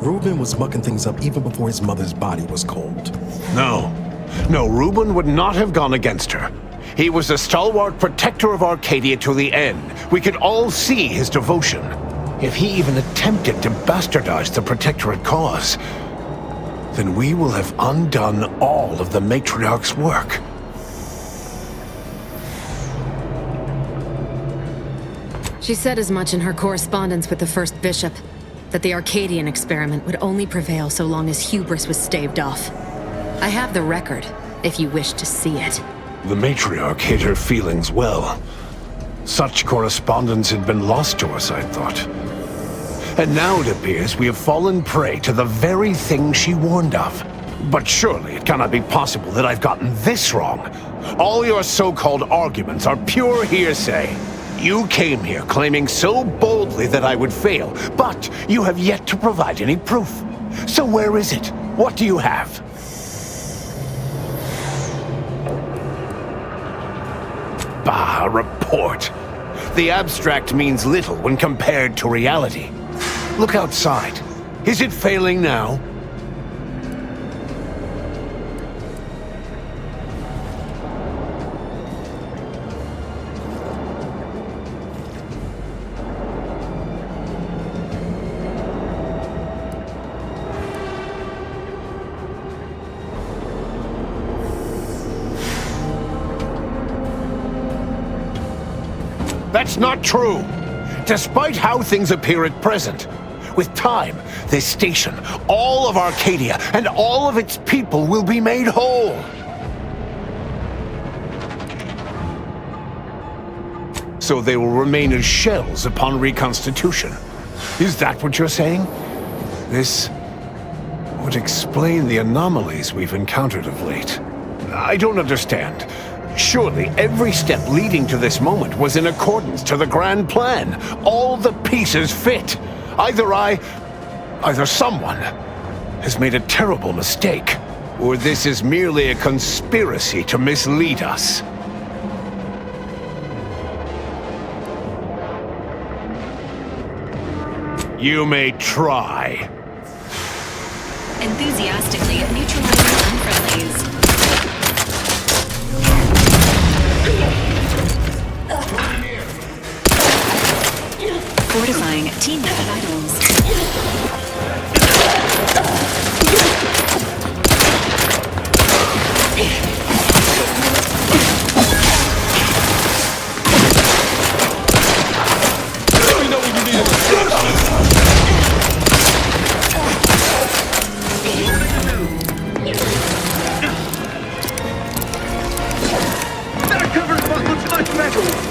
Reuben was mucking things up even before his mother's body was cold. No, Reuben would not have gone against her. He was a stalwart protector of Arcadia to the end. We could all see his devotion. If he even attempted to bastardize the Protectorate cause, then we will have undone all of the matriarch's work. She said as much in her correspondence with the first bishop, that the Arcadian experiment would only prevail so long as hubris was staved off. I have the record, if you wish to see it. The matriarch hid her feelings well. Such correspondence had been lost to us, I thought. And now it appears we have fallen prey to the very thing she warned of. But surely it cannot be possible that I've gotten this wrong. All your so-called arguments are pure hearsay. You came here claiming so boldly that I would fail, but you have yet to provide any proof. So where is it? What do you have? Bah, a report. The abstract means little when compared to reality. Look outside. Is it failing now? That's not true. Despite how things appear at present, with time, this station, all of Arcadia, and all of its people will be made whole. So they will remain as shells upon reconstitution. Is that what you're saying? This would explain the anomalies we've encountered of late. I don't understand. Surely every step leading to this moment was in accordance to the grand plan. All the pieces fit. Either someone has made a terrible mistake, or this is merely a conspiracy to mislead us. You may try. Enthusiastically neutralizing unfriendlies. Fortifying team method items. That covers what looks like metal!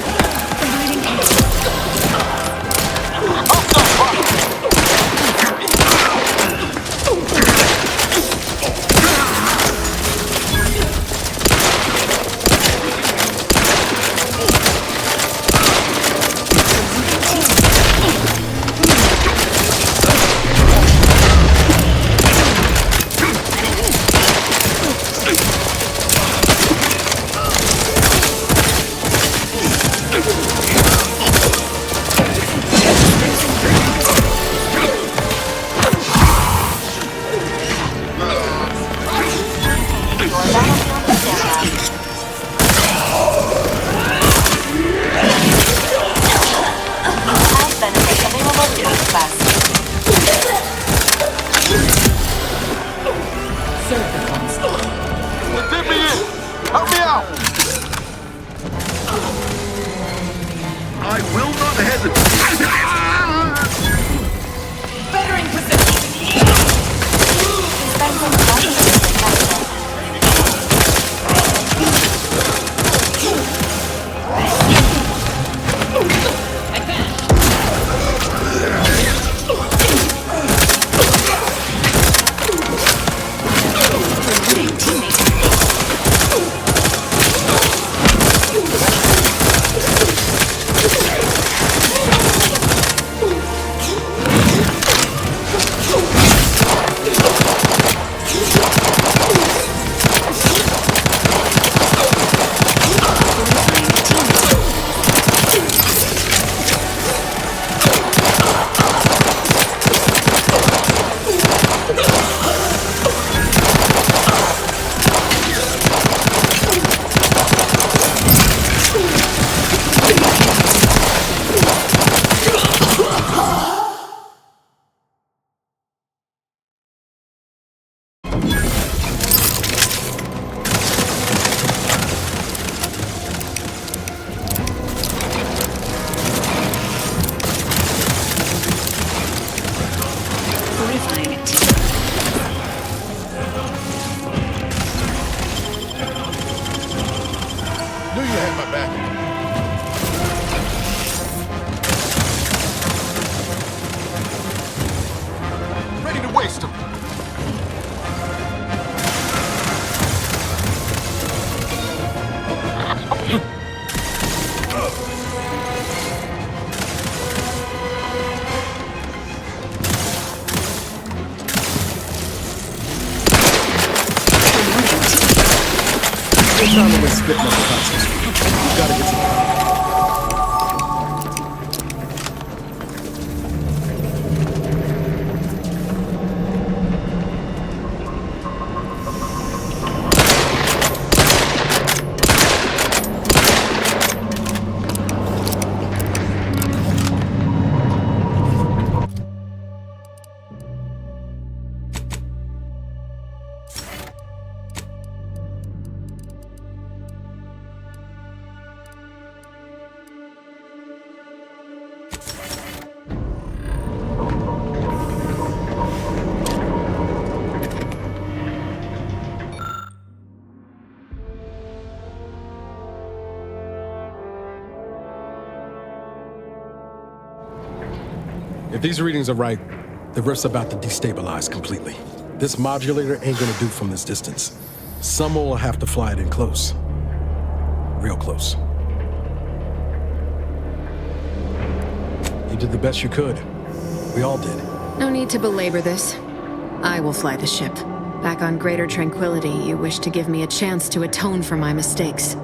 time to waste spitting up the consoles. You gotta get some. If these readings are right, the rift's about to destabilize completely. This modulator ain't gonna do from this distance. Someone will have to fly it in close. Real close. You did the best you could. We all did. No need to belabor this. I will fly the ship. Back on Greater Tranquility, you wish to give me a chance to atone for my mistakes.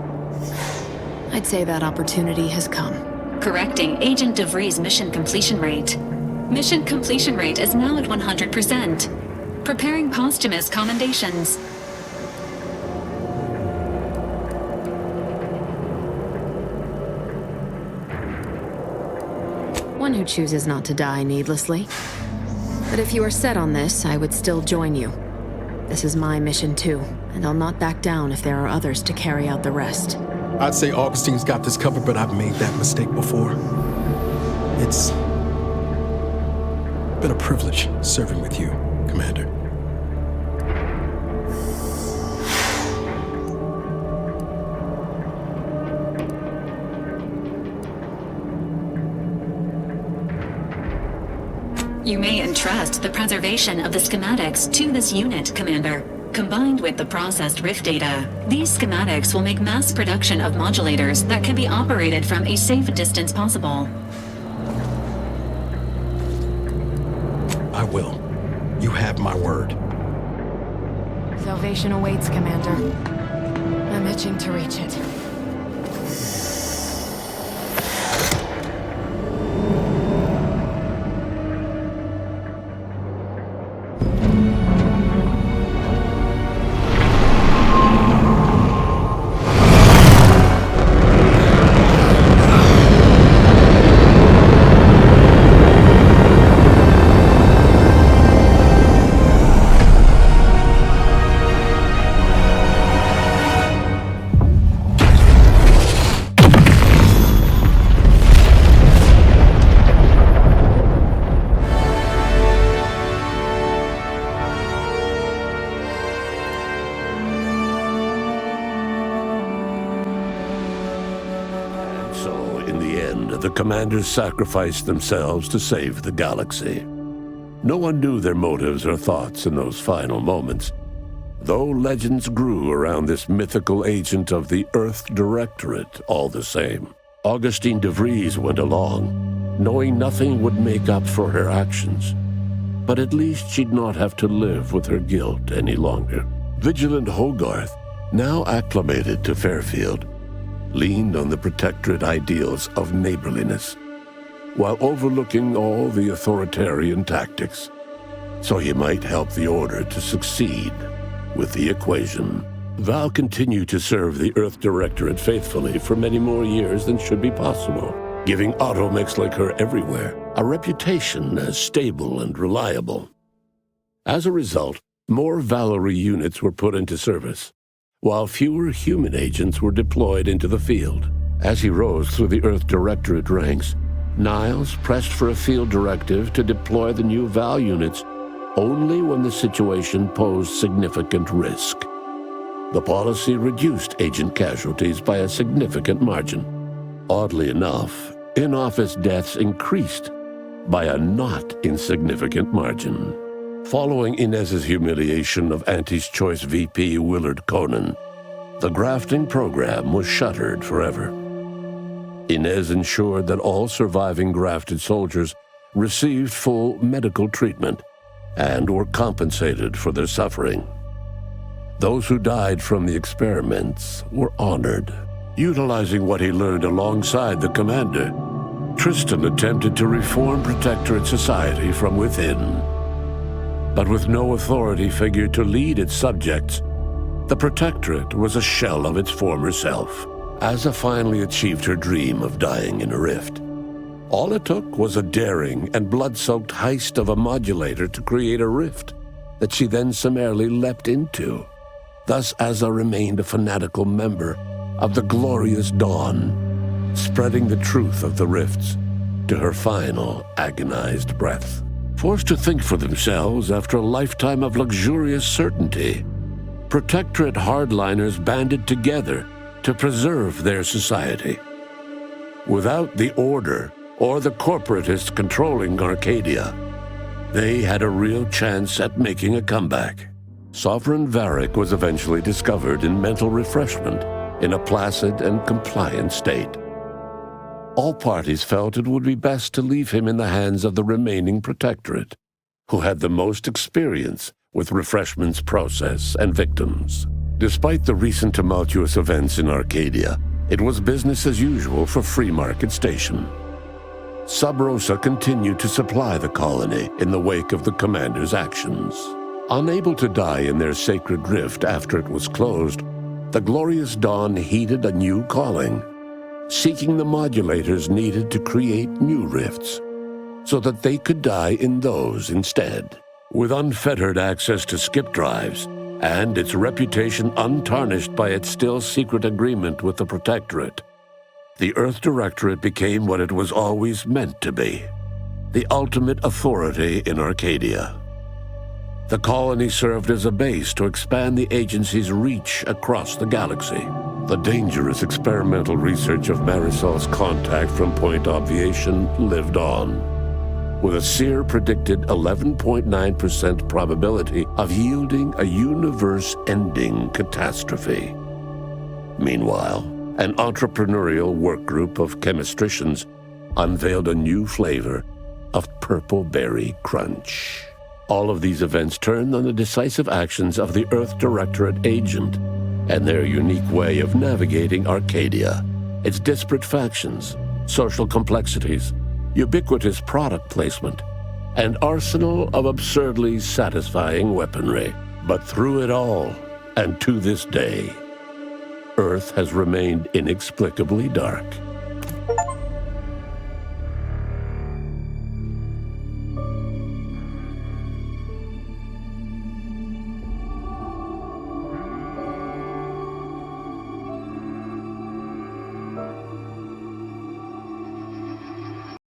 I'd say that opportunity has come. Correcting Agent DeVries' mission completion rate. Mission completion rate is now at 100%. Preparing posthumous commendations. One who chooses not to die needlessly. But if you are set on this, I would still join you. This is my mission too, and I'll not back down if there are others to carry out the rest. I'd say Augustine's got this covered, but I've made that mistake before. It's been a privilege serving with you, Commander. You may entrust the preservation of the schematics to this unit, Commander. Combined with the processed rift data, these schematics will make mass production of modulators that can be operated from a safe distance possible. I will. You have my word. Salvation awaits, Commander. I'm itching to reach it. The commanders sacrificed themselves to save the galaxy. No one knew their motives or thoughts in those final moments, though legends grew around this mythical agent of the Earth Directorate all the same. Augustine DeVries went along, knowing nothing would make up for her actions. But at least she'd not have to live with her guilt any longer. Vigilant Hogarth, now acclimated to Fairfield, leaned on the Protectorate ideals of neighborliness, while overlooking all the authoritarian tactics, so he might help the Order to succeed with the equation. Val continued to serve the Earth Directorate faithfully for many more years than should be possible, giving automechs like her everywhere a reputation as stable and reliable. As a result, more Valerie units were put into service, while fewer human agents were deployed into the field. As he rose through the Earth Directorate ranks, Niles pressed for a field directive to deploy the new Val units only when the situation posed significant risk. The policy reduced agent casualties by a significant margin. Oddly enough, in-office deaths increased by a not insignificant margin. Following Inez's humiliation of Auntie's Choice VP Willard Conan, the grafting program was shuttered forever. Inez ensured that all surviving grafted soldiers received full medical treatment and were compensated for their suffering. Those who died from the experiments were honored. Utilizing what he learned alongside the commander, Tristan attempted to reform Protectorate society from within. But with no authority figure to lead its subjects, the Protectorate was a shell of its former self. Asa finally achieved her dream of dying in a rift. All it took was a daring and blood-soaked heist of a modulator to create a rift that she then summarily leapt into. Thus Asa remained a fanatical member of the Glorious Dawn, spreading the truth of the rifts to her final agonized breath. Forced to think for themselves after a lifetime of luxurious certainty, Protectorate hardliners banded together to preserve their society. Without the Order or the corporatists controlling Arcadia, they had a real chance at making a comeback. Sovereign Varric was eventually discovered in mental refreshment in a placid and compliant state. All parties felt it would be best to leave him in the hands of the remaining Protectorate, who had the most experience with refreshment's process and victims. Despite the recent tumultuous events in Arcadia, it was business as usual for Free Market Station. Sub Rosa continued to supply the colony in the wake of the commander's actions. Unable to die in their sacred rift after it was closed, the Glorious Dawn heeded a new calling, seeking the modulators needed to create new rifts, so that they could die in those instead. With unfettered access to skip drives, and its reputation untarnished by its still secret agreement with the Protectorate, the Earth Directorate became what it was always meant to be, the ultimate authority in Arcadia. The colony served as a base to expand the agency's reach across the galaxy. The dangerous experimental research of Marisol's contact from Point Obviation lived on, with a Seer predicted 11.9% probability of yielding a universe-ending catastrophe. Meanwhile, an entrepreneurial work group of chemistricians unveiled a new flavor of Purple Berry Crunch. All of these events turned on the decisive actions of the Earth Directorate agent and their unique way of navigating Arcadia, its disparate factions, social complexities, ubiquitous product placement, and arsenal of absurdly satisfying weaponry. But through it all, and to this day, Earth has remained inexplicably dark.